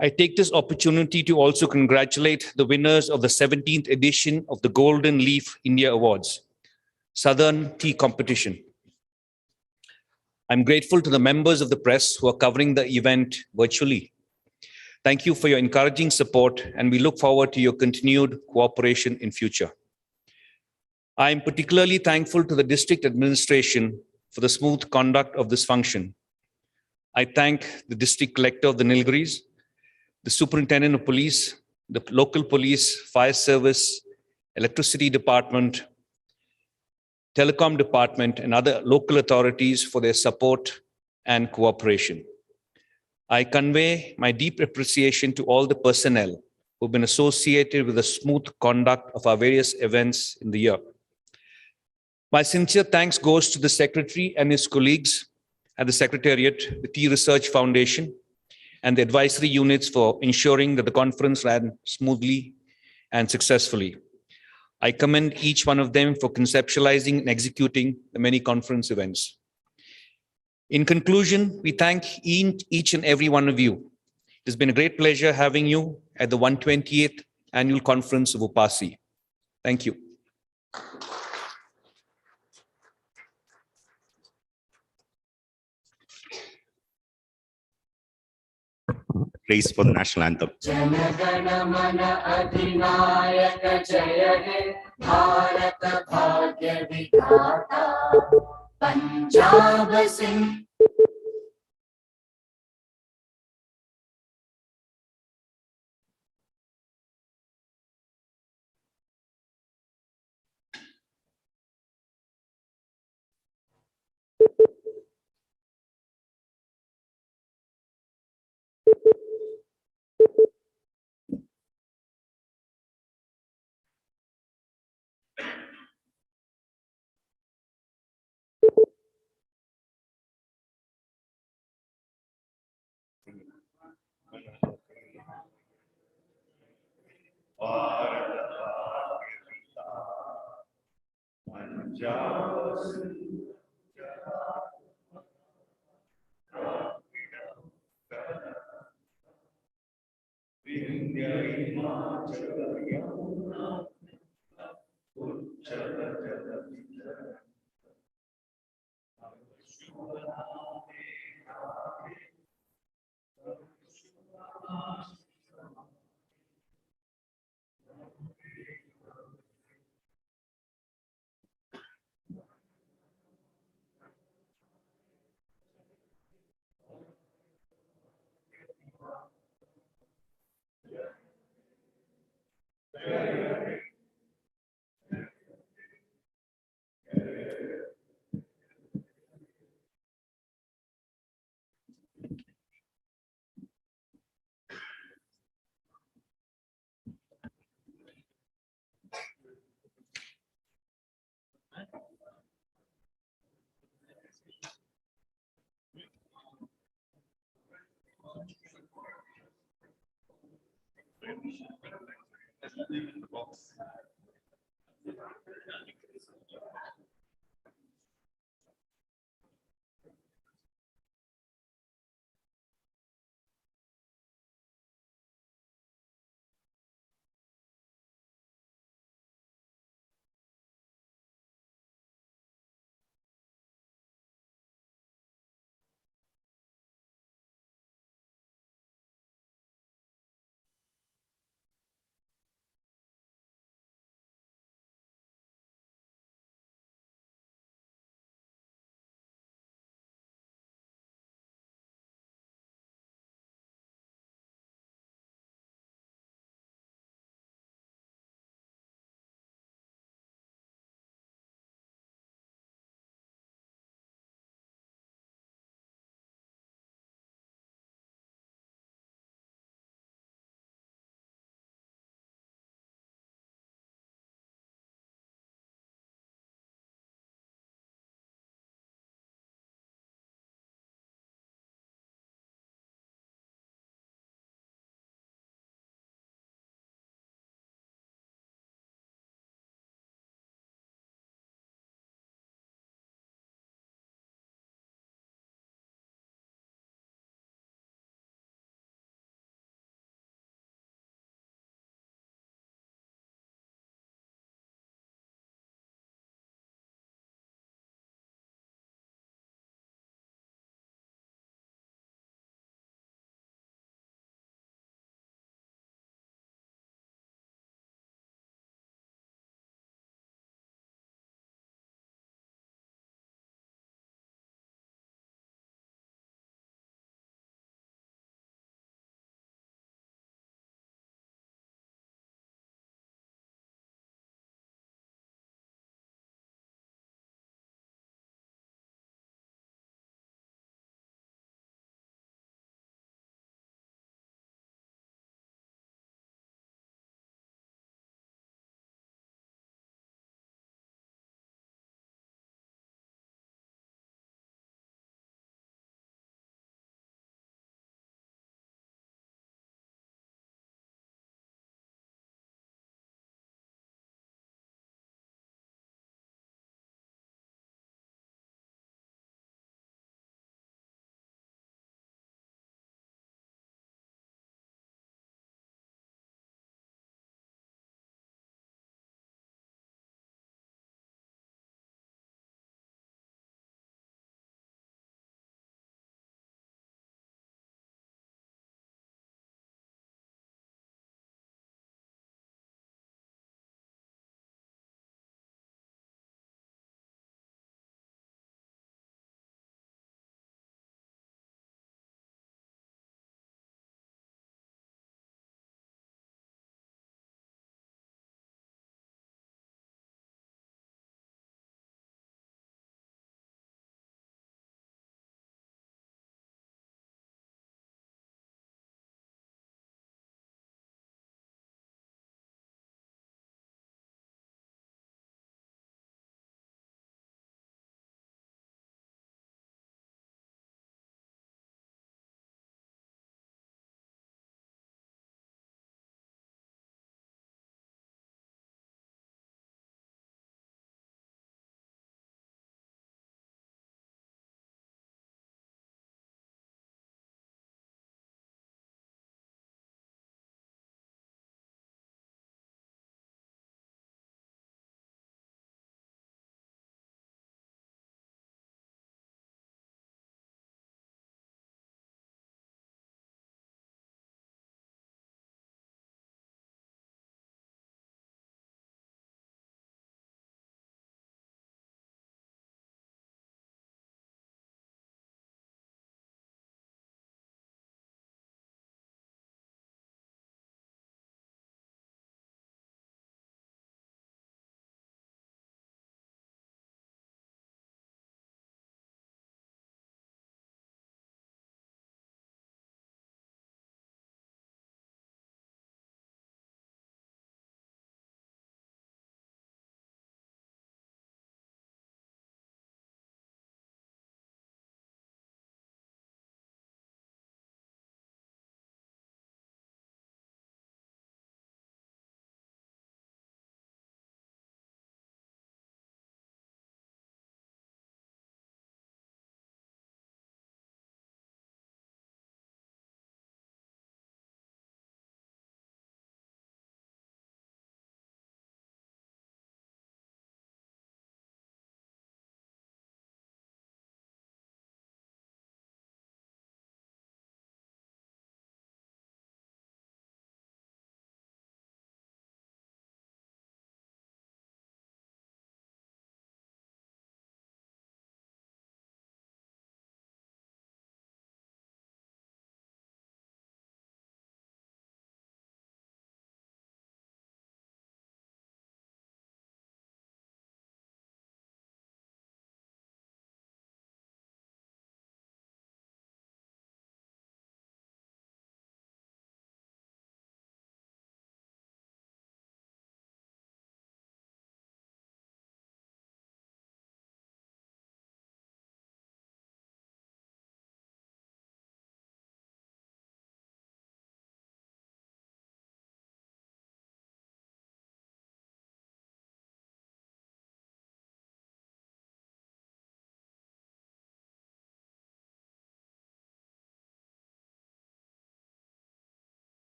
Speaker 11: I take this opportunity to also congratulate the winners of the 17th edition of the Golden Leaf India Awards, Southern Tea Competition. I'm grateful to the members of the press who are covering the event virtually. Thank you for your encouraging support, and we look forward to your continued cooperation in future. I am particularly thankful to the district administration for the smooth conduct of this function. I thank the district collector of the Nilgiris, the superintendent of police, the local police, fire service, electricity department, telecom department, and other local authorities for their support and cooperation. I convey my deep appreciation to all the personnel who've been associated with the smooth conduct of our various events in the year. My sincere thanks goes to the secretary and his colleagues at the Secretariat, the Tea Research Foundation, and the advisory units for ensuring that the conference ran smoothly and successfully. I commend each one of them for conceptualizing and executing the many conference events. In conclusion, we thank each and every one of you. It has been a great pleasure having you at the 128th Annual Conference of UPASI. Thank you.
Speaker 5: Praise for the national anthem.
Speaker 1: Janagana Mana Adhinayaka Jaya He Bharat Bhagya Vidhata Punjab Singh.